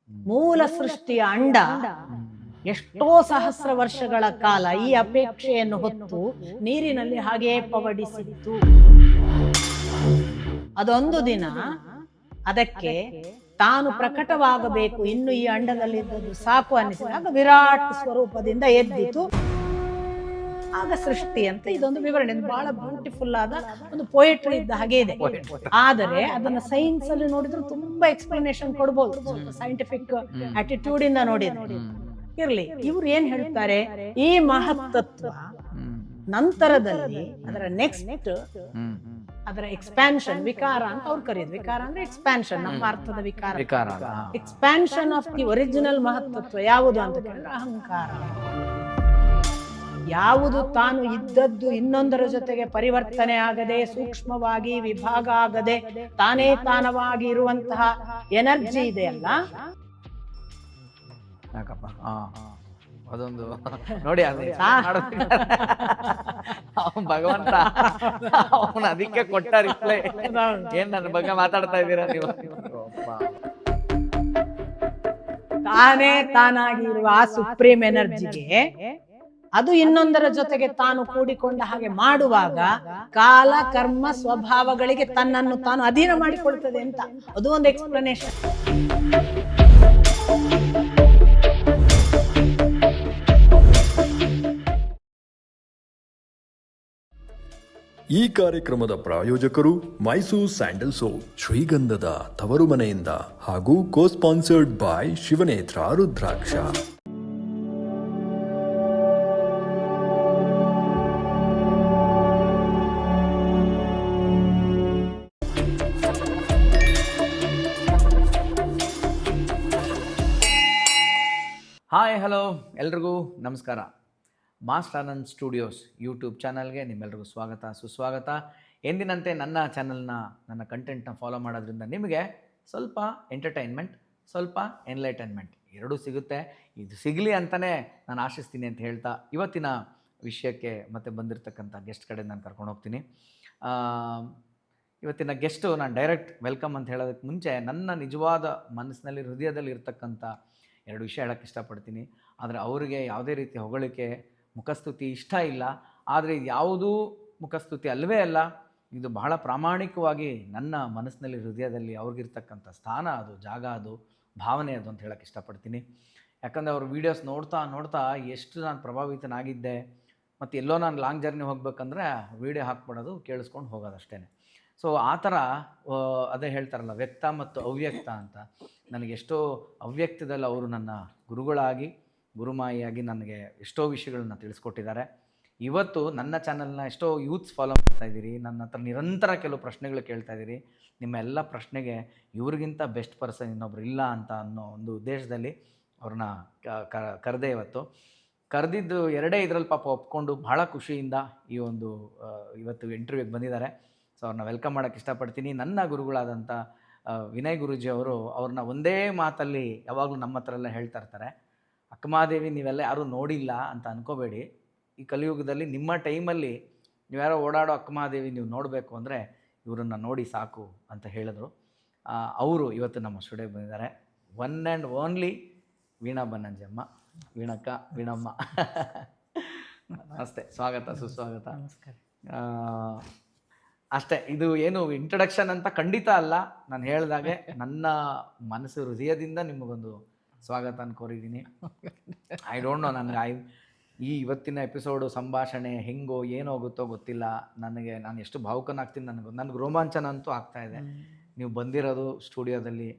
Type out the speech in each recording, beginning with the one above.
ಮೂಲ ಸೃಷ್ಟಿಯ ಅಂಡ ಎಷ್ಟೋ ಸಹಸ್ರ ವರ್ಷಗಳ ಕಾಲ ಈ ಅಪೇಕ್ಷೆಯನ್ನು ಹೊತ್ತು ನೀರಿನಲ್ಲಿ ಹಾಗೆಯೇ ಪವಡಿಸಿತ್ತು. ಅದೊಂದು ದಿನ ಅದಕ್ಕೆ ತಾನು ಪ್ರಕಟವಾಗಬೇಕು, ಇನ್ನು ಈ ಅಂಡದಲ್ಲಿದ್ದದ್ದು ಸಾಕು ಅನ್ನಿಸಿದಾಗ ವಿರಾಟ್ ಸ್ವರೂಪದಿಂದ ಎದ್ದಿತು. ಆಗ ಸೃಷ್ಟಿ ಅಂತ ಇದೊಂದು ವಿವರಣೆ, ಬಹಳ ಬ್ಯೂಟಿಫುಲ್ ಆದ ಒಂದು ಪೊಯೆಟ್ರಿ ಇದ್ದ ಹಾಗೆ ಇದೆ. ಆದರೆ ಅದನ್ನ ಸೈನ್ಸ್ ಅಲ್ಲಿ ನೋಡಿದ್ರೆ ತುಂಬಾ ಎಕ್ಸ್ಪ್ಲನೇಷನ್ ಕೊಡ್ಬೋದು, ಸೈಂಟಿಫಿಕ್ ಆಟಿಟ್ಯೂಡ್ ಇಂದ ನೋಡಿದ್ರೆ ಇರ್ಲಿ. ಇವ್ರು ಏನ್ ಹೇಳ್ತಾರೆ, ಈ ಮಹತ್ತತ್ವ ನಂತರದಲ್ಲಿ ಅದರ ನೆಕ್ಸ್ಟ್ ಅದರ ಎಕ್ಸ್ಪ್ಯಾನ್ಷನ್, ವಿಕಾರ ಅಂತ ಅವ್ರು ಕರೆಯೋದು. ವಿಕಾರ ಅಂದ್ರೆ ಎಕ್ಸ್ಪ್ಯಾನ್ಷನ್, ನಮ್ಮ ಅರ್ಥದ ವಿಕಾರ. ಎಕ್ಸ್ಪ್ಯಾನ್ಷನ್ ಆಫ್ ದಿ ಒರಿಜಿನಲ್ ಮಹತ್ತತ್ವ ಯಾವುದು ಅಂತ ಕೇಳಿದ್ರೆ ಅಹಂಕಾರ. ಯಾವುದು ತಾನು ಇದ್ದದ್ದು ಇನ್ನೊಂದರ ಜೊತೆಗೆ ಪರಿವರ್ತನೆ ಆಗದೆ, ಸೂಕ್ಷ್ಮವಾಗಿ ವಿಭಾಗ ಆಗದೆ ತಾನೇ ತಾನವಾಗಿ ಇರುವಂತಹ ಎನರ್ಜಿ ಇದೆಯಲ್ಲ, ಅದೊಂದು ನೋಡಿ ಭಗವಂತ ಅವನು ಅದಕ್ಕೆ ಕೊಟ್ಟ ರಿಪ್ಲೈ. ಏನ್ ನನ್ನ ಬಗ್ಗೆ ಮಾತಾಡ್ತಾ ಇದ್ದೀರಾ ನೀವು? ತಾನೇ ತಾನಾಗಿ ಇರುವ ಆ ಸುಪ್ರೀಂ ಎನರ್ಜಿಗೆ ಅದು ಇನ್ನೊಂದರ ಜೊತೆಗೆ ತಾನು ಕೂಡಿಕೊಂಡ ಹಾಗೆ ಮಾಡುವಾಗ ಕಾಲ ಕರ್ಮ ಸ್ವಭಾವಗಳಿಗೆ ತನ್ನನ್ನು ತಾನು ಅಧೀನ ಮಾಡಿಕೊಳ್ತದೆ ಅಂತ ಅದು ಒಂದು ಎಕ್ಸ್ಪ್ಲನೇಷನ್. ಈ ಕಾರ್ಯಕ್ರಮದ ಪ್ರಾಯೋಜಕರು ಮೈಸೂರು ಸ್ಯಾಂಡಲ್ ಸೋಪ್, ಶ್ರೀಗಂಧದ ತವರು ಮನೆಯಿಂದ, ಹಾಗೂ ಕೋ-ಸ್ಪಾನ್ಸರ್ಡ್ ಬೈ ಶಿವನೇತ್ರ ರುದ್ರಾಕ್ಷ. ಹಾಯ್, ಹಲೋ, ಎಲ್ರಿಗೂ ನಮಸ್ಕಾರ. ಮಾಸ್ಟರ್ ಆನಂದ್ ಸ್ಟುಡಿಯೋಸ್ ಯೂಟ್ಯೂಬ್ ಚಾನಲ್ಗೆ ನಿಮ್ಮೆಲ್ರಿಗೂ ಸ್ವಾಗತ, ಸುಸ್ವಾಗತ. ಎಂದಿನಂತೆ ನನ್ನ ಚಾನಲ್ನ, ನನ್ನ ಕಂಟೆಂಟ್ನ ಫಾಲೋ ಮಾಡೋದ್ರಿಂದ ನಿಮಗೆ ಸ್ವಲ್ಪ ಎಂಟರ್ಟೈನ್ಮೆಂಟ್, ಸ್ವಲ್ಪ ಎನ್ಲೈಟನ್ಮೆಂಟ್ ಎರಡೂ ಸಿಗುತ್ತೆ. ಇದು ಸಿಗಲಿ ಅಂತಲೇ ನಾನು ಆಶಿಸ್ತೀನಿ ಅಂತ ಹೇಳ್ತಾ ಇವತ್ತಿನ ವಿಷಯಕ್ಕೆ ಮತ್ತೆ ಬಂದಿರತಕ್ಕಂಥ ಗೆಸ್ಟ್ ಕಡೆ ನಾನು ಕರ್ಕೊಂಡು ಹೋಗ್ತೀನಿ. ಇವತ್ತಿನ ಗೆಸ್ಟು ನಾನು ಡೈರೆಕ್ಟ್ ವೆಲ್ಕಮ್ ಅಂತ ಹೇಳೋದಕ್ಕೆ ಮುಂಚೆ ನನ್ನ ನಿಜವಾದ ಮನಸ್ಸಿನಲ್ಲಿ, ಹೃದಯದಲ್ಲಿ ಇರ್ತಕ್ಕಂಥ ಎರಡು ವಿಷಯ ಹೇಳೋಕ್ಕೆ ಇಷ್ಟಪಡ್ತೀನಿ. ಆದರೆ ಅವರಿಗೆ ಯಾವುದೇ ರೀತಿ ಹೊಗಳಿಕೆ, ಮುಖಸ್ತುತಿ ಇಷ್ಟ ಇಲ್ಲ. ಆದರೆ ಇದು ಯಾವುದೂ ಮುಖಸ್ತುತಿ ಅಲ್ಲವೇ ಅಲ್ಲ. ಇದು ಬಹಳ ಪ್ರಾಮಾಣಿಕವಾಗಿ ನನ್ನ ಮನಸ್ಸಿನಲ್ಲಿ, ಹೃದಯದಲ್ಲಿ ಅವ್ರಿಗಿರ್ತಕ್ಕಂಥ ಸ್ಥಾನ ಅದು, ಜಾಗ ಅದು, ಭಾವನೆ ಅದು ಅಂತ ಹೇಳೋಕ್ಕೆ ಇಷ್ಟಪಡ್ತೀನಿ. ಯಾಕಂದರೆ ಅವ್ರ ವೀಡಿಯೋಸ್ ನೋಡ್ತಾ ನೋಡ್ತಾ ಎಷ್ಟು ನಾನು ಪ್ರಭಾವಿತನಾಗಿದ್ದೆ. ಮತ್ತು ಎಲ್ಲೋ ನಾನು ಲಾಂಗ್ ಜರ್ನಿ ಹೋಗ್ಬೇಕಂದ್ರೆ ವೀಡಿಯೋ ಹಾಕ್ಬಿಡೋದು, ಕೇಳಿಸ್ಕೊಂಡು ಹೋಗೋದು ಅಷ್ಟೇ. ಸೊ ಆ ಥರ ಅದೇ ಹೇಳ್ತಾರಲ್ಲ, ವ್ಯಕ್ತ ಮತ್ತು ಅವ್ಯಕ್ತ ಅಂತ. ನನಗೆಷ್ಟೋ ಅವ್ಯಕ್ತದಲ್ಲಿ ಅವರು ನನ್ನ ಗುರುಗಳಾಗಿ, ಗುರುಮಾಯಿಯಾಗಿ ನನಗೆ ಎಷ್ಟೋ ವಿಷಯಗಳನ್ನ ತಿಳಿಸ್ಕೊಟ್ಟಿದ್ದಾರೆ. ಇವತ್ತು ನನ್ನ ಚಾನಲ್ನ ಎಷ್ಟೋ ಯೂತ್ಸ್ ಫಾಲೋ ಮಾಡ್ತಾ ಇದ್ದೀರಿ, ನನ್ನ ಹತ್ರ ನಿರಂತರ ಕೆಲವು ಪ್ರಶ್ನೆಗಳು ಕೇಳ್ತಾ ಇದ್ದೀರಿ. ನಿಮ್ಮ ಎಲ್ಲ ಪ್ರಶ್ನೆಗೆ ಇವ್ರಿಗಿಂತ ಬೆಸ್ಟ್ ಪರ್ಸನ್ ಇನ್ನೊಬ್ರು ಇಲ್ಲ ಅಂತ ಅನ್ನೋ ಒಂದು ಉದ್ದೇಶದಲ್ಲಿ ಅವ್ರನ್ನ ಕರೆದೆ. ಕರೆದಿದ್ದು ಎರಡೇ ಇದರಲ್ಲಿ ಪಾಪ ಒಪ್ಕೊಂಡು ಭಾಳ ಖುಷಿಯಿಂದ ಈ ಒಂದು ಇವತ್ತು ಇಂಟರ್ವ್ಯೂಗೆ ಬಂದಿದ್ದಾರೆ. ಸೊ ಅವ್ರನ್ನ ವೆಲ್ಕಮ್ ಮಾಡೋಕ್ಕೆ ಇಷ್ಟಪಡ್ತೀನಿ. ನನ್ನ ಗುರುಗಳಾದಂಥ ವಿನಯ್ ಗುರೂಜಿ ಅವರು, ಅವ್ರನ್ನ ಒಂದೇ ಮಾತಲ್ಲಿ ಯಾವಾಗಲೂ ನಮ್ಮ ಹತ್ರ ಎಲ್ಲ ಹೇಳ್ತಾ ಇರ್ತಾರೆ, ಅಕ್ಕಮಹಾದೇವಿ ನೀವೆಲ್ಲ ಯಾರೂ ನೋಡಿಲ್ಲ ಅಂತ ಅನ್ಕೋಬೇಡಿ. ಈ ಕಲಿಯುಗದಲ್ಲಿ ನಿಮ್ಮ ಟೈಮಲ್ಲಿ ನೀವ್ಯಾರೋ ಓಡಾಡೋ ಅಕ್ಕಮಹಾದೇವಿ ನೀವು ನೋಡಬೇಕು ಅಂದರೆ ಇವರನ್ನು ನೋಡಿ ಸಾಕು ಅಂತ ಹೇಳಿದ್ರು. ಅವರು ಇವತ್ತು ನಮ್ಮ ಸ್ಟುಡಿಯೋಗೆ ಬಂದಿದ್ದಾರೆ. ಒನ್ ಆ್ಯಂಡ್ ಓನ್ಲಿ ವೀಣಾ ಬನ್ನಂಜಮ್ಮ, ವೀಣಕ್ಕ, ವೀಣಮ್ಮ. ನಮಸ್ತೆ, ಸ್ವಾಗತ, ಸುಸ್ವಾಗತ. ನಮಸ್ಕಾರ. ಅಷ್ಟೇ, ಇದು ಏನು ಇಂಟ್ರಡಕ್ಷನ್ ಅಂತ ಖಂಡಿತ ಅಲ್ಲ. ನಾನು ಹೇಳಿದಾಗೆ ನನ್ನ ಮನಸ್ಸು, ಹೃದಯದಿಂದ ನಿಮಗೊಂದು ಸ್ವಾಗತ ಕೋರಿದ್ದೀನಿ. ಐ ಡೋಂಟ್ ನೋ, ನನಗೆ ಈ ಇವತ್ತಿನ ಎಪಿಸೋಡು ಸಂಭಾಷಣೆ ಹೆಂಗೋ ಏನೋಗುತ್ತೋ ಗೊತ್ತಿಲ್ಲ ನನಗೆ. ನಾನು ಎಷ್ಟು ಭಾವುಕನಾಗ್ತೀನಿ, ನನಗೆ ರೋಮಾಂಚನ ಅಂತೂ ಆಗ್ತಾಯಿದೆ. ನೀವು ಬಂದಿರೋದು ಸ್ಟುಡಿಯೋದಲ್ಲಿ,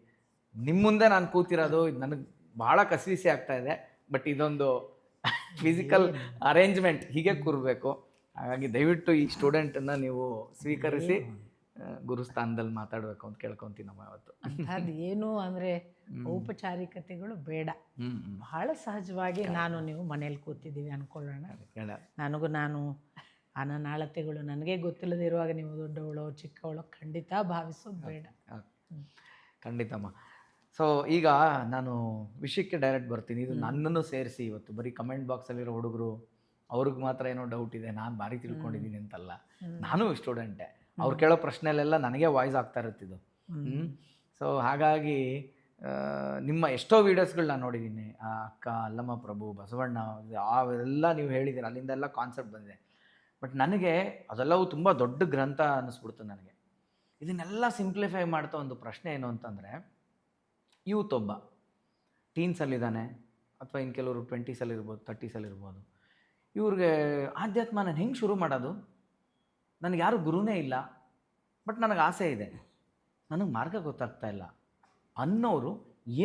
ನಿಮ್ಮ ಮುಂದೆ ನಾನು ಕೂತಿರೋದು, ಇದು ನನಗೆ ಭಾಳ ಕಸಿವಿಸಿ ಆಗ್ತಾಯಿದೆ. ಬಟ್ ಇದೊಂದು ಫಿಸಿಕಲ್ ಅರೇಂಜ್ಮೆಂಟ್, ಹೀಗೆ ಕೂರಬೇಕು. ಹಾಗಾಗಿ ದಯವಿಟ್ಟು ಈ ಸ್ಟೂಡೆಂಟನ್ನು ನೀವು ಸ್ವೀಕರಿಸಿ ಗುರುಸ್ಥಾನದಲ್ಲಿ ಮಾತಾಡಬೇಕು ಅಂತ ಕೇಳ್ಕೊತೀನಿ. ನಮ್ಮ ಇವತ್ತು ಅದು ಏನು ಅಂದರೆ ಔಪಚಾರಿಕತೆಗಳು ಬೇಡ, ಬಹಳ ಸಹಜವಾಗಿ ನಾನು ನೀವು ಮನೇಲಿ ಕೂತಿದ್ದೀವಿ ಅಂದ್ಕೊಳ್ಳೋಣ. ನಾನು ಆ ನನ್ನ ಅಳತೆಗಳು ನನಗೆ ಗೊತ್ತಿಲ್ಲದಿರುವಾಗ ನೀವು ದೊಡ್ಡವಳೋ ಚಿಕ್ಕವಳೋ ಖಂಡಿತ ಭಾವಿಸೋದು ಬೇಡ. ಖಂಡಿತಮ್ಮ. ಸೊ ಈಗ ನಾನು ವಿಷಯಕ್ಕೆ ಡೈರೆಕ್ಟ್ ಬರ್ತೀನಿ. ಇದು ನನ್ನನ್ನು ಸೇರಿಸಿ ಇವತ್ತು ಬರೀ ಕಮೆಂಟ್ ಬಾಕ್ಸಲ್ಲಿರೋ ಹುಡುಗರು ಅವ್ರಿಗೆ ಮಾತ್ರ ಏನೋ ಡೌಟ್ ಇದೆ, ನಾನು ಭಾರಿ ತಿಳ್ಕೊಂಡಿದ್ದೀನಿ ಅಂತಲ್ಲ. ನಾನು ಸ್ಟೂಡೆಂಟೆ. ಅವ್ರು ಕೇಳೋ ಪ್ರಶ್ನೆಲೆಲ್ಲ ನನಗೆ ವಾಯ್ಸ್ ಆಗ್ತಾ ಇರುತ್ತಿದ್ದು. ಸೊ ಹಾಗಾಗಿ ನಿಮ್ಮ ಎಷ್ಟೋ ವೀಡಿಯೋಸ್ಗಳು ನಾನು ನೋಡಿದ್ದೀನಿ, ಆ ಅಕ್ಕ, ಅಲ್ಲಮ್ಮ ಪ್ರಭು, ಬಸವಣ್ಣ, ಅವೆಲ್ಲ ನೀವು ಹೇಳಿದ್ದೀರ, ಅಲ್ಲಿಂದೆಲ್ಲ ಕಾನ್ಸೆಪ್ಟ್ ಬಂದಿದೆ. ಬಟ್ ನನಗೆ ಅದೆಲ್ಲವೂ ತುಂಬ ದೊಡ್ಡ ಗ್ರಂಥ ಅನ್ನಿಸ್ಬಿಡ್ತು ನನಗೆ. ಇದನ್ನೆಲ್ಲ ಸಿಂಪ್ಲಿಫೈ ಮಾಡ್ತಾ ಒಂದು ಪ್ರಶ್ನೆ ಏನು ಅಂತಂದರೆ, ಯೂತ್ ಒಬ್ಬ ಟೀನ್ಸಲ್ಲಿದ್ದಾನೆ, ಅಥವಾ ಇನ್ನು ಕೆಲವರು 20ಸಲ್ಲಿರ್ಬೋದು, 30ಸಲ್ಲಿರ್ಬೋದು. ಇವ್ರಿಗೆ ಆಧ್ಯಾತ್ಮ ನಾನು ಹೆಂಗೆ ಶುರು ಮಾಡೋದು, ನನಗೆ ಯಾರು ಗುರುನೇ ಇಲ್ಲ, ಬಟ್ ನನಗೆ ಆಸೆ ಇದೆ, ನನಗೆ ಮಾರ್ಗ ಗೊತ್ತಾಗ್ತಾ ಇಲ್ಲ ಅನ್ನೋರು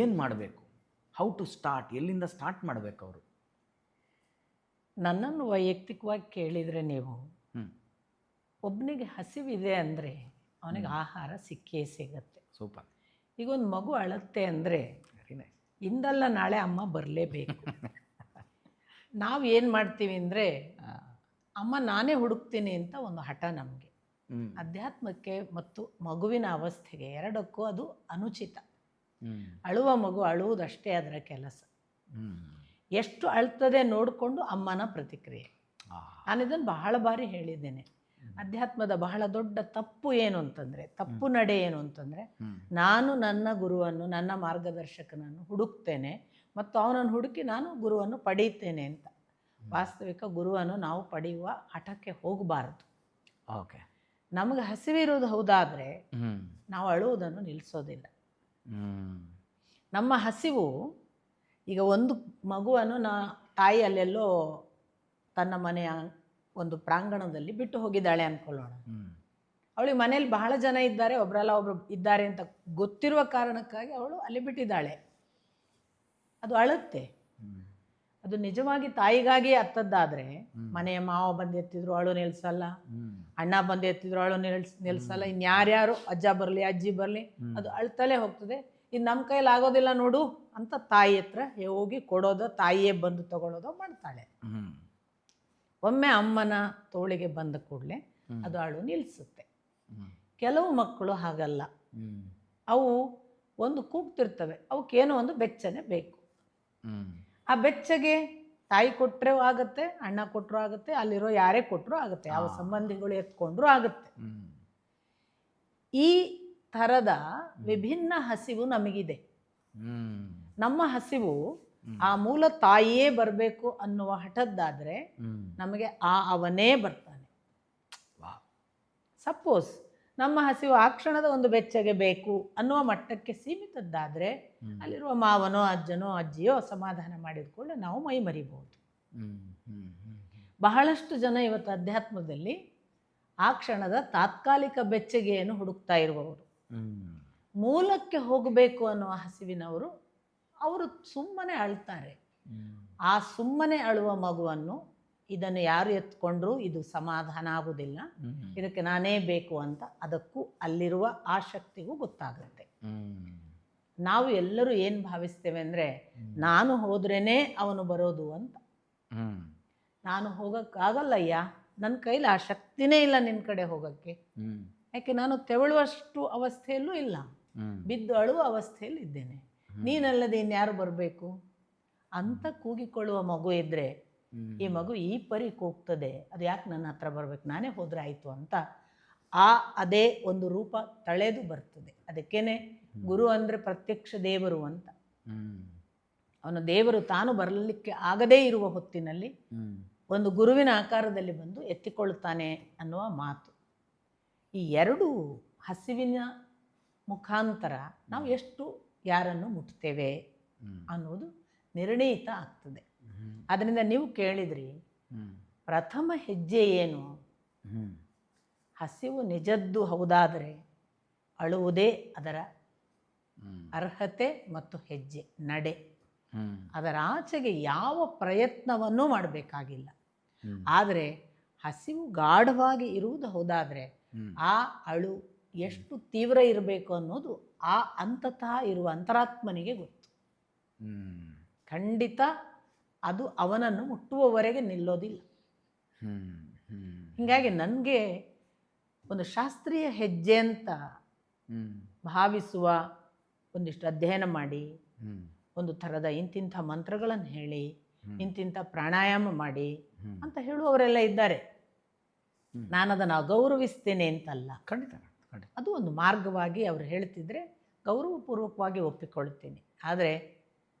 ಏನು ಮಾಡಬೇಕು? How to start? ಎಲ್ಲಿಂದ ಸ್ಟಾರ್ಟ್ ಮಾಡಬೇಕು ಅವರು? ನನ್ನನ್ನು ವೈಯಕ್ತಿಕವಾಗಿ ಕೇಳಿದರೆ ನೀವು, ಒಬ್ಬನಿಗೆ ಹಸಿವಿದೆ ಅಂದರೆ ಅವನಿಗೆ ಆಹಾರ ಸಿಕ್ಕೇ ಸಿಗತ್ತೆ. ಸೂಪರ್. ಈಗ ಒಂದು ಮಗು ಅಳುತ್ತೆ ಅಂದರೆ ಇಂದಲ್ಲ ನಾಳೆ ಅಮ್ಮ ಬರಲೇಬೇಕು. ನಾವು ಏನು ಮಾಡ್ತೀವಿ ಅಂದರೆ, ಅಮ್ಮ ನಾನೇ ಹುಡುಕ್ತೀನಿ ಅಂತ ಒಂದು ಹಠ ನಮಗೆ. ಅಧ್ಯಾತ್ಮಕ್ಕೆ ಮತ್ತು ಮಗುವಿನ ಅವಸ್ಥೆಗೆ ಎರಡಕ್ಕೂ ಅದು ಅನುಚಿತ. ಅಳುವ ಮಗು ಅಳುವುದಷ್ಟೇ ಅದರ ಕೆಲಸ. ಎಷ್ಟು ಅಳ್ತದೆ ನೋಡಿಕೊಂಡು ಅಮ್ಮನ ಪ್ರತಿಕ್ರಿಯೆ. ನಾನಿದನ್ನು ಬಹಳ ಬಾರಿ ಹೇಳಿದ್ದೇನೆ. ಅಧ್ಯಾತ್ಮದ ಬಹಳ ದೊಡ್ಡ ತಪ್ಪು ಏನು ಅಂತಂದರೆ, ತಪ್ಪು ನಡೆ ಏನು ಅಂತಂದರೆ, ನಾನು ನನ್ನ ಗುರುವನ್ನು, ನನ್ನ ಮಾರ್ಗದರ್ಶಕನನ್ನು ಹುಡುಕ್ತೇನೆ ಮತ್ತು ಅವನನ್ನು ಹುಡುಕಿ ನಾನು ಗುರುವನ್ನು ಪಡೀತೇನೆ ಅಂತ. ವಾಸ್ತವಿಕ ಗುರುವನ್ನು ನಾವು ಪಡೆಯುವ ಹಠಕ್ಕೆ ಹೋಗಬಾರದು. ಓಕೆ. ನಮಗೆ ಹಸಿವಿರುವುದು ಹೌದಾದರೆ ನಾವು ಅಳುವುದನ್ನು ನಿಲ್ಲಿಸೋದಿಲ್ಲ. ನಮ್ಮ ಹಸಿವು, ಈಗ ಒಂದು ಮಗುವನ್ನು ತಾಯಿ ಅಲ್ಲೆಲ್ಲೋ ತನ್ನ ಮನೆಯ ಒಂದು ಪ್ರಾಂಗಣದಲ್ಲಿ ಬಿಟ್ಟು ಹೋಗಿದ್ದಾಳೆ ಅಂದ್ಕೊಳ್ಳೋಣ. ಅವಳಿಗೆ ಮನೇಲಿ ಬಹಳ ಜನ ಇದ್ದಾರೆ, ಒಬ್ಬರಲ್ಲ ಒಬ್ಬರು ಇದ್ದಾರೆ ಅಂತ ಗೊತ್ತಿರುವ ಕಾರಣಕ್ಕಾಗಿ ಅವಳು ಅಲ್ಲಿ ಬಿಟ್ಟಿದ್ದಾಳೆ. ಅದು ಅಳುತ್ತೆ. ಅದು ನಿಜವಾಗಿ ತಾಯಿಗಾಗಿ ಅತ್ತದ್ದಾದರೆ, ಮನೆಯ ಮಾವ ಬಂದು ಎತ್ತಿದ್ರು ಅಳು ನಿಲ್ಸಲ್ಲ, ಅಣ್ಣ ಬಂದು ಎತ್ತಿದ್ರು ಅಳು ನಿಲ್ಸಲ್ಲ, ಇನ್ಯಾರ್ಯಾರು ಅಜ್ಜ ಬರಲಿ ಅಜ್ಜಿ ಬರಲಿ ಅದು ಅಳ್ತಲೇ ಹೋಗ್ತದೆ. ಇದು ನಮ್ಮ ಕೈಯಲ್ಲಿ ಆಗೋದಿಲ್ಲ ನೋಡು ಅಂತ ತಾಯಿ ಹತ್ರ ಹೋಗಿ ಕೊಡೋದು, ತಾಯಿಯೇ ಬಂದು ತಗೊಳ್ಳೋದು ಮಾಡ್ತಾಳೆ. ಒಮ್ಮೆ ಅಮ್ಮನ ತೋಳಿಗೆ ಬಂದ ಕೂಡಲೇ ಅದು ಅಳು ನಿಲ್ಲಿಸುತ್ತೆ. ಕೆಲವು ಮಕ್ಕಳು ಹಾಗಲ್ಲ. ಅವು ಒಂದು ಕೂಗ್ತಿರ್ತವೆ, ಅವಕ್ಕೇನೋ ಒಂದು ಬೆಚ್ಚನೆ ಬೇಕು. ಆ ಬೆಚ್ಚಗೆ ತಾಯಿ ಕೊಟ್ಟರೂ ಆಗುತ್ತೆ, ಅಣ್ಣ ಕೊಟ್ಟರು ಆಗುತ್ತೆ, ಅಲ್ಲಿರೋ ಯಾರೇ ಕೊಟ್ಟರು ಆಗುತ್ತೆ, ಯಾವ ಸಂಬಂಧಿಗಳು ಎತ್ಕೊಂಡ್ರೂ ಆಗುತ್ತೆ. ಈ ಥರದ ವಿಭಿನ್ನ ಹಸಿವು ನಮಗಿದೆ. ನಮ್ಮ ಹಸಿವು ಆ ಮೂಲ ತಾಯಿಯೇ ಬರಬೇಕು ಅನ್ನುವ ಹಠದ್ದಾದರೆ ನಮಗೆ ಅವನೇ ಬರ್ತಾನೆ. ಸಪೋಸ್ ನಮ್ಮ ಹಸಿವು ಆ ಕ್ಷಣದ ಒಂದು ಬೆಚ್ಚಗೆ ಬೇಕು ಅನ್ನುವ ಮಟ್ಟಕ್ಕೆ ಸೀಮಿತದ್ದಾದರೆ ಅಲ್ಲಿರುವ ಮಾವನೋ ಅಜ್ಜನೋ ಅಜ್ಜಿಯೋ ಸಮಾಧಾನ ಮಾಡಿದ್ಕೊಳ್ಳೆ ನಾವು ಮೈ ಮರಿಬಹುದು. ಬಹಳಷ್ಟು ಜನ ಇವತ್ತು ಅಧ್ಯಾತ್ಮದಲ್ಲಿ ಆ ಕ್ಷಣದ ತಾತ್ಕಾಲಿಕ ಬೆಚ್ಚಗೆಯನ್ನು ಹುಡುಕ್ತಾ ಇರುವವರು, ಮೂಲಕ್ಕೆ ಹೋಗಬೇಕು ಅನ್ನುವ ಹಸಿವಿನವರು, ಅವರು ಸುಮ್ಮನೆ ಅಳ್ತಾರೆ. ಆ ಸುಮ್ಮನೆ ಅಳುವ ಮಗುವನ್ನು ಇದನ್ನು ಯಾರು ಎತ್ಕೊಂಡ್ರೂ ಇದು ಸಮಾಧಾನ ಆಗುವುದಿಲ್ಲ, ಇದಕ್ಕೆ ನಾನೇ ಬೇಕು ಅಂತ ಅದಕ್ಕೂ ಅಲ್ಲಿರುವ ಆ ಶಕ್ತಿಗೂ ಗೊತ್ತಾಗುತ್ತೆ. ನಾವು ಎಲ್ಲರೂ ಏನು ಭಾವಿಸ್ತೇವೆ ಅಂದರೆ, ನಾನು ಹೋದ್ರೇ ಅವನು ಬರೋದು ಅಂತ. ನಾನು ಹೋಗೋಕ್ಕಾಗಲ್ಲಯ್ಯ, ನನ್ನ ಕೈಲಿ ಆ ಶಕ್ತಿನೇ ಇಲ್ಲ ನಿನ್ನ ಕಡೆ ಹೋಗೋಕ್ಕೆ. ಯಾಕೆ ನಾನು ತೆವಳುವಷ್ಟು ಅವಸ್ಥೆಯಲ್ಲೂ ಇಲ್ಲ, ಬಿದ್ದು ಅಳುವ ಅವಸ್ಥೆಯಲ್ಲಿ ಇದ್ದೇನೆ, ನೀನಲ್ಲದೆ ಇನ್ಯಾರು ಬರಬೇಕು ಅಂತ ಕೂಗಿಕೊಳ್ಳುವ ಮಗು ಇದ್ದರೆ, ಈ ಮಗು ಈ ಪರಿ ಕೂಗ್ತದೆ, ಅದು ಯಾಕೆ ನನ್ನ ಹತ್ರ ಬರಬೇಕು, ನಾನೇ ಹೋದರೆ ಆಯಿತು ಅಂತ ಅದೇ ಒಂದು ರೂಪ ತಳೆದು ಬರ್ತದೆ. ಅದಕ್ಕೇನೆ ಗುರು ಅಂದರೆ ಪ್ರತ್ಯಕ್ಷ ದೇವರು ಅಂತ. ಅವನು ದೇವರು ತಾನು ಬರಲಿಕ್ಕೆ ಆಗದೇ ಇರುವ ಹೊತ್ತಿನಲ್ಲಿ ಒಂದು ಗುರುವಿನ ಆಕಾರದಲ್ಲಿ ಬಂದು ಎತ್ತಿಕೊಳ್ಳುತ್ತಾನೆ ಅನ್ನುವ ಮಾತು. ಈ ಎರಡು ಹಸಿವಿನ ಮುಖಾಂತರ ನಾವು ಎಷ್ಟು ಯಾರನ್ನು ಮುಟ್ತೇವೆ ಅನ್ನೋದು ನಿರ್ಣೀತ ಆಗ್ತದೆ. ಅದರಿಂದ ನೀವು ಕೇಳಿದ್ರಿ, ಪ್ರಥಮ ಹೆಜ್ಜೆ ಏನು? ಹಸಿವು ನಿಜದ್ದು ಹೌದಾದರೆ ಅಳುವುದೇ ಅದರ ಅರ್ಹತೆ ಮತ್ತು ಹೆಜ್ಜೆ, ನಡೆ. ಅದರ ಆಚೆಗೆ ಯಾವ ಪ್ರಯತ್ನವನ್ನೂ ಮಾಡಬೇಕಾಗಿಲ್ಲ. ಆದರೆ ಹಸಿವು ಗಾಢವಾಗಿ ಇರುವುದು ಹೌದಾದರೆ ಆ ಅಳು ಎಷ್ಟು ತೀವ್ರ ಇರಬೇಕು ಅನ್ನೋದು ಆ ಅಂತತಃ ಇರುವ ಅಂತರಾತ್ಮನಿಗೆ ಗೊತ್ತು. ಖಂಡಿತ ಅದು ಅವನನ್ನು ಮುಟ್ಟುವವರೆಗೆ ನಿಲ್ಲೋದಿಲ್ಲ. ಹೀಗಾಗಿ ನನಗೆ ಒಂದು ಶಾಸ್ತ್ರೀಯ ಹೆಜ್ಜೆ ಅಂತ ಭಾವಿಸುವ, ಒಂದಿಷ್ಟು ಅಧ್ಯಯನ ಮಾಡಿ, ಒಂದು ಥರದ ಇಂತಿಂಥ ಮಂತ್ರಗಳನ್ನು ಹೇಳಿ, ಇಂತಿಂಥ ಪ್ರಾಣಾಯಾಮ ಮಾಡಿ ಅಂತ ಹೇಳುವವರೆಲ್ಲ ಇದ್ದಾರೆ. ನಾನು ಅದನ್ನು ಅಗೌರವಿಸ್ತೇನೆ ಅಂತಲ್ಲ, ಖಂಡಿತ ಅದು ಒಂದು ಮಾರ್ಗವಾಗಿ ಅವರು ಹೇಳ್ತಿದ್ರೆ ಗೌರವಪೂರ್ವಕವಾಗಿ ಒಪ್ಪಿಕೊಳ್ತೀನಿ. ಆದರೆ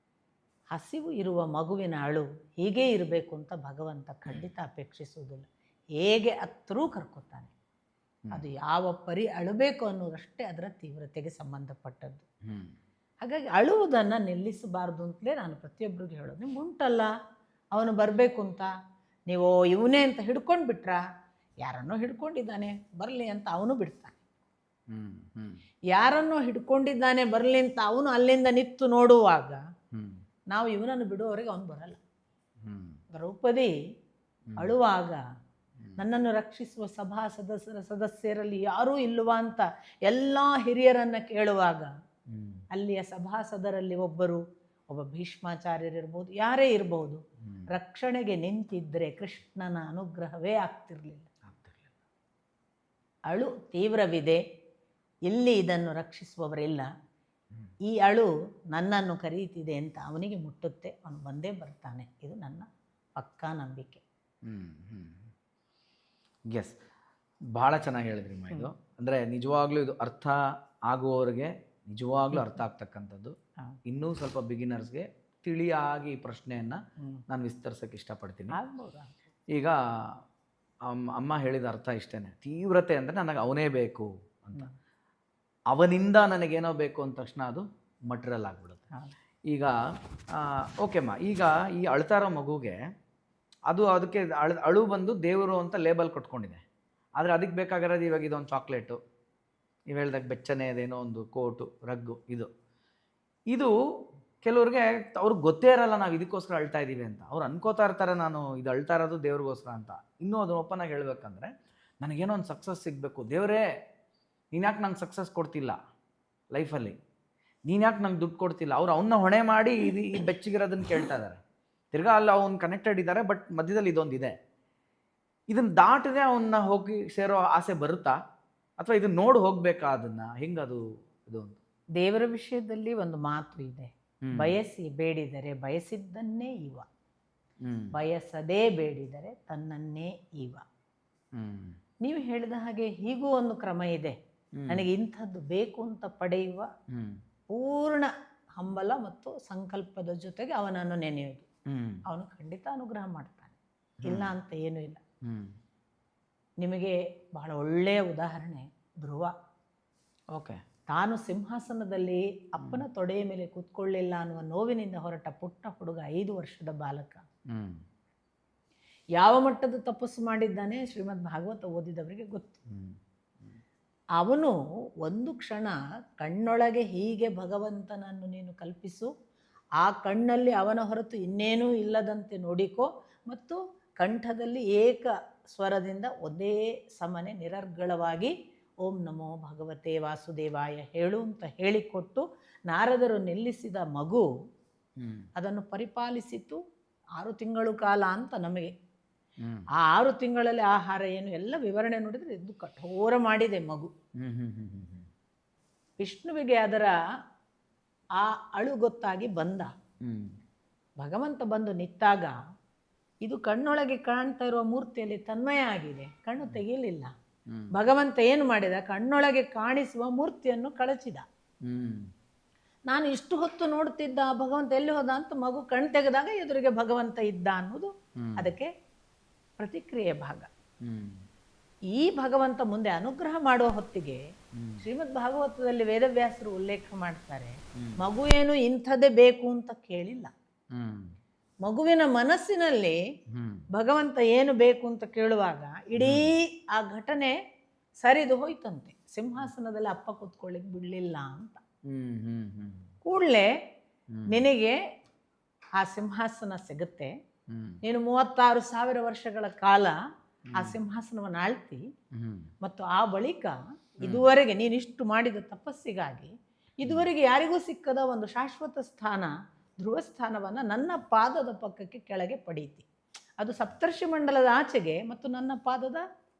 ಹಸಿವು ಇರುವ ಮಗುವಿನ ಅಳು ಹೀಗೇ ಇರಬೇಕು ಅಂತ ಭಗವಂತ ಖಂಡಿತ ಅಪೇಕ್ಷಿಸುವುದಿಲ್ಲ. ಹೇಗೆ ಅತ್ತರೂ ಕರ್ಕೊತಾನೆ. ಅದು ಯಾವ ಪರಿ ಅಳಬೇಕು ಅನ್ನೋದಷ್ಟೇ ಅದರ ತೀವ್ರತೆಗೆ ಸಂಬಂಧಪಟ್ಟದ್ದು. ಹಾಗಾಗಿ ಅಳುವುದನ್ನು ನಿಲ್ಲಿಸಬಾರ್ದು ಅಂತಲೇ ನಾನು ಪ್ರತಿಯೊಬ್ಬರಿಗೂ ಹೇಳೋದು. ನಿಮ್ಗೆ ಉಂಟಲ್ಲ ಅವನು ಬರಬೇಕು ಅಂತ, ನೀವು ಇವನೇ ಅಂತ ಹಿಡ್ಕೊಂಡು ಬಿಟ್ರಾ, ಯಾರನ್ನೋ ಹಿಡ್ಕೊಂಡಿದ್ದಾನೆ ಬರಲಿ ಅಂತ ಅವನು ಬಿಡ್ತಾನೆ. ಯಾರನ್ನೋ ಹಿಡ್ಕೊಂಡಿದ್ದಾನೆ ಬರಲಿ ಅಂತ ಅವನು ಅಲ್ಲಿಂದ ನಿಂತು ನೋಡುವಾಗ ನಾವು ಇವನನ್ನು ಬಿಡುವವರೆಗೆ ಅವನು ಬರಲ್ಲ. ದ್ರೌಪದಿ ಅಳುವಾಗ ನನ್ನನ್ನು ರಕ್ಷಿಸುವ ಸಭಾ ಸದಸ್ಯರಲ್ಲಿ ಯಾರೂ ಇಲ್ಲವಾ ಅಂತ ಎಲ್ಲ ಹಿರಿಯರನ್ನು ಕೇಳುವಾಗ ಅಲ್ಲಿಯ ಸಭಾಸದರಲ್ಲಿ ಒಬ್ಬ ಭೀಷ್ಮಾಚಾರ್ಯರಿರ್ಬೋದು, ಯಾರೇ ಇರಬಹುದು, ರಕ್ಷಣೆಗೆ ನಿಂತಿದ್ದರೆ ಕೃಷ್ಣನ ಅನುಗ್ರಹವೇ ಆಗ್ತಿರ್ಲಿಲ್ಲ. ಅಳು ತೀವ್ರವಿದೆ, ಇಲ್ಲಿ ಇದನ್ನು ರಕ್ಷಿಸುವವರಿಲ್ಲ, ಈ ಅಳು ನನ್ನನ್ನು ಕರೀತಿದೆ ಅಂತ ಅವನಿಗೆ ಮುಟ್ಟುತ್ತೆ, ಅವನು ಬಂದೇ ಬರ್ತಾನೆ. ಇದು ನನ್ನ ಪಕ್ಕಾ ನಂಬಿಕೆ. ಎಸ್, ಭಾಳ ಚೆನ್ನಾಗಿ ಹೇಳಿದ್ರಿ ಮಾ. ಇದು ಅಂದರೆ ನಿಜವಾಗ್ಲೂ ಇದು ಅರ್ಥ ಆಗುವವರಿಗೆ ನಿಜವಾಗ್ಲೂ ಅರ್ಥ ಆಗ್ತಕ್ಕಂಥದ್ದು. ಇನ್ನೂ ಸ್ವಲ್ಪ ಬಿಗಿನರ್ಸ್ಗೆ ತಿಳಿಯಾಗಿ ಈ ಪ್ರಶ್ನೆಯನ್ನು ನಾನು ವಿಸ್ತರಿಸೋಕ್ಕೆ ಇಷ್ಟಪಡ್ತೀನಿ. ಈಗ ಅಮ್ಮ ಹೇಳಿದ ಅರ್ಥ ಇಷ್ಟೇ, ತೀವ್ರತೆ ಅಂದರೆ ನನಗೆ ಅವನೇ ಬೇಕು ಅಂತ, ಅವನಿಂದ ನನಗೇನೋ ಬೇಕು ಅಂದ ತಕ್ಷಣ ಅದು ಮಟೀರಿಯಲ್ ಆಗಿಬಿಡುತ್ತೆ. ಈಗ ಓಕೆಮ್ಮ, ಈಗ ಈ ಅಳ್ತಾ ಇರೋ ಮಗುಗೆ ಅದಕ್ಕೆ ಅಳು ಬಂದು ದೇವರು ಅಂತ ಲೇಬಲ್ ಕೊಟ್ಕೊಂಡಿದೆ. ಆದರೆ ಅದಕ್ಕೆ ಬೇಕಾಗಿರೋದು ಇವಾಗ ಇದೊಂದು ಚಾಕ್ಲೇಟು, ನೀವು ಹೇಳ್ದಾಗ ಬೆಚ್ಚನೆ ಅದೇನೋ ಒಂದು ಕೋಟು, ರಗ್ಗು, ಇದು ಕೆಲವ್ರಿಗೆ ಅವ್ರಿಗೆ ಗೊತ್ತೇ ಇರಲ್ಲ ನಾವು ಇದಕ್ಕೋಸ್ಕರ ಅಳ್ತಾ ಇದ್ದೀವಿ ಅಂತ. ಅವ್ರು ಅನ್ಕೋತಾ ಇರ್ತಾರೆ ನಾನು ಇದು ಅಳ್ತಾ ಇರೋದು ದೇವ್ರಿಗೋಸ್ಕರ ಅಂತ. ಇನ್ನೂ ಅದನ್ನು ಓಪನಾಗಿ ಹೇಳ್ಬೇಕಂದ್ರೆ ನನಗೇನೋ ಒಂದು ಸಕ್ಸಸ್ ಸಿಗಬೇಕು, ದೇವರೇ ನೀನು ಯಾಕೆ ನಂಗೆ ಸಕ್ಸಸ್ ಕೊಡ್ತಿಲ್ಲ ಲೈಫಲ್ಲಿ, ನೀನು ಯಾಕೆ ನಂಗೆ ದುಡ್ಡು ಕೊಡ್ತಿಲ್ಲ. ಅವ್ರು ಅವನ್ನ ಹೊಣೆ ಮಾಡಿ ಈ ಬೆಚ್ಚಗಿರೋದನ್ನು ಕೇಳ್ತಾ ಇದ್ದಾರೆ. ತಿರ್ಗಾ ಅಲ್ಲಿ ಅವ್ನು ಕನೆಕ್ಟೆಡ್ ಇದ್ದಾರೆ, ಬಟ್ ಮಧ್ಯದಲ್ಲಿ ಇದೊಂದಿದೆ. ಇದನ್ನು ದಾಟದೆ ಅವನ್ನ ಹೋಗಿ ಸೇರೋ ಆಸೆ ಬರುತ್ತಾ, ಅಥವಾ ಇದನ್ನ ನೋಡಿ ಹೋಗ್ಬೇಕಾ, ಅದನ್ನು ಹೆಂಗದು ಇದು ಅಂತ? ದೇವರ ವಿಷಯದಲ್ಲಿ ಒಂದು ಮಾತು ಇದೆ, ಬಯಸಿ ಬೇಡಿದರೆ ಬಯಸಿದ್ದನ್ನೇ ಇವ, ಬಯಸದೇ ಬೇಡಿದರೆ ತನ್ನನ್ನೇ ಇವ. ನೀವು ಹೇಳಿದ ಹಾಗೆ ಹೀಗೂ ಒಂದು ಕ್ರಮ ಇದೆ. ನನಗೆ ಇಂಥದ್ದು ಬೇಕು ಅಂತ ಪಡೆಯುವ ಪೂರ್ಣ ಹಂಬಲ ಮತ್ತು ಸಂಕಲ್ಪದ ಜೊತೆಗೆ ಅವನನ್ನು ನೆನೆಯುವುದು. ಅವನು ಖಂಡಿತ ಅನುಗ್ರಹ ಮಾಡ್ತಾನೆ, ಇಲ್ಲ ಅಂತ ಏನೂ ಇಲ್ಲ. ನಿಮಗೆ ಬಹಳ ಒಳ್ಳೆಯ ಉದಾಹರಣೆ ಧ್ರುವ. ಓಕೆ, ತಾನು ಸಿಂಹಾಸನದಲ್ಲಿ ಅಪ್ಪನ ತೊಡೆಯ ಮೇಲೆ ಕೂತ್ಕೊಳ್ಳಿಲ್ಲ ಅನ್ನುವ ನೋವಿನಿಂದ ಹೊರಟ ಪುಟ್ಟ ಹುಡುಗ, 5 ವರ್ಷದ ಬಾಲಕ, ಯಾವ ಮಟ್ಟದ ತಪಸ್ಸು ಮಾಡಿದ್ದಾನೆ ಶ್ರೀಮದ್ ಭಾಗವತ ಓದಿದವರಿಗೆ ಗೊತ್ತು. ಅವನು ಒಂದು ಕ್ಷಣ ಕಣ್ಣೊಳಗೆ ಹೀಗೆ ಭಗವಂತನನ್ನು ನೀನು ಕಲ್ಪಿಸು, ಆ ಕಣ್ಣಲ್ಲಿ ಅವನ ಹೊರತು ಇನ್ನೇನೂ ಇಲ್ಲದಂತೆ ನೋಡಿಕೋ, ಮತ್ತು ಕಂಠದಲ್ಲಿ ಏಕ ಸ್ವರದಿಂದ ಒಂದೇ ಸಮನೆ ನಿರರ್ಗಳವಾಗಿ ಓಂ ನಮೋ ಭಗವತೆ ವಾಸುದೇವಾಯ ಹೇಳು ಅಂತ ಹೇಳಿಕೊಟ್ಟು ನಾರದರು ನಿಲ್ಲಿಸಿದ ಮಗು ಅದನ್ನು ಪರಿಪಾಲಿಸಿತು 6 ತಿಂಗಳು ಕಾಲ ಅಂತ ನಮಗೆ. ಆ 6 ತಿಂಗಳಲ್ಲಿ ಆಹಾರ ಏನು ಎಲ್ಲ ವಿವರಣೆ ನೋಡಿದರೆ ಇದು ಕಠೋರ ಮಾಡಿದೆ ಮಗು. ವಿಷ್ಣುವಿಗೆ ಅದರ ಆ ಅಳು ಗೊತ್ತಾಗಿ ಬಂದ. ಭಗವಂತ ಬಂದು ನಿಂತಾಗ ಇದು ಕಣ್ಣೊಳಗೆ ಕಾಣ್ತಾ ಇರುವ ಮೂರ್ತಿಯಲ್ಲಿ ತನ್ಮಯ ಆಗಿದೆ, ಕಣ್ಣು ತೆಗೆಯಲಿಲ್ಲ. ಭಗವಂತ ಏನು ಮಾಡಿದ, ಕಣ್ಣೊಳಗೆ ಕಾಣಿಸುವ ಮೂರ್ತಿಯನ್ನು ಕಳಚಿದ. ನಾನು ಇಷ್ಟು ಹೊತ್ತು ನೋಡ್ತಿದ್ದ ಭಗವಂತ ಎಲ್ಲಿ ಹೋದ ಅಂತ ಮಗು ಕಣ್ ತೆಗೆದಾಗ ಎದುರಿಗೆ ಭಗವಂತ ಇದ್ದ ಅನ್ನೋದು ಅದಕ್ಕೆ ಪ್ರತಿಕ್ರಿಯೆ ಭಾಗ. ಈ ಭಗವಂತ ಮುಂದೆ ಅನುಗ್ರಹ ಮಾಡುವ ಹೊತ್ತಿಗೆ ಶ್ರೀಮದ್ ಭಾಗವತದಲ್ಲಿ ವೇದವ್ಯಾಸರು ಉಲ್ಲೇಖ ಮಾಡ್ತಾರೆ, ಮಗು ಏನು ಇಂಥದ್ದೇ ಬೇಕು ಅಂತ ಕೇಳಿಲ್ಲ. ಮಗುವಿನ ಮನಸ್ಸಿನಲ್ಲಿ ಭಗವಂತ ಏನು ಬೇಕು ಅಂತ ಕೇಳುವಾಗ ಇಡೀ ಆ ಘಟನೆ ಸರಿದು ಹೋಯ್ತಂತೆ. ಸಿಂಹಾಸನದಲ್ಲಿ ಅಪ್ಪ ಕೂತ್ಕೊಳ್ಳಿಕ್ ಬಿಡ್ಲಿಲ್ಲ ಅಂತ. ಕೂಡಲೇ ನಿನಗೆ ಆ ಸಿಂಹಾಸನ ಸಿಗುತ್ತೆ, ನೀನು 36,000 ವರ್ಷಗಳ ಕಾಲ ಆ ಸಿಂಹಾಸನವನ್ನು ಆಳ್ತಿ, ಮತ್ತು ಆ ಬಳಿಕ ಇದುವರೆಗೆ ನೀನಿಷ್ಟು ಮಾಡಿದ ತಪಸ್ಸಿಗಾಗಿ ಇದುವರೆಗೆ ಯಾರಿಗೂ ಸಿಕ್ಕದ ಒಂದು ಶಾಶ್ವತ ಸ್ಥಾನ, ಧ್ರುವ ಸ್ಥಾನವನ್ನು ನನ್ನ ಪಾದದ ಪಕ್ಕಕ್ಕೆ ಕೆಳಗೆ ಪಡೀತಿ. ಅದು ಸಪ್ತರ್ಷಿ ಮಂಡಲದ ಆಚೆಗೆ ಮತ್ತು ನನ್ನ ಪಾದದ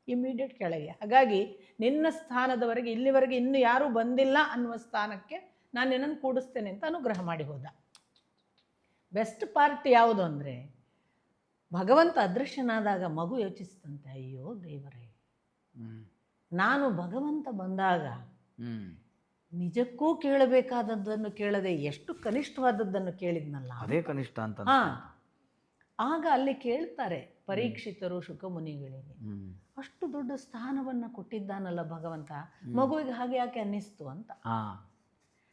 ಇಮಿಡಿಯೇಟ್ ಕೆಳಗೆ. ಹಾಗಾಗಿ ನಿನ್ನ ಸ್ಥಾನದವರೆಗೆ ಇಲ್ಲಿವರೆಗೆ ಇನ್ನೂ ಯಾರೂ ಬಂದಿಲ್ಲ ಅನ್ನುವ ಸ್ಥಾನಕ್ಕೆ ನಾನು ನಿನ್ನನ್ನು ಕೂಡಿಸ್ತೇನೆ ಅಂತ ಅನುಗ್ರಹ ಮಾಡಿ ಹೋದ. ಬೆಸ್ಟ್ ಪಾರ್ಟ್ ಯಾವುದು ಅಂದರೆ, ಭಗವಂತ ಅದೃಶ್ಯನಾದಾಗ ಮಗು ಯೋಚಿಸ್ತಂತೆ, ಅಯ್ಯೋ ದೇವರೇ, ನಾನು ಭಗವಂತ ಬಂದಾಗ ನಿಜಕ್ಕೂ ಕೇಳಬೇಕಾದದ್ದನ್ನು ಕೇಳದೆ ಎಷ್ಟು ಕನಿಷ್ಠವಾದದ್ದನ್ನು ಕೇಳಿದ್ನಲ್ಲ. ಅದೇ ಕನಿಷ್ಠ ಅಂತ. ಹಾ, ಆಗ ಅಲ್ಲಿ ಕೇಳ್ತಾರೆ ಪರೀಕ್ಷಿತರು ಶುಕಮುನಿಗಳಿಗೆ, ಅಷ್ಟು ದೊಡ್ಡ ಸ್ಥಾನವನ್ನು ಕೊಟ್ಟಿದ್ದಾನಲ್ಲ ಭಗವಂತ, ಮಗುವಿಗೆ ಹಾಗೆ ಯಾಕೆ ಅನ್ನಿಸ್ತು ಅಂತ.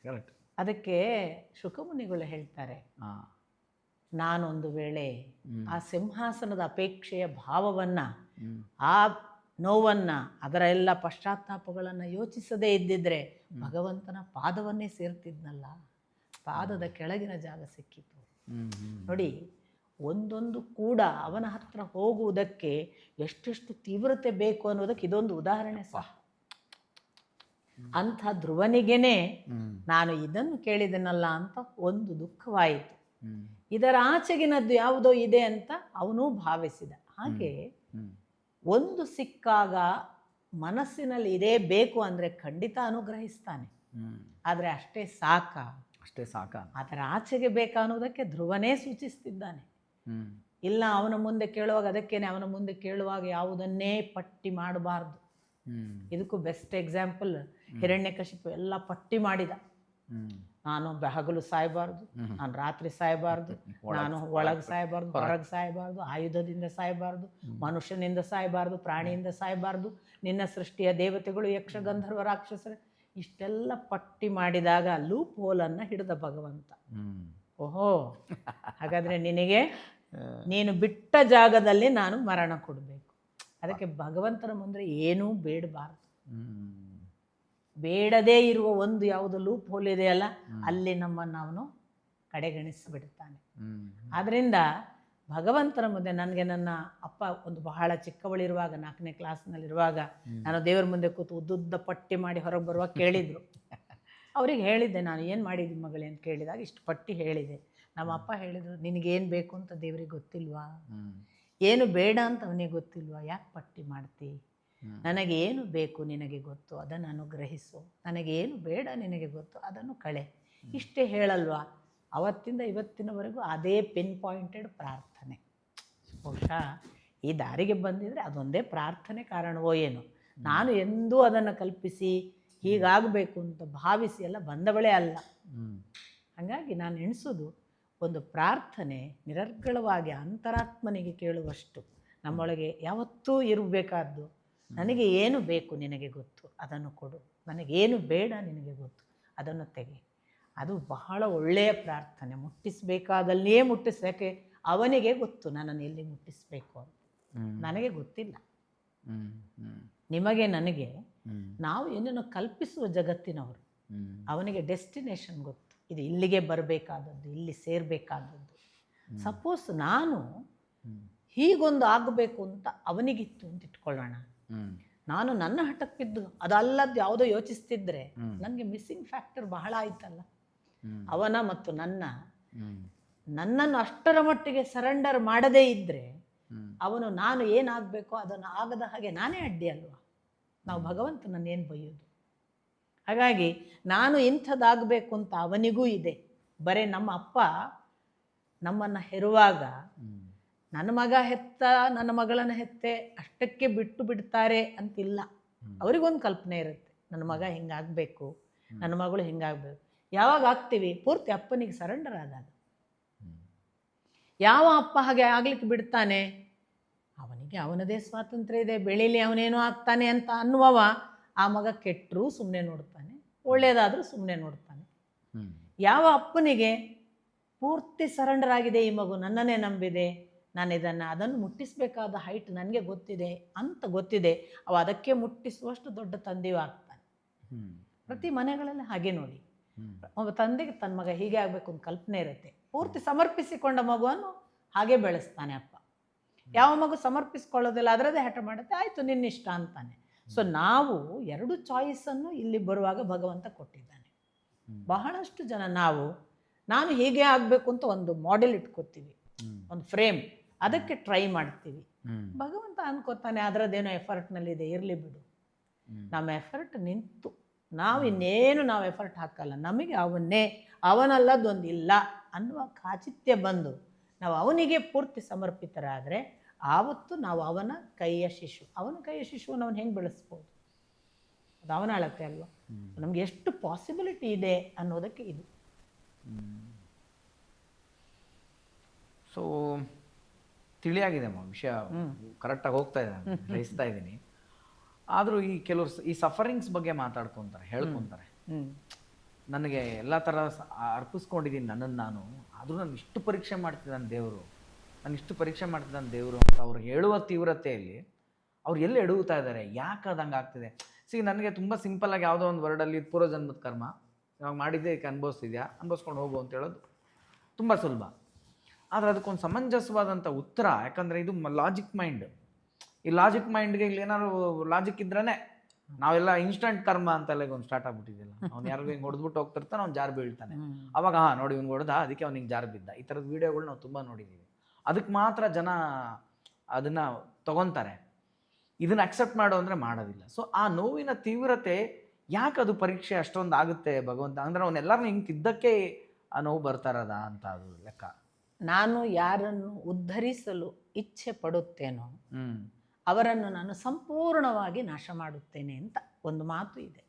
ಕರೆಕ್ಟ್. ಅದಕ್ಕೆ ಶುಕಮುನಿಗಳು ಹೇಳ್ತಾರೆ, ನಾನೊಂದು ವೇಳೆ ಆ ಸಿಂಹಾಸನದ ಅಪೇಕ್ಷೆಯ ಭಾವವನ್ನು, ಆ ನೋವನ್ನು, ಅದರ ಎಲ್ಲ ಪಶ್ಚಾತ್ತಾಪಗಳನ್ನು ಯೋಚಿಸದೇ ಇದ್ದಿದ್ರೆ ಭಗವಂತನ ಪಾದವನ್ನೇ ಸೇರ್ತಿದ್ನಲ್ಲ. ಪಾದದ ಕೆಳಗಿನ ಜಾಗ ಸಿಕ್ಕಿತು ನೋಡಿ. ಒಂದೊಂದು ಕೂಡ ಅವನ ಹತ್ರ ಹೋಗುವುದಕ್ಕೆ ಎಷ್ಟೆಷ್ಟು ತೀವ್ರತೆ ಬೇಕು ಅನ್ನೋದಕ್ಕೆ ಇದೊಂದು ಉದಾಹರಣೆ ಸಹ. ಅಂಥ ಧ್ರುವನಿಗೇನೆ ನಾನು ಇದನ್ನು ಕೇಳಿದೆನಲ್ಲ ಅಂತ ಒಂದು ದುಃಖವಾಯಿತು. ಇದರ ಆಚೆಗಿನದ್ದು ಯಾವುದೋ ಇದೆ ಅಂತ ಅವನೂ ಭಾವಿಸಿದ. ಹಾಗೆ ಒಂದು ಸಿಕ್ಕಾಗ ಮನಸ್ಸಿನಲ್ಲಿ ಇದೇ ಬೇಕು ಅಂದರೆ ಖಂಡಿತ ಅನುಗ್ರಹಿಸ್ತಾನೆ. ಆದರೆ ಅಷ್ಟೇ ಸಾಕ, ಅದರ ಆಚೆಗೆ ಬೇಕಾ ಅನ್ನೋದಕ್ಕೆ ಧ್ರುವನೇ ಸೂಚಿಸ್ತಿದ್ದಾನೆ. ಇಲ್ಲ, ಅವನ ಮುಂದೆ ಕೇಳುವಾಗ ಅದಕ್ಕೇನೆ ಅವನ ಮುಂದೆ ಕೇಳುವಾಗ ಯಾವುದನ್ನೇ ಪಟ್ಟಿ ಮಾಡಬಾರ್ದು. ಇದಕ್ಕೂ ಬೆಸ್ಟ್ ಎಕ್ಸಾಂಪಲ್ ಹಿರಣ್ಯಕಶಿಪು ಎಲ್ಲ ಪಟ್ಟಿ ಮಾಡಿದ. ನಾನು ಹಗಲು ಸಾಯಬಾರ್ದು, ನಾನು ರಾತ್ರಿ ಸಾಯಬಾರ್ದು, ನಾನು ಒಳಗೆ ಸಾಯಬಾರ್ದು, ಹೊರಗೆ ಸಾಯಬಾರ್ದು, ಆಯುಧದಿಂದ ಸಾಯಬಾರ್ದು, ಮನುಷ್ಯನಿಂದ ಸಾಯಬಾರ್ದು, ಪ್ರಾಣಿಯಿಂದ ಸಾಯಬಾರ್ದು, ನಿನ್ನ ಸೃಷ್ಟಿಯ ದೇವತೆಗಳು ಯಕ್ಷ ಗಂಧರ್ವ ರಾಕ್ಷಸರು, ಇಷ್ಟೆಲ್ಲ ಪಟ್ಟಿ ಮಾಡಿದಾಗ ಲೂಪ್ ಹೋಲನ್ನು ಹಿಡಿದ ಭಗವಂತ. ಓಹೋ, ಹಾಗಾದರೆ ನಿನಗೆ ನೀನು ಬಿಟ್ಟ ಜಾಗದಲ್ಲಿ ನಾನು ಮರಣ ಕೊಡಬೇಕು. ಅದಕ್ಕೆ ಭಗವಂತನ ಮುಂದೆ ಏನೂ ಬೇಡಬಾರ್ದು. ಬೇಡದೇ ಇರುವ ಒಂದು ಯಾವುದು ಲೂಪ್ ಹೋಲ್ ಇದೆಯಲ್ಲ, ಅಲ್ಲಿ ನಮ್ಮನ್ನು ಅವನು ಕಡೆಗಣಿಸಿಬಿಡ್ತಾನೆ. ಆದ್ದರಿಂದ ಭಗವಂತನ ಮುಂದೆ ನನಗೆ ನನ್ನ ಅಪ್ಪ ಒಂದು ಬಹಳ ಚಿಕ್ಕವಳಿರುವಾಗ 4ನೇ ಕ್ಲಾಸ್ನಲ್ಲಿರುವಾಗ ನಾನು ದೇವರ ಮುಂದೆ ಕೂತು ಉದ್ದುದ್ದ ಪಟ್ಟಿ ಮಾಡಿ ಹೊರಗೆ ಬರುವಾಗ ಕೇಳಿದರು. ಅವ್ರಿಗೆ ಹೇಳಿದ್ದೆ, ನಾನು ಏನು ಮಾಡಿದ್ದೀನಿ ಮಗಳೇ ಅಂತ ಕೇಳಿದಾಗ ಇಷ್ಟು ಪಟ್ಟಿ ಹೇಳಿದೆ. ನಮ್ಮ ಅಪ್ಪ ಹೇಳಿದರು, ನಿನಗೇನು ಬೇಕು ಅಂತ ದೇವರಿಗೆ ಗೊತ್ತಿಲ್ವಾ? ಏನು ಬೇಡ ಅಂತ ಅವನಿಗೆ ಗೊತ್ತಿಲ್ವಾ? ಯಾಕೆ ಪಟ್ಟಿ ಮಾಡ್ತಿ? ನನಗೇನು ಬೇಕು ನಿನಗೆ ಗೊತ್ತು, ಅದನ್ನು ಅನುಗ್ರಹಿಸು. ನನಗೇನು ಬೇಡ ನಿನಗೆ ಗೊತ್ತು, ಅದನ್ನು ಕಳೆ. ಇಷ್ಟೇ ಹೇಳಲ್ವಾ? ಅವತ್ತಿಂದ ಇವತ್ತಿನವರೆಗೂ ಅದೇ ಪಿನ್ ಪಾಯಿಂಟೆಡ್ ಪ್ರಾರ್ಥನೆ. ಬಹುಶಃ ಈ ದಾರಿಗೆ ಬಂದಿದ್ದರೆ ಅದೊಂದೇ ಪ್ರಾರ್ಥನೆ ಕಾರಣವೋ ಏನೋ. ನಾನು ಎಂದೂ ಅದನ್ನು ಕಲ್ಪಿಸಿ ಹೀಗಾಗಬೇಕು ಅಂತ ಭಾವಿಸಿ ಎಲ್ಲ ಬಂದವಳೇ ಅಲ್ಲ. ಹಾಗಾಗಿ ನಾನು ಎಣಿಸೋದು, ಒಂದು ಪ್ರಾರ್ಥನೆ ನಿರರ್ಗಳವಾಗಿ ಅಂತರಾತ್ಮನಿಗೆ ಕೇಳುವಷ್ಟು ನಮ್ಮೊಳಗೆ ಯಾವತ್ತೂ ಇರಬೇಕಾದ್ದು. ನನಗೆ ಏನು ಬೇಕು ನಿನಗೆ ಗೊತ್ತು, ಅದನ್ನು ಕೊಡು. ನನಗೇನು ಬೇಡ ನಿನಗೆ ಗೊತ್ತು, ಅದನ್ನು ತೆಗೆ. ಅದು ಬಹಳ ಒಳ್ಳೆಯ ಪ್ರಾರ್ಥನೆ. ಮುಟ್ಟಿಸಬೇಕಾದಲ್ಲಿಯೇ ಮುಟ್ಟಿಸೋಕ್ಕೆ ಅವನಿಗೆ ಗೊತ್ತು ನನ್ನನ್ನು ಎಲ್ಲಿ ಮುಟ್ಟಿಸಬೇಕು ಅಂತ. ನನಗೆ ಗೊತ್ತಿಲ್ಲ. ನಿಮಗೆ ನನಗೆ ನಾವು ಏನನ್ನು ಕಲ್ಪಿಸುವ ಜಗತ್ತಿನವರು. ಅವನಿಗೆ ಡೆಸ್ಟಿನೇಷನ್ ಗೊತ್ತು, ಇದು ಇಲ್ಲಿಗೆ ಬರಬೇಕಾದದ್ದು, ಇಲ್ಲಿ ಸೇರಬೇಕಾದದ್ದು. ಸಪೋಸ್ ನಾನು ಹೀಗೊಂದು ಆಗಬೇಕು ಅಂತ ಅವನಿಗಿತ್ತು ಅಂತ ಇಟ್ಕೊಳ್ಳೋಣ. ನಾನು ನನ್ನ ಹಠಕ್ಕೆ ಬಿದ್ದು ಅದಲ್ಲದ್ದು ಯಾವುದೋ ಯೋಚಿಸ್ತಿದ್ರೆ ನನಗೆ ಮಿಸ್ಸಿಂಗ್ ಫ್ಯಾಕ್ಟರ್ ಬಹಳ ಆಯ್ತಲ್ಲ. ಅವನ ಮತ್ತು ನನ್ನನ್ನು ಅಷ್ಟರ ಮಟ್ಟಿಗೆ ಸರೆಂಡರ್ ಮಾಡದೇ ಇದ್ದರೆ ಅವನು ನಾನು ಏನಾಗಬೇಕೋ ಅದನ್ನು ಆಗದ ಹಾಗೆ ನಾನೇ ಅಡ್ಡಿ ಅಲ್ವಾ? ನಾವು ಭಗವಂತನನ್ನು ಏನು ಬೈಯೋದು? ಹಾಗಾಗಿ ನಾನು ಇಂಥದ್ದಾಗಬೇಕು ಅಂತ ಅವನಿಗೂ ಇದೆ. ಬರೀ ನಮ್ಮ ಅಪ್ಪ ನಮ್ಮನ್ನು ಹೆರುವಾಗ ನನ್ನ ಮಗ ಹೆತ್ತ, ನನ್ನ ಮಗಳನ್ನು ಹೆತ್ತೆ ಅಷ್ಟಕ್ಕೆ ಬಿಟ್ಟು ಬಿಡ್ತಾರೆ ಅಂತಿಲ್ಲ. ಅವರಿಗೊಂದು ಕಲ್ಪನೆ ಇರುತ್ತೆ, ನನ್ನ ಮಗ ಹಿಂಗಾಗಬೇಕು, ನನ್ನ ಮಗಳು ಹಿಂಗಾಗಬೇಕು. ಯಾವಾಗ ಆಗ್ತೀವಿ? ಪೂರ್ತಿ ಅಪ್ಪನಿಗೆ ಸರೆಂಡರ್ ಆದಾಗ. ಯಾವ ಅಪ್ಪ ಹಾಗೆ ಆಗ್ಲಿಕ್ಕೆ ಬಿಡ್ತಾನೆ? ಅವನಿಗೆ ಅವನದೇ ಸ್ವಾತಂತ್ರ್ಯ ಇದೆ, ಬೆಳೀಲಿ, ಅವನೇನೋ ಆಗ್ತಾನೆ ಅಂತ ಅನ್ನುವವ ಆ ಮಗ ಕೆಟ್ಟರೂ ಸುಮ್ಮನೆ ನೋಡ್ತಾನೆ, ಒಳ್ಳೆಯದಾದರೂ ಸುಮ್ಮನೆ ನೋಡ್ತಾನೆ. ಯಾವ ಅಪ್ಪನಿಗೆ ಪೂರ್ತಿ ಸರೆಂಡರ್ ಆಗಿದೆ, ಈ ಮಗು ನನ್ನನ್ನೇ ನಂಬಿದೆ, ನಾನು ಅದನ್ನು ಮುಟ್ಟಿಸಬೇಕಾದ ಹೈಟ್ ನನಗೆ ಗೊತ್ತಿದೆ ಅಂತ ಗೊತ್ತಿದೆ, ಅವ ಅದಕ್ಕೆ ಮುಟ್ಟಿಸುವಷ್ಟು ದೊಡ್ಡ ತಂದೆಯೂ ಆಗ್ತಾನೆ. ಪ್ರತಿ ಮನೆಗಳಲ್ಲಿ ಹಾಗೆ ನೋಡಿ, ಒಬ್ಬ ತಂದೆಗೆ ತನ್ನ ಮಗ ಹೀಗೆ ಆಗಬೇಕು ಅಂತ ಕಲ್ಪನೆ ಇರುತ್ತೆ. ಪೂರ್ತಿ ಸಮರ್ಪಿಸಿಕೊಂಡ ಮಗುವನ್ನು ಹಾಗೆ ಬೆಳೆಸ್ತಾನೆ ಅಪ್ಪ. ಯಾವ ಮಗು ಸಮರ್ಪಿಸ್ಕೊಳ್ಳೋದಿಲ್ಲ, ಅದರದೇ ಹಠ ಮಾಡುತ್ತೆ, ಆಯಿತು ನಿನ್ನಿಷ್ಟ ಅಂತಾನೆ. ಸೊ ನಾವು ಎರಡು ಚಾಯ್ಸನ್ನು ಇಲ್ಲಿ ಬರುವಾಗ ಭಗವಂತ ಕೊಟ್ಟಿದ್ದಾನೆ. ಬಹಳಷ್ಟು ಜನ ನಾನು ಹೀಗೆ ಆಗಬೇಕು ಅಂತ ಒಂದು ಮಾಡೆಲ್ ಇಟ್ಕೋತೀವಿ, ಒಂದು ಫ್ರೇಮ್, ಅದಕ್ಕೆ ಟ್ರೈ ಮಾಡ್ತೀವಿ. ಭಗವಂತ ಅನ್ಕೋತಾನೆ ಅದರದ್ದೇನೋ ಎಫರ್ಟ್ನಲ್ಲಿದೆ, ಇರಲಿ ಬಿಡು. ನಮ್ಮ ಎಫರ್ಟ್ ನಿಂತು ನಾವು ಎಫರ್ಟ್ ಹಾಕಲ್ಲ, ನಮಗೆ ಅವನಲ್ಲದೊಂದಿಲ್ಲ ಅನ್ನುವ ಖಾಚಿತ್ಯ ಬಂದು ನಾವು ಅವನಿಗೆ ಪೂರ್ತಿ ಸಮರ್ಪಿತರಾದರೆ ಆವತ್ತು ನಾವು ಅವನ ಕೈಯ ಶಿಶು. ಅವನ ಕೈಯ ಶಿಶುವನ್ನು ಅವನು ಹೆಂಗೆ ಬೆಳೆಸ್ಬೋದು? ಅದು ಅವನ ಅಳತೆ ಅಲ್ವ? ನಮ್ಗೆ ಎಷ್ಟು ಪಾಸಿಬಿಲಿಟಿ ಇದೆ ಅನ್ನೋದಕ್ಕೆ ಇದು. ಸೊ ತಿಳಿಯಾಗಿದೆ ವಿಷಯ, ಕರೆಕ್ಟಾಗಿ ಹೋಗ್ತಾ ಇದೆ, ಗ್ರಹಿಸ್ತಾ ಇದ್ದೀನಿ. ಆದರೂ ಈ ಕೆಲವರು ಈ ಸಫರಿಂಗ್ಸ್ ಬಗ್ಗೆ ಮಾತಾಡ್ಕೊತಾರೆ, ಹೇಳ್ಕೊತಾರೆ. ನನಗೆ ಎಲ್ಲ ಥರ ಅರ್ಪಿಸ್ಕೊಂಡಿದ್ದೀನಿ ನನ್ನನ್ನು ನಾನು, ಆದರೂ ನಾನು ಇಷ್ಟು ಪರೀಕ್ಷೆ ಮಾಡ್ತಿದ್ದಾನೆ ದೇವರು, ನಾನು ಇಷ್ಟು ಪರೀಕ್ಷೆ ಮಾಡ್ತಿದ್ದಾನೆ ದೇವರು ಅಂತ ಅವ್ರು ಹೇಳುವ ತೀವ್ರತೆಯಲ್ಲಿ ಅವ್ರು ಎಲ್ಲಿ ಎಡುತ್ತಾ ಇದ್ದಾರೆ, ಯಾಕೆ ಅದು ಹಂಗೆ ಆಗ್ತಿದೆ? ನನಗೆ ತುಂಬ ಸಿಂಪಲ್ಲಾಗಿ ಯಾವುದೋ ಒಂದು ವರ್ಡಲ್ಲಿ ಪೂರ್ವಜನ್ಮದ ಕರ್ಮ ಇವಾಗ ಮಾಡಿದ್ದೆ, ಇದಕ್ಕೆ ಅನುಭವಿಸ್ತಿದ್ಯಾ, ಅನುಭವಿಸ್ಕೊಂಡು ಹೋಗು ಅಂತ ಹೇಳೋದು ತುಂಬ ಸುಲಭ. ಆದರೆ ಅದಕ್ಕೊಂದು ಸಮಂಜಸವಾದಂಥ ಉತ್ತರ, ಯಾಕಂದರೆ ಇದು ಲಾಜಿಕ್ ಮೈಂಡ್. ಈ ಲಾಜಿಕ್ ಮೈಂಡ್ಗೆ ಇಲ್ಲಿ ಏನಾದ್ರು ಲಾಜಿಕ್ ಇದ್ರೇ ನಾವೆಲ್ಲ ಇನ್ಸ್ಟಂಟ್ ಕರ್ಮ ಅಂತೆಲ್ಲ ಈಗ ಒಂದು ಸ್ಟಾರ್ಟ್ ಆಗ್ಬಿಟ್ಟಿದ್ದಿಲ್ಲ. ಅವ್ನು ಯಾರಿಗೂ ಹಿಂಗೆ ಹೊಡೆದ್ಬಿಟ್ಟು ಹೋಗ್ತಿರ್ತಾನೆ, ಅವ್ನು ಜಾರು ಬೀಳ್ತಾನೆ. ಅವಾಗ ನೋಡಿ ಇವ್ನು ಹೊಡೆದ, ಅದಕ್ಕೆ ಅವ್ನಿಗೆ ಜಾರು ಬಿದ್ದ. ಈ ಥರದ ವೀಡಿಯೋಗಳು ನಾವು ತುಂಬ ನೋಡಿದ್ದೀವಿ. ಅದಕ್ಕೆ ಮಾತ್ರ ಜನ ಅದನ್ನು ತಗೊತಾರೆ. ಇದನ್ನು ಅಕ್ಸೆಪ್ಟ್ ಮಾಡೋ ಅಂದರೆ ಮಾಡೋದಿಲ್ಲ. ಸೊ ಆ ನೋವಿನ ತೀವ್ರತೆ ಯಾಕೆ ಅದು ಪರೀಕ್ಷೆ ಅಷ್ಟೊಂದು ಆಗುತ್ತೆ ಭಗವಂತ ಅಂದರೆ ಅವನ್ನೆಲ್ಲರನ್ನೂ ಹಿಂಗೆ ತಿದ್ದಕ್ಕೆ ಆ ನೋವು ಬರ್ತಾರದ ಅಂತ ಅದು ಲೆಕ್ಕ. ನಾನು ಯಾರನ್ನು ಉದ್ಧರಿಸಲು ಇಚ್ಛೆ ಪಡುತ್ತೇನೋ ಅವರನ್ನು ನಾನು ಸಂಪೂರ್ಣವಾಗಿ ನಾಶ ಮಾಡುತ್ತೇನೆ ಅಂತ ಒಂದು ಮಾತು ಇದೆ.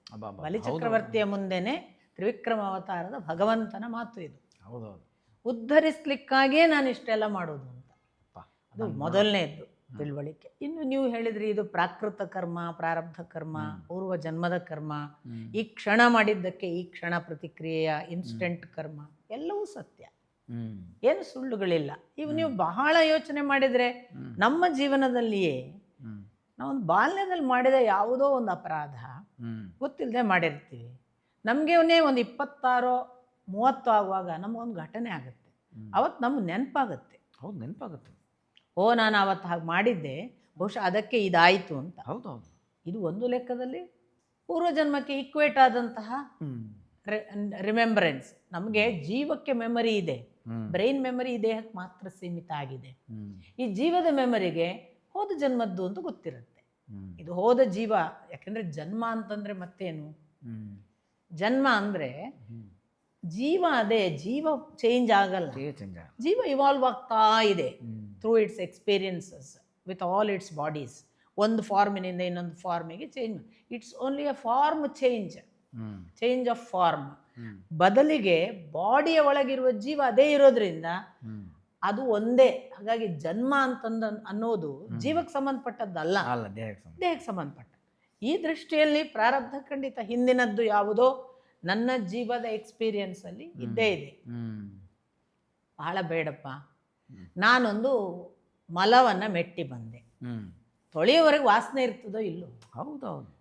ಬಲಿಚಕ್ರವರ್ತಿಯ ಮುಂದೆನೆ ತ್ರಿವಿಕ್ರಮ ಅವತಾರದ ಭಗವಂತನ ಮಾತು ಇದು. ಹೌದೌದು. ಉದ್ಧರಿಸ್ಲಿಕ್ಕಾಗೇ ನಾನು ಇಷ್ಟೆಲ್ಲ ಮಾಡೋದು ಅಂತ, ಅದು ಮೊದಲನೇದ್ದು ತಿಳುವಳಿಕೆ. ಇನ್ನು ನೀವು ಹೇಳಿದ್ರಿ ಇದು ಪ್ರಾಕೃತ ಕರ್ಮ, ಪ್ರಾರಬ್ಧ ಕರ್ಮ, ಪೂರ್ವ ಜನ್ಮದ ಕರ್ಮ, ಈ ಕ್ಷಣ ಮಾಡಿದ್ದಕ್ಕೆ ಈ ಕ್ಷಣ ಪ್ರತಿಕ್ರಿಯೆಯ ಇನ್ಸ್ಟೆಂಟ್ ಕರ್ಮ, ಎಲ್ಲವೂ ಸತ್ಯ, ಏನು ಸುಳ್ಳುಗಳಿಲ್ಲ. ಇವು ನೀವು ಬಹಳ ಯೋಚನೆ ಮಾಡಿದರೆ ನಮ್ಮ ಜೀವನದಲ್ಲಿಯೇ ನಾವೊಂದು ಬಾಲ್ಯದಲ್ಲಿ ಮಾಡಿದ ಯಾವುದೋ ಒಂದು ಅಪರಾಧ ಗೊತ್ತಿಲ್ಲದೆ ಮಾಡಿರ್ತೀವಿ. ನಮಗೆ ಒಂದು 26-30 ಆಗುವಾಗ ನಮಗೊಂದು ಘಟನೆ ಆಗುತ್ತೆ, ಅವತ್ತು ನಮ್ಗೆ ನೆನಪಾಗುತ್ತೆ. ಹೌದು, ನೆನಪಾಗುತ್ತೆ. ಓ, ನಾನು ಅವತ್ತು ಹಾಗೆ ಮಾಡಿದ್ದೆ, ಬಹುಶಃ ಅದಕ್ಕೆ ಇದಾಯಿತು ಅಂತ. ಹೌದೌದು. ಇದು ಒಂದು ಲೆಕ್ಕದಲ್ಲಿ ಪೂರ್ವಜನ್ಮಕ್ಕೆ ಈಕ್ವೇಟ್ ಆದಂತಹ ರಿಮೆಂಬರೆನ್ಸ್. ನಮಗೆ ಜೀವಕ್ಕೆ ಮೆಮರಿ ಇದೆ, ಬ್ರೈನ್ ಮೆಮರಿ ಈ ದೇಹಕ್ಕೆ ಮಾತ್ರ ಸೀಮಿತ ಆಗಿದೆ. ಈ ಜೀವದ ಮೆಮರಿಗೆ ಹೋದ ಜನ್ಮದ್ದು ಅಂತ ಗೊತ್ತಿರುತ್ತೆ. ಇದು ಹೋದ ಜೀವ, ಯಾಕೆಂದ್ರೆ ಜನ್ಮ ಅಂತಂದ್ರೆ ಮತ್ತೇನು? ಜನ್ಮ ಅಂದ್ರೆ ಜೀವ, ಅದೇ ಜೀವ ಚೇಂಜ್ ಆಗಲ್ಲ, ಜೀವ ಇವಾಲ್ವ್ ಆಗ್ತಾ ಇದೆ through its experiences with all its bodies. ಒಂದು ಫಾರ್ಮಿನಿಂದ ಇನ್ನೊಂದು ಫಾರ್ಮಿಗೆ change. It's only a form change of form. ಬದಲಿಗೆ ಬಾಡಿಯ ಒಳಗಿರುವ ಜೀವ ಅದೇ ಇರೋದ್ರಿಂದ ಅದು ಒಂದೇ. ಹಾಗಾಗಿ ಜನ್ಮ ಅಂತಂದ ಅನ್ನೋದು ಜೀವಕ್ಕೆ ಸಂಬಂಧಪಟ್ಟದ್ದಲ್ಲ, ದೇಹಕ್ಕೆ ಸಂಬಂಧಪಟ್ಟ. ಈ ದೃಷ್ಟಿಯಲ್ಲಿ ಪ್ರಾರಬ್ಧ ಖಂಡಿತ ಹಿಂದಿನದ್ದು ಯಾವುದೋ ನನ್ನ ಜೀವದ ಎಕ್ಸ್ಪೀರಿಯನ್ಸ್ ಅಲ್ಲಿ ಇದ್ದೇ ಇದೆ. ಬಹಳ ಬೇಡಪ್ಪ, ನಾನೊಂದು ಮಲವನ್ನ ಮೆಟ್ಟಿ ಬಂದೆ, ತೊಳೆಯುವವರೆಗೆ ವಾಸನೆ ಇರ್ತದೋ ಇಲ್ಲೋ? ಹೌದೌದು.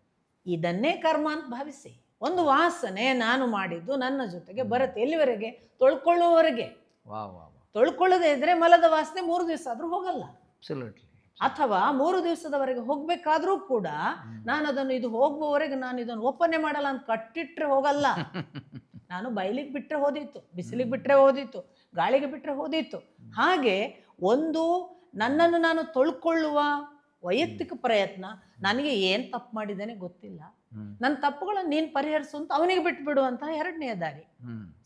ಇದನ್ನೇ ಕರ್ಮ ಅಂತ ಭಾವಿಸಿ ಒಂದು ವಾಸನೆ ನಾನು ಮಾಡಿದ್ದು ನನ್ನ ಜೊತೆಗೆ ಬರುತ್ತೆ. ಎಲ್ಲಿವರೆಗೆ? ತೊಳ್ಕೊಳ್ಳುವವರೆಗೆ. ತೊಳ್ಕೊಳ್ಳದೆ ಇದ್ರೆ ಮಲದ ವಾಸನೆ 3 ದಿವಸ ಆದ್ರೂ ಹೋಗಲ್ಲ. ಅಥವಾ 3 ದಿವಸದವರೆಗೆ ಹೋಗ್ಬೇಕಾದ್ರೂ ಕೂಡ ನಾನು ಅದನ್ನು ಇದು ಹೋಗುವವರೆಗೆ ನಾನು ಇದನ್ನು ಓಪನ್ ಮಾಡಲ್ಲ ಅಂತ ಕಟ್ಟಿಟ್ರೆ ಹೋಗಲ್ಲ. ನಾನು ಬಯಲಿಗೆ ಬಿಟ್ಟರೆ ಹೋದಿತ್ತು, ಬಿಸಿಲಿಗೆ ಬಿಟ್ಟರೆ ಹೋದಿತ್ತು, ಗಾಳಿಗೆ ಬಿಟ್ಟರೆ ಹೋದಿತ್ತು. ಹಾಗೆ ಒಂದು ನನ್ನನ್ನು ನಾನು ತೊಳ್ಕೊಳ್ಳುವ ವೈಯಕ್ತಿಕ ಪ್ರಯತ್ನ. ನನಗೆ ಏನು ತಪ್ಪು ಮಾಡಿದ್ದೇನೆ ಗೊತ್ತಿಲ್ಲ, ನನ್ನ ತಪ್ಪುಗಳನ್ನು ನೀನು ಪರಿಹರಿಸು ಅಂತ ಅವನಿಗೆ ಬಿಟ್ಟು ಬಿಡುವಂತಹ ಎರಡನೆಯ ದಾರಿ.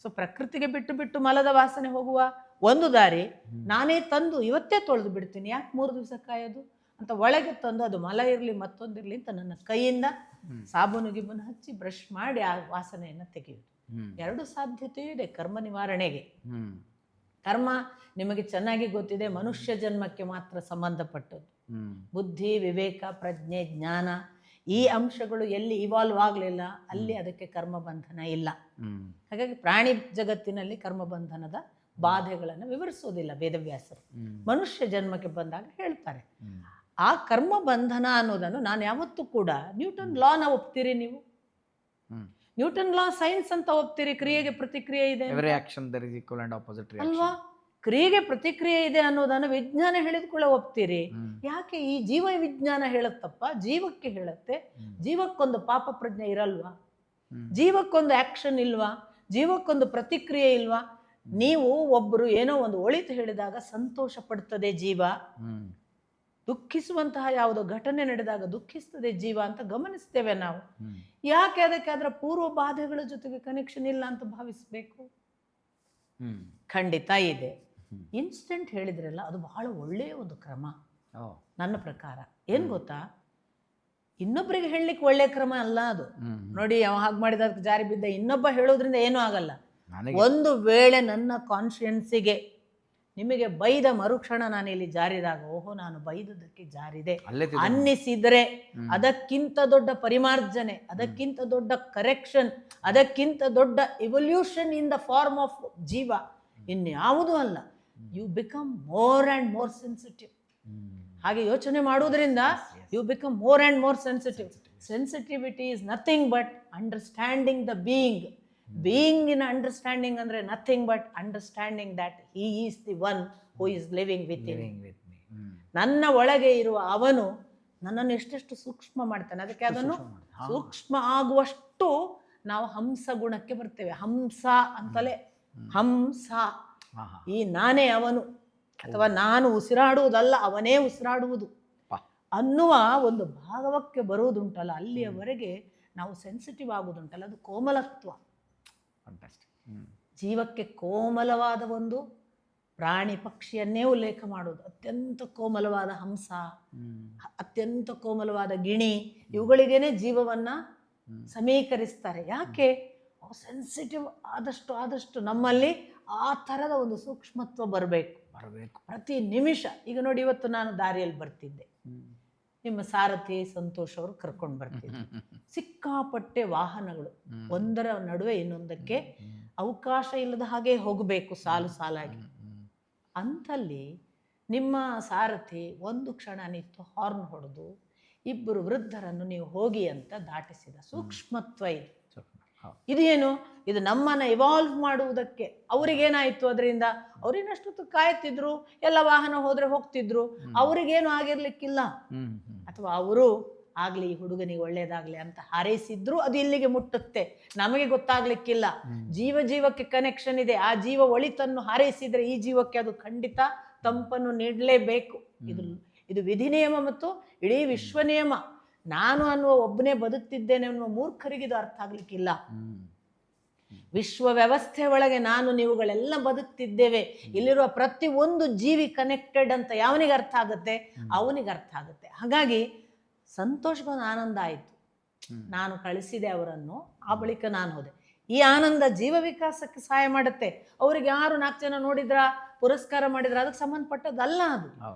ಸೊ ಪ್ರಕೃತಿಗೆ ಬಿಟ್ಟು ಬಿಟ್ಟು ಮಲದ ವಾಸನೆ ಹೋಗುವ ಒಂದು ದಾರಿ, ನಾನೇ ತಂದು ಇವತ್ತೇ ತೊಳೆದು ಬಿಡ್ತೀನಿ, ಯಾಕೆ 3 ದಿವಸ ಕಾಯೋದು ಅಂತ ಒಳಗೆ ತಂದು, ಅದು ಮಲ ಇರಲಿ ಮತ್ತೊಂದಿರಲಿ ಅಂತ ನನ್ನ ಕೈಯಿಂದ ಸಾಬೂನು ಗಿಬ್ಬನ್ನು ಹಚ್ಚಿ ಬ್ರಷ್ ಮಾಡಿ ಆ ವಾಸನೆಯನ್ನು ತೆಗೆಯುವುದು. 2 ಸಾಧ್ಯತೆಯೂ ಇದೆ ಕರ್ಮ ನಿವಾರಣೆಗೆ. ಕರ್ಮ ನಿಮಗೆ ಚೆನ್ನಾಗಿ ಗೊತ್ತಿದೆ, ಮನುಷ್ಯ ಜನ್ಮಕ್ಕೆ ಮಾತ್ರ ಸಂಬಂಧಪಟ್ಟದ್ದು. ಬುದ್ಧಿ, ವಿವೇಕ, ಪ್ರಜ್ಞೆ, ಜ್ಞಾನ ಈ ಅಂಶಗಳು ಎಲ್ಲಿ ಇವಾಲ್ವ್ ಆಗಲಿಲ್ಲ ಅಲ್ಲಿ ಅದಕ್ಕೆ ಕರ್ಮ ಬಂಧನ ಇಲ್ಲ. ಹಾಗಾಗಿ ಪ್ರಾಣಿ ಜಗತ್ತಿನಲ್ಲಿ ಕರ್ಮ ಬಂಧನದ ಬಾಧೆಗಳನ್ನು ವಿವರಿಸೋದಿಲ್ಲ ವೇದವ್ಯಾಸರು. ಮನುಷ್ಯ ಜನ್ಮಕ್ಕೆ ಬಂದಾಗ ಹೇಳ್ತಾರೆ. ಆ ಕರ್ಮ ಬಂಧನ ಅನ್ನೋದನ್ನು ನಾನು ಯಾವತ್ತೂ ಕೂಡ ನ್ಯೂಟನ್ ಲಾನ ಒಪ್ತೀರಿ ನೀವು? ನ್ಯೂಟನ್ ಲಾ ಸೈನ್ಸ್ ಅಂತ ಒಪ್ತೀರಿ. ಕ್ರಿಯೆಗೆ ಪ್ರತಿಕ್ರಿಯೆ ಇದೆ ಅಲ್ವಾ? ಕ್ರಿಯೆಗೆ ಪ್ರತಿಕ್ರಿಯೆ ಇದೆ ಅನ್ನೋದನ್ನು ವಿಜ್ಞಾನ ಹೇಳಿದ್ಕೊಳ್ಳೆ ಒಪ್ತೀರಿ. ಯಾಕೆ ಈ ಜೀವ ವಿಜ್ಞಾನ ಹೇಳುತ್ತಪ್ಪ? ಜೀವಕ್ಕೆ ಹೇಳುತ್ತೆ. ಜೀವಕ್ಕೊಂದು ಪಾಪ ಪ್ರಜ್ಞೆ ಇರಲ್ವಾ? ಜೀವಕ್ಕೊಂದು ಆಕ್ಷನ್ ಇಲ್ವಾ? ಜೀವಕ್ಕೊಂದು ಪ್ರತಿಕ್ರಿಯೆ ಇಲ್ವಾ? ನೀವು ಒಬ್ಬರು ಏನೋ ಒಂದು ಒಳಿತು ಹೇಳಿದಾಗ ಸಂತೋಷ ಪಡ್ತದೆ ಜೀವ, ದುಃಖಿಸುವಂತಹ ಯಾವುದೋ ಘಟನೆ ನಡೆದಾಗ ದುಃಖಿಸ್ತದೆ ಜೀವ ಅಂತ ಗಮನಿಸ್ತೇವೆ ನಾವು. ಯಾಕೆ ಅದಕ್ಕೆ ಅದರ ಪೂರ್ವ ಬಾಧೆಗಳ ಜೊತೆಗೆ ಕನೆಕ್ಷನ್ ಇಲ್ಲ ಅಂತ ಭಾವಿಸ್ಬೇಕು? ಖಂಡಿತ ಇದೆ. ಇನ್ಸ್ಟೆಂಟ್ ಹೇಳಿದ್ರಲ್ಲ, ಅದು ಬಹಳ ಒಳ್ಳೆಯ ಒಂದು ಕ್ರಮ ನನ್ನ ಪ್ರಕಾರ. ಏನು ಗೊತ್ತಾ, ಇನ್ನೊಬ್ಬರಿಗೆ ಹೇಳಲಿಕ್ಕೆ ಒಳ್ಳೆ ಕ್ರಮ ಅಲ್ಲ ಅದು. ನೋಡಿ, ಅವ ಹಾಗೆ ಮಾಡಿದ ಅದಕ್ಕೆ ಜಾರಿ ಬಿದ್ದ, ಇನ್ನೊಬ್ಬ ಹೇಳೋದ್ರಿಂದ ಏನೂ ಆಗಲ್ಲ. ಒಂದು ವೇಳೆ ನನ್ನ ಕಾನ್ಶಿಯನ್ಸಿಗೆ ನಿಮಗೆ ಬೈದ ಮರುಕ್ಷಣ ನಾನು ಇಲ್ಲಿ ಜಾರಿದಾಗ, ಓಹೋ ನಾನು ಬೈದುದಕ್ಕೆ ಜಾರಿದೆ ಅನ್ನಿಸಿದರೆ ಅದಕ್ಕಿಂತ ದೊಡ್ಡ ಪರಿಮಾರ್ಜನೆ, ಅದಕ್ಕಿಂತ ದೊಡ್ಡ ಕರೆಕ್ಷನ್, ಅದಕ್ಕಿಂತ ದೊಡ್ಡ evolution in the form of ಜೀವ ಇನ್ಯಾವುದೂ ಅಲ್ಲ. You become more and more sensitive. ಹಾಗೆ ಯೋಚನೆ ಮಾಡುವುದರಿಂದ you become more and more sensitive. Sensitivity is nothing but understanding the being. Being in understanding ಅಂದರೆ nothing but understanding that he is the one who is living with me. ನನ್ನ ಒಳಗೆ ಇರುವ ಅವನು ನನ್ನನ್ನು ಎಷ್ಟೆಷ್ಟು ಸೂಕ್ಷ್ಮ ಮಾಡ್ತಾನೆ. ಅದಕ್ಕೆ ಅದನ್ನು ಸೂಕ್ಷ್ಮ ಆಗುವಷ್ಟು ನಾವು ಹಂಸ ಗುಣಕ್ಕೆ ಬರ್ತೇವೆ. ಹಂಸ ಅಂತಲೇ, ಹಂಸ, ಈ ನಾನೇ ಅವನು, ಅಥವಾ ನಾನು ಉಸಿರಾಡುವುದಲ್ಲ ಅವನೇ ಉಸಿರಾಡುವುದು ಅನ್ನುವ ಒಂದು ಭಾಗವಕ್ಕೆ ಬರುವುದುಂಟಲ್ಲ, ಅಲ್ಲಿಯವರೆಗೆ ನಾವು ಸೆನ್ಸಿಟಿವ್ ಆಗುವುದುಂಟಲ್ಲ, ಅದು ಕೋಮಲತ್ವ. ಜೀವಕ್ಕೆ ಕೋಮಲವಾದ ಒಂದು ಪ್ರಾಣಿ ಪಕ್ಷಿಯನ್ನೇ ಉಲ್ಲೇಖ ಮಾಡುವುದು. ಅತ್ಯಂತ ಕೋಮಲವಾದ ಹಂಸ, ಅತ್ಯಂತ ಕೋಮಲವಾದ ಗಿಣಿ, ಇವುಗಳಿಗೇನೆ ಜೀವವನ್ನು ಸಮೀಕರಿಸ್ತಾರೆ. ಯಾಕೆ? ಸೆನ್ಸಿಟಿವ್ ಆದಷ್ಟು ನಮ್ಮಲ್ಲಿ ಆ ಥರದ ಒಂದು ಸೂಕ್ಷ್ಮತ್ವ ಬರಬೇಕು ಪ್ರತಿ ನಿಮಿಷ. ಈಗ ನೋಡಿ, ಇವತ್ತು ನಾನು ದಾರಿಯಲ್ಲಿ ಬರ್ತಿದ್ದೆ, ನಿಮ್ಮ ಸಾರಥಿ ಸಂತೋಷ್ ಅವರು ಕರ್ಕೊಂಡು ಬರ್ತಿದ್ದೆ. ಸಿಕ್ಕಾಪಟ್ಟೆ ವಾಹನಗಳು, ಒಂದರ ನಡುವೆ ಇನ್ನೊಂದಕ್ಕೆ ಅವಕಾಶ ಇಲ್ಲದ ಹಾಗೆ ಹೋಗಬೇಕು ಸಾಲು ಸಾಲಾಗಿ. ಅಂಥಲ್ಲಿ ನಿಮ್ಮ ಸಾರಥಿ ಒಂದು ಕ್ಷಣ ನಿಂತು ಹಾರ್ನ್ ಹೊಡೆದು ಇಬ್ಬರು ವೃದ್ಧರನ್ನು ನೀವು ಹೋಗಿ ಅಂತ ದಾಟಿಸಿದ ಸೂಕ್ಷ್ಮತ್ವ ಇದು. ಇದು ಏನು? ಇದು ನಮ್ಮನ್ನು ಇವಾಲ್ವ್ ಮಾಡುವುದಕ್ಕೆ. ಅವರಿಗೇನಾಯಿತು ಅದರಿಂದ? ಅವ್ರಿನಷ್ಟೊತ್ತು ಕಾಯ್ತಿದ್ರು, ಎಲ್ಲ ವಾಹನ ಹೋದರೆ ಹೋಗ್ತಿದ್ರು, ಅವರಿಗೇನು ಆಗಿರ್ಲಿಕ್ಕಿಲ್ಲ. ಅಥವಾ ಅವರು ಆಗಲಿ ಈ ಹುಡುಗನಿಗೆ ಒಳ್ಳೇದಾಗಲಿ ಅಂತ ಹಾರೈಸಿದ್ರು, ಅದು ಇಲ್ಲಿಗೆ ಮುಟ್ಟುತ್ತೆ, ನಮಗೆ ಗೊತ್ತಾಗ್ಲಿಕ್ಕಿಲ್ಲ. ಜೀವಕ್ಕೆ ಕನೆಕ್ಷನ್ ಇದೆ. ಆ ಜೀವ ಒಳಿತನ್ನು ಹಾರೈಸಿದರೆ ಈ ಜೀವಕ್ಕೆ ಅದು ಖಂಡಿತ ತಂಪನ್ನು ನೀಡಲೇಬೇಕು. ಇದು ವಿಧಿ ನಿಯಮ ಮತ್ತು ಇಡೀ ವಿಶ್ವ ನಿಯಮ. ನಾನು ಅನ್ನುವ ಒಬ್ಬನೇ ಬದುಕ್ತಿದ್ದೇನೆ ಅನ್ನುವ ಮೂರ್ಖರಿಗಿದು ಅರ್ಥ ಆಗ್ಲಿಕ್ಕಿಲ್ಲ. ವಿಶ್ವ ವ್ಯವಸ್ಥೆ ಒಳಗೆ ನಾನು ನೀವುಗಳೆಲ್ಲ ಬದುಕ್ತಿದ್ದೇವೆ, ಇಲ್ಲಿರುವ ಪ್ರತಿ ಒಂದು ಜೀವಿ ಕನೆಕ್ಟೆಡ್ ಅಂತ ಯಾವನಿಗೆ ಅರ್ಥ ಆಗುತ್ತೆ? ಅವನಿಗೆ ಅರ್ಥ ಆಗುತ್ತೆ. ಹಾಗಾಗಿ ಸಂತೋಷಗೊಂದು ಆನಂದ ಆಯಿತು, ನಾನು ಕಳಿಸಿದೆ ಅವರನ್ನು, ಆ ಬಳಿಕ ನಾನು ಹೋದೆ. ಈ ಆನಂದ ಜೀವ ವಿಕಾಸಕ್ಕೆ ಸಹಾಯ ಮಾಡುತ್ತೆ. ಅವ್ರಿಗೆ ಯಾರು 4 ಜನ ನೋಡಿದ್ರ, ಪುರಸ್ಕಾರ ಮಾಡಿದ್ರ, ಅದಕ್ಕೆ ಸಂಬಂಧಪಟ್ಟದ್ದಲ್ಲ, ಅದು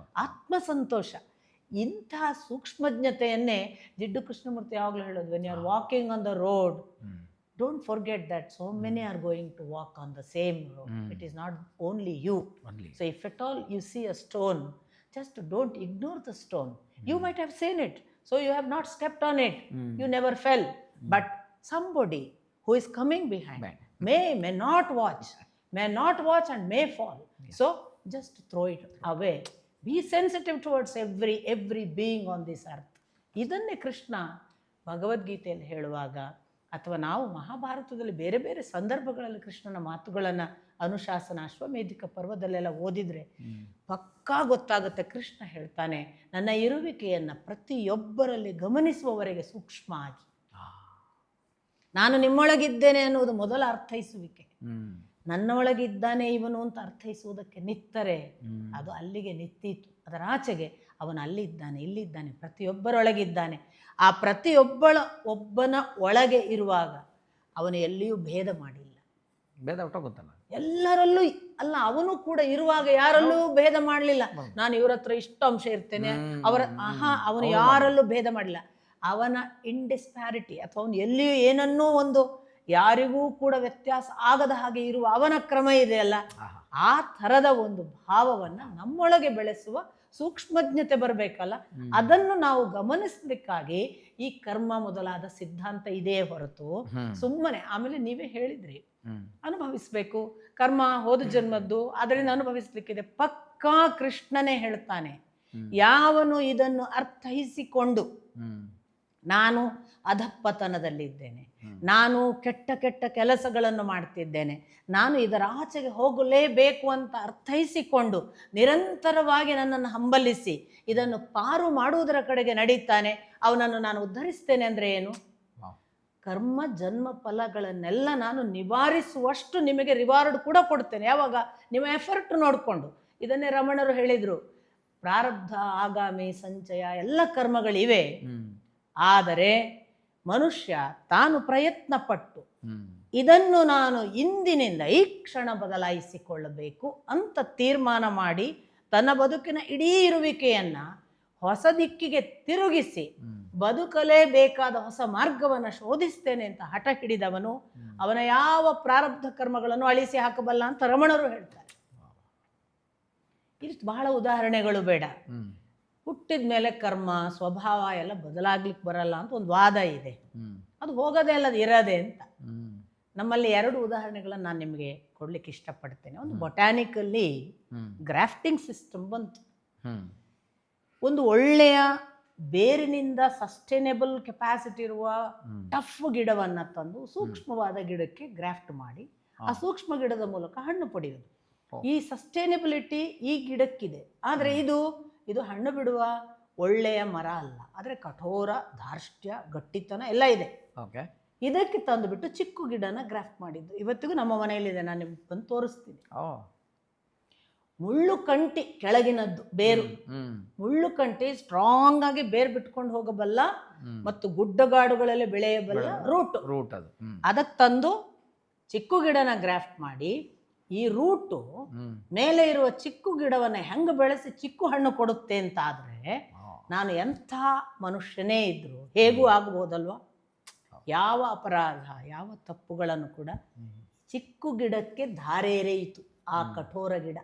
ಆತ್ಮ ಸಂತೋಷ. ಇಂತಹ ಸೂಕ್ಷ್ಮಜ್ಞತೆಯನ್ನೇ ಜಿಡ್ಡು ಕೃಷ್ಣಮೂರ್ತಿ ಯಾವಾಗಲೂ ಹೇಳೋದು, when you are walking on the road, don't forget that so many are going to walk on the same road. It is not only you. So if at all you see a stone, just don't ignore the stone. You might have seen it, so you have not stepped on it. You never fell. But somebody who is coming behind may not watch and may fall. So just throw it away. Be sensitive towards every being on this earth. ಇದನ್ನೇ ಕೃಷ್ಣ ಭಗವದ್ಗೀತೆಯಲ್ಲಿ ಹೇಳುವಾಗ, ಅಥವಾ ನಾವು ಮಹಾಭಾರತದಲ್ಲಿ ಬೇರೆ ಬೇರೆ ಸಂದರ್ಭಗಳಲ್ಲಿ ಕೃಷ್ಣನ ಮಾತುಗಳನ್ನು ಅನುಶಾಸನ, ಅಶ್ವಮೇಧಿಕ ಪರ್ವದಲ್ಲೆಲ್ಲ ಓದಿದರೆ ಪಕ್ಕಾ ಗೊತ್ತಾಗುತ್ತೆ. ಕೃಷ್ಣ ಹೇಳ್ತಾನೆ, ನನ್ನ ಇರುವಿಕೆಯನ್ನು ಪ್ರತಿಯೊಬ್ಬರಲ್ಲಿ ಗಮನಿಸುವವರೆಗೆ ಸೂಕ್ಷ್ಮ ಆಗಿ, ನಾನು ನಿಮ್ಮೊಳಗಿದ್ದೇನೆ ಅನ್ನುವುದು ಮೊದಲ ಅರ್ಥೈಸುವಿಕೆ. ನನ್ನ ಒಳಗಿದ್ದಾನೆ ಇವನು ಅಂತ ಅರ್ಥೈಸುವುದಕ್ಕೆ ನಿತ್ತರೆ ಅದು ಅಲ್ಲಿಗೆ ನಿಂತೀತು. ಅದರ ಆಚೆಗೆ ಅವನು ಅಲ್ಲಿದ್ದಾನೆ, ಇಲ್ಲಿದ್ದಾನೆ, ಪ್ರತಿಯೊಬ್ಬರೊಳಗಿದ್ದಾನೆ. ಆ ಒಬ್ಬನ ಒಳಗೆ ಇರುವಾಗ ಅವನು ಎಲ್ಲಿಯೂ ಭೇದ ಮಾಡಿಲ್ಲ. ಭೇದ ಗೊತ್ತಲ್ಲ, ಎಲ್ಲರಲ್ಲೂ ಅಲ್ಲ, ಅವನು ಕೂಡ ಇರುವಾಗ ಯಾರಲ್ಲೂ ಭೇದ ಮಾಡಲಿಲ್ಲ. ನಾನು ಇವ್ರ ಹತ್ರ ಇಷ್ಟು ಅಂಶ ಇರ್ತೇನೆ, ಅವನು ಯಾರಲ್ಲೂ ಭೇದ ಮಾಡಲಿಲ್ಲ. ಅವನ ಇಂಡಿಸ್ಪ್ಯಾರಿಟಿ, ಅಥವಾ ಅವನು ಎಲ್ಲಿಯೂ ಏನನ್ನೂ ಒಂದು ಯಾರಿಗೂ ಕೂಡ ವ್ಯತ್ಯಾಸ ಆಗದ ಹಾಗೆ ಇರುವ ಅವನ ಕ್ರಮ ಇದೆಯಲ್ಲ, ಆ ಥರದ ಒಂದು ಭಾವವನ್ನು ನಮ್ಮೊಳಗೆ ಬೆಳೆಸುವ ಸೂಕ್ಷ್ಮಜ್ಞತೆ ಬರಬೇಕಲ್ಲ, ಅದನ್ನು ನಾವು ಗಮನಿಸಲಿಕ್ಕಾಗಿ ಈ ಕರ್ಮ ಮೊದಲಾದ ಸಿದ್ಧಾಂತ ಇದೆಯೇ ಹೊರತು ಸುಮ್ಮನೆ. ಆಮೇಲೆ ನೀವೇ ಹೇಳಿದ್ರಿ, ಅನುಭವಿಸ್ಬೇಕು, ಕರ್ಮ ಹೋದ ಜನ್ಮದ್ದು, ಅದರಿಂದ ಅನುಭವಿಸ್ಲಿಕ್ಕಿದೆ. ಪಕ್ಕಾ ಕೃಷ್ಣನೇ ಹೇಳ್ತಾನೆ, ಯಾವನು ಇದನ್ನು ಅರ್ಥೈಸಿಕೊಂಡು ನಾನು ಅಧಪ್ಪತನದಲ್ಲಿದ್ದೇನೆ, ನಾನು ಕೆಟ್ಟ ಕೆಲಸಗಳನ್ನು ಮಾಡ್ತಿದ್ದೇನೆ, ನಾನು ಇದರ ಆಚೆಗೆ ಹೋಗಲೇಬೇಕು ಅಂತ ಅರ್ಥೈಸಿಕೊಂಡು ನಿರಂತರವಾಗಿ ನನ್ನನ್ನು ಹಂಬಲಿಸಿ ಇದನ್ನು ಪಾರು ಮಾಡುವುದರ ಕಡೆಗೆ ನಡೀತಾನೆ, ಅವನನ್ನು ನಾನು ಉದ್ಧರಿಸ್ತೇನೆ. ಅಂದರೆ ಏನು? ಕರ್ಮ ಜನ್ಮ ಫಲಗಳನ್ನೆಲ್ಲ ನಾನು ನಿವಾರಿಸುವಷ್ಟು ನಿಮಗೆ ರಿವಾರ್ಡ್ ಕೂಡ ಕೊಡ್ತೇನೆ. ಯಾವಾಗ? ನಿಮ್ಮ ಎಫರ್ಟ್ ನೋಡಿಕೊಂಡು. ಇದನ್ನೇ ರಮಣರು ಹೇಳಿದರು, ಪ್ರಾರಬ್ಧ, ಆಗಾಮಿ, ಸಂಚಯ ಎಲ್ಲ ಕರ್ಮಗಳಿವೆ. ಆದರೆ ಮನುಷ್ಯ ತಾನು ಪ್ರಯತ್ನ ಪಟ್ಟು ಹ್ಮ್ ಇದನ್ನು ನಾನು ಇಂದಿನಿಂದ ಈ ಕ್ಷಣ ಬದಲಾಯಿಸಿಕೊಳ್ಳಬೇಕು ಅಂತ ತೀರ್ಮಾನ ಮಾಡಿ ತನ್ನ ಬದುಕಿನ ಇಡೀ ಇರುವಿಕೆಯನ್ನ ಹೊಸ ದಿಕ್ಕಿಗೆ ತಿರುಗಿಸಿ ಬದುಕಲೇಬೇಕಾದ ಹೊಸ ಮಾರ್ಗವನ್ನು ಶೋಧಿಸ್ತೇನೆ ಅಂತ ಹಠ ಹಿಡಿದವನು ಅವನ ಯಾವ ಪ್ರಾರಬ್ಧ ಕರ್ಮಗಳನ್ನು ಅಳಿಸಿ ಹಾಕಬಲ್ಲ ಅಂತ ರಮಣರು ಹೇಳ್ತಾರೆ. ಇಷ್ಟು ಬಹಳ ಉದಾಹರಣೆಗಳು ಬೇಡ. ಹುಟ್ಟಿದ ಮೇಲೆ ಕರ್ಮ ಸ್ವಭಾವ ಎಲ್ಲ ಬದಲಾಗ್ಲಿಕ್ಕೆ ಬರಲ್ಲ ಅಂತ ಒಂದು ವಾದ ಇದೆ. ಅದು ಹೋಗೋದೇ ಅಲ್ಲ, ಅದು ಇರೋದೆ ಅಂತ. ನಮ್ಮಲ್ಲಿ 2 ಉದಾಹರಣೆಗಳನ್ನು ನಾನು ನಿಮಗೆ ಕೊಡ್ಲಿಕ್ಕೆ ಇಷ್ಟಪಡ್ತೇನೆ. ಒಂದು ಬೊಟ್ಯಾನಿಕಲ್ಲಿ ಗ್ರಾಫ್ಟಿಂಗ್ ಸಿಸ್ಟಮ್ ಬಂತು. ಒಂದು ಒಳ್ಳೆಯ ಬೇರಿನಿಂದ ಸಸ್ಟೈನೇಬಲ್ ಕೆಪಾಸಿಟಿ ಇರುವ ಟಫ್ ಗಿಡವನ್ನು ತಂದು ಸೂಕ್ಷ್ಮವಾದ ಗಿಡಕ್ಕೆ ಗ್ರಾಫ್ಟ್ ಮಾಡಿ ಆ ಸೂಕ್ಷ್ಮ ಗಿಡದ ಮೂಲಕ ಹಣ್ಣು ಪಡೆಯೋದು. ಈ ಸಸ್ಟೈನೇಬಿಲಿಟಿ ಈ ಗಿಡಕ್ಕಿದೆ. ಆದರೆ ಇದು ಹಣ್ಣು ಬಿಡುವ ಒಳ್ಳೆಯ ಮರ ಅಲ್ಲ. ಆದರೆ ಕಠೋರ ಧಾರ್ಷ್ಟ್ಯ ಗಟ್ಟಿತನ ಎಲ್ಲ ಇದೆ. ಇದಕ್ಕೆ ತಂದುಬಿಟ್ಟು ಚಿಕ್ಕ ಗಿಡನ ಗ್ರಾಫ್ಟ್ ಮಾಡಿದ್ದು. ಇವತ್ತಿಗೂ ನಮ್ಮ ಮನೆಯಲ್ಲಿದೆ, ನಾನು ನಿಮ್ಗೆ ಬಂದು ತೋರಿಸ್ತೀನಿ. ಮುಳ್ಳು ಕಂಟಿ ಕೆಳಗಿನದ್ದು ಬೇರು, ಮುಳ್ಳು ಕಂಟಿ ಸ್ಟ್ರಾಂಗ್ ಆಗಿ ಬೇರು ಬಿಟ್ಕೊಂಡು ಹೋಗಬಲ್ಲ ಮತ್ತು ಗುಡ್ಡಗಾಡುಗಳಲ್ಲಿ ಬೆಳೆಯಬಲ್ಲ ರೂಟ್ ಅದು. ಅದಕ್ಕೆ ತಂದು ಚಿಕ್ಕ ಗಿಡನ ಗ್ರಾಫ್ಟ್ ಮಾಡಿ ಈ ರೂಟು ಮೇಲೆ ಇರುವ ಚಿಕ್ಕ ಗಿಡವನ್ನ ಹೆಂಗೆ ಬೆಳೆಸಿ ಚಿಕ್ಕ ಹಣ್ಣು ಕೊಡುತ್ತೆ ಅಂತ ಆದ್ರೆ ನಾನು ಎಂಥ ಮನುಷ್ಯನೇ ಇದ್ರು ಹೇಗೂ ಆಗಬಹುದಲ್ವಾ? ಯಾವ ಅಪರಾಧ ಯಾವ ತಪ್ಪುಗಳನ್ನು ಕೂಡ ಚಿಕ್ಕ ಗಿಡಕ್ಕೆ ಧಾರೆ ಎರೆಯಿತು ಆ ಕಠೋರ ಗಿಡ.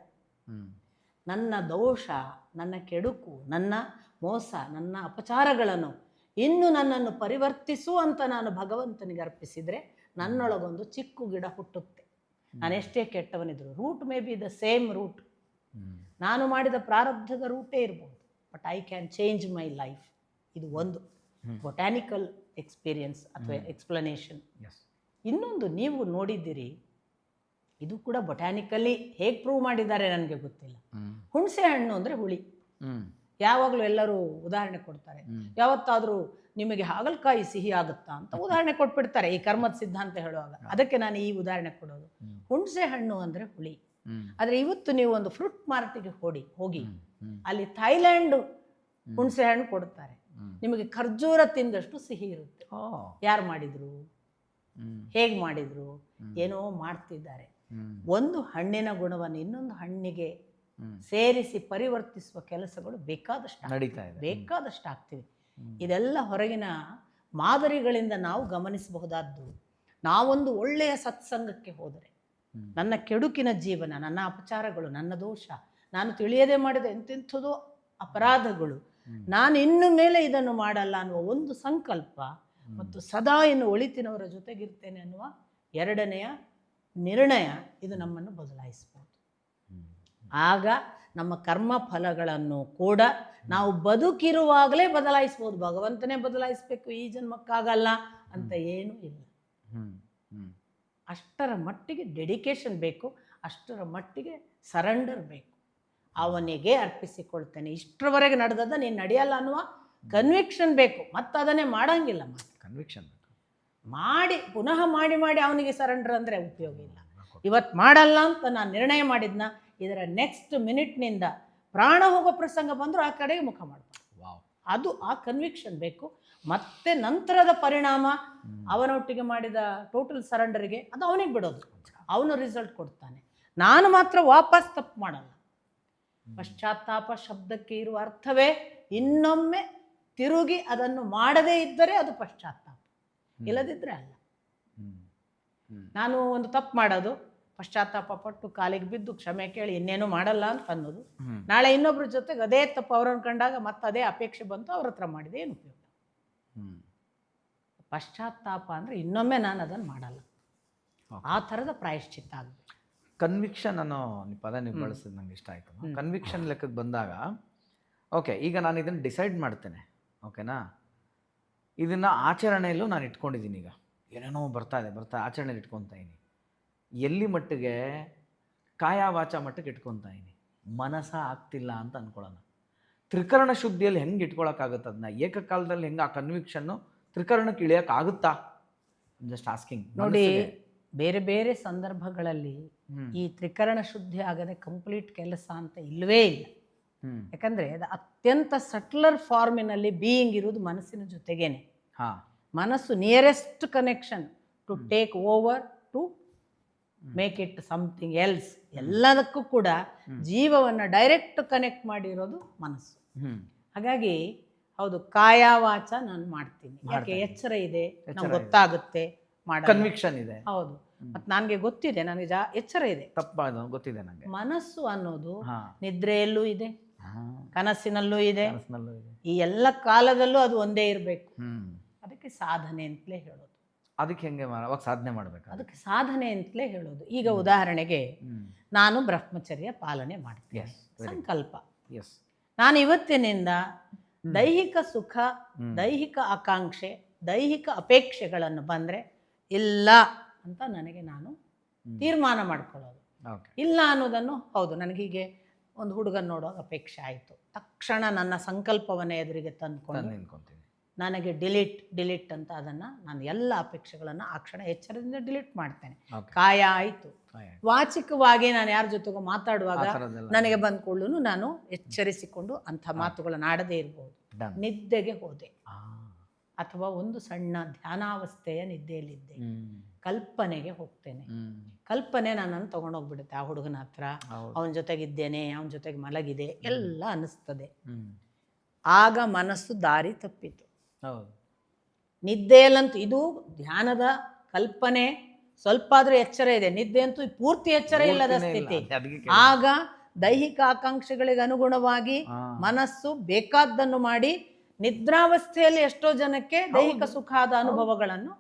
ನನ್ನ ದೋಷ, ನನ್ನ ಕೆಡುಕು, ನನ್ನ ಮೋಸ, ನನ್ನ ಅಪಚಾರಗಳನ್ನು ಇನ್ನು ನನ್ನನ್ನು ಪರಿವರ್ತಿಸು ಅಂತ ನಾನು ಭಗವಂತನಿಗೆ ಅರ್ಪಿಸಿದರೆ ನನ್ನೊಳಗೊಂದು ಚಿಕ್ಕ ಗಿಡ ಹುಟ್ಟುತ್ತೆ. ನಾನೆಷ್ಟೇ ಕೆಟ್ಟವನಿದ್ರು, root may be the same root. ನಾನು ಮಾಡಿದ ಪ್ರಾರಬ್ಧದ ರೂಟೇ ಇರ್ಬೋದು, but I can change my life. ಇದು ಒಂದು ಬೊಟ್ಯಾನಿಕಲ್ ಎಕ್ಸ್ಪೀರಿಯನ್ಸ್ ಅಥವಾ ಎಕ್ಸ್ಪ್ಲನೇಷನ್. ಇನ್ನೊಂದು ನೀವು ನೋಡಿದ್ದೀರಿ, ಇದು ಕೂಡ ಬೊಟ್ಯಾನಿಕಲಿ ಹೇಗೆ ಪ್ರೂವ್ ಮಾಡಿದ್ದಾರೆ ನನಗೆ ಗೊತ್ತಿಲ್ಲ. ಹುಣಸೆ ಹಣ್ಣು ಅಂದರೆ ಹುಳಿ. ಯಾವಾಗಲೂ ಎಲ್ಲರೂ ಉದಾಹರಣೆ ಕೊಡ್ತಾರೆ. ಯಾವತ್ತಾದರೂ ನಿಮಗೆ ಹಾಗಲಕಾಯಿ ಸಿಹಿ ಆಗುತ್ತಾ ಅಂತ ಉದಾಹರಣೆ ಕೊಟ್ಬಿಡ್ತಾರೆ ಈ ಕರ್ಮದ ಸಿದ್ಧಾಂತ ಹೇಳುವಾಗ. ಅದಕ್ಕೆ ನಾನು ಈ ಉದಾಹರಣೆ ಕೊಡೋದು. ಹುಣಸೆ ಹಣ್ಣು ಅಂದರೆ ಹುಳಿ. ಆದರೆ ಇವತ್ತು ನೀವು ಒಂದು ಫ್ರೂಟ್ ಮಾರ್ಕೆಟ್ಗೆ ಹೋಗಿ ಅಲ್ಲಿ ಥೈಲ್ಯಾಂಡ್ ಹುಣಸೆ ಹಣ್ಣು ಕೊಡ್ತಾರೆ. ನಿಮಗೆ ಖರ್ಜೂರ ತಿಂದಷ್ಟು ಸಿಹಿ ಇರುತ್ತೆ. ಯಾರು ಮಾಡಿದ್ರು, ಹೇಗೆ ಮಾಡಿದ್ರು, ಏನೋ ಮಾಡ್ತಿದ್ದಾರೆ. ಒಂದು ಹಣ್ಣಿನ ಗುಣವನ್ನು ಇನ್ನೊಂದು ಹಣ್ಣಿಗೆ ಸೇರಿಸಿ ಪರಿವರ್ತಿಸುವ ಕೆಲಸಗಳು ಬೇಕಾದಷ್ಟು ಆಗ್ತಿವೆ. ಇದೆಲ್ಲ ಹೊರಗಿನ ಮಾದರಿಗಳಿಂದ ನಾವು ಗಮನಿಸಬಹುದಾದ್ದು. ನಾವೊಂದು ಒಳ್ಳೆಯ ಸತ್ಸಂಗಕ್ಕೆ ಹೋದರೆ ನನ್ನ ಕೆಡುಕಿನ ಜೀವನ, ನನ್ನ ಅಪಚಾರಗಳು, ನನ್ನ ದೋಷ, ನಾನು ತಿಳಿಯದೆ ಮಾಡಿದ ಎಂತೆಂಥದೋ ಅಪರಾಧಗಳು, ನಾನು ಇನ್ನು ಮೇಲೆ ಇದನ್ನು ಮಾಡಲ್ಲ ಅನ್ನುವ ಒಂದು ಸಂಕಲ್ಪ ಮತ್ತು ಸದಾ ಇನ್ನು ಒಳಿತಿನವರ ಜೊತೆಗಿರ್ತೇನೆ ಅನ್ನುವ 2ನೆಯ ನಿರ್ಣಯ, ಇದು ನಮ್ಮನ್ನು ಬದಲಾಯಿಸಬಹುದು. ಆಗ ನಮ್ಮ ಕರ್ಮ ಫಲಗಳನ್ನು ಕೂಡ ನಾವು ಬದುಕಿರುವಾಗಲೇ ಬದಲಾಯಿಸ್ಬೋದು. ಭಗವಂತನೇ ಬದಲಾಯಿಸಬೇಕು ಈ ಜನ್ಮಕ್ಕಾಗಲ್ಲ ಅಂತ ಏನೂ ಇಲ್ಲ. ಅಷ್ಟರ ಮಟ್ಟಿಗೆ ಡೆಡಿಕೇಶನ್ ಬೇಕು, ಅಷ್ಟರ ಮಟ್ಟಿಗೆ ಸರೆಂಡರ್ ಬೇಕು. ಅವನಿಗೆ ಅರ್ಪಿಸಿಕೊಳ್ತೇನೆ, ಇಷ್ಟರವರೆಗೆ ನಡೆದದ ನೀನು ನಡೆಯಲ್ಲ ಅನ್ನುವ ಕನ್ವಿಕ್ಷನ್ ಬೇಕು. ಮತ್ತು ಅದನ್ನೇ ಮಾಡಂಗಿಲ್ಲ. ಕನ್ವಿಕ್ಷನ್ ಮಾಡಿ ಪುನಃ ಮಾಡಿ ಅವನಿಗೆ ಸರೆಂಡರ್ ಅಂದರೆ ಉಪಯೋಗ ಇಲ್ಲ. ಇವತ್ತು ಮಾಡಲ್ಲ ಅಂತ ನಾನು ನಿರ್ಣಯ ಮಾಡಿದ್ನ, ಇದರ ನೆಕ್ಸ್ಟ್ ಮಿನಿಟ್ನಿಂದ ಪ್ರಾಣ ಹೋಗೋ ಪ್ರಸಂಗ ಬಂದರೂ ಆ ಕಡೆಗೆ ಮುಖ ಮಾಡ್ತಾರೆ. ಅದು ಆ ಕನ್ವಿಕ್ಷನ್ ಬೇಕು. ಮತ್ತೆ ನಂತರದ ಪರಿಣಾಮ ಅವನೊಟ್ಟಿಗೆ ಮಾಡಿದ ಟೋಟಲ್ ಸರೆಂಡರ್ಗೆ ಅದು ಅವನಿಗೆ ಬಿಡೋದು, ಅವನು ರಿಸಲ್ಟ್ ಕೊಡ್ತಾನೆ. ನಾನು ಮಾತ್ರ ವಾಪಸ್ ತಪ್ಪು ಮಾಡಲ್ಲ. ಪಶ್ಚಾತ್ತಾಪ ಶಬ್ದಕ್ಕೆ ಇರುವ ಅರ್ಥವೇ ಇನ್ನೊಮ್ಮೆ ತಿರುಗಿ ಅದನ್ನು ಮಾಡದೇ ಇದ್ದರೆ ಅದು ಪಶ್ಚಾತ್ತಾಪ, ಇಲ್ಲದಿದ್ದರೆ ಅಲ್ಲ. ನಾನು ಒಂದು ತಪ್ಪು ಮಾಡೋದು, ಪಶ್ಚಾತ್ತಾಪ ಪಟ್ಟು ಕಾಲಿಗೆ ಬಿದ್ದು ಕ್ಷಮೆ ಕೇಳಿ ಇನ್ನೇನು ಮಾಡಲ್ಲ ಅಂತ ಅನ್ನೋದು, ನಾಳೆ ಇನ್ನೊಬ್ರ ಜೊತೆಗೆ ಅದೇ ತಪ್ಪು ಅವರನ್ನು ಕಂಡಾಗ ಮತ್ತೆ ಅದೇ ಅಪೇಕ್ಷೆ ಬಂತು, ಅವ್ರ ಹತ್ರ ಮಾಡಿದೆ ಏನು ಉಪಯೋಗ? ಪಶ್ಚಾತ್ತಾಪ ಅಂದರೆ ಇನ್ನೊಮ್ಮೆ ನಾನು ಅದನ್ನು ಮಾಡಲ್ಲ, ಆ ಥರದ ಪ್ರಾಯಶ್ಚಿತ್ತ ಆಗಬೇಕು. ಕನ್ವಿಕ್ಷನ್ ಅನ್ನೋ ಪದ ನೀವು ಬಳಸಿದ್ದು ನಂಗೆ ಇಷ್ಟ ಆಯಿತು. ಕನ್ವಿಕ್ಷನ್ ಲೆಕ್ಕಕ್ಕೆ ಬಂದಾಗ ಓಕೆ, ಈಗ ನಾನು ಇದನ್ನು ಡಿಸೈಡ್ ಮಾಡ್ತೇನೆ, ಓಕೆನಾ, ಇದನ್ನು ಆಚರಣೆಯಲ್ಲೂ ನಾನು ಇಟ್ಕೊಂಡಿದ್ದೀನಿ. ಈಗ ಏನೇನೋ ಬರ್ತಾ ಆಚರಣೆಯಲ್ಲಿ ಇಟ್ಕೊತಾ ಇದ್ದೀನಿ. ಎಲ್ಲಿ ಮಟ್ಟಿಗೆ ಕಾಯ ವಾಚ ಮಟ್ಟಕ್ಕೆ ಇಟ್ಕೊತಾ ಇದ್ದೀನಿ, ಮನಸ ಆಗ್ತಿಲ್ಲ ಅಂತ ಅಂದ್ಕೊಳ್ಳೋಣ. ತ್ರಿಕರಣ ಶುದ್ಧಿಯಲ್ಲಿ ಹೆಂಗೆ ಇಟ್ಕೊಳಕ್ಕಾಗುತ್ತೆ? ಅದನ್ನ ಏಕಕಾಲದಲ್ಲಿ ಹೆಂಗೆ ಆ ಕನ್ವಿಕ್ಷನ್ನು ತ್ರಿಕರಣಕ್ಕೆ ಇಳಿಯೋಕ್ಕಾಗುತ್ತಾ? Just asking. ನೋಡಿ, ಬೇರೆ ಬೇರೆ ಸಂದರ್ಭಗಳಲ್ಲಿ ಈ ತ್ರಿಕರಣ ಶುದ್ಧಿ ಆಗದೆ ಕಂಪ್ಲೀಟ್ ಕೆಲಸ ಅಂತ ಇಲ್ಲವೇ ಇಲ್ಲ. ಯಾಕಂದರೆ ಅದು ಅತ್ಯಂತ ಸಟ್ಲರ್ ಫಾರ್ಮಿನಲ್ಲಿ ಬೀಯಿಂಗ್ ಇರೋದು ಮನಸ್ಸಿನ ಜೊತೆಗೇನೆ. ಮನಸ್ಸು nearest connection to take over to make it something else. ಎಲ್ಲದಕ್ಕೂ ಕೂಡ ಜೀವವನ್ನು ಡೈರೆಕ್ಟ್ ಕನೆಕ್ಟ್ ಮಾಡಿರೋದು ಮನಸ್ಸು. ಹಾಗಾಗಿ ಹೌದು, ಕಾಯ ವಾಚ ನಾನು ಮಾಡ್ತೀನಿ. ಯಾಕೆ? ಎಚ್ಚರ ಇದೆ, ನಂಗೆ ಗೊತ್ತಾಗುತ್ತೆ, ಕನ್ವಿಕ್ಷನ್ ಇದೆ. ಹೌದು, ಮತ್ತು ನನಗೆ ಗೊತ್ತಿದೆ, ನನಗೆ ಎಚ್ಚರ ಇದೆ, ಗೊತ್ತಿದೆ ನನಗೆ. ಮನಸ್ಸು ಅನ್ನೋದು ನಿದ್ರೆಯಲ್ಲೂ ಇದೆ, ಕನಸಿನಲ್ಲೂ ಇದೆ, ಈ ಎಲ್ಲ ಕಾಲದಲ್ಲೂ ಅದು ಒಂದೇ ಇರಬೇಕು. ಅದಕ್ಕೆ ಸಾಧನೆ ಅಂತಲೇ ಹೇಳೋದು. ಅದಕ್ಕೆ ಹೆಂಗೆ ಅವಾಗ ಸಾಧನೆ ಮಾಡಬೇಕು? ಅದಕ್ಕೆ ಸಾಧನೆ ಅಂತಲೇ ಹೇಳೋದು. ಈಗ ಉದಾಹರಣೆಗೆ ನಾನು ಬ್ರಹ್ಮಚರ್ಯ ಪಾಲನೆ ಮಾಡ್ತೀನಿ, ಸಂಕಲ್ಪ. ನಾನು ಇವತ್ತಿನಿಂದ ದೈಹಿಕ ಸುಖ, ದೈಹಿಕ ಆಕಾಂಕ್ಷೆ, ದೈಹಿಕ ಅಪೇಕ್ಷೆಗಳನ್ನು ಬಂದರೆ ಇಲ್ಲ ಅಂತ ನನಗೆ ನಾನು ತೀರ್ಮಾನ ಮಾಡ್ಕೊಳ್ಳೋದು. ಇಲ್ಲ ಅನ್ನೋದನ್ನು, ಹೌದು ನನಗೀಗೆ ಒಂದು ಹುಡುಗನ ನೋಡುವಾಗ ಅಪೇಕ್ಷೆ ಆಯಿತು, ತಕ್ಷಣ ನನ್ನ ಸಂಕಲ್ಪವನ್ನು ಎದುರಿಗೆ ತಂದ್ಕೊಂಡು ನನಗೆ ಡಿಲೀಟ್ ಅಂತ ಅದನ್ನು ನಾನು ಎಲ್ಲ ಅಪೇಕ್ಷೆಗಳನ್ನು ಆ ಕ್ಷಣ ಎಚ್ಚರದಿಂದ ಡಿಲೀಟ್ ಮಾಡ್ತೇನೆ. ಕಾಯ ಆಯಿತು. ವಾಚಿಕವಾಗಿ ನಾನು ಯಾರ ಜೊತೆಗೂ ಮಾತಾಡುವಾಗ ನನಗೆ ಬಂದ್ಕೊಳ್ಳೂ ನಾನು ಎಚ್ಚರಿಸಿಕೊಂಡು ಅಂಥ ಮಾತುಗಳನ್ನು ಆಡದೇ ಇರ್ಬೋದು. ನಿದ್ದೆಗೆ ಹೋದೆ ಅಥವಾ ಒಂದು ಸಣ್ಣ ಧ್ಯಾನಾವಸ್ಥೆಯ ನಿದ್ದೆಯಲ್ಲಿದ್ದೆ, ಕಲ್ಪನೆಗೆ ಹೋಗ್ತೇನೆ. ಕಲ್ಪನೆ ನನ್ನನ್ನು ತೊಗೊಂಡೋಗ್ಬಿಡುತ್ತೆ. ಆ ಹುಡುಗನ ಹತ್ರ ಅವನ ಜೊತೆಗಿದ್ದೇನೆ, ಅವನ ಜೊತೆಗೆ ಮಲಗಿದೆ ಎಲ್ಲ ಅನ್ನಿಸ್ತದೆ. ಆಗ ಮನಸ್ಸು ದಾರಿ ತಪ್ಪಿತು. ನಿದ್ದೆಯಲ್ಲಂತೂ ಇದು ಧ್ಯಾನದ ಕಲ್ಪನೆ, ಸ್ವಲ್ಪ ಆದರೂ ಎಚ್ಚರ ಇದೆ. ನಿದ್ದೆ ಅಂತೂ ಪೂರ್ತಿ ಎಚ್ಚರ ಇಲ್ಲದ ಸ್ಥಿತಿ. ಆಗ ದೈಹಿಕ ಆಕಾಂಕ್ಷೆಗಳಿಗೆ ಅನುಗುಣವಾಗಿ ಮನಸ್ಸು ಬೇಕಾದ್ದನ್ನು ಮಾಡಿ ನಿದ್ರಾವಸ್ಥೆಯಲ್ಲಿ ಎಷ್ಟೋ ಜನಕ್ಕೆ ದೈಹಿಕ ಸುಖಾದ ಅನುಭವಗಳನ್ನು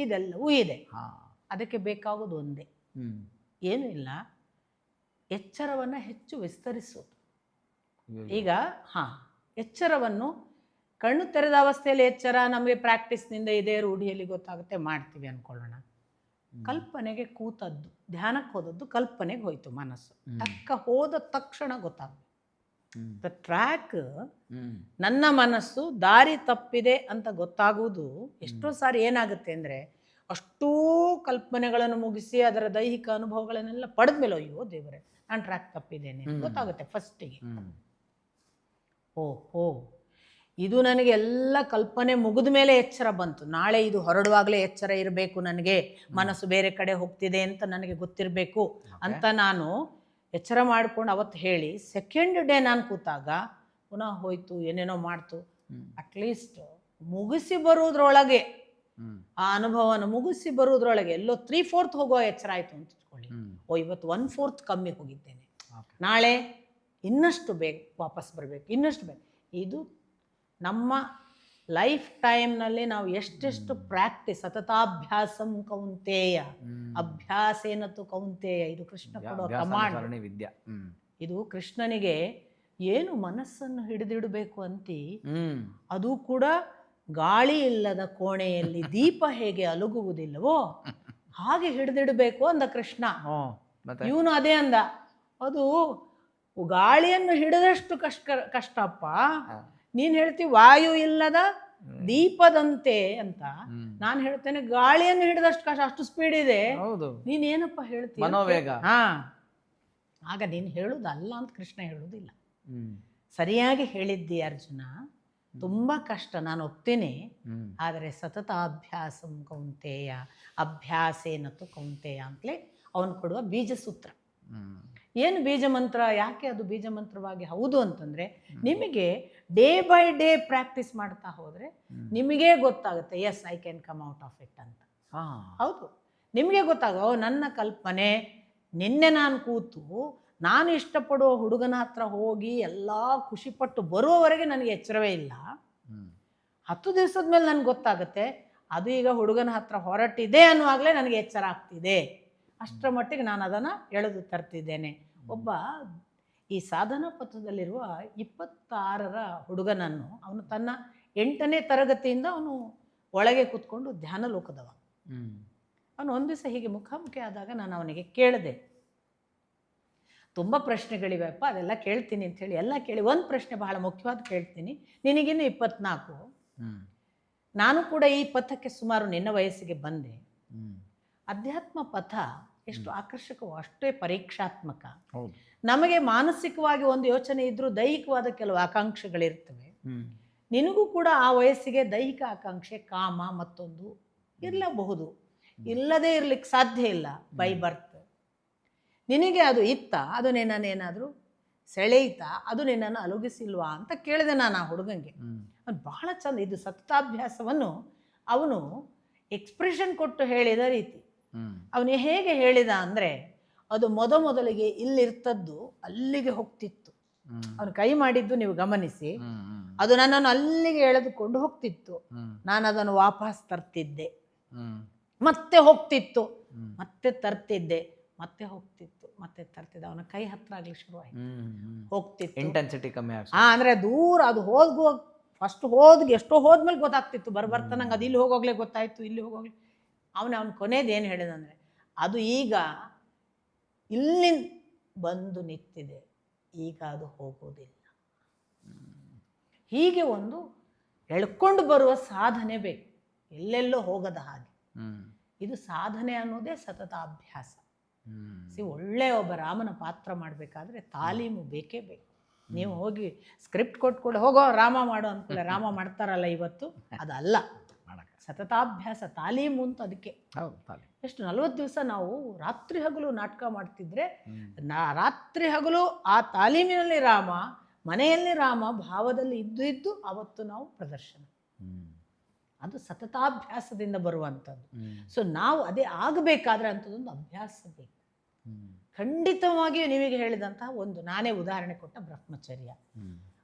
ಇದೆಲ್ಲವೂ ಇದೆ. ಅದಕ್ಕೆ ಬೇಕಾಗೋದು ಒಂದೇ, ಏನೂ ಇಲ್ಲ, ಎಚ್ಚರವನ್ನು ಹೆಚ್ಚು ವಿಸ್ತರಿಸೋದು. ಈಗ ಎಚ್ಚರವನ್ನು ಕಣ್ಣು ತೆರೆದ ಅವಸ್ಥೆಯಲ್ಲಿ ಎಚ್ಚರ ನಮಗೆ ಪ್ರಾಕ್ಟೀಸ್ನಿಂದ ಇದೇ ರೂಢಿಯಲ್ಲಿ ಗೊತ್ತಾಗುತ್ತೆ, ಮಾಡ್ತೀವಿ ಅಂದ್ಕೊಳ್ಳೋಣ. ಕಲ್ಪನೆಗೆ ಕೂತದ್ದು, ಧ್ಯಾನಕ್ಕೆ ಹೋದದ್ದು ಕಲ್ಪನೆಗೆ ಹೋಯ್ತು ಮನಸ್ಸು. ಹೋದ ತಕ್ಷಣ ಗೊತ್ತಾಗುತ್ತೆ ದ ಟ್ರ್ಯಾಕ್. ನನ್ನ ಮನಸ್ಸು ದಾರಿ ತಪ್ಪಿದೆ ಅಂತ ಗೊತ್ತಾಗುವುದು ಎಷ್ಟೋ ಸಾರಿ ಏನಾಗುತ್ತೆ ಅಂದರೆ, ಅಷ್ಟೂ ಕಲ್ಪನೆಗಳನ್ನು ಮುಗಿಸಿ ಅದರ ದೈಹಿಕ ಅನುಭವಗಳನ್ನೆಲ್ಲ ಪಡೆದ ಮೇಲೆ ಅಯ್ಯೋ ದೇವರೇ ನಾನು ಟ್ರ್ಯಾಕ್ ತಪ್ಪಿದ್ದೇನೆ ಗೊತ್ತಾಗುತ್ತೆ ಫಸ್ಟಿಗೆ. ಓಹೋ, ಇದು ನನಗೆ ಎಲ್ಲ ಕಲ್ಪನೆ ಮುಗಿದ ಮೇಲೆ ಎಚ್ಚರ ಬಂತು. ನಾಳೆ ಇದು ಹೊರಡುವಾಗಲೇ ಎಚ್ಚರ ಇರಬೇಕು, ನನಗೆ ಮನಸ್ಸು ಬೇರೆ ಕಡೆ ಹೋಗ್ತಿದೆ ಅಂತ ನನಗೆ ಗೊತ್ತಿರಬೇಕು ಅಂತ ನಾನು ಎಚ್ಚರ ಮಾಡ್ಕೊಂಡು ಅವತ್ತು ಹೇಳಿ, ಸೆಕೆಂಡ್ ಡೇ ನಾನು ಕೂತಾಗ ಪುನಃ ಹೋಯ್ತು, ಏನೇನೋ ಮಾಡ್ತು. ಅಟ್ಲೀಸ್ಟ್ ಮುಗಿಸಿ ಬರುವುದ್ರೊಳಗೆ, ಆ ಅನುಭವನ ಮುಗಿಸಿ ಬರುವುದ್ರೊಳಗೆ ಎಲ್ಲೋ 3/4 ಹೋಗೋ ಎಚ್ಚರ ಆಯಿತು ಅಂತ ಇಟ್ಕೊಳ್ಳಿ. ಇವತ್ತು 1/4 ಕಮ್ಮಿ ಹೋಗಿದ್ದೇನೆ, ನಾಳೆ ಇನ್ನಷ್ಟು ಬೇಗ ವಾಪಸ್ ಬರಬೇಕು, ಇನ್ನಷ್ಟು ಬೇಕು. ಇದು ನಮ್ಮ ಲೈಫ್ ಟೈಮ್ನಲ್ಲಿ ನಾವು ಎಷ್ಟೆಷ್ಟು ಪ್ರಾಕ್ಟೀಸ್, ಸತತಾಭ್ಯಾಸಂ ಕೌಂತೇಯ ಅಭ್ಯಾಸೇನತು ಕೌಂತೇಯ, ಇದು ಕೃಷ್ಣ ಕೊಡೋ ಕಮಾಂಡ್. ಇದು ಕೃಷ್ಣನಿಗೆ ಏನು ಮನಸ್ಸನ್ನು ಹಿಡಿದಿಡಬೇಕು ಅಂತಿ, ಅದು ಕೂಡ ಗಾಳಿ ಇಲ್ಲದ ಕೋಣೆಯಲ್ಲಿ ದೀಪ ಹೇಗೆ ಅಲುಗುವುದಿಲ್ಲವೋ ಹಾಗೆ ಹಿಡಿದಿಡಬೇಕು ಅಂದ ಕೃಷ್ಣ. ಇವನು ಅದೇ ಅಂದ, ಅದು ಗಾಳಿಯನ್ನು ಹಿಡಿದಷ್ಟು ಕಷ್ಟಪ್ಪ, ನೀನು ಹೇಳ್ತೀವಿ ವಾಯು ಇಲ್ಲದ ದೀಪದಂತೆ ಅಂತ, ನಾನು ಹೇಳ್ತೇನೆ ಗಾಳಿಯನ್ನು ಹಿಡಿದಷ್ಟು ಕಷ್ಟ, ಅಷ್ಟು ಸ್ಪೀಡ್ ಇದೆ, ನೀನೇನಪ್ಪ ಹೇಳ್ತೀಯ ಮನೋವೇಗ. ಆಗ ನೀನು ಹೇಳುದಲ್ಲ ಅಂತ ಕೃಷ್ಣ ಹೇಳುವುದಿಲ್ಲ. ಸರಿಯಾಗಿ ಹೇಳಿದ್ದಿ ಅರ್ಜುನ, ತುಂಬ ಕಷ್ಟ, ನಾನು ಒಪ್ತೀನಿ. ಆದರೆ ಸತತ ಅಭ್ಯಾಸಂ ಕೌಂತೇಯ ಅಭ್ಯಾಸೇನತು ಕೌಂತೇಯ ಅಂತಲೇ ಅವನು ಕೊಡುವ ಬೀಜ ಸೂತ್ರ. ಏನು ಬೀಜ ಮಂತ್ರ, ಯಾಕೆ ಅದು ಬೀಜ ಮಂತ್ರವಾಗಿ ಹೌದು ಅಂತಂದರೆ, ನಿಮಗೆ ಡೇ ಬೈ ಡೇ ಪ್ರಾಕ್ಟೀಸ್ ಮಾಡ್ತಾ ಹೋದರೆ ನಿಮಗೇ ಗೊತ್ತಾಗುತ್ತೆ, yes I can come out of it ಅಂತ. ಹೌದು, ನಿಮಗೆ ಗೊತ್ತಾಗೋ ನನ್ನ ಕಲ್ಪನೆ. ನಿನ್ನೆ ನಾನು ಕೂತು ನಾನು ಇಷ್ಟಪಡುವ ಹುಡುಗನ ಹತ್ರ ಹೋಗಿ ಎಲ್ಲ ಖುಷಿಪಟ್ಟು ಬರುವವರೆಗೆ ನನಗೆ ಎಚ್ಚರವೇ ಇಲ್ಲ. 10 ದಿವಸದ ಮೇಲೆ ನನಗೆ ಗೊತ್ತಾಗುತ್ತೆ ಅದು ಈಗ ಹುಡುಗನ ಹತ್ರ ಹೊರಟಿದೆ ಅನ್ನುವಾಗಲೇ ನನಗೆ ಎಚ್ಚರ ಆಗ್ತಿದೆ. ಅಷ್ಟರ ಮಟ್ಟಿಗೆ ನಾನು ಅದನ್ನು ಎಳೆದು ತರ್ತಿದ್ದೇನೆ. ಒಬ್ಬ ಈ ಸಾಧನಾ ಪಥದಲ್ಲಿರುವ 26ರ ಹುಡುಗನನ್ನು, ಅವನು ತನ್ನ 8ನೇ ತರಗತಿಯಿಂದ ಅವನು ಒಳಗೆ ಕೂತ್ಕೊಂಡು ಧ್ಯಾನ ಲೋಕದವ. ಅವನು ಒಂದು ದಿವಸ ಹೀಗೆ ಮುಖಾಮುಖಿ ಆದಾಗ ನಾನು ಅವನಿಗೆ ಕೇಳಿದೆ, ತುಂಬ ಪ್ರಶ್ನೆಗಳಿವೆಪ್ಪ, ಅದೆಲ್ಲ ಕೇಳ್ತೀನಿ ಅಂಥೇಳಿ ಎಲ್ಲ ಕೇಳಿ, ಒಂದು ಪ್ರಶ್ನೆ ಬಹಳ ಮುಖ್ಯವಾದ ಕೇಳ್ತೀನಿ, ನಿನಗಿನ್ನು 24, ನಾನು ಕೂಡ ಈ ಪಥಕ್ಕೆ ಸುಮಾರು ನಿನ್ನ ವಯಸ್ಸಿಗೆ ಬಂದೆ. ಅಧ್ಯಾತ್ಮ ಪಥ ಎಷ್ಟು ಆಕರ್ಷಕವೋ ಅಷ್ಟೇ ಪರೀಕ್ಷಾತ್ಮಕ. ಹೌದು. ನಮಗೆ ಮಾನಸಿಕವಾಗಿ ಒಂದು ಯೋಚನೆ ಇದ್ರೂ ದೈಹಿಕವಾದ ಕೆಲವು ಆಕಾಂಕ್ಷೆಗಳಿರ್ತವೆ. ನಿನಗೂ ಕೂಡ ಆ ವಯಸ್ಸಿಗೆ ದೈಹಿಕ ಆಕಾಂಕ್ಷೆ, ಕಾಮ ಮತ್ತೊಂದು ಇರಲಬಹುದು, ಇಲ್ಲದೇ ಇರ್ಲಿಕ್ಕೆ ಸಾಧ್ಯ ಇಲ್ಲ ಬೈ ಬರ್ತ್. ನಿನಗೆ ಅದು ಇತ್ತ, ಅದು ನಿನ್ನನ್ನೇನಾದರೂ ಸೆಳೆಯಿತಾ, ಅದು ನಿನ್ನನ್ನು ಅಲುಗಿಸಿಲ್ವಾ ಅಂತ ಕೇಳಿದೆ ನಾನು ಆ ಹುಡುಗಂಗೆ. ಅವನು ಬಹಳ ಚಂದ, ಇದು ಸತತಾಭ್ಯಾಸವನ್ನು ಅವನು ಎಕ್ಸ್ಪ್ರೆಷನ್ ಕೊಟ್ಟು ಹೇಳಿದ ರೀತಿ. ಅವನು ಹೇಗೆ ಹೇಳಿದ ಅಂದರೆ, ಅದು ಮೊದಲಿಗೆ ಇಲ್ಲಿರ್ತದ್ದು ಅಲ್ಲಿಗೆ ಹೋಗ್ತಿತ್ತು. ಅವನು ಕೈ ಮಾಡಿದ್ದು ನೀವು ಗಮನಿಸಿ, ಅದು ನನ್ನನ್ನು ಅಲ್ಲಿಗೆ ಎಳೆದುಕೊಂಡು ಹೋಗ್ತಿತ್ತು. ನಾನು ಅದನ್ನು ವಾಪಸ್ ತರ್ತಿದ್ದೆ, ಮತ್ತೆ ಹೋಗ್ತಿತ್ತು, ಮತ್ತೆ ತರ್ತಿದ್ದೆ, ಮತ್ತೆ ಹೋಗ್ತಿತ್ತು, ಮತ್ತೆ ತರ್ತಿದ್ದೆ. ಅವನ ಕೈ ಹತ್ರ ಆಗ್ಲಿಕ್ಕೆ ಶುರುವಾಯಿತು, ಹೋಗ್ತಿತ್ತು, ಇಂಟೆನ್ಸಿಟಿ ಕಮ್ಮಿ ಆಗ. ಅಂದ್ರೆ ದೂರ ಅದು ಫಸ್ಟ್ ಎಷ್ಟೋ ಹೋದ್ಮೇಲೆ ಗೊತ್ತಾಗ್ತಿತ್ತು, ಬರ್ತಾ ನಂಗೆ ಅದು ಇಲ್ಲಿ ಹೋಗೋಗ್ಲೇ ಗೊತ್ತಾಯ್ತು, ಇಲ್ಲಿ ಹೋಗೋಗ್ಲಿ. ಅವನು ಕೊನೆಯದು ಏನು ಹೇಳಿದಂದ್ರೆ, ಅದು ಈಗ ಇಲ್ಲಿ ಬಂದು ನಿಂತಿದೆ, ಈಗ ಅದು ಹೋಗೋದಿಲ್ಲ. ಹೀಗೆ ಒಂದು ಎಳ್ಕೊಂಡು ಬರುವ ಸಾಧನೆ ಬೇಕು, ಎಲ್ಲೆಲ್ಲೋ ಹೋಗದ ಹಾಗೆ. ಇದು ಸಾಧನೆ ಅನ್ನೋದೇ ಸತತ ಅಭ್ಯಾಸ. ಒಳ್ಳೆಯ ಒಬ್ಬ ರಾಮನ ಪಾತ್ರ ಮಾಡಬೇಕಾದ್ರೆ ತಾಲೀಮು ಬೇಕೇ ಬೇಕು. ನೀವು ಹೋಗಿ ಸ್ಕ್ರಿಪ್ಟ್ ಕೊಟ್ಕೊಂಡು ಹೋಗೋ ರಾಮ ಮಾಡೋ ಅನ್ಕೊಳ್ಳೆ, ರಾಮ ಮಾಡ್ತಾರಲ್ಲ ಇವತ್ತು, ಅದಲ್ಲ. ಸತತಾಭ್ಯಾಸ, ತಾಲೀಮು ಅಂತ ಅದಕ್ಕೆ. ಎಷ್ಟು 40 ದಿವಸ ನಾವು ರಾತ್ರಿ ಹಗಲು ನಾಟಕ ಮಾಡ್ತಿದ್ರೆ, ರಾತ್ರಿ ಹಗಲು ಆ ತಾಲೀಮಿನಲ್ಲಿ ರಾಮ, ಮನೆಯಲ್ಲಿ ರಾಮ ಭಾವದಲ್ಲಿ ಇದ್ದು ಅವತ್ತು ನಾವು ಪ್ರದರ್ಶನ. ಅದು ಸತತಾಭ್ಯಾಸದಿಂದ ಬರುವಂಥದ್ದು. ಸೊ ನಾವು ಅದೇ ಆಗಬೇಕಾದ್ರೆ ಅಂಥದ್ದೊಂದು ಅಭ್ಯಾಸ ಬೇಕು. ಖಂಡಿತವಾಗಿಯೂ ನಿಮಗೆ ಹೇಳಿದಂತಹ ಒಂದು, ನಾನೇ ಉದಾಹರಣೆ ಕೊಟ್ಟ ಬ್ರಹ್ಮಚರ್ಯ,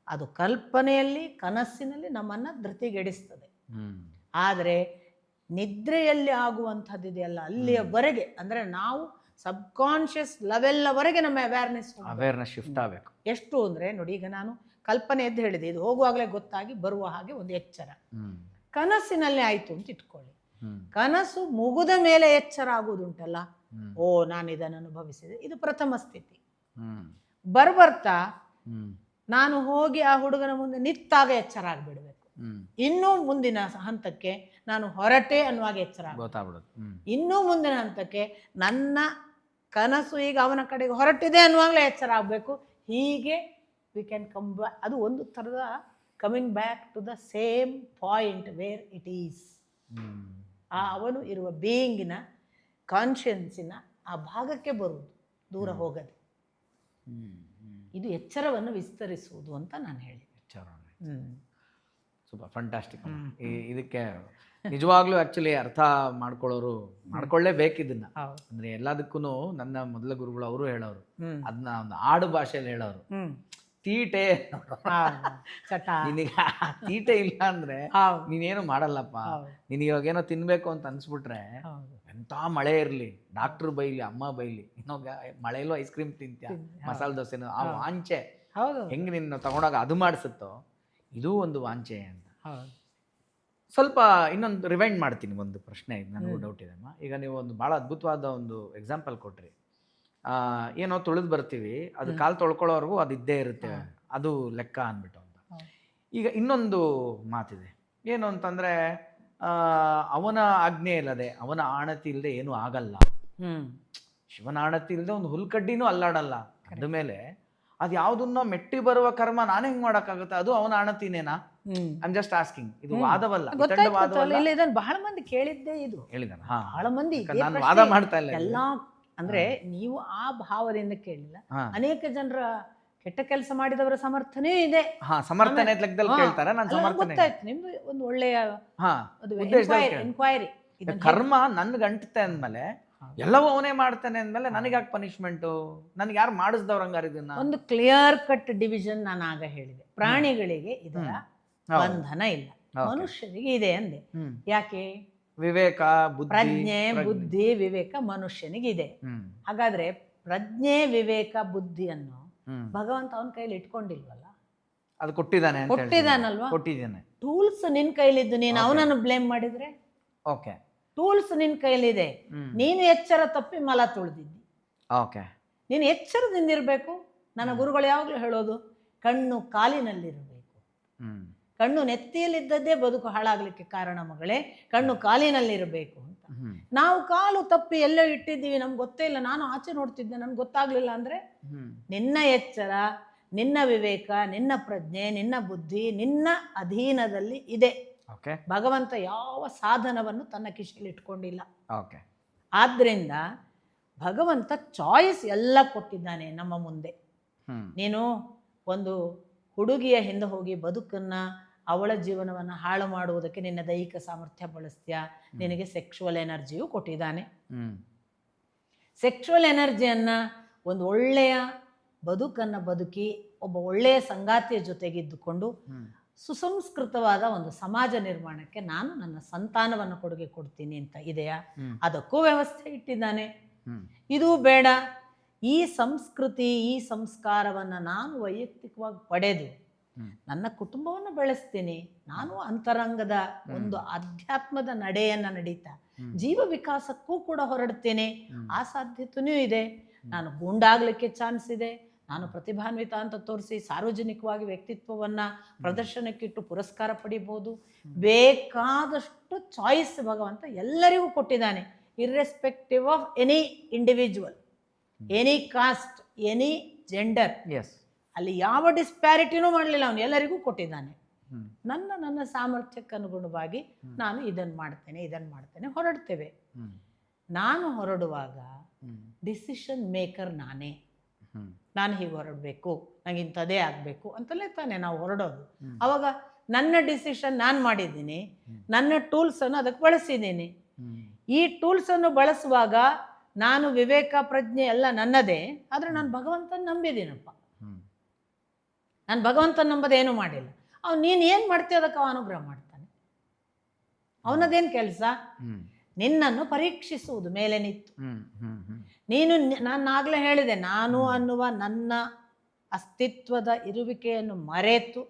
ಅದು ಕಲ್ಪನೆಯಲ್ಲಿ, ಕನಸಿನಲ್ಲಿ ನಮ್ಮನ್ನು ಧೃತಿಗೆಡಿಸ್ತದೆ. ಆದರೆ ನಿದ್ರೆಯಲ್ಲಿ ಆಗುವಂಥದ್ದಿದೆಯಲ್ಲ, ಅಲ್ಲಿಯವರೆಗೆ ಅಂದರೆ ನಾವು ಸಬ್ಕಾನ್ಷಿಯಸ್ ಲೆವೆಲ್ಲವರೆಗೆ ನಮ್ಮ ಅವೇರ್ನೆಸ್ ಶಿಫ್ಟ್ ಆಗಬೇಕು. ಎಷ್ಟು ಅಂದರೆ ನೋಡಿ, ಈಗ ನಾನು ಕಲ್ಪನೆ ಎದ್ದು ಹೇಳಿದೆ, ಇದು ಹೋಗುವಾಗಲೇ ಗೊತ್ತಾಗಿ ಬರುವ ಹಾಗೆ ಒಂದು ಎಚ್ಚರ. ಕನಸಿನಲ್ಲಿ ಆಯಿತು ಅಂತ ಇಟ್ಕೊಳ್ಳಿ, ಕನಸು ಮುಗಿದ ಮೇಲೆ ಎಚ್ಚರ ಆಗುವುದುಂಟಲ್ಲ, ಓ ನಾನು ಇದನ್ನು ಅನುಭವಿಸಿದೆ, ಇದು ಪ್ರಥಮ ಸ್ಥಿತಿ. ಬರ್ತಾ ನಾನು ಹೋಗಿ ಆ ಹುಡುಗನ ಮುಂದೆ ನಿಂತಾಗ ಎಚ್ಚರ ಆಗಿಬಿಡ್ಬೇಕು. ಇನ್ನೂ ಮುಂದಿನ ಹಂತಕ್ಕೆ ನಾನು ಹೊರಟೆ ಅನ್ನುವಾಗ ಎಚ್ಚರ ಗೊತ್ತಾಗ್ಬಿಡುತ್ತೆ. ಇನ್ನೂ ಮುಂದಿನ ಹಂತಕ್ಕೆ ನನ್ನ ಕನಸು ಈಗ ಅವನ ಕಡೆಗೆ ಹೊರಟಿದೆ ಅನ್ನುವಾಗಲೇ ಎಚ್ಚರ ಆಗಬೇಕು. ಹೀಗೆ ವಿ ಕ್ಯಾನ್ ಕಮ್ ಬ್ಯಾಕ್. ಅದು ಒಂದು ಥರದ coming back to the same point where it is. ಆ ಅವನು ಇರುವ ಬೀಯಿಂಗಿನ, ಕಾನ್ಷಿಯನ್ಸಿನ ಆ ಭಾಗಕ್ಕೆ ಬರುವುದು, ದೂರ ಹೋಗದೆ. ಇದು ಎಚ್ಚರವನ್ನು ವಿಸ್ತರಿಸುವುದು ಅಂತ ನಾನು ಹೇಳಿ. Super, fantastic. ಇದಕ್ಕೆ ನಿಜವಾಗ್ಲೂ ಆ್ಯಕ್ಚುಲಿ ಅರ್ಥ ಮಾಡ್ಕೊಳ್ಳೇಬೇಕು ಇದನ್ನ. ಅಂದರೆ ಎಲ್ಲದಕ್ಕೂ ನನ್ನ ಮೊದಲ ಗುರುಗಳು ಅವರು ಹೇಳೋರು, ಅದನ್ನ ಒಂದು ಆಡು ಭಾಷೆಯಲ್ಲಿ ಹೇಳೋರು, ತೀಟೆ ನಿನಗೆ ತೀಟೆ ಇಲ್ಲ ಅಂದ್ರೆ ನೀನೇನು ಮಾಡಲ್ಲಪ್ಪ. ನಿನಗೆ ಇವಾಗ ಏನೋ ತಿನ್ಬೇಕು ಅಂತ ಅನ್ಸ್ಬಿಟ್ರೆ, ಎಂಥ ಮಳೆ ಇರಲಿ, ಡಾಕ್ಟ್ರು ಬೈಲಿ, ಅಮ್ಮ ಬೈಲಿ, ಇನ್ನೊಂದು ಮಳೆಯಲ್ಲೂ ಐಸ್ ಕ್ರೀಮ್ ತಿಂತ್ಯಾ, ಮಸಾಲೆ ದೋಸೆನೋ, ಆ ವಾಂಚೆ ಹೆಂಗೆ ನಿನ್ನ ತಗೊಂಡಾಗ ಅದು ಮಾಡಿಸುತ್ತೋ, ಇದು ಒಂದು ವಾಂಚೆ ಅಂತ. ಸ್ವಲ್ಪ ಇನ್ನೊಂದು ರಿವೈಂಡ್ ಮಾಡ್ತೀನಿ, ಒಂದು ಪ್ರಶ್ನೆ ನನಗೂ ಡೌಟ್ ಇದೆ ಅಮ್ಮ. ಈಗ ನೀವು ಒಂದು ಭಾಳ ಅದ್ಭುತವಾದ ಒಂದು ಎಕ್ಸಾಂಪಲ್ ಕೊಟ್ರಿ. ಏನೋ ತುಳಿದು ಬರ್ತೀವಿ, ಅದು ಕಾಲು ತೊಳ್ಕೊಳ್ಳೋವರೆಗೂ ಅದು ಇದ್ದೇ ಇರುತ್ತೆ, ಅದು ಲೆಕ್ಕ ಅಂದ್ಬಿಟ್ಟು ಅಂತ. ಈಗ ಇನ್ನೊಂದು ಮಾತಿದೆ, ಏನು ಅಂತಂದರೆ, ಅವನ ಆಜ್ಞೆ ಇಲ್ಲದೆ, ಅವನ ಆಣತಿ ಇಲ್ಲದೆ ಏನೂ ಆಗಲ್ಲ. ಶಿವನ ಆಣತಿ ಇಲ್ಲದೆ ಒಂದು ಹುಲ್ಕಡ್ಡಿನೂ ಅಲ್ಲಾಡಲ್ಲ. ಅಂದಮೇಲೆ ಅದು ಯಾವುದನ್ನೋ ಮೆಟ್ಟಿ ಬರುವ ಕರ್ಮ ನಾನು ಹೆಂಗೆ ಮಾಡೋಕ್ಕಾಗುತ್ತೆ? ಅದು ಅವನ ಆಣತಿನೇನಾ? I'm just asking. ಇದು ವಾದವಲ್ಲ, ಬಹಳ ಮಂದಿ ಕೇಳಿದ್ದೆ ಇದು. ಹೇಳಿದಾನ? ಬಹಳ ಮಂದಿ ನಾನು ವಾದ ಮಾಡ್ತಾ ಇಲ್ಲ. ಎಲ್ಲ ಅಂದ್ರೆ ನೀವು ಆ ಭಾವದಿಂದ ಕೇಳಿಲ್ಲ. ಅನೇಕ ಜನರ ಕೆಟ್ಟ ಕೆಲಸ ಮಾಡಿದವರ ಸಮರ್ಥನೆ ಇದೆ. ಸಮರ್ಥನೆ ಕೇಳ್ತಾರೆ. ಗೊತ್ತಾಯ್ತು, ನಿಮ್ದು ಒಂದು ಒಳ್ಳೆಯ ಎನ್ಕ್ವೈರಿ. ಕರ್ಮ ನನ್ಗೆ ಅಂಟುತ್ತೆ ಅಂದ್ಮೇಲೆ, ಎಲ್ಲವೂ ಅವನೇ ಮಾಡ್ತಾನೆ ಅಂದ್ಮೇಲೆ ನನಗೆ ಯಾಕೆ ಪನಿಷ್ಮೆಂಟು? ನನಗೆ ಯಾರು ಮಾಡಿಸ್ದವ್ರು ಹಂಗಾರ? ಇದನ್ನ ಒಂದು ಕ್ಲಿಯರ್ ಕಟ್ ಡಿವಿಷನ್ ನಾನು ಆಗ ಹೇಳಿದೆ. ಪ್ರಾಣಿಗಳಿಗೆ ಇದರ ಬಂಧನ ಇಲ್ಲ, ಮನುಷ್ಯರಿಗೆ ಇದೆ ಅಂದೆ. ಯಾಕೆ? ವಿವೇಕ, ಪ್ರಜ್ಞೆ, ಬುದ್ಧಿ, ವಿವೇಕ ಮನುಷ್ಯನಿಗಿದೆ. ಹಾಗಾದ್ರೆ ಪ್ರಜ್ಞೆ, ವಿವೇಕ, ಬುದ್ಧಿಯನ್ನು ಭಗವಂತ ಅವನ ಕೈಲಿ ಇಟ್ಕೊಂಡಿಲ್ವಲ್ಲ? ಅದು ಕೊಟ್ಟಿದ್ದಾನಲ್ವಾ? ಕೊಟ್ಟಿದ್ದಾನೆ. ಟೂಲ್ಸ್ ನಿನ್ ಕೈಲಿದ್ದು ನೀನು ಅವನನ್ನು ಬ್ಲೇಮ್ ಮಾಡಿದ್ರೆ, ಓಕೆ, ಟೂಲ್ಸ್ ನಿನ್ ಕೈಲಿದೆ, ನೀನು ಎಚ್ಚರ ತಪ್ಪಿ ಮಲ ತುಳಿದಿದ್ದಿ. ಓಕೆ, ನೀನು ಎಚ್ಚರದಿಂದಿರ್ಬೇಕು. ನನ್ನ ಗುರುಗಳು ಯಾವಾಗಲೂ ಹೇಳೋದು, ಕಣ್ಣು ಕಾಲಿನಲ್ಲಿರಬೇಕು. ಕಣ್ಣು ನೆತ್ತಿಯಲ್ಲಿದ್ದದ್ದೇ ಬದುಕು ಹಾಳಾಗ್ಲಿಕ್ಕೆ ಕಾರಣ ಮಗಳೇ, ಕಣ್ಣು ಕಾಲಿನಲ್ಲಿರಬೇಕು ಅಂತ. ನಾವು ಕಾಲು ತಪ್ಪಿ ಎಲ್ಲೋ ಇಟ್ಟಿದ್ದೀವಿ, ನಮ್ಗೆ ಗೊತ್ತೇ ಇಲ್ಲ, ನಾನು ಆಚೆ ನೋಡ್ತಿದ್ದೆ ನನ್ಗೆ ಗೊತ್ತಾಗ್ಲಿಲ್ಲ ಅಂದ್ರೆ ನಿನ್ನ ಎಚ್ಚರ, ನಿನ್ನ ವಿವೇಕ, ನಿನ್ನ ಪ್ರಜ್ಞೆ, ನಿನ್ನ ಬುದ್ಧಿ ನಿನ್ನ ಅಧೀನದಲ್ಲಿ ಇದೆ. ಭಗವಂತ ಯಾವ ಸಾಧನವನ್ನು ತನ್ನ ಕಿಶೆಯಲ್ಲಿ ಇಟ್ಕೊಂಡಿಲ್ಲ. ಆದ್ರಿಂದ ಭಗವಂತ ಚಾಯ್ಸ್ ಎಲ್ಲ ಕೊಟ್ಟಿದ್ದಾನೆ ನಮ್ಮ ಮುಂದೆ. ನೀನು ಒಂದು ಹುಡುಗಿಯ ಹಿಂದೆ ಹೋಗಿ ಬದುಕನ್ನ, ಅವಳ ಜೀವನವನ್ನು ಹಾಳು ಮಾಡುವುದಕ್ಕೆ ನಿನ್ನ ದೈಹಿಕ ಸಾಮರ್ಥ್ಯ ಬಳಸ್ತೀಯ, ನಿನಗೆ ಸೆಕ್ಷುವಲ್ ಎನರ್ಜಿಯು ಕೊಟ್ಟಿದ್ದಾನೆ. ಸೆಕ್ಷುವಲ್ ಎನರ್ಜಿಯನ್ನು ಒಂದು ಒಳ್ಳೆಯ ಬದುಕನ್ನು ಬದುಕಿ ಒಬ್ಬ ಒಳ್ಳೆಯ ಸಂಗಾತಿಯ ಜೊತೆಗಿದ್ದುಕೊಂಡು ಸುಸಂಸ್ಕೃತವಾದ ಒಂದು ಸಮಾಜ ನಿರ್ಮಾಣಕ್ಕೆ ನಾನು ನನ್ನ ಸಂತಾನವನ್ನು ಕೊಡುಗೆ ಕೊಡ್ತೀನಿ ಅಂತ ಇದೆಯಾ? ಅದಕ್ಕೂ ವ್ಯವಸ್ಥೆ ಇಟ್ಟಿದ್ದಾನೆ. ಇದು ಬೇಡ, ಈ ಸಂಸ್ಕೃತಿ ಈ ಸಂಸ್ಕಾರವನ್ನು ನಾನು ವೈಯಕ್ತಿಕವಾಗಿ ಪಡೆದು ನನ್ನ ಕುಟುಂಬವನ್ನು ಬೆಳೆಸ್ತೀನಿ, ನಾನು ಅಂತರಂಗದ ಒಂದು ಅಧ್ಯಾತ್ಮದ ನಡೆಯನ್ನು ನಡೀತಾ ಜೀವ ವಿಕಾಸಕ್ಕೂ ಕೂಡ ಹೊರಡ್ತೇನೆ, ಆ ಸಾಧ್ಯತೆಯೂ ಇದೆ. ನಾನು ಗೂಂಡಾಗ್ಲಿಕ್ಕೆ ಚಾನ್ಸ್ ಇದೆ, ನಾನು ಪ್ರತಿಭಾನ್ವಿತ ಅಂತ ತೋರಿಸಿ ಸಾರ್ವಜನಿಕವಾಗಿ ವ್ಯಕ್ತಿತ್ವವನ್ನು ಪ್ರದರ್ಶನಕ್ಕಿಟ್ಟು ಪುರಸ್ಕಾರ ಪಡಿಬೋದು. ಬೇಕಾದಷ್ಟು ಚಾಯ್ಸ್ ಭಗವಂತ ಎಲ್ಲರಿಗೂ ಕೊಟ್ಟಿದ್ದಾನೆ, irrespective of any individual, any cost, any gender. ಅಲ್ಲಿ ಯಾವ ಡಿಸ್ಪ್ಯಾರಿಟಿನೂ ಮಾಡಲಿಲ್ಲ, ಅವನು ಎಲ್ಲರಿಗೂ ಕೊಟ್ಟಿದ್ದಾನೆ. ನನ್ನ ಸಾಮರ್ಥ್ಯಕ್ಕೆ ಅನುಗುಣವಾಗಿ ನಾನು ಇದನ್ನು ಮಾಡ್ತೇನೆ ಹೊರಡ್ತೇವೆ. ನಾನು ಹೊರಡುವಾಗ ಡಿಸಿಷನ್ ಮೇಕರ್ ನಾನೇ. ನಾನು ಹೀಗೆ ಹೊರಡಬೇಕು, ನನಗೆ ಇಂಥದ್ದೇ ಆಗಬೇಕು ಅಂತಲೇ ತಾನೇ ನಾವು ಹೊರಡೋದು. ಅವಾಗ ನನ್ನ ಡಿಸಿಷನ್ ನಾನು ಮಾಡಿದ್ದೀನಿ, ನನ್ನ ಟೂಲ್ಸನ್ನು ಅದಕ್ಕೆ ಬಳಸಿದ್ದೀನಿ. ಈ ಟೂಲ್ಸನ್ನು ಬಳಸುವಾಗ ನಾನು ವಿವೇಕ ಪ್ರಜ್ಞೆ ಎಲ್ಲ ನನ್ನದೇ, ಆದರೆ ನಾನು ಭಗವಂತನ ನಂಬಿದ್ದೀನಪ್ಪ. ನಾನು ಭಗವಂತನ ನಂಬದೇನು ಮಾಡಿಲ್ಲ. ಅವ್ನು ನೀನು ಏನು ಮಾಡ್ತೀಯ ಅದಕ್ಕೆ ಅವ ಅನುಗ್ರಹ ಮಾಡ್ತಾನೆ. ಅವನದೇನು ಕೆಲಸ? ನಿನ್ನನ್ನು ಪರೀಕ್ಷಿಸುವುದು ಮೇಲೆ ನಿಂತು. ನೀನು, ನಾನು ಆಗಲೇ ಹೇಳಿದೆ, ನಾನು ಅನ್ನುವ ನನ್ನ ಅಸ್ತಿತ್ವದ ಇರುವಿಕೆಯನ್ನು ಮರೆತು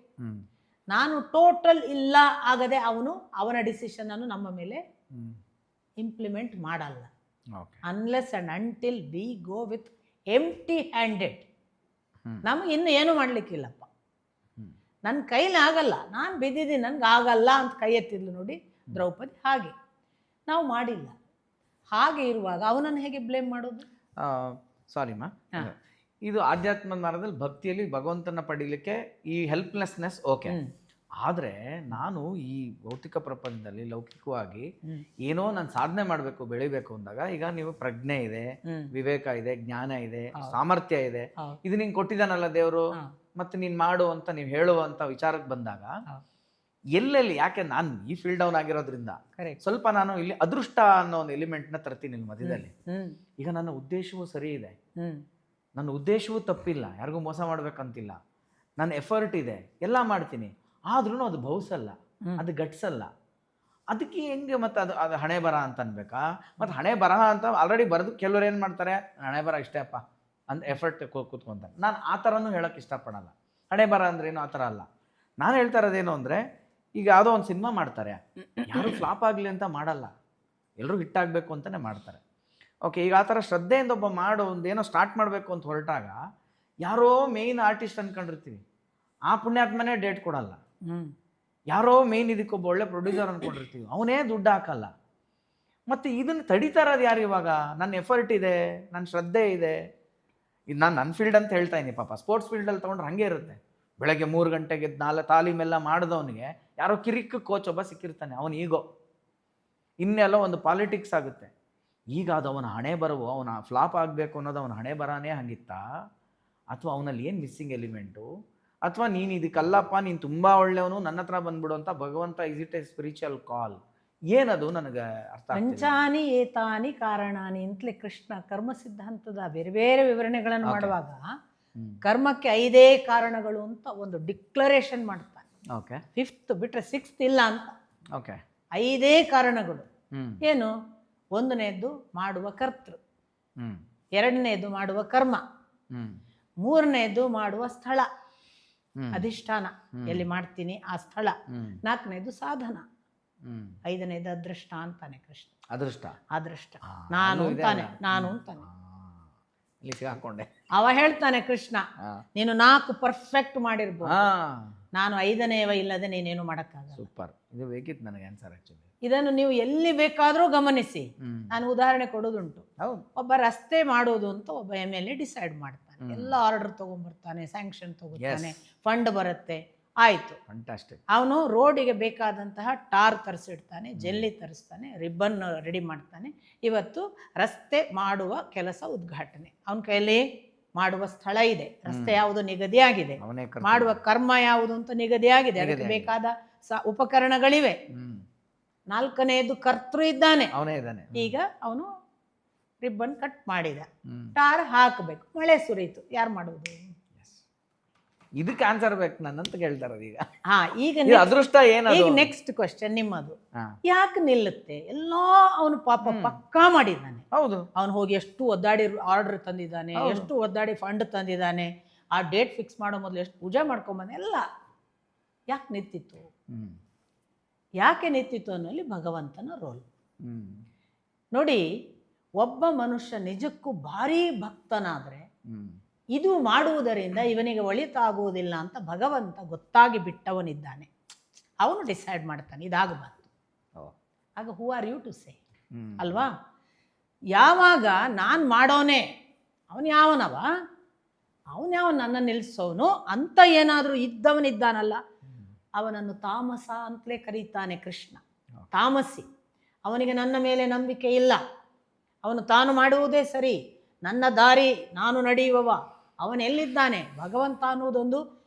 ನಾನು ಟೋಟಲ್ ಇಲ್ಲ ಆಗದೆ ಅವನ ಡಿಸಿಷನನ್ನು ನಮ್ಮ ಮೇಲೆ ಇಂಪ್ಲಿಮೆಂಟ್ ಮಾಡಲ್ಲ. Unless and until we go with empty handed. ನಮಗೆ ಇನ್ನು ಏನು ಮಾಡಲಿಕ್ಕಿಲ್ಲಪ್ಪ, ನನ್ನ ಕೈಲಿ ಆಗಲ್ಲ, ನಾನು ಬಿದ್ದಿದ್ದೀನಿ, ನನಗೆ ಆಗಲ್ಲ ಅಂತ ಕೈ ಎತ್ತಿದ್ಲು ನೋಡಿ ದ್ರೌಪದಿ. ಹಾಗೆ ನಾವು ಮಾಡಿಲ್ಲ. ಹಾಗೆ ಇರುವಾಗ ಅವನನ್ನು ಹೇಗೆ ಬ್ಲೇಮ್ ಮಾಡೋದು? ಸಾರಿಮಾ, ಇದು ಆಧ್ಯಾತ್ಮದ ಮಾರ್ಗದಲ್ಲಿ ಭಕ್ತಿಯಲ್ಲಿ ಭಗವಂತನ ಪಡೀಲಿಕ್ಕೆ ಈ ಹೆಲ್ಪ್ಲೆಸ್ನೆಸ್ ಓಕೆ. ಆದರೆ ನಾನು ಈ ಭೌತಿಕ ಪ್ರಪಂಚದಲ್ಲಿ ಲೌಕಿಕವಾಗಿ ಏನೋ ನಾನು ಸಾಧನೆ ಮಾಡಬೇಕು, ಬೆಳಿಬೇಕು ಅಂದಾಗ, ಈಗ ನೀವು ಪ್ರಜ್ಞೆ ಇದೆ, ವಿವೇಕ ಇದೆ, ಜ್ಞಾನ ಇದೆ, ಸಾಮರ್ಥ್ಯ ಇದೆ, ಇದು ನಿಂಗೆ ಕೊಟ್ಟಿದ್ದಾನಲ್ಲ ದೇವರು, ಮತ್ತೆ ನೀನು ಮಾಡು ಅಂತ ನೀವು ಹೇಳುವಂಥ ವಿಚಾರಕ್ಕೆ ಬಂದಾಗ ಎಲ್ಲೆಲ್ಲಿ, ಯಾಕೆ ನಾನು ಈ ಫೀಲ್ಡ್ ಡೌನ್ ಆಗಿರೋದ್ರಿಂದ ಸ್ವಲ್ಪ ನಾನು ಇಲ್ಲಿ ಅದೃಷ್ಟ ಅನ್ನೋ ಒಂದು ಎಲಿಮೆಂಟ್ನ ತರ್ತೀನಿ ಇಲ್ಲಿ ಮಧ್ಯದಲ್ಲಿ. ಈಗ ನನ್ನ ಉದ್ದೇಶವೂ ಸರಿ ಇದೆ, ನನ್ನ ಉದ್ದೇಶವೂ ತಪ್ಪಿಲ್ಲ, ಯಾರಿಗೂ ಮೋಸ ಮಾಡ್ಬೇಕಂತಿಲ್ಲ, ನನ್ನ ಎಫರ್ಟ್ ಇದೆ, ಎಲ್ಲ ಮಾಡ್ತೀನಿ. ಆದ್ರೂ ಅದು ಭೌಸಲ್ಲ, ಅದು ಗಟ್ಸಲ್ಲ. ಅದಕ್ಕೆ ಹೆಂಗೆ ಮತ್ತೆ ಅದು ಹಣೆ ಬರ ಅಂತ ಅನ್ಬೇಕಾ? ಮತ್ತು ಹಣೆ ಬರಹ ಅಂತ ಆಲ್ರೆಡಿ ಬರೆದು ಕೆಲವ್ರು ಏನು ಮಾಡ್ತಾರೆ, ಹಣೆ ಬರ ಇಷ್ಟೇಪ್ಪ ಅಂತ ಎಫರ್ಟ್ ಕೂತ್ಕೊಂತಾರೆ. ನಾನು ಆ ಥರನೂ ಹೇಳೋಕ್ಕೆ ಇಷ್ಟಪಡಲ್ಲ. ಹಣೆ ಬರ ಅಂದ್ರೇನು ಆ ಥರ ಅಲ್ಲ. ನಾನು ಹೇಳ್ತಾ ಇರೋದೇನು ಅಂದರೆ, ಈಗ ಯಾವುದೋ ಒಂದು ಸಿನಿಮಾ ಮಾಡ್ತಾರೆ, ಯಾರು ಫ್ಲಾಪ್ ಆಗಲಿ ಅಂತ ಮಾಡಲ್ಲ, ಎಲ್ಲರೂ ಹಿಟ್ಟಾಗಬೇಕು ಅಂತಲೇ ಮಾಡ್ತಾರೆ. ಓಕೆ, ಈಗ ಆ ಥರ ಶ್ರದ್ಧೆಯಿಂದ ಒಬ್ಬ ಮಾಡೋ ಒಂದೇನೋ ಸ್ಟಾರ್ಟ್ ಮಾಡಬೇಕು ಅಂತ ಹೊರಟಾಗ ಯಾರೋ ಮೇಯ್ನ್ ಆರ್ಟಿಸ್ಟ್ ಅಂದ್ಕೊಂಡಿರ್ತೀವಿ, ಆ ಪುಣ್ಯಾತ್ಮನೇ ಡೇಟ್ ಕೊಡಲ್ಲ. ಯಾರೋ ಮೇಯ್ನ್ ಇದಕ್ಕೊಬ್ಬ ಒಳ್ಳೆ ಪ್ರೊಡ್ಯೂಸರ್ ಅಂದ್ಕೊಂಡಿರ್ತೀವಿ, ಅವನೇ ದುಡ್ಡು ಹಾಕಲ್ಲ. ಮತ್ತು ಇದನ್ನು ತಡೀತಾ ಇರೋದು ಯಾರು? ಇವಾಗ ನನ್ನ ಎಫರ್ಟ್ ಇದೆ, ನನ್ನ ಶ್ರದ್ಧೆ ಇದೆ. ಇದು ನಾನು ನನ್ನ ಫೀಲ್ಡ್ ಅಂತ ಹೇಳ್ತಾ ಇದ್ದೀನಿ. ಪಾಪ ಸ್ಪೋರ್ಟ್ಸ್ ಫೀಲ್ಡಲ್ಲಿ ತೊಗೊಂಡ್ರೆ ಹಾಗೆ ಇರುತ್ತೆ. ಬೆಳಗ್ಗೆ 3 ಗಂಟೆಗೆ ತಾಲೀಮೆಲ್ಲ ಮಾಡಿದವನಿಗೆ ಯಾರೋ ಕಿರಿಕ್ ಕೋಚ್ ಒಬ್ಬ ಸಿಕ್ಕಿರ್ತಾನೆ, ಅವನು ಈಗೋ ಇನ್ನೆಲ್ಲ ಒಂದು ಪಾಲಿಟಿಕ್ಸ್ ಆಗುತ್ತೆ. ಈಗ ಅದು ಅವನ ಹಣೆ ಬರವು, ಅವನ ಫ್ಲಾಪ್ ಆಗಬೇಕು ಅನ್ನೋದು ಅವನ ಹಣೆ ಬರಾನೇ ಹಂಗಿತ್ತಾ, ಅಥವಾ ಅವನಲ್ಲಿ ಏನು ಮಿಸ್ಸಿಂಗ್ ಎಲಿಮೆಂಟು, ಅಥವಾ ನೀನು ಇದಕ್ಕಲ್ಲಪ್ಪ, ನೀನು ತುಂಬ ಒಳ್ಳೆಯವನು, ನನ್ನ ಹತ್ರ ಬಂದ್ಬಿಡು ಅಂತ ಭಗವಂತ, ಇಸ್ ಇಟ್ ಎ ಸ್ಪಿರಿಚುವಲ್ ಕಾಲ್? ಏನದು ನನಗೆ ಅರ್ಥ. ಪಂಚಾನಿ ಏತಾನಿ ಕಾರಣಾನಿ ಅಂತಲೇ ಕೃಷ್ಣ ಕರ್ಮ ಸಿದ್ಧಾಂತದ ಬೇರೆ ಬೇರೆ ವಿವರಣೆಗಳನ್ನು ಮಾಡುವಾಗ ಕರ್ಮಕ್ಕೆ 5 ಕಾರಣಗಳು ಅಂತ ಒಂದು ಡಿಕ್ಲರೇಷನ್ ಮಾಡ್ತಾನೆ. ಓಕೆ, 5th ಬಿಟ್ರೆ 6th ಇಲ್ಲ ಅಂತ. ಓಕೆ, 5 ಕಾರಣಗಳು. ಏನು? 1ನೇದು ಮಾಡುವ ಕರ್ತೃ, 2ನೇದು ಮಾಡುವ ಕರ್ಮ, 3ನೇದು ಮಾಡುವ ಸ್ಥಳ, ಅಧಿಷ್ಠಾನ, ಎಲ್ಲಿ ಮಾಡ್ತೀನಿ ಆ ಸ್ಥಳ, 4ನೇದು ಸಾಧನ, 5ನೇದು ಅದೃಷ್ಟ ಅಂತಾನೆ ಕೃಷ್ಣ. ಅದೃಷ್ಟ ನಾನು ಅಂತಾನೆ. ಇಲ್ಲಿ ಸಿಗಾಕೊಂಡೆ. ಅವ ಹೇಳ್ತಾನೆ ಕೃಷ್ಣ, ನೀನು 4 ಪರ್ಫೆಕ್ಟ್ ಮಾಡಿರ್ಬೋದು, ನಾನು 5ನೇವ ಇಲ್ಲದೆ ನೀನೇನು ಮಾಡೋಕ್ಕಾಗಲ್ಲ. ಸೂಪರ್, ಇದು ಬೇಕಿತ್ತು ನನಗೆ ಆನ್ಸರ್ ಆ್ಯಕ್ಚುಲಿ. ಇದನ್ನು ನೀವು ಎಲ್ಲಿ ಬೇಕಾದರೂ ಗಮನಿಸಿ. ನಾನು ಉದಾಹರಣೆ ಕೊಡೋದುಂಟು. ಹೌದು, ಒಬ್ಬ ರಸ್ತೆ ಮಾಡೋದು ಅಂತ ಒಬ್ಬ MLA ಡಿಸೈಡ್ ಮಾಡ್ತಾನೆ. ಎಲ್ಲ ಆರ್ಡರ್ ತೊಗೊಂಡ್ಬರ್ತಾನೆ, ಸ್ಯಾಂಕ್ಷನ್ ತಗೋತಾನೆ, ಫಂಡ್ ಬರುತ್ತೆ, ಆಯಿತು, ಫ್ಯಾಂಟಾಸ್ಟಿಕ್. ಅವನು ರೋಡಿಗೆ ಬೇಕಾದಂತಹ ಟಾರ್ ತರಿಸಿಡ್ತಾನೆ, ಜೆಲ್ಲಿ ತರಿಸ್ತಾನೆ, ರಿಬ್ಬನ್ ರೆಡಿ ಮಾಡ್ತಾನೆ. ಇವತ್ತು ರಸ್ತೆ ಮಾಡುವ ಕೆಲಸ ಉದ್ಘಾಟನೆ, ಅವನ ಕೈಯಲ್ಲಿ ಮಾಡುವ ಸ್ಥಳ ಇದೆ, ರಸ್ತೆ ಯಾವುದು ನಿಗದಿಯಾಗಿದೆ, ಮಾಡುವ ಕರ್ಮ ಯಾವುದು ಅಂತ ನಿಗದಿಯಾಗಿದೆ, ಅದಕ್ಕೆ ಬೇಕಾದ ಉಪಕರಣಗಳಿವೆ. 4ನೇದು ಕರ್ತೃ ಇದ್ದಾನೆ, ಅವನೇ ಇದ್ದಾನೆ. ಈಗ ಅವನು ರಿಬ್ಬನ್ ಕಟ್ ಮಾಡಿದ, ಟಾರ್ ಹಾಕಬೇಕು, ಮಳೆ ಸುರಿಯಿತು, ಯಾರು ಮಾಡುವುದು? ಇದಕ್ಕೆ ಆನ್ಸರ್ ಬೇಕು ನನ್ನಂತ ಕೇಳ್ತಾರ ಈಗ. ಈಗ ಅದೃಷ್ಟ ಏನದು? ಈಗ ನೆಕ್ಸ್ಟ್ ಕ್ವಶನ್ ನಿಮ್ಮದು. ಯಾಕೆ ನಿಲ್ಲುತ್ತೆ? ಎಲ್ಲೋ ಅವನು ಪಾಪ ಪಕ್ಕಾ ಮಾಡಿದ್ದಾನೆ. ಹೌದು, ಅವನು ಹೋಗಿ ಎಷ್ಟು ಒದ್ದಾಡಿ ಆರ್ಡರ್ ತಂದಿದ್ದಾನೆ, ಎಷ್ಟು ಒದ್ದಾಡಿ ಫಂಡ್ ತಂದಿದ್ದಾನೆ, ಆ ಡೇಟ್ ಫಿಕ್ಸ್ ಮಾಡೋ ಮೊದಲು ಎಷ್ಟು ಪೂಜೆ ಮಾಡ್ಕೊಂಬಂದ, ಎಲ್ಲ ಯಾಕೆ ನಿಂತಿತ್ತು? ಯಾಕೆ ನಿಂತಿತ್ತು ಅನ್ನೋಲ್ಲಿ ಭಗವಂತನ ರೋಲ್ ನೋಡಿ. ಒಬ್ಬ ಮನುಷ್ಯ ನಿಜಕ್ಕೂ ಭಾರೀ ಭಕ್ತನಾದರೆ ಇದು ಮಾಡುವುದರಿಂದ ಇವನಿಗೆ ಒಳಿತಾಗುವುದಿಲ್ಲ ಅಂತ ಭಗವಂತ ಗೊತ್ತಾಗಿ ಬಿಟ್ಟವನಿದ್ದಾನೆ. ಅವನು ಡಿಸೈಡ್ ಮಾಡ್ತಾನೆ ಇದಾಗಬಾರ್ದು. ಆಗ who are you to say ಅಲ್ವಾ? ಯಾವಾಗ ನಾನು ಮಾಡೋನೆ, ಅವನು ಯಾವನವ, ಅವನು ಯಾವ ನನ್ನ ನಿಲ್ಲಿಸೋನು ಅಂತ ಏನಾದರೂ ಇದ್ದವನಿದ್ದಾನಲ್ಲ, ಅವನನ್ನು ತಾಮಸ ಅಂತಲೇ ಕರೀತಾನೆ ಕೃಷ್ಣ. ತಾಮಸಿ, ಅವನಿಗೆ ನನ್ನ ಮೇಲೆ ನಂಬಿಕೆ ಇಲ್ಲ, ಅವನು ತಾನು ಮಾಡುವುದೇ ಸರಿ, ನನ್ನ ದಾರಿ ನಾನು ನಡೆಯುವವ, ಅವನೆಲ್ಲಿದ್ದಾನೆ? ಭಗವಂತ ಅನ್ನೋದೊಂದು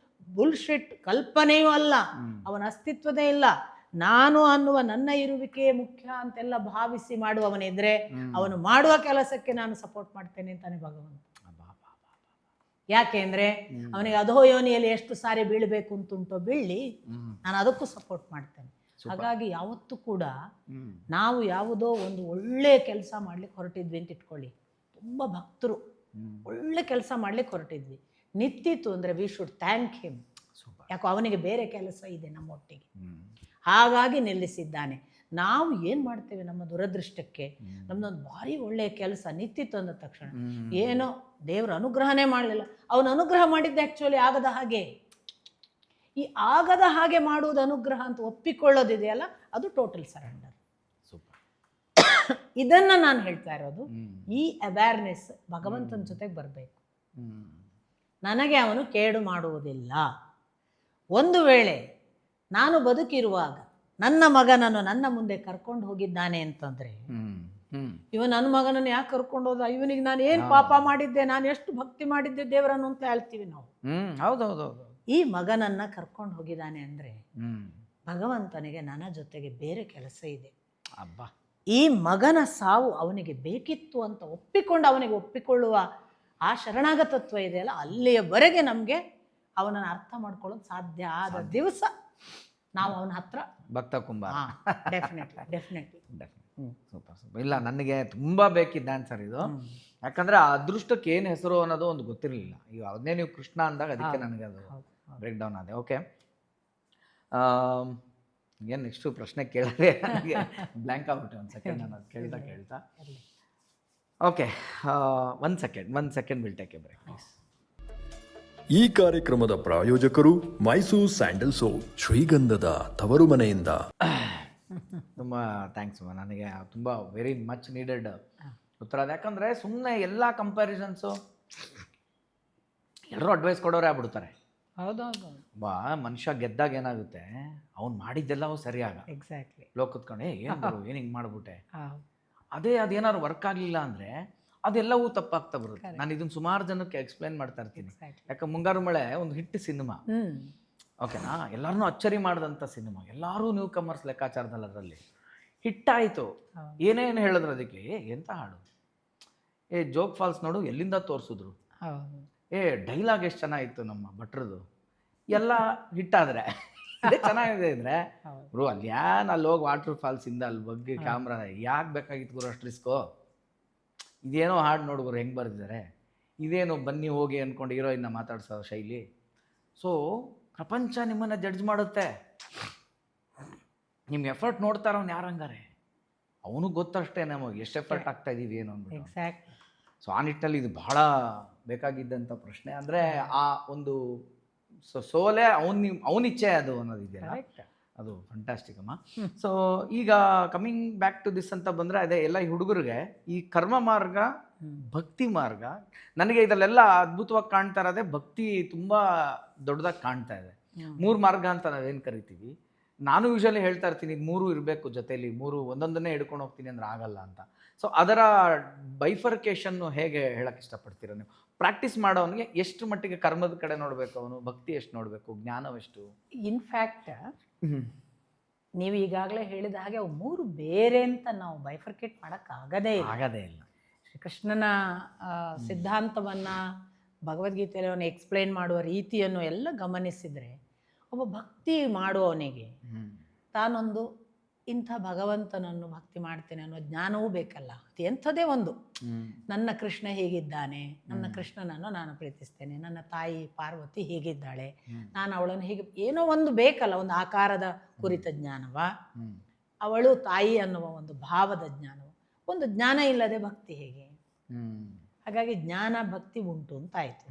ಬುಲ್ಶಿಟ್ ಕಲ್ಪನೆಯೂ ಅಲ್ಲ, ಅವನ ಅಸ್ತಿತ್ವದೇ ಇಲ್ಲ. ನಾನು ಅನ್ನುವ ನನ್ನ ಇರುವಿಕೆಯೇ ಮುಖ್ಯ ಅಂತೆಲ್ಲ ಭಾವಿಸಿ ಮಾಡುವವನಿದ್ರೆ ಅವನು ಮಾಡುವ ಕೆಲಸಕ್ಕೆ ನಾನು ಸಪೋರ್ಟ್ ಮಾಡ್ತೇನೆ ಅಂತಾನೆ ಭಗವಂತ. ಯಾಕೆ ಅಂದರೆ ಅವನಿಗೆ ಅಧೋ ಯೋನಿಯಲ್ಲಿ ಎಷ್ಟು ಸಾರಿ ಬೀಳಬೇಕು ಅಂತುಂಟೋ ಬೀಳಿ, ನಾನು ಅದಕ್ಕೂ ಸಪೋರ್ಟ್ ಮಾಡ್ತೇನೆ. ಹಾಗಾಗಿ ಯಾವತ್ತೂ ಕೂಡ ನಾವು ಯಾವುದೋ ಒಂದು ಒಳ್ಳೆ ಕೆಲಸ ಮಾಡ್ಲಿಕ್ಕೆ ಹೊರಟಿದ್ವಿ ಅಂತ ಇಟ್ಕೊಳ್ಳಿ, ತುಂಬ ಭಕ್ತರು ಒಳ್ಳೆ ಕೆಲಸ ಮಾಡ್ಲಿಕ್ಕೆ ಹೊರಟಿದ್ವಿ, ನಿಂತಿತ್ತು ಅಂದರೆ ವಿ ಶುಡ್ ಥ್ಯಾಂಕ್ ಹಿಮ್. ಯಾಕೋ ಅವನಿಗೆ ಬೇರೆ ಕೆಲಸ ಇದೆ ನಮ್ಮೊಟ್ಟಿಗೆ, ಹಾಗಾಗಿ ನಿಲ್ಲಿಸಿದ್ದಾನೆ. ನಾವು ಏನು ಮಾಡ್ತೇವೆ, ನಮ್ಮ ದುರದೃಷ್ಟಕ್ಕೆ ನಮ್ದೊಂದು ಭಾರಿ ಒಳ್ಳೆಯ ಕೆಲಸ ನಿಂತಿತ್ತು ಅಂದ ತಕ್ಷಣ ಏನೋ ದೇವ್ರ ಅನುಗ್ರಹನೇ ಮಾಡಲಿಲ್ಲ, ಅವನು ಅನುಗ್ರಹ ಮಾಡಿದ್ದೆ ಆ್ಯಕ್ಚುಲಿ ಆಗದ ಹಾಗೆ. ಈ ಆಗದ ಹಾಗೆ ಮಾಡುವುದು ಅನುಗ್ರಹ ಅಂತ ಒಪ್ಪಿಕೊಳ್ಳೋದಿದೆಯಲ್ಲ, ಅದು ಟೋಟಲ್ ಸರೆಂಡರ್. ಇದನ್ನ ನಾನು ಹೇಳ್ತಾ ಇರೋದು. ಈ ಅವೇರ್ನೆಸ್ ಭಗವಂತನ ಜೊತೆಗೆ ಬರಬೇಕು. ನನಗೆ ಅವನು ಕೇಡು ಮಾಡುವುದಿಲ್ಲ. ಒಂದು ವೇಳೆ ನಾನು ಬದುಕಿರುವಾಗ ನನ್ನ ಮಗನನ್ನು ನನ್ನ ಮುಂದೆ ಕರ್ಕೊಂಡು ಹೋಗಿದ್ದಾನೆ ಅಂತಂದ್ರೆ, ಇವನು ನನ್ನ ಮಗನನ್ನು ಯಾಕೆ ಕರ್ಕೊಂಡು ಹೋದ, ಇವನಿಗೆ ನಾನು ಏನು ಪಾಪ ಮಾಡಿದ್ದೆ, ನಾನು ಎಷ್ಟು ಭಕ್ತಿ ಮಾಡಿದ್ದೆ ದೇವರನ್ನು ಅಂತ ಹೇಳ್ತೀವಿ ನಾವು. ಹೌದೌದೌದು. ಈ ಮಗನನ್ನ ಕರ್ಕೊಂಡು ಹೋಗಿದ್ದಾನೆ ಅಂದ್ರೆ ಭಗವಂತನಿಗೆ ನನ್ನ ಜೊತೆಗೆ ಬೇರೆ ಕೆಲಸ ಇದೆ. ಅಬ್ಬಾ, ಈ ಮಗನ ಸಾವು ಅವನಿಗೆ ಬೇಕಿತ್ತು ಅಂತ ಅವನಿಗೆ ಒಪ್ಪಿಕೊಳ್ಳುವ ಆ ಶರಣಾಗತತ್ವ ಇದೆಯಲ್ಲ, ಅಲ್ಲಿಯವರೆಗೆ ನಮಗೆ ಅವನನ್ನು ಅರ್ಥ ಮಾಡ್ಕೊಳ್ಳೋದು ಸಾಧ್ಯ ಆದ ದಿವಸ ನಾವು ಅವನ ಹತ್ರ ಭಕ್ತ ಕುಂಬಾರ. ಡೆಫಿನೆಟ್ಲಿ. ಸೂಪರ್. ಇಲ್ಲ, ನನಗೆ ತುಂಬ ಬೇಕಿದ್ದ ಆನ್ಸರ್ ಇದು. ಯಾಕಂದರೆ ಆ ಅದೃಷ್ಟಕ್ಕೆ ಏನು ಹೆಸರು ಅನ್ನೋದು ಒಂದು ಗೊತ್ತಿರಲಿಲ್ಲ. ಈಗ ಅದನ್ನೇ ನೀವು ಕೃಷ್ಣ ಅಂದಾಗ ಅದಕ್ಕೆ ನನಗೆ ಅದು ಬ್ರೇಕ್ ಡೌನ್ ಆದೆ. ಓಕೆ, ಏನು ನೆಕ್ಸ್ಟು ಪ್ರಶ್ನೆ ಕೇಳಿದೆ, ನನಗೆ ಬ್ಲ್ಯಾಂಕ್ ಆಗ್ಬಿಟ್ಟೆ ಒಂದು ಸೆಕೆಂಡ್. ನಾನು ಅದು ಕೇಳ್ತಾ okay, one second will take a break please. ಈ ಕಾರ್ಯಕ್ರಮದ ಪ್ರಾಯೋಜಕರು ಮೈಸೂರು ಸ್ಯಾಂಡಲ್ ಸೋಪ್, ಶ್ರೀಗಂಧದ ತವರು ಮನೆಯಿಂದ. ತುಂಬ ಥ್ಯಾಂಕ್ಸ್. ನನಗೆ ತುಂಬ ವೆರಿ ಮಚ್ ನೀಡೆಡ್ ಉತ್ತರ ಅದು. ಯಾಕಂದರೆ ಸುಮ್ಮನೆ ಎಲ್ಲ ಕಂಪ್ಯಾರಿಸನ್ಸು ಎಲ್ಲರೂ ಅಡ್ವೈಸ್ ಕೊಡೋರೇ ಆಗ್ಬಿಡ್ತಾರೆ. ಹೌದೌದು. ಮನುಷ್ಯ ಗೆದ್ದಾಗ ಏನಾಗುತ್ತೆ, ಅವ್ನು ಮಾಡಿದ್ದೆಲ್ಲವೂ ಸರಿಯಾಗ ಎಕ್ಸಾಕ್ಟ್ಲಿ ಲೋ ಕೂತ್ಕೊಂಡು ಏನು ಹಿಂಗೆ ಮಾಡಿಬಿಟ್ಟೆ, ಅದೇನಾದ್ರು ವರ್ಕ್ ಆಗಲಿಲ್ಲ ಅಂದರೆ ಅದೆಲ್ಲವೂ ತಪ್ಪಾಗ್ತಾ ಬರುತ್ತೆ. ನಾನು ಇದನ್ನು ಸುಮಾರು ಜನಕ್ಕೆ ಎಕ್ಸ್ಪ್ಲೈನ್ ಮಾಡ್ತಾ ಇರ್ತೀನಿ. ಯಾಕೆ ಮುಂಗಾರು ಮಳೆ ಒಂದು ಹಿಟ್ ಸಿನಿಮಾ, ಓಕೆನಾ, ಎಲ್ಲರನ್ನೂ ಅಚ್ಚರಿ ಮಾಡಿದಂಥ ಸಿನಿಮಾ, ಎಲ್ಲರೂ ನ್ಯೂ ಕಮರ್ಸ್ ಲೆಕ್ಕಾಚಾರದಲ್ಲಿ ಅದರಲ್ಲಿ ಹಿಟ್ಟಾಯಿತು. ಏನೇನು ಹೇಳಿದ್ರು ಅದಕ್ಕೆ, ಎಂಥ ಹಾಡು, ಜೋಗ್ ಫಾಲ್ಸ್ ನೋಡು ಎಲ್ಲಿಂದ ತೋರಿಸಿದ್ರು, ಡೈಲಾಗ್ ಎಷ್ಟು ಚೆನ್ನಾಗಿತ್ತು ನಮ್ಮ ಭಟ್ರದು, ಎಲ್ಲ ಹಿಟ್ಟಾದರೆ ಇದೇ ಚೆನ್ನಾಗಿದೆ ಇದ್ರೆ ಬ್ರೋ, ಅಲ್ಲಿ ಅಲ್ಲಿ ಹೋಗಿ ವಾಟರ್ ಫಾಲ್ಸಿಂದ ಅಲ್ಲಿ ಬಗ್ಗೆ ಕ್ಯಾಮ್ರಾ ಯಾಕೆ ಬೇಕಾಗಿತ್ತು ಗುರು ಅಷ್ಟು ರಿಸ್ಕೋ, ಇದೇನೋ ಹಾಡು ನೋಡುವರು ಹೆಂಗೆ ಬರೆದಿದ್ದಾರೆ, ಇದೇನೋ ಬನ್ನಿ ಹೋಗಿ ಅಂದ್ಕೊಂಡು ಹೀರೋಯಿನ್ನ ಮಾತಾಡ್ಸೋ ಶೈಲಿ. ಸೊ ಪ್ರಪಂಚ ನಿಮ್ಮನ್ನು ಜಡ್ಜ್ ಮಾಡುತ್ತೆ. ನಿಮ್ಮ ಎಫರ್ಟ್ ನೋಡ್ತಾರ ಅವ್ನು ಯಾರಂಗಾರೆ, ಅವನಿಗೆ ಗೊತ್ತಷ್ಟೇ ನಮಗೆ ಎಷ್ಟು ಎಫರ್ಟ್ ಆಗ್ತಾ ಇದ್ದೀವಿ ಏನು ಅಂದ್ಬಿಟ್ಟು. ಸೊ ಆ ನಿಟ್ಟಿನಲ್ಲಿ ಇದು ಬಹಳ ಬೇಕಾಗಿದ್ದಂಥ ಪ್ರಶ್ನೆ. ಅಂದರೆ ಆ ಒಂದು ಸೋಲೆ ಅವನಿಚ್ಛೆ ಅದು ಅನ್ನೋದಿದೆಯಲ್ಲ, ಕರೆಕ್ಟ್. ಅದು ಫಂಟಾಸ್ಟಿಕ್ ಅಮ್ಮ. ಸೊ ಈಗ ಕಮಿಂಗ್ ಬ್ಯಾಕ್ ಟು ದಿಸ್ ಅಂತ ಬಂದರೆ, ಅದೇ ಎಲ್ಲ ಈ ಹುಡುಗರಿಗೆ ಈ ಕರ್ಮ ಮಾರ್ಗ, ಭಕ್ತಿ ಮಾರ್ಗ, ನನಗೆ ಇದರಲ್ಲೆಲ್ಲ ಅದ್ಭುತವಾಗಿ ಕಾಣ್ತಾ ಇರೋದೇ ಭಕ್ತಿ ತುಂಬ ದೊಡ್ಡದಾಗಿ ಕಾಣ್ತಾ ಇದೆ. 3 ಮಾರ್ಗ ಅಂತ ನಾವೇನು ಕರಿತೀವಿ, ನಾನು ಯೂಶಲಿ ಹೇಳ್ತಾ ಇರ್ತೀನಿ, 3 ಇರಬೇಕು ಜೊತೆಲಿ, 3 ಒಂದೊಂದನ್ನೇ ಹಿಡ್ಕೊಂಡು ಹೋಗ್ತೀನಿ ಅಂದ್ರೆ ಆಗಲ್ಲ ಅಂತ. ಸೊ ಅದರ ಬೈಫರ್ಕೇಶನ್ನು ಹೇಗೆ ಹೇಳಕ್ಕೆ ಇಷ್ಟಪಡ್ತೀರ ನೀವು? ಪ್ರಾಕ್ಟೀಸ್ ಮಾಡೋವನಿಗೆ ಎಷ್ಟು ಮಟ್ಟಿಗೆ ಕರ್ಮದ ಕಡೆ ನೋಡಬೇಕು, ಅವನು ಭಕ್ತಿ ಎಷ್ಟು ನೋಡಬೇಕು, ಜ್ಞಾನವೆಷ್ಟು? ಇನ್ಫ್ಯಾಕ್ಟ್ ನೀವು ಈಗಾಗಲೇ ಹೇಳಿದ ಹಾಗೆ ಅವು 3 ಬೇರೆ ಅಂತ ನಾವು ಬೈಫರ್ಕೇಟ್ ಮಾಡೋಕ್ಕಾಗದೇ ಇಲ್ಲ. ಶ್ರೀಕೃಷ್ಣನ ಸಿದ್ಧಾಂತವನ್ನು, ಭಗವದ್ಗೀತೆಯಲ್ಲಿ ಅವನು ಎಕ್ಸ್ಪ್ಲೇನ್ ಮಾಡುವ ರೀತಿಯನ್ನು ಎಲ್ಲ ಗಮನಿಸಿದರೆ, ಒಬ್ಬ ಭಕ್ತಿ ಮಾಡುವವನಿಗೆ ತಾನೊಂದು ಇಂಥ ಭಗವಂತನನ್ನು ಭಕ್ತಿ ಮಾಡ್ತೇನೆ ಅನ್ನೋ ಜ್ಞಾನವೂ ಬೇಕಲ್ಲ. ಅದು ಎಂಥದೇ ಒಂದು, ನನ್ನ ಕೃಷ್ಣ ಹೀಗಿದ್ದಾನೆ, ನನ್ನ ಕೃಷ್ಣನನ್ನು ನಾನು ಪ್ರೀತಿಸ್ತೇನೆ, ನನ್ನ ತಾಯಿ ಪಾರ್ವತಿ ಹೀಗಿದ್ದಾಳೆ, ನಾನು ಅವಳನ್ನು ಹೀಗೆ, ಏನೋ ಒಂದು ಬೇಕಲ್ಲ, ಒಂದು ಆಕಾರದ ಕುರಿತ ಜ್ಞಾನವ, ಅವಳು ತಾಯಿ ಅನ್ನುವ ಒಂದು ಭಾವದ ಜ್ಞಾನವ. ಒಂದು ಜ್ಞಾನ ಇಲ್ಲದೆ ಭಕ್ತಿ ಹೇಗೆ? ಹಾಗಾಗಿ ಜ್ಞಾನ ಭಕ್ತಿ ಉಂಟು ಅಂತಾಯಿತು.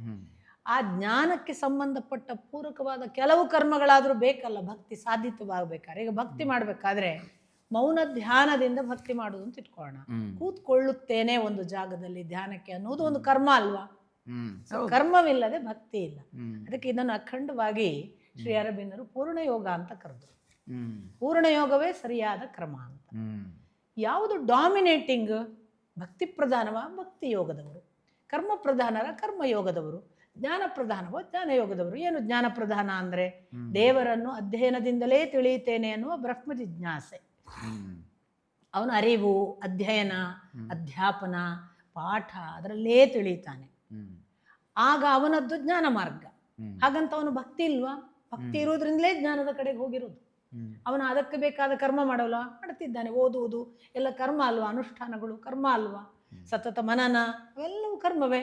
ಆ ಜ್ಞಾನಕ್ಕೆ ಸಂಬಂಧಪಟ್ಟ ಪೂರಕವಾದ ಕೆಲವು ಕರ್ಮಗಳಾದರೂ ಬೇಕಲ್ಲ ಭಕ್ತಿ ಸಾಧಿತವಾಗಬೇಕಾದ್ರೆ. ಈಗ ಭಕ್ತಿ ಮಾಡಬೇಕಾದ್ರೆ ಮೌನ ಧ್ಯಾನದಿಂದ ಭಕ್ತಿ ಮಾಡೋದು ಅಂತ ಇಟ್ಕೊಳ್ಳೋಣ. ಕೂತ್ಕೊಳ್ಳುತ್ತೇನೆ ಒಂದು ಜಾಗದಲ್ಲಿ ಧ್ಯಾನಕ್ಕೆ ಅನ್ನೋದು ಒಂದು ಕರ್ಮ ಅಲ್ವಾ? ಕರ್ಮವಿಲ್ಲದೆ ಭಕ್ತಿ ಇಲ್ಲ. ಅದಕ್ಕೆ ಇದನ್ನು ಅಖಂಡವಾಗಿ ಶ್ರೀ ಅರಬಿಂದರು ಪೂರ್ಣ ಯೋಗ ಅಂತ ಕರೆದ್ರು. ಪೂರ್ಣ ಯೋಗವೇ ಸರಿಯಾದ ಕ್ರಮ ಅಂತ. ಯಾವುದು ಡಾಮಿನೇಟಿಂಗ್? ಭಕ್ತಿ ಪ್ರಧಾನವ ಭಕ್ತಿ ಯೋಗದವರು, ಕರ್ಮ ಪ್ರಧಾನರ ಕರ್ಮಯೋಗದವರು, ಜ್ಞಾನ ಪ್ರಧಾನವೋ ಜ್ಞಾನ ಯೋಗದವರು. ಏನು ಜ್ಞಾನ ಪ್ರಧಾನ ಅಂದರೆ, ದೇವರನ್ನು ಅಧ್ಯಯನದಿಂದಲೇ ತಿಳಿಯುತ್ತೇನೆ ಅನ್ನುವ ಬ್ರಹ್ಮ ಜಿಜ್ಞಾಸೆ. ಅವನು ಅರಿವು, ಅಧ್ಯಯನ, ಅಧ್ಯಾಪನ, ಪಾಠ ಅದರಲ್ಲೇ ತಿಳಿತಾನೆ. ಆಗ ಅವನದ್ದು ಜ್ಞಾನ ಮಾರ್ಗ. ಹಾಗಂತ ಅವನು ಭಕ್ತಿ ಇಲ್ವಾ? ಭಕ್ತಿ ಇರೋದ್ರಿಂದಲೇ ಜ್ಞಾನದ ಕಡೆಗೆ ಹೋಗಿರೋದು. ಅವನು ಅದಕ್ಕೆ ಬೇಕಾದ ಕರ್ಮ ಮಾಡಲ್ಲ, ಮಾಡ್ತಿದ್ದಾನೆ. ಓದುವುದು ಎಲ್ಲ ಕರ್ಮ ಅಲ್ವಾ? ಅನುಷ್ಠಾನಗಳು ಕರ್ಮ ಅಲ್ವಾ? ಸತತ ಮನನ ಅವೆಲ್ಲವೂ ಕರ್ಮವೇ.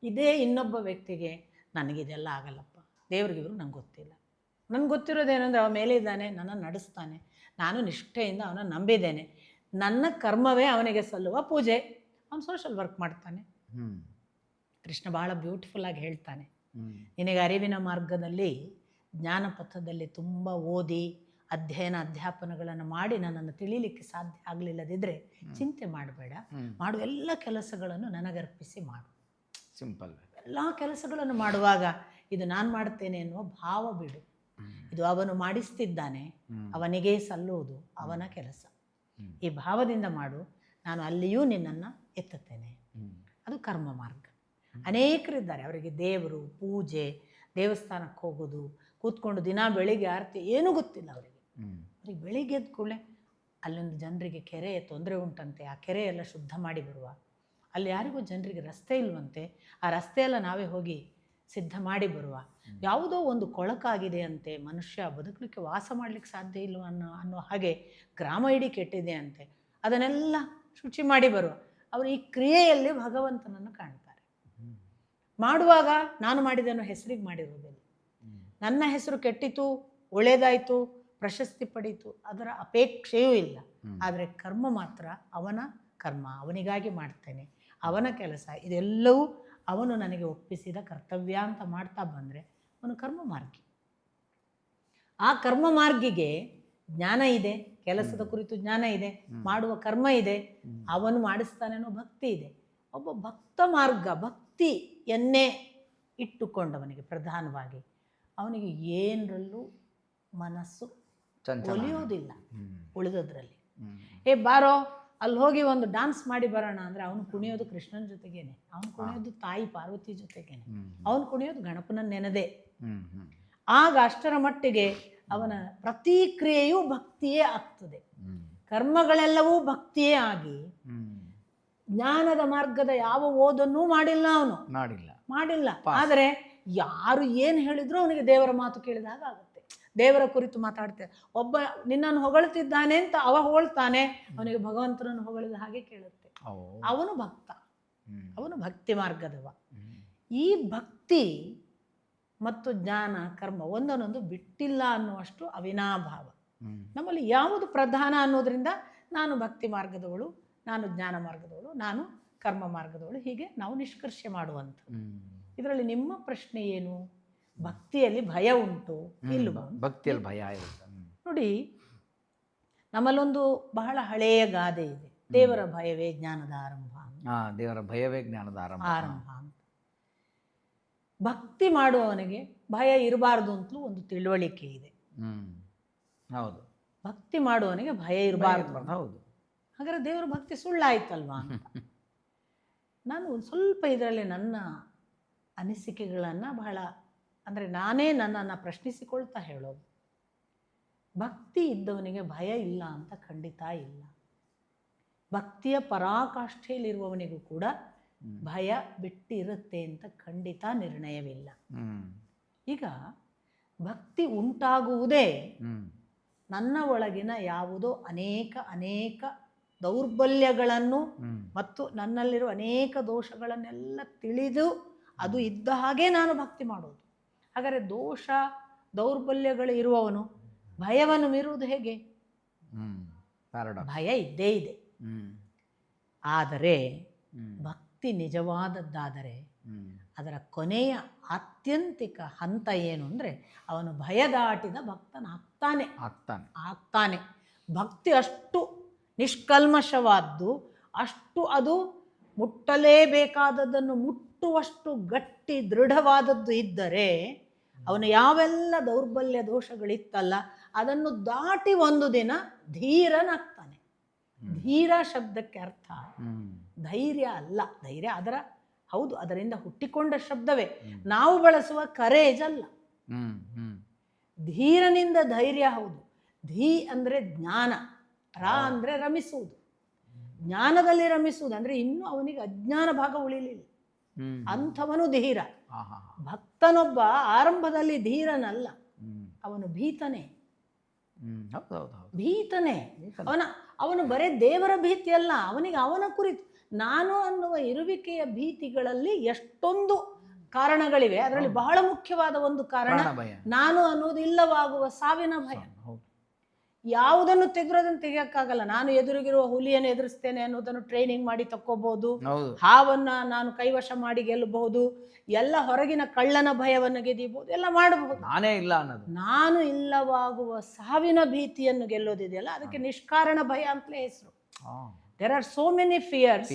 ಇದೇ ಇನ್ನೊಬ್ಬ ವ್ಯಕ್ತಿಗೆ ನನಗಿದೆಲ್ಲ ಆಗಲ್ಲಪ್ಪ, ದೇವ್ರಿಗಿದ್ರು ನಂಗೆ ಗೊತ್ತಿಲ್ಲ, ನನಗೆ ಗೊತ್ತಿರೋದೇನೆಂದರೆ ಅವ ಮೇಲೆ ಇದ್ದಾನೆ, ನನ್ನನ್ನು ನಡೆಸ್ತಾನೆ, ನಾನು ನಿಷ್ಠೆಯಿಂದ ಅವನನ್ನು ನಂಬಿದ್ದೇನೆ, ನನ್ನ ಕರ್ಮವೇ ಅವನಿಗೆ ಸಲ್ಲುವ ಪೂಜೆ. ಅವನು ಸೋಷಲ್ ವರ್ಕ್ ಮಾಡ್ತಾನೆ. ಕೃಷ್ಣ ಭಾಳ ಬ್ಯೂಟಿಫುಲ್ಲಾಗಿ ಹೇಳ್ತಾನೆ, ನಿನಗೆ ಅರಿವಿನ ಮಾರ್ಗದಲ್ಲಿ ಜ್ಞಾನಪಥದಲ್ಲಿ ತುಂಬ ಓದಿ ಅಧ್ಯಯನ ಅಧ್ಯಾಪನಗಳನ್ನು ಮಾಡಿ ನನ್ನನ್ನು ತಿಳಿಲಿಕ್ಕೆ ಸಾಧ್ಯ ಆಗಲಿಲ್ಲದಿದ್ದರೆ ಚಿಂತೆ ಮಾಡಬೇಡ, ಮಾಡುವ ಎಲ್ಲ ಕೆಲಸಗಳನ್ನು ನನಗರ್ಪಿಸಿ ಮಾಡು. ಸಿಂಪಲ್. ಎಲ್ಲ ಕೆಲಸಗಳನ್ನು ಮಾಡುವಾಗ ಇದು ನಾನು ಮಾಡ್ತೇನೆ ಎನ್ನುವ ಭಾವ ಬಿಡು. ಇದು ಅವನು ಮಾಡಿಸ್ತಿದ್ದಾನೆ, ಅವನಿಗೇ ಸಲ್ಲುವುದು, ಅವನ ಕೆಲಸ. ಈ ಭಾವದಿಂದ ಮಾಡು, ನಾನು ಅಲ್ಲಿಯೂ ನಿನ್ನನ್ನು ಎತ್ತುತ್ತೇನೆ. ಅದು ಕರ್ಮ ಮಾರ್ಗ. ಅನೇಕರಿದ್ದಾರೆ, ಅವರಿಗೆ ದೇವರು, ಪೂಜೆ, ದೇವಸ್ಥಾನಕ್ಕೆ ಹೋಗೋದು, ಕೂತ್ಕೊಂಡು ದಿನ ಬೆಳಿಗ್ಗೆ ಆರತಿ ಏನೂ ಗೊತ್ತಿಲ್ಲ ಅವರಿಗೆ. ಅವ್ರಿಗೆ ಬೆಳಿಗ್ಗೆ ಎದ್ದ ಕೂಡಲೇ ಅಲ್ಲೊಂದು ಜನರಿಗೆ ಕೆರೆ ತೊಂದರೆ ಉಂಟಂತೆ, ಆ ಕೆರೆ ಎಲ್ಲ ಶುದ್ಧ ಮಾಡಿ ಬರುವ. ಅಲ್ಲಿ ಯಾರಿಗೂ ಜನರಿಗೆ ರಸ್ತೆ ಇಲ್ವಂತೆ, ಆ ರಸ್ತೆಯೆಲ್ಲ ನಾವೇ ಹೋಗಿ ಸಿದ್ಧ ಮಾಡಿ ಬರುವ. ಯಾವುದೋ ಒಂದು ಕೊಳಕಾಗಿದೆ ಅಂತೆ, ಮನುಷ್ಯ ಬದುಕಲಿಕ್ಕೆ ವಾಸ ಮಾಡಲಿಕ್ಕೆ ಸಾಧ್ಯ ಇಲ್ವ ಅನ್ನೋ ಹಾಗೆ ಗ್ರಾಮ ಇಡೀ ಕೆಟ್ಟಿದೆ ಅಂತೆ, ಅದನ್ನೆಲ್ಲ ಶುಚಿ ಮಾಡಿ ಬರುವ. ಅವರು ಈ ಕ್ರಿಯೆಯಲ್ಲಿ ಭಗವಂತನನ್ನು ಕಾಣ್ತಾರೆ. ಮಾಡುವಾಗ ನಾನು ಮಾಡಿದನ್ನು ಹೆಸರಿಗೆ ಮಾಡಿರುವುದಿಲ್ಲ. ನನ್ನ ಹೆಸರು ಕೆಟ್ಟಿತು, ಒಳ್ಳೆಯದಾಯಿತು, ಪ್ರಶಸ್ತಿ ಪಡೀತು, ಅದರ ಅಪೇಕ್ಷೆಯೂ ಇಲ್ಲ. ಆದರೆ ಕರ್ಮ ಮಾತ್ರ ಅವನ ಕರ್ಮ, ಅವನಿಗಾಗಿ ಮಾಡ್ತೇನೆ, ಅವನ ಕೆಲಸ, ಇದೆಲ್ಲವೂ ಅವನು ನನಗೆ ಒಪ್ಪಿಸಿದ ಕರ್ತವ್ಯ ಅಂತ ಮಾಡ್ತಾ ಬಂದರೆ ಅವನು ಕರ್ಮ ಮಾರ್ಗಿ. ಆ ಕರ್ಮ ಮಾರ್ಗಿಗೆ ಜ್ಞಾನ ಇದೆ, ಕೆಲಸದ ಕುರಿತು ಜ್ಞಾನ ಇದೆ, ಮಾಡುವ ಕರ್ಮ ಇದೆ, ಅವನು ಮಾಡಿಸ್ತಾನೆ ಅನ್ನೋ ಭಕ್ತಿ ಇದೆ. ಒಬ್ಬ ಭಕ್ತ ಮಾರ್ಗ, ಭಕ್ತಿಯನ್ನೇ ಇಟ್ಟುಕೊಂಡವನಿಗೆ ಪ್ರಧಾನವಾಗಿ ಅವನಿಗೆ ಏನರಲ್ಲೂ ಮನಸ್ಸು ಒಲಿಯೋದಿಲ್ಲ. ಉಳಿದದ್ರಲ್ಲಿ ಬಾರೋ ಅಲ್ಲಿ ಹೋಗಿ ಒಂದು ಡಾನ್ಸ್ ಮಾಡಿ ಬರೋಣ ಅಂದರೆ ಅವನು ಕುಣಿಯೋದು ಕೃಷ್ಣನ ಜೊತೆಗೇನೆ, ಅವನು ಕುಣಿಯೋದು ತಾಯಿ ಪಾರ್ವತಿ ಜೊತೆಗೇನೆ, ಅವನು ಕುಣಿಯೋದು ಗಣಪನ ನೆನದೆ. ಆಗ ಅಷ್ಟರ ಮಟ್ಟಿಗೆ ಅವನ ಪ್ರತಿಕ್ರಿಯೆಯೂ ಭಕ್ತಿಯೇ ಆಗ್ತದೆ. ಕರ್ಮಗಳೆಲ್ಲವೂ ಭಕ್ತಿಯೇ ಆಗಿ ಜ್ಞಾನದ ಮಾರ್ಗದ ಯಾವ ಓದನ್ನೂ ಮಾಡಿಲ್ಲ, ಅವನು ಮಾಡಿಲ್ಲ. ಆದರೆ ಯಾರು ಏನು ಹೇಳಿದ್ರು ಅವನಿಗೆ ದೇವರ ಮಾತು ಕೇಳಿದಾಗ ಆಗುತ್ತೆ. ದೇವರ ಕುರಿತು ಮಾತಾಡ್ತೇವೆ, ಒಬ್ಬ ನಿನ್ನನ್ನು ಹೊಗಳ್ತಿದ್ದಾನೆ ಅಂತ ಅವ ಹೊಗಳ್ತಾನೆ, ಅವನಿಗೆ ಭಗವಂತನನ್ನು ಹೊಗಳಿದ ಹಾಗೆ ಕೇಳುತ್ತೆ. ಅವನು ಭಕ್ತ, ಅವನು ಭಕ್ತಿ ಮಾರ್ಗದವ. ಈ ಭಕ್ತಿ ಮತ್ತು ಜ್ಞಾನ ಕರ್ಮ ಒಂದನ್ನೊಂದು ಬಿಟ್ಟಿಲ್ಲ ಅನ್ನುವಷ್ಟು ಅವಿನಾಭಾವ. ನಮ್ಮಲ್ಲಿ ಯಾವುದು ಪ್ರಧಾನ ಅನ್ನೋದ್ರಿಂದ ನಾನು ಭಕ್ತಿ ಮಾರ್ಗದವಳು, ನಾನು ಜ್ಞಾನ ಮಾರ್ಗದವಳು, ನಾನು ಕರ್ಮ ಮಾರ್ಗದವಳು, ಹೀಗೆ ನಾವು ನಿಷ್ಕರ್ಷೆ ಮಾಡುವಂಥ. ಇದರಲ್ಲಿ ನಿಮ್ಮ ಪ್ರಶ್ನೆ ಏನು? ಭಕ್ತಿಯಲ್ಲಿ ಭಯ ಉಂಟು ಇಲ್ವಾ? ಭಕ್ತಿಯಲ್ಲಿ ಭಯ ಇರುತ್ತೆ. ನೋಡಿ, ನಮ್ಮಲ್ಲೊಂದು ಬಹಳ ಹಳೆಯ ಗಾದೆ ಇದೆ, ದೇವರ ಭಯವೇ ಜ್ಞಾನದ ಆರಂಭ ಅಂತ. ದೇವರ ಭಯವೇ ಜ್ಞಾನದ ಆರಂಭ ಅಂತ. ಭಕ್ತಿ ಮಾಡುವವನಿಗೆ ಭಯ ಇರಬಾರ್ದು ಅಂತಲೂ ಒಂದು ತಿಳುವಳಿಕೆ ಇದೆ. ಹೌದು, ಭಕ್ತಿ ಮಾಡುವವನಿಗೆ ಭಯ ಇರಬಾರ್ದು. ಹೌದು. ಹಾಗಾದ್ರೆ ದೇವರ ಭಕ್ತಿ ಸುಳ್ಳಾಯ್ತಲ್ವಾ ಅಂತ ನಾನು ಒಂದು ಸ್ವಲ್ಪ ಇದರಲ್ಲಿ ನನ್ನ ಅನಿಸಿಕೆಗಳನ್ನು ಬಹಳ ಅಂದರೆ ನಾನೇ ನನ್ನನ್ನು ಪ್ರಶ್ನಿಸಿಕೊಳ್ತಾ ಹೇಳೋದು. ಭಕ್ತಿ ಇದ್ದವನಿಗೆ ಭಯ ಇಲ್ಲ ಅಂತ ಖಂಡಿತ ಇಲ್ಲ. ಭಕ್ತಿಯ ಪರಾಕಾಷ್ಠೆಯಲ್ಲಿರುವವನಿಗೂ ಕೂಡ ಭಯ ಬಿಟ್ಟಿರುತ್ತೆ ಅಂತ ಖಂಡಿತ ನಿರ್ಣಯವಿಲ್ಲ. ಈಗ ಭಕ್ತಿ ಉಂಟಾಗುವುದೇ ನನ್ನ ಒಳಗಿನ ಯಾವುದೋ ಅನೇಕ ದೌರ್ಬಲ್ಯಗಳನ್ನು ಮತ್ತು ನನ್ನಲ್ಲಿರುವ ಅನೇಕ ದೋಷಗಳನ್ನೆಲ್ಲ ತಿಳಿದು ಅದು ಇದ್ದ ಹಾಗೆ ನಾನು ಭಕ್ತಿ ಮಾಡೋದು. ಹಾಗಾದರೆ ದೋಷ ದೌರ್ಬಲ್ಯಗಳು ಇರುವವನು ಭಯವನ್ನು ಮೀರುವುದು ಹೇಗೆ? ಭಯ ಇದ್ದೇ ಇದೆ. ಆದರೆ ಭಕ್ತಿ ನಿಜವಾದದ್ದಾದರೆ ಅದರ ಕೊನೆಯ ಆತ್ಯಂತಿಕ ಹಂತ ಏನು ಅಂದರೆ ಅವನು ಭಯ ದಾಟಿದ ಭಕ್ತನಾಗ್ತಾನೆ. ಭಕ್ತಿ ಅಷ್ಟು ನಿಷ್ಕಲ್ಮಶವಾದ್ದು, ಅಷ್ಟು ಅದು ಮುಟ್ಟಲೇಬೇಕಾದದ್ದನ್ನು ಮುಟ್ಟುವಷ್ಟು ಗಟ್ಟಿ ದೃಢವಾದದ್ದು ಇದ್ದರೆ ಅವನು ಯಾವೆಲ್ಲ ದೌರ್ಬಲ್ಯ ದೋಷಗಳಿತ್ತಲ್ಲ ಅದನ್ನು ದಾಟಿ ಒಂದು ದಿನ ಧೀರನಾಗ್ತಾನೆ. ಧೀರ ಶಬ್ದಕ್ಕೆ ಅರ್ಥ ಧೈರ್ಯ ಅಲ್ಲ. ಧೈರ್ಯ ಹೌದು, ಅದರಿಂದ ಹುಟ್ಟಿಕೊಂಡ ಶಬ್ದವೇ. ನಾವು ಬಳಸುವ ಕರೇಜ್ ಅಲ್ಲ. ಧೀರನಿಂದ ಧೈರ್ಯ ಹೌದು. ಧೀ ಅಂದರೆ ಜ್ಞಾನ, ರಾ ಅಂದರೆ ರಮಿಸುವುದು. ಜ್ಞಾನದಲ್ಲಿ ರಮಿಸುವುದು ಅಂದರೆ ಇನ್ನೂ ಅವನಿಗೆ ಅಜ್ಞಾನ ಭಾಗ ಉಳಿಲಿಲ್ಲ, ಅಂಥವನು ಧೀರ. ಭಕ್ತನೊಬ್ಬ ಆರಂಭದಲ್ಲಿ ಧೀರನಲ್ಲ, ಅವನು ಭೀತನೇ. ಅವನು ಬರೇ ದೇವರ ಭೀತಿ ಅಲ್ಲ, ಅವನಿಗೆ ಅವನ ಕುರಿತು ನಾನು ಅನ್ನುವ ಇರುವಿಕೆಯ ಭೀತಿಗಳಲ್ಲಿ ಎಷ್ಟೊಂದು ಕಾರಣಗಳಿವೆ. ಅದರಲ್ಲಿ ಬಹಳ ಮುಖ್ಯವಾದ ಒಂದು ಕಾರಣ ನಾನು ಅನ್ನೋದು ಇಲ್ಲವಾಗುವ ಸಾವಿನ ಭಯ. ಯಾವುದನ್ನು ತೆಗೆರೋದನ್ನು ತೆಗಿಯಕ್ಕಾಗಲ್ಲ. ನಾನು ಎದುರಿಗಿರುವ ಹುಲಿಯನ್ನು ಎದುರಿಸ್ತೇನೆ ಅನ್ನೋದನ್ನು ಟ್ರೈನಿಂಗ್ ಮಾಡಿ ತಕ್ಕೋಬಹುದು, ಹಾವನ್ನ ನಾನು ಕೈವಶ ಮಾಡಿ ಗೆಲ್ಲಬಹುದು, ಎಲ್ಲ ಹೊರಗಿನ ಕಳ್ಳನ ಭಯವನ್ನು ಗೆದಿಬಹುದು, ಎಲ್ಲ ಮಾಡಬಹುದು. ನಾನು ಇಲ್ಲವಾಗುವ ಸಾವಿನ ಭೀತಿಯನ್ನು ಗೆಲ್ಲೋದಿದೆಯಲ್ಲ, ಅದಕ್ಕೆ ನಿಷ್ಕಾರಣ ಭಯ ಅಂತಲೇ ಹೆಸರು. There are so many fears.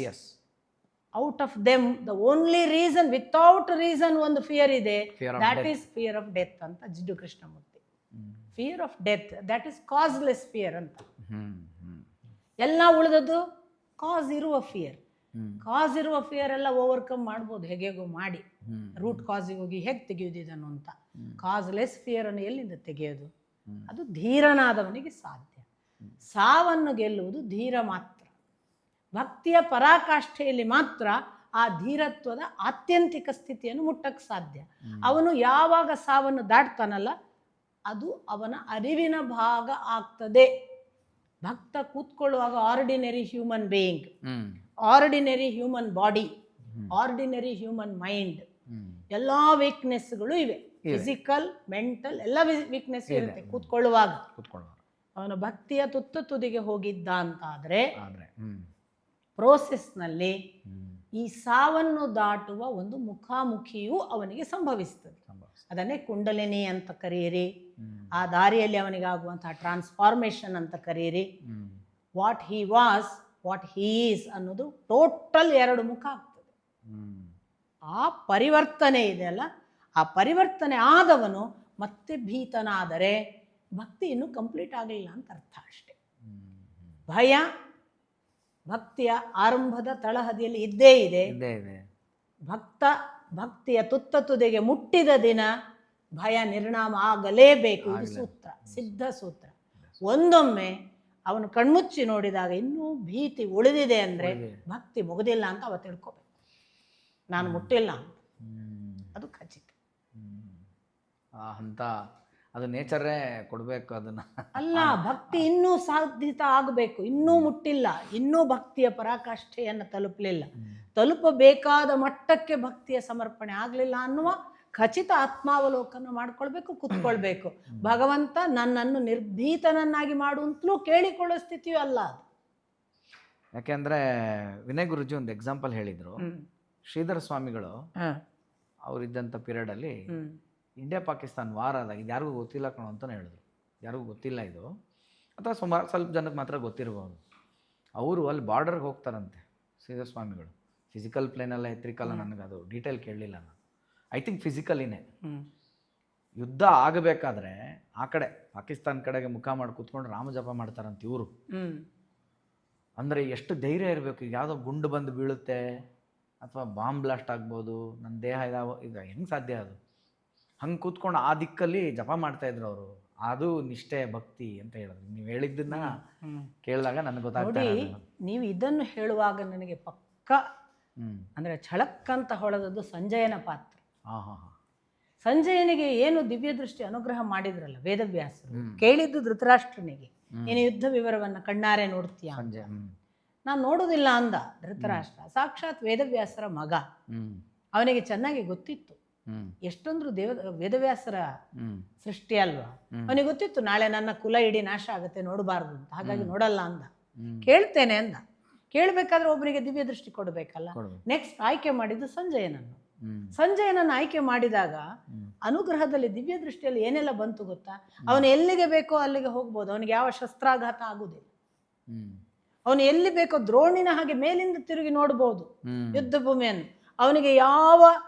Out of them, the only reason, without reason ಒಂದು fear ಇದೆ, that is fear of death ಅಂತ ಜಿಡ್ಡು Krishnamurthy. Fear of death, that is causeless fear ಅಂತ. ಎಲ್ಲ ಉಳಿದದ್ದು ಕಾಸ್ ಇರುವ ಫಿಯರ್. ಕಾಸ್ ಇರುವ ಫಿಯರ್ ಎಲ್ಲ ಓವರ್ಕಮ್ ಮಾಡ್ಬೋದು ಹೇಗೋ ಮಾಡಿ, ರೂಟ್ ಕಾಸಿಗೆ ಹೋಗಿ ಹೇಗೆ ತೆಗೆಯೋದು ಇದನ್ನು ಅಂತ. ಕಾಸ್ಲೆಸ್ ಫಿಯರ್ ಅನ್ನು ಎಲ್ಲಿಂದ ತೆಗೆಯೋದು? ಅದು ಧೀರನಾದವನಿಗೆ ಸಾಧ್ಯ. ಸಾವನ್ನು ಗೆಲ್ಲುವುದು ಧೀರ ಮಾತ್ರ. ಭಕ್ತಿಯ ಪರಾಕಾಷ್ಠೆಯಲ್ಲಿ ಮಾತ್ರ ಆ ಧೀರತ್ವದ ಆತ್ಯಂತಿಕ ಸ್ಥಿತಿಯನ್ನು ಮುಟ್ಟಕ್ಕೆ ಸಾಧ್ಯ. ಅವನು ಯಾವಾಗ ಸಾವನ್ನು ದಾಟ್ತಾನಲ್ಲ ಅದು ಅವನ ಅರಿವಿನ ಭಾಗ ಆಗ್ತದೆ. ಭಕ್ತ ಕೂತ್ಕೊಳ್ಳುವಾಗ ordinary human being, ordinary human body, ordinary human mind, ಎಲ್ಲ ವೀಕ್ನೆಸ್ಗಳು ಇವೆ. ಫಿಸಿಕಲ್, ಮೆಂಟಲ್ ಎಲ್ಲ ವೀಕ್ನೆಸ್ ಇರುತ್ತೆ ಕೂತ್ಕೊಳ್ಳುವಾಗ. ಅವನು ಭಕ್ತಿಯ ತುದಿಗೆ ಹೋಗಿದ್ದ ಅಂತಾದರೆ ಪ್ರೋಸೆಸ್ನಲ್ಲಿ ಈ ಸಾವನ್ನು ದಾಟುವ ಒಂದು ಮುಖಾಮುಖಿಯೂ ಅವನಿಗೆ ಸಂಭವಿಸ್ತದೆ. ಅದನ್ನೇ ಕುಂಡಲಿನಿ ಅಂತ ಕರೆಯಿರಿ, ಆ ದಾರಿಯಲ್ಲಿ ಅವನಿಗಾಗುವಂತಹ ಟ್ರಾನ್ಸ್ಫಾರ್ಮೇಷನ್ ಅಂತ ಕರೆಯಿರಿ. What he was, what he is ಅನ್ನೋದು ಟೋಟಲ್ ಎರಡು ಮುಖ ಆಗ್ತದೆ. ಆ ಪರಿವರ್ತನೆ ಇದೆಯಲ್ಲ, ಆ ಪರಿವರ್ತನೆ ಆದವನು ಮತ್ತೆ ಭೀತನಾದರೆ ಭಕ್ತಿ ಇನ್ನೂ ಕಂಪ್ಲೀಟ್ ಆಗಲಿಲ್ಲ ಅಂತ ಅರ್ಥ ಅಷ್ಟೆ. ಭಯ ಭಕ್ತಿಯ ಆರಂಭದ ತಳಹದಿಯಲ್ಲಿ ಇದ್ದೇ ಇದೆ. ಭಕ್ತಿಯ ತುದಿಗೆ ಮುಟ್ಟಿದ ದಿನ ಭಯ ನಿರ್ನಾಮ ಆಗಲೇಬೇಕು. ಇದು ಸೂತ್ರ, ಸಿದ್ಧ ಸೂತ್ರ. ಒಂದೊಮ್ಮೆ ಅವನು ಕಣ್ಮುಚ್ಚಿ ನೋಡಿದಾಗ ಇನ್ನೂ ಭೀತಿ ಉಳಿದಿದೆ ಅಂದರೆ ಭಕ್ತಿ ಮುಗಿದಿಲ್ಲ ಅಂತ ಅವ ತಿಳ್ಕೊಬೇಕು. ನಾನು ಮುಟ್ಟಿಲ್ಲ ಅಂತ, ಅದು ಖಚಿತ. ಅಂತ ಅದು ನೇಚರೇ ಕೊಡಬೇಕು ಅದನ್ನ. ಅಲ್ಲ, ಭಕ್ತಿ ಇನ್ನೂ ಸಾಧಿತ ಆಗಬೇಕು, ಇನ್ನೂ ಮುಟ್ಟಿಲ್ಲ, ಇನ್ನೂ ಭಕ್ತಿಯ ಪರಾಕಾಷ್ಠೆಯನ್ನು ತಲುಪಲಿಲ್ಲ, ತಲುಪಬೇಕಾದ ಮಟ್ಟಕ್ಕೆ ಭಕ್ತಿಯ ಸಮರ್ಪಣೆ ಆಗಲಿಲ್ಲ ಅನ್ನುವ ಖಚಿತ ಆತ್ಮಾವಲೋಕನ ಮಾಡ್ಕೊಳ್ಬೇಕು, ಕೂತ್ಕೊಳ್ಬೇಕು. ಭಗವಂತ ನನ್ನನ್ನು ನಿರ್ಭೀತನನ್ನಾಗಿ ಮಾಡು ಅಂತಲೂ ಕೇಳಿಕೊಳ್ಳೋ ಸ್ಥಿತಿಯೂ ಅಲ್ಲ ಅದು. ಯಾಕೆಂದ್ರೆ ವಿನಯ್ ಗುರುಜಿ ಒಂದು ಎಕ್ಸಾಂಪಲ್ ಹೇಳಿದ್ರು. ಶ್ರೀಧರ ಸ್ವಾಮಿಗಳು ಅವರಿದ್ದಂಥ ಪೀರಿಯಡಲ್ಲಿ ಇಂಡಿಯಾ ಪಾಕಿಸ್ತಾನ್ ವಾರ ಆದಾಗ ಇದು ಯಾರಿಗೂ ಗೊತ್ತಿಲ್ಲ ಕಣೋ ಅಂತಲೇ ಹೇಳಿದ್ರು. ಯಾರಿಗೂ ಗೊತ್ತಿಲ್ಲ ಇದು, ಅಥವಾ ಸ್ವಲ್ಪ ಜನಕ್ಕೆ ಮಾತ್ರ ಗೊತ್ತಿರ್ಬೋದು. ಅವರು ಅಲ್ಲಿ ಬಾರ್ಡರ್ಗೆ ಹೋಗ್ತಾರಂತೆ ಶ್ರೀಧರ್ ಸ್ವಾಮಿಗಳು. ಫಿಸಿಕಲ್ ಪ್ಲೇನಲ್ಲ ಎತ್ರಿಕಲ್ಲ, ನನಗೆ ಅದು ಡೀಟೇಲ್ ಕೇಳಲಿಲ್ಲ ನಾನು. ಐ ಥಿಂಕ್ ಫಿಸಿಕಲಿನೇ. ಯುದ್ಧ ಆಗಬೇಕಾದ್ರೆ ಆ ಕಡೆ ಪಾಕಿಸ್ತಾನ ಕಡೆಗೆ ಮುಖ ಮಾಡಿ ಕೂತ್ಕೊಂಡು ರಾಮ ಜಪ ಮಾಡ್ತಾರಂತೆ ಇವರು. ಅಂದರೆ ಎಷ್ಟು ಧೈರ್ಯ ಇರಬೇಕು. ಈಗ ಯಾವುದೋ ಗುಂಡು ಬಂದು ಬೀಳುತ್ತೆ ಅಥವಾ ಬಾಂಬ್ ಬ್ಲಾಸ್ಟ್ ಆಗ್ಬೋದು, ನನ್ನ ದೇಹ ಈಗ ಹೆಂಗೆ ಸಾಧ್ಯ ಅದು? ಹಂಗೆ ಕೂತ್ಕೊಂಡು ಆ ದಿಕ್ಕಲ್ಲಿ ಜಪ ಮಾಡ್ತಾಯಿದ್ರು ಅವರು. ಅದು ನಿಷ್ಠೆ ಭಕ್ತಿ ಅಂತ ಹೇಳಿದ್ರು. ನೀವು ಹೇಳಿದ್ದನ್ನ ಕೇಳಿದಾಗ ನನಗೆ ಗೊತ್ತಾಗ್ತದೆ. ನೀವು ಇದನ್ನು ಹೇಳುವಾಗ ನನಗೆ ಪಕ್ಕ ಅಂದರೆ ಛಳಕ್ಕಂತ ಹೊಳೆದದ್ದು ಸಂಜಯನ ಪಾತ್ರ. ಸಂಜಯನಿಗೆ ಏನು ದಿವ್ಯ ದೃಷ್ಟಿ ಅನುಗ್ರಹ ಮಾಡಿದ್ರಲ್ಲ ವೇದವ್ಯಾಸರು, ಕೇಳಿದ್ದು ಧೃತರಾಷ್ಟ್ರನಿಗೆ, ಏನು ಯುದ್ಧ ವಿವರವನ್ನು ಕಣ್ಣಾರೆ ನೋಡ್ತೀಯ? ನಾನು ನೋಡುವುದಿಲ್ಲ ಅಂದ ಧೃತರಾಷ್ಟ್ರ. ಸಾಕ್ಷಾತ್ ವೇದವ್ಯಾಸರ ಮಗ, ಅವನಿಗೆ ಚೆನ್ನಾಗಿ ಗೊತ್ತಿತ್ತು. ಎಷ್ಟೊಂದ್ರು ವೇದವ್ಯಾಸರ ಸೃಷ್ಟಿ ಅಲ್ವಾ, ಅವನಿಗೆ ಗೊತ್ತಿತ್ತು ನಾಳೆ ನನ್ನ ಕುಲ ಇಡೀ ನಾಶ ಆಗುತ್ತೆ, ನೋಡಬಾರ್ದು ಅಂತ. ಹಾಗಾಗಿ ನೋಡಲ್ಲ ಅಂದ. ಕೇಳ್ತೇನೆ ಅಂದ. ಕೇಳಬೇಕಾದ್ರೆ ಒಬ್ಬನಿಗೆ ದಿವ್ಯ ದೃಷ್ಟಿ ಕೊಡಬೇಕಲ್ಲ. ನೆಕ್ಸ್ಟ್ ಆಯ್ಕೆ ಮಾಡಿದ್ದು ಸಂಜಯನನ್ನು. ಸಂಜಯನನ್ನು ಆಯ್ಕೆ ಮಾಡಿದಾಗ ಅನುಗ್ರಹದಲ್ಲಿ ದಿವ್ಯ ದೃಷ್ಟಿಯಲ್ಲಿ ಏನೆಲ್ಲ ಬಂತು ಗೊತ್ತಾ? ಅವನು ಎಲ್ಲಿಗೆ ಬೇಕೋ ಅಲ್ಲಿಗೆ ಹೋಗ್ಬೋದು. ಅವನಿಗೆ ಯಾವ ಶಸ್ತ್ರಾಘಾತ ಆಗುವುದಿಲ್ಲ. ಅವನು ಎಲ್ಲಿ ಬೇಕೋ ದ್ರೋಣಿನ ಹಾಗೆ ಮೇಲಿಂದ ತಿರುಗಿ ನೋಡ್ಬೋದು ಯುದ್ಧ ಭೂಮಿಯನ್ನು. ಅವನಿಗೆ ಯಾವ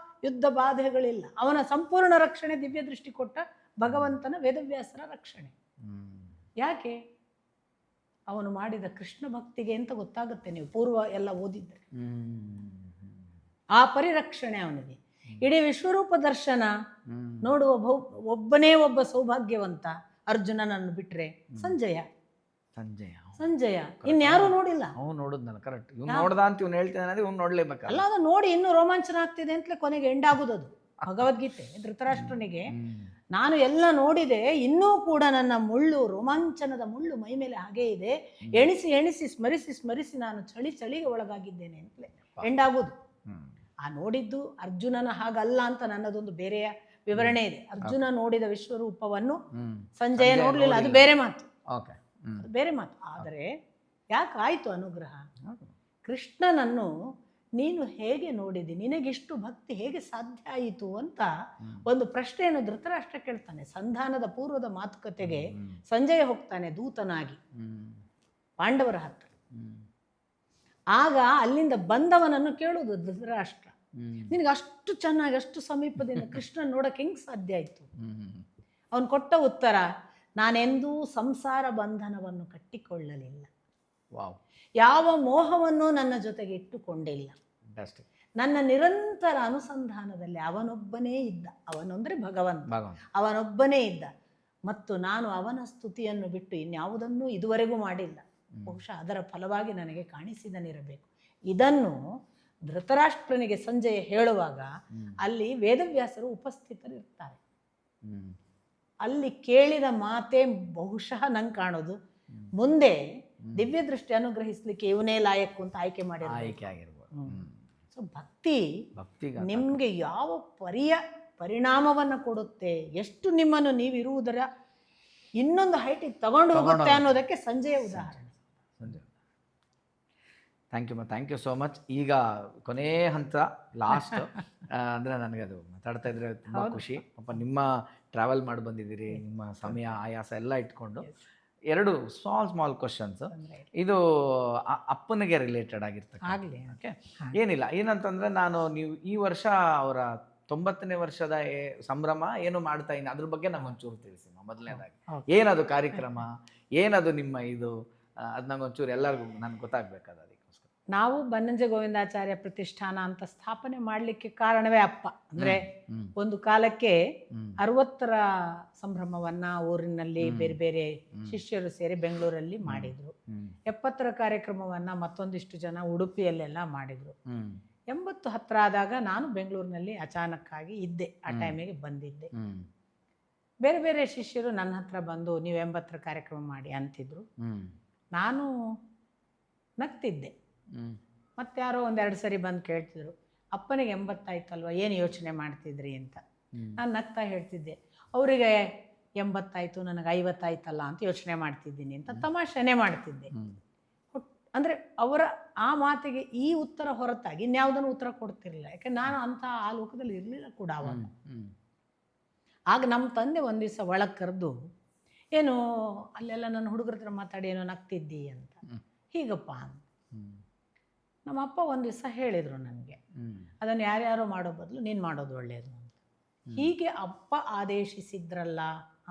ಯುದ್ಧ ಬಾಧೆಗಳಿಲ್ಲ. ಅವನ ಸಂಪೂರ್ಣ ರಕ್ಷಣೆ ದಿವ್ಯ ದೃಷ್ಟಿ ಕೊಟ್ಟ ಭಗವಂತನ ವೇದವ್ಯಾಸರ ರಕ್ಷಣೆ. ಯಾಕೆ? ಅವನು ಮಾಡಿದ ಕೃಷ್ಣ ಭಕ್ತಿಗೆ ಅಂತ ಗೊತ್ತಾಗುತ್ತೆ. ನೀವು ಪೂರ್ವ ಎಲ್ಲ ಓದಿದ್ರೆ ಆ ಪರಿರಕ್ಷಣೆ ಅವನಿಗೆ. ಇಡೀ ವಿಶ್ವರೂಪ ದರ್ಶನ ನೋಡುವ ಒಬ್ಬನೇ ಒಬ್ಬ ಸೌಭಾಗ್ಯವಂತ ಅರ್ಜುನನನ್ನು ಬಿಟ್ರೆ ಸಂಜಯ. ಇನ್ಯಾರು ನೋಡಿಲ್ಲ. ಅವ್ನು ನೋಡಿದ್ನಲ್ಲ, ಕರೆಕ್ಟ್. ಇವ್ನು ನೋಡ್ದ ಅಂತ ಇವ್ನು ಹೇಳ್ತಾನೆ, ಇವ್ನು ನೋಡ್ಲೇಬೇಕಲ್ಲ. ಅಲ್ಲ, ಅದು ನೋಡಿ ಇನ್ನೂ ರೋಮಾಂಚನ ಆಗ್ತಿದೆ ಅಂತಲೇ ಕೊನೆಗೆ ಎಂಡ್ ಆಗುದದು. ಭಗವದ್ಗೀತೆ ಧೃತರಾಷ್ಟ್ರನಿಗೆ, ನಾನು ಎಲ್ಲ ನೋಡಿದೆ, ಇನ್ನೂ ಕೂಡ ನನ್ನ ಮುಳ್ಳು, ರೋಮಾಂಚನದ ಮುಳ್ಳು ಮೈ ಮೇಲೆ ಹಾಗೇ ಇದೆ, ಎಣಿಸಿ ಎಣಿಸಿ ಸ್ಮರಿಸಿ ಸ್ಮರಿಸಿ ನಾನು ಚಳಿಗೆ ಒಳಗಾಗಿದ್ದೇನೆ ಅಂತಲೇ ಎಂಡ್ ಆಗುದು. ಆ ನೋಡಿದ್ದು ಅರ್ಜುನನ ಹಾಗಲ್ಲ ಅಂತ ನನ್ನದೊಂದು ಬೇರೆಯ ವಿವರಣೆ ಇದೆ. ಅರ್ಜುನ ನೋಡಿದ ವಿಶ್ವರೂಪವನ್ನು ಸಂಜಯ ನೋಡ್ಲಿಲ್ಲ, ಅದು ಬೇರೆ ಮಾತು. ಅದು ಬೇರೆ ಮಾತು. ಆದರೆ ಯಾಕಾಯ್ತು ಅನುಗ್ರಹ? ಕೃಷ್ಣನನ್ನು ನೀನು ಹೇಗೆ ನೋಡಿದಿ, ನಿನಗಿಷ್ಟು ಭಕ್ತಿ ಹೇಗೆ ಸಾಧ್ಯ ಆಯಿತು ಅಂತ ಒಂದು ಪ್ರಶ್ನೆಯನ್ನು ಧೃತರಾಷ್ಟ್ರ ಕೇಳ್ತಾನೆ. ಸಂಧಾನದ ಪೂರ್ವದ ಮಾತುಕತೆಗೆ ಸಂಜಯ ಹೋಗ್ತಾನೆ ದೂತನಾಗಿ ಪಾಂಡವರ ಹತ್ರ. ಆಗ ಅಲ್ಲಿಂದ ಬಂದವನನ್ನು ಕೇಳುವುದು ಧೃತರಾಷ್ಟ್ರ, ನಿನಗೆ ಅಷ್ಟು ಚೆನ್ನಾಗಿ ಅಷ್ಟು ಸಮೀಪದಿಂದ ಕೃಷ್ಣ ನೋಡಕ್ಕೆ ಹೆಂಗೆ ಸಾಧ್ಯ ಆಯಿತು? ಅವನು ಕೊಟ್ಟ ಉತ್ತರ, ನಾನೆಂದೂ ಸಂಸಾರ ಬಂಧನವನ್ನು ಕಟ್ಟಿಕೊಳ್ಳಲಿಲ್ಲ, ಯಾವ ಮೋಹವನ್ನು ನನ್ನ ಜೊತೆಗೆ ಇಟ್ಟುಕೊಂಡಿಲ್ಲ. ನನ್ನ ನಿರಂತರ ಅನುಸಂಧಾನದಲ್ಲಿ ಅವನೊಬ್ಬನೇ ಇದ್ದ. ಅವನಂದ್ರೆ ಭಗವಂತ, ಅವನೊಬ್ಬನೇ ಇದ್ದ. ಮತ್ತು ನಾನು ಅವನ ಸ್ತುತಿಯನ್ನು ಬಿಟ್ಟು ಇನ್ಯಾವುದನ್ನೂ ಇದುವರೆಗೂ ಮಾಡಿಲ್ಲ. ಬಹುಶಃ ಅದರ ಫಲವಾಗಿ ನನಗೆ ಕಾಣಿಸಿದನಿರಬೇಕು. ಇದನ್ನು ಧೃತರಾಷ್ಟ್ರನಿಗೆ ಸಂಜಯ ಹೇಳುವಾಗ ಅಲ್ಲಿ ವೇದವ್ಯಾಸರು ಉಪಸ್ಥಿತರಿರ್ತಾರೆ. ಅಲ್ಲಿ ಕೇಳಿದ ಮಾತೇ ಬಹುಶಃ ನಂಗೆ ಕಾಣೋದು, ಮುಂದೆ ದಿವ್ಯ ದೃಷ್ಟಿ ಅನುಗ್ರಹಿಸ್ಲಿಕ್ಕೆ ಇವನೇ ಲಾಯಕ್ಕು ಅಂತ ಆಯ್ಕೆ ಆಗಿರ್ಬೋದು. ಸೊ ಭಕ್ತಿ ನಿಮ್ಗೆ ಯಾವ ಪರಿಣಾಮವನ್ನು ಕೊಡುತ್ತೆ, ಎಷ್ಟು ನಿಮ್ಮನ್ನು ನೀವಿರುವುದರ ಇನ್ನೊಂದು ಹೈಟಿಗೆ ತಗೊಂಡು ಹೋಗುತ್ತೆ ಅನ್ನೋದಕ್ಕೆ ಸಂಜಯ ಉದಾಹರಣೆ. Thank you so much. ಈಗ ಕೊನೆ ಹಂತ, ಲಾಸ್ಟ್ ಅಂದರೆ ನನಗೆ ಅದು ಮಾತಾಡ್ತಾ ಇದ್ರೆ ತುಂಬ ಖುಷಿ. ಪಾಪ ನಿಮ್ಮ ಟ್ರಾವೆಲ್ ಮಾಡಿ ಬಂದಿದ್ದೀರಿ, ನಿಮ್ಮ ಸಮಯ ಆಯಾಸ ಎಲ್ಲ ಇಟ್ಕೊಂಡು. ಎರಡು ಸ್ಮಾಲ್ ಕ್ವಶನ್ಸ್. ಇದು ಅಪ್ಪನಿಗೆ ರಿಲೇಟೆಡ್ ಆಗಿರ್ತದೆ. ಓಕೆ, ಏನಿಲ್ಲ, ಏನಂತಂದರೆ ನೀವು ಈ ವರ್ಷ ಅವರ 90ನೇ ವರ್ಷದ ಸಂಭ್ರಮ ಏನು ಮಾಡ್ತಾ ಇದ್ದೀನಿ, ಅದ್ರ ಬಗ್ಗೆ ನಂಗೊಂಚೂರು ತಿಳಿಸಿ. ಮೊದಲನೇದಾಗಿ ಏನದು ಕಾರ್ಯಕ್ರಮ, ಏನದು ನಿಮ್ಮ ಇದು, ಅದು ನಂಗೊಂಚೂರು ಎಲ್ಲರಿಗೂ ನನಗೆ ಗೊತ್ತಾಗಬೇಕಾದ. ಅದಕ್ಕೋಸ್ಕರ ನಾವು ಬನ್ನಂಜ ಗೋವಿಂದಾಚಾರ್ಯ ಪ್ರತಿಷ್ಠಾನ ಅಂತ ಸ್ಥಾಪನೆ ಮಾಡಲಿಕ್ಕೆ ಕಾರಣವೇ ಅಪ್ಪ. ಅಂದರೆ ಒಂದು ಕಾಲಕ್ಕೆ 60ರ ಸಂಭ್ರಮವನ್ನ ಊರಿನಲ್ಲಿ ಬೇರೆ ಬೇರೆ ಶಿಷ್ಯರು ಸೇರಿ ಬೆಂಗಳೂರಲ್ಲಿ ಮಾಡಿದ್ರು. 70ರ ಕಾರ್ಯಕ್ರಮವನ್ನ ಮತ್ತೊಂದಿಷ್ಟು ಜನ ಉಡುಪಿಯಲ್ಲೆಲ್ಲ ಮಾಡಿದ್ರು. 80 ಹತ್ರ ಆದಾಗ ನಾನು ಬೆಂಗಳೂರಿನಲ್ಲಿ ಅಚಾನಕ್ಕಾಗಿ ಇದ್ದೆ. ಆ ಟೈಮಿಗೆ ಬಂದಿದ್ದೆ. ಬೇರೆ ಬೇರೆ ಶಿಷ್ಯರು ನನ್ನ ಹತ್ರ ಬಂದು ನೀವು 80ರ ಕಾರ್ಯಕ್ರಮ ಮಾಡಿ ಅಂತಿದ್ರು. ನಾನು ನಗ್ತಿದ್ದೆ. ಮತ್ತೆ ಯಾರೋ ಒಂದೆರಡು ಸರಿ ಬಂದು ಕೇಳ್ತಿದ್ರು, ಅಪ್ಪನಿಗೆ 80 ಆಯ್ತಲ್ವ, ಏನು ಯೋಚನೆ ಮಾಡ್ತಿದ್ರಿ ಅಂತ. ನಾನು ನಗ್ತಾ ಹೇಳ್ತಿದ್ದೆ, ಅವರಿಗೆ 80 ಆಯಿತು, ನನಗೆ 50 ಆಯ್ತಲ್ಲ ಅಂತ ಯೋಚನೆ ಮಾಡ್ತಿದ್ದೀನಿ ಅಂತ ತಮಾಷೆನೇ ಮಾಡ್ತಿದ್ದೆ. ಅಂದರೆ ಅವರ ಆ ಮಾತಿಗೆ ಈ ಉತ್ತರ ಹೊರತಾಗಿ ಇನ್ಯಾವುದನ್ನು ಉತ್ತರ ಕೊಡ್ತಿರ್ಲಿಲ್ಲ. ಯಾಕೆ ನಾನು ಅಂಥ ಆ ಲೋಕದಲ್ಲಿ ಇರಲಿಲ್ಲ ಕೂಡ ಅವಾಗ. ಆಗ ನಮ್ಮ ತಂದೆ ಒಂದು ದಿವಸ ಒಳಗೆ ಕರೆದು, ಏನು ಅಲ್ಲೆಲ್ಲ ನನ್ನ ಹುಡುಗರ ಹತ್ರ ಮಾತಾಡಿ ಏನೋ ನಗ್ತಿದ್ದಿ ಅಂತ, ಹೀಗಪ್ಪ ಅಂತ. ನಮ್ಮ ಅಪ್ಪ ಒಂದು ದಿವಸ ಹೇಳಿದರು ನನಗೆ, ಅದನ್ನು ಯಾರ್ಯಾರೋ ಮಾಡೋ ಬದಲು ನೀನು ಮಾಡೋದು ಒಳ್ಳೆಯದು ಅಂತ. ಹೀಗೆ ಅಪ್ಪ ಆದೇಶಿಸಿದ್ರಲ್ಲ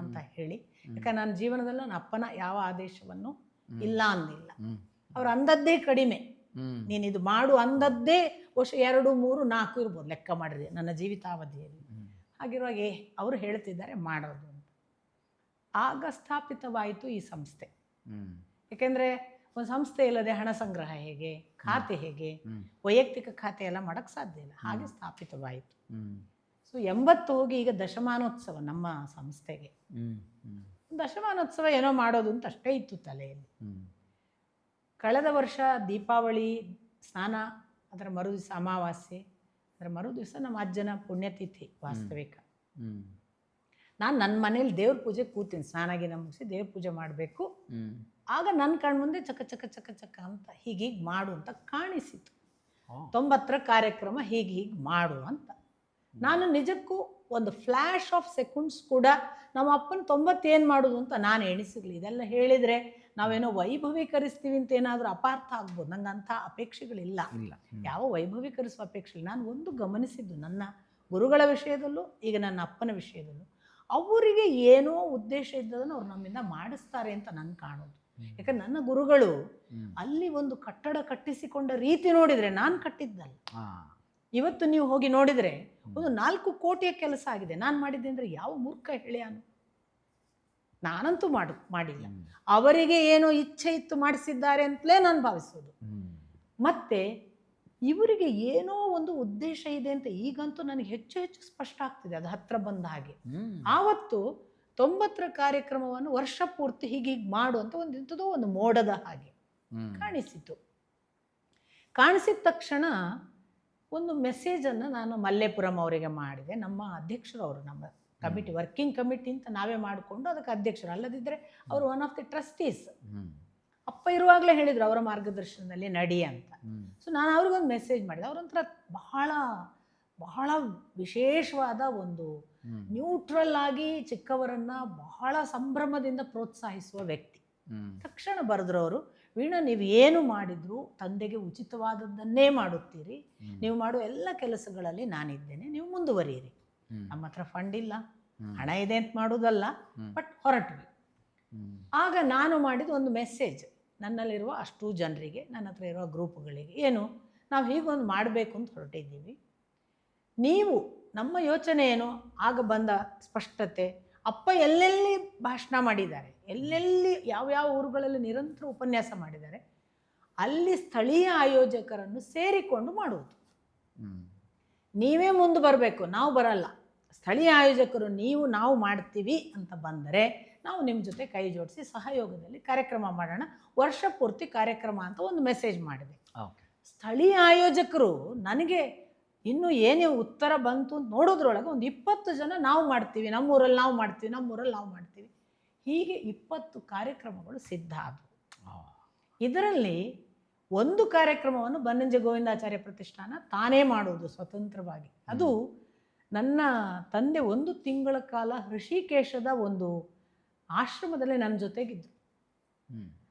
ಅಂತ ಹೇಳಿ, ಯಾಕಂದ್ರೆ ನನ್ನ ಜೀವನದಲ್ಲಿ ನನ್ನ ಅಪ್ಪನ ಯಾವ ಆದೇಶವನ್ನು ಇಲ್ಲ ಅಂದಿಲ್ಲ. ಅವ್ರು ಅಂದದ್ದೇ ಕಡಿಮೆ, ನೀನು ಇದು ಮಾಡು ಅಂದದ್ದೇ ವರ್ಷ 2, 3, 4 ಇರ್ಬೋದು ಲೆಕ್ಕ ಮಾಡಿರಿ ನನ್ನ ಜೀವಿತಾವಧಿಯಲ್ಲಿ. ಹಾಗಿರುವಾಗ ಅವರು ಹೇಳ್ತಿದ್ದಾರೆ ಮಾಡೋದು ಅಂತ. ಆಗ ಸ್ಥಾಪಿತವಾಯಿತು ಈ ಸಂಸ್ಥೆ. ಯಾಕೆಂದರೆ ಒಂದು ಸಂಸ್ಥೆ ಇಲ್ಲದೆ ಹಣ ಸಂಗ್ರಹ ಹೇಗೆ, ಖಾತೆ ಹೇಗೆ, ವೈಯಕ್ತಿಕ ಖಾತೆ ಎಲ್ಲ ಮಾಡೋಕ್ಕೆ ಸಾಧ್ಯ ಇಲ್ಲ. ಹಾಗೆ ಸ್ಥಾಪಿತವಾಯಿತು. ಸೊ 80 ಹೋಗಿ ಈಗ ದಶಮಾನೋತ್ಸವ ನಮ್ಮ ಸಂಸ್ಥೆಗೆ. ದಶಮಾನೋತ್ಸವ ಏನೋ ಮಾಡೋದು ಅಂತ ಅಷ್ಟೇ ಇತ್ತು ತಲೆಯಲ್ಲಿ. ಕಳೆದ ವರ್ಷ ದೀಪಾವಳಿ ಸ್ನಾನ, ಅದರ ಮರುದಿವಸ ಅಮಾವಾಸ್ಯೆ, ಅದರ ಮರುದಿವಸ ನಮ್ಮ ಅಜ್ಜನ ಪುಣ್ಯತಿಥಿ ವಾಸ್ತವಿಕ. ನಾನು ನನ್ನ ಮನೇಲಿ ದೇವ್ರ ಪೂಜೆ ಕೂತೀನಿ, ಸ್ನಾನಾಗಿನ ಮುಗಿಸಿ ದೇವ್ರ ಪೂಜೆ ಮಾಡಬೇಕು. ಆಗ ನನ್ನ ಕಣ್ಮುಂದೆ ಚಕ ಚಕ ಚಕ ಚಕ ಅಂತ ಹೀಗೀಗೆ ಮಾಡು ಅಂತ ಕಾಣಿಸಿತು. 90ರ ಕಾರ್ಯಕ್ರಮ ಹೀಗೆ ಮಾಡು ಅಂತ. ನಾನು ನಿಜಕ್ಕೂ ಒಂದು ಫ್ಲ್ಯಾಶ್ ಆಫ್ ಸೆಕೆಂಡ್ಸ್ ಕೂಡ ನಮ್ಮ ಅಪ್ಪನ 90 ಏನು ಮಾಡೋದು ಅಂತ ನಾನು ಎಣಿಸಿರ್ಲಿ. ಇದೆಲ್ಲ ಹೇಳಿದರೆ ನಾವೇನೋ ವೈಭವೀಕರಿಸ್ತೀವಿ ಅಂತ ಏನಾದರೂ ಅಪಾರ್ಥ ಆಗ್ಬೋದು. ನಂಗೆ ಅಂಥ ಅಪೇಕ್ಷೆಗಳಿಲ್ಲ, ಯಾವ ವೈಭವೀಕರಿಸುವ ಅಪೇಕ್ಷೆ ಇಲ್ಲ. ನಾನು ಒಂದು ಗಮನಿಸಿದ್ದು ನನ್ನ ಗುರುಗಳ ವಿಷಯದಲ್ಲೂ ಈಗ ನನ್ನ ಅಪ್ಪನ ವಿಷಯದಲ್ಲೂ, ಅವರಿಗೆ ಏನೋ ಉದ್ದೇಶ ಇದ್ದದನ್ನು ಅವ್ರು ನಮ್ಮಿಂದ ಮಾಡಿಸ್ತಾರೆ ಅಂತ ನನಗೆ ಕಾಣೋದು. ಯಾಕಂದ್ರೆ ನನ್ನ ಗುರುಗಳು ಅಲ್ಲಿ ಒಂದು ಕಟ್ಟಡ ಕಟ್ಟಿಸಿಕೊಂಡ ರೀತಿ ನೋಡಿದರೆ ನಾನು ಕಟ್ಟಿದ್ದಲ್ಲ. ಇವತ್ತು ನೀವು ಹೋಗಿ ನೋಡಿದರೆ ಒಂದು 4 ಕೋಟಿಯ ಕೆಲಸ ಆಗಿದೆ. ನಾನು ಮಾಡಿದ್ದೆ ಅಂದರೆ ಯಾವ ಮೂರ್ಖ ಹೇಳ್ಯಾನು? ನಾನಂತೂ ಮಾಡಿಲ್ಲ. ಅವರಿಗೆ ಏನೋ ಇಚ್ಛೆ ಇತ್ತು ಮಾಡಿಸಿದ್ದಾರೆ ಅಂತಲೇ ನಾನು ಭಾವಿಸೋದು. ಮತ್ತೆ ಇವರಿಗೆ ಏನೋ ಒಂದು ಉದ್ದೇಶ ಇದೆ ಅಂತ ಈಗಂತೂ ನನಗೆ ಹೆಚ್ಚು ಹೆಚ್ಚು ಸ್ಪಷ್ಟ ಆಗ್ತಿದೆ, ಅದು ಹತ್ರ ಬಂದ ಹಾಗೆ. ಆವತ್ತು 90ರ ಕಾರ್ಯಕ್ರಮವನ್ನು ವರ್ಷ ಪೂರ್ತಿ ಹೀಗೀಗೆ ಮಾಡು ಅಂತ ಇಂಥದ್ದೋ ಒಂದು ಮೋಡದ ಹಾಗೆ ಕಾಣಿಸಿತು. ಕಾಣಿಸಿದ ತಕ್ಷಣ ಒಂದು ಮೆಸೇಜನ್ನು ನಾನು ಮಲ್ಲೇಪುರಂ ಅವರಿಗೆ ಮಾಡಿದೆ. ನಮ್ಮ ಅಧ್ಯಕ್ಷರು ಅವರು, ನಮ್ಮ ಕಮಿಟಿ, ವರ್ಕಿಂಗ್ ಕಮಿಟಿ ಅಂತ ನಾವೇ ಮಾಡಿಕೊಂಡು ಅದಕ್ಕೆ ಅಧ್ಯಕ್ಷರು. ಅಲ್ಲದಿದ್ದರೆ ಅವರು ಒನ್ ಆಫ್ ದಿ ಟ್ರಸ್ಟೀಸ್. ಅಪ್ಪ ಇರುವಾಗಲೇ ಹೇಳಿದರು ಅವರ ಮಾರ್ಗದರ್ಶನದಲ್ಲಿ ನಡಿ ಅಂತ. ಸೊ ನಾನು ಅವ್ರಿಗೊಂದು ಮೆಸೇಜ್ ಮಾಡಿದೆ. ಅವರೊಂಥರ ಬಹಳ ಬಹಳ ವಿಶೇಷವಾದ ಒಂದು ನ್ಯೂಟ್ರಲ್ ಆಗಿ ಚಿಕ್ಕವರನ್ನು ಬಹಳ ಸಂಭ್ರಮದಿಂದ ಪ್ರೋತ್ಸಾಹಿಸುವ ವ್ಯಕ್ತಿ. ತಕ್ಷಣ ಬರೆದ್ರು ಅವರು, ವೀಣಾ, ನೀವು ಏನು ಮಾಡಿದ್ರು ತಂದೆಗೆ ಉಚಿತವಾದದ್ದನ್ನೇ ಮಾಡುತ್ತೀರಿ. ನೀವು ಮಾಡುವ ಎಲ್ಲ ಕೆಲಸಗಳಲ್ಲಿ ನಾನಿದ್ದೇನೆ, ನೀವು ಮುಂದುವರಿಯಿರಿ. ನಮ್ಮ ಹತ್ರ ಫಂಡ್ ಇಲ್ಲ, ಹಣ ಇದೆ ಅಂತ ಮಾಡೋದಲ್ಲ, ಬಟ್ ಹೊರಟ್ವಿ. ಆಗ ನಾನು ಮಾಡಿದ ಒಂದು ಮೆಸೇಜ್ ನನ್ನಲ್ಲಿರುವ ಅಷ್ಟು ಜನರಿಗೆ, ನನ್ನ ಹತ್ರ ಇರುವ ಗ್ರೂಪ್ಗಳಿಗೆ, ಏನು ನಾವು ಹೀಗೊಂದು ಮಾಡಬೇಕು ಅಂತ ಹೊರಟಿದ್ದೀವಿ. ನೀವು ನಮ್ಮ ಯೋಚನೆ ಏನು, ಆಗ ಬಂದ ಸ್ಪಷ್ಟತೆ. ಅಪ್ಪ ಎಲ್ಲೆಲ್ಲಿ ಭಾಷಣ ಮಾಡಿದ್ದಾರೆ, ಎಲ್ಲೆಲ್ಲಿ ಯಾವ್ಯಾವ ಊರುಗಳಲ್ಲಿ ನಿರಂತರ ಉಪನ್ಯಾಸ ಮಾಡಿದ್ದಾರೆ, ಅಲ್ಲಿ ಸ್ಥಳೀಯ ಆಯೋಜಕರನ್ನು ಸೇರಿಕೊಂಡು ಮಾಡುವುದು. ನೀವೇ ಮುಂದೆ ಬರಬೇಕು, ನಾವು ಬರಲ್ಲ. ಸ್ಥಳೀಯ ಆಯೋಜಕರು ನಾವು ಮಾಡ್ತೀವಿ ಅಂತ ಬಂದರೆ ನಾವು ನಿಮ್ಮ ಜೊತೆ ಕೈ ಜೋಡಿಸಿ ಸಹಯೋಗದಲ್ಲಿ ಕಾರ್ಯಕ್ರಮ ಮಾಡೋಣ, ವರ್ಷ ಪೂರ್ತಿ ಕಾರ್ಯಕ್ರಮ ಅಂತ ಒಂದು ಮೆಸೇಜ್ ಮಾಡಿದೆ. ಸ್ಥಳೀಯ ಆಯೋಜಕರು ನನಗೆ ಇನ್ನೂ ಏನೇ ಉತ್ತರ ಬಂತು ಅಂತ ನೋಡೋದ್ರೊಳಗೆ ಒಂದು 20 ಜನ ನಾವು ಮಾಡ್ತೀವಿ, ನಮ್ಮೂರಲ್ಲಿ ನಾವು ಮಾಡ್ತೀವಿ, ನಮ್ಮೂರಲ್ಲಿ ನಾವು ಮಾಡ್ತೀವಿ, ಹೀಗೆ 20 ಕಾರ್ಯಕ್ರಮಗಳು ಸಿದ್ಧ ಆದವು. ಇದರಲ್ಲಿ ಒಂದು ಕಾರ್ಯಕ್ರಮವನ್ನು ಬನ್ನಂಜೆ ಗೋವಿಂದಾಚಾರ್ಯ ಪ್ರತಿಷ್ಠಾನ ತಾನೇ ಮಾಡೋದು ಸ್ವತಂತ್ರವಾಗಿ. ಅದು ನನ್ನ ತಂದೆ 1 ತಿಂಗಳ ಕಾಲ ಋಷಿಕೇಶದ ಒಂದು ಆಶ್ರಮದಲ್ಲಿ ನನ್ನ ಜೊತೆಗಿದ್ದು.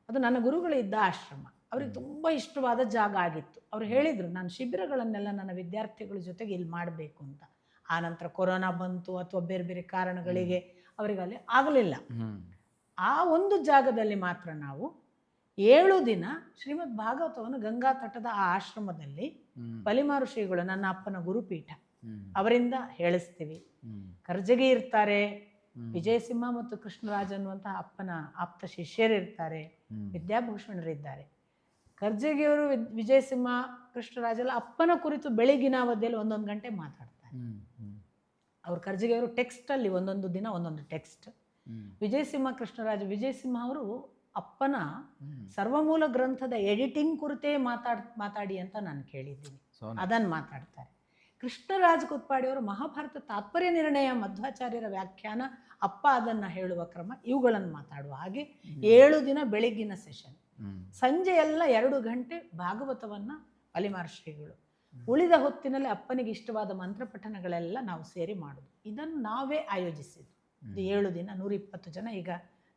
ಅದು ನನ್ನ ಗುರುಗಳಿದ್ದ ಆಶ್ರಮ. ಅವ್ರಿಗೆ ತುಂಬ ಇಷ್ಟವಾದ ಜಾಗ ಆಗಿತ್ತು. ಅವ್ರು ಹೇಳಿದರು, ನಾನು ಶಿಬಿರಗಳನ್ನೆಲ್ಲ ನನ್ನ ವಿದ್ಯಾರ್ಥಿಗಳ ಜೊತೆಗೆ ಇಲ್ಲಿ ಮಾಡಬೇಕು ಅಂತ. ಆ ನಂತರ ಕೊರೋನಾ ಬಂತು ಅಥವಾ ಬೇರೆ ಬೇರೆ ಕಾರಣಗಳಿಗೆ ಅವರಿಗೆ ಅಲ್ಲಿ ಆಗಲಿಲ್ಲ. ಆ ಒಂದು ಜಾಗದಲ್ಲಿ ಮಾತ್ರ ನಾವು 7 ದಿನ ಶ್ರೀಮದ್ ಭಾಗವತವನ್ನು ಗಂಗಾ ತಟದ ಆ ಆಶ್ರಮದಲ್ಲಿ ಬಲಿಮಾರು ಶ್ರೀಗಳು, ನನ್ನ ಅಪ್ಪನ ಗುರುಪೀಠ, ಅವರಿಂದ ಹೇಳಿಸ್ತೀವಿ. ಕರ್ಜಗಿ ಇರ್ತಾರೆ, ವಿಜಯಸಿಂಹ ಮತ್ತು ಕೃಷ್ಣರಾಜ್ ಅನ್ನುವಂಥ ಅಪ್ಪನ ಆಪ್ತ ಶಿಷ್ಯರಿರ್ತಾರೆ, ವಿದ್ಯಾಭೂಷಣರಿದ್ದಾರೆ. ಕರ್ಜಗಿಯವರು ವಿಜಯಸಿಂಹ ಕೃಷ್ಣರಾಜೆಲ್ಲ ಅಪ್ಪನ ಕುರಿತು ಬೆಳಗಿನ ಅವಧಿಯಲ್ಲಿ 1 ಗಂಟೆ ಮಾತಾಡ್ತಾರೆ. ಅವರು ಕರ್ಜಗಿಯವರು ಟೆಕ್ಸ್ಟಲ್ಲಿ ಒಂದೊಂದು ದಿನ ಒಂದೊಂದು ಟೆಕ್ಸ್ಟ್. ವಿಜಯಸಿಂಹ ಕೃಷ್ಣರಾಜ, ವಿಜಯಸಿಂಹ ಅವರು ಅಪ್ಪನ ಸರ್ವಮೂಲ ಗ್ರಂಥದ ಎಡಿಟಿಂಗ್ ಕುರಿತೇ ಮಾತಾಡಿ ಅಂತ ನಾನು ಕೇಳಿದ್ದೀನಿ, ಅದನ್ನು ಮಾತಾಡ್ತಾರೆ. ಕೃಷ್ಣರಾಜ ಕುತ್ಪಾಡಿಯವರು ಮಹಾಭಾರತ ತಾತ್ಪರ್ಯ ನಿರ್ಣಯ, ಮಧ್ವಾಚಾರ್ಯರ ವ್ಯಾಖ್ಯಾನ, ಅಪ್ಪ ಅದನ್ನು ಹೇಳುವ ಕ್ರಮ, ಇವುಗಳನ್ನು ಮಾತಾಡುವ ಹಾಗೆ 7 ದಿನ ಬೆಳಗ್ಗಿನ ಸೆಷನ್. ಸಂಜೆ ಎಲ್ಲ 2 ಗಂಟೆ ಭಾಗವತವನ್ನು ಬಲಿಮಾರು ಶ್ರೀಗಳು ಉಳಿದ ಹೊತ್ತಿನಲ್ಲಿ ಅಪ್ಪನಿಗೆ ಇಷ್ಟವಾದ ಮಂತ್ರ ಪಠಣಗಳೆಲ್ಲ ನಾವು ಸೇರಿ ಮಾಡೋದು. ಇದನ್ನು ನಾವೇ ಆಯೋಜಿಸಿದ್ದು. ಇದು 7 ದಿನ 120 ಜನ ಈಗ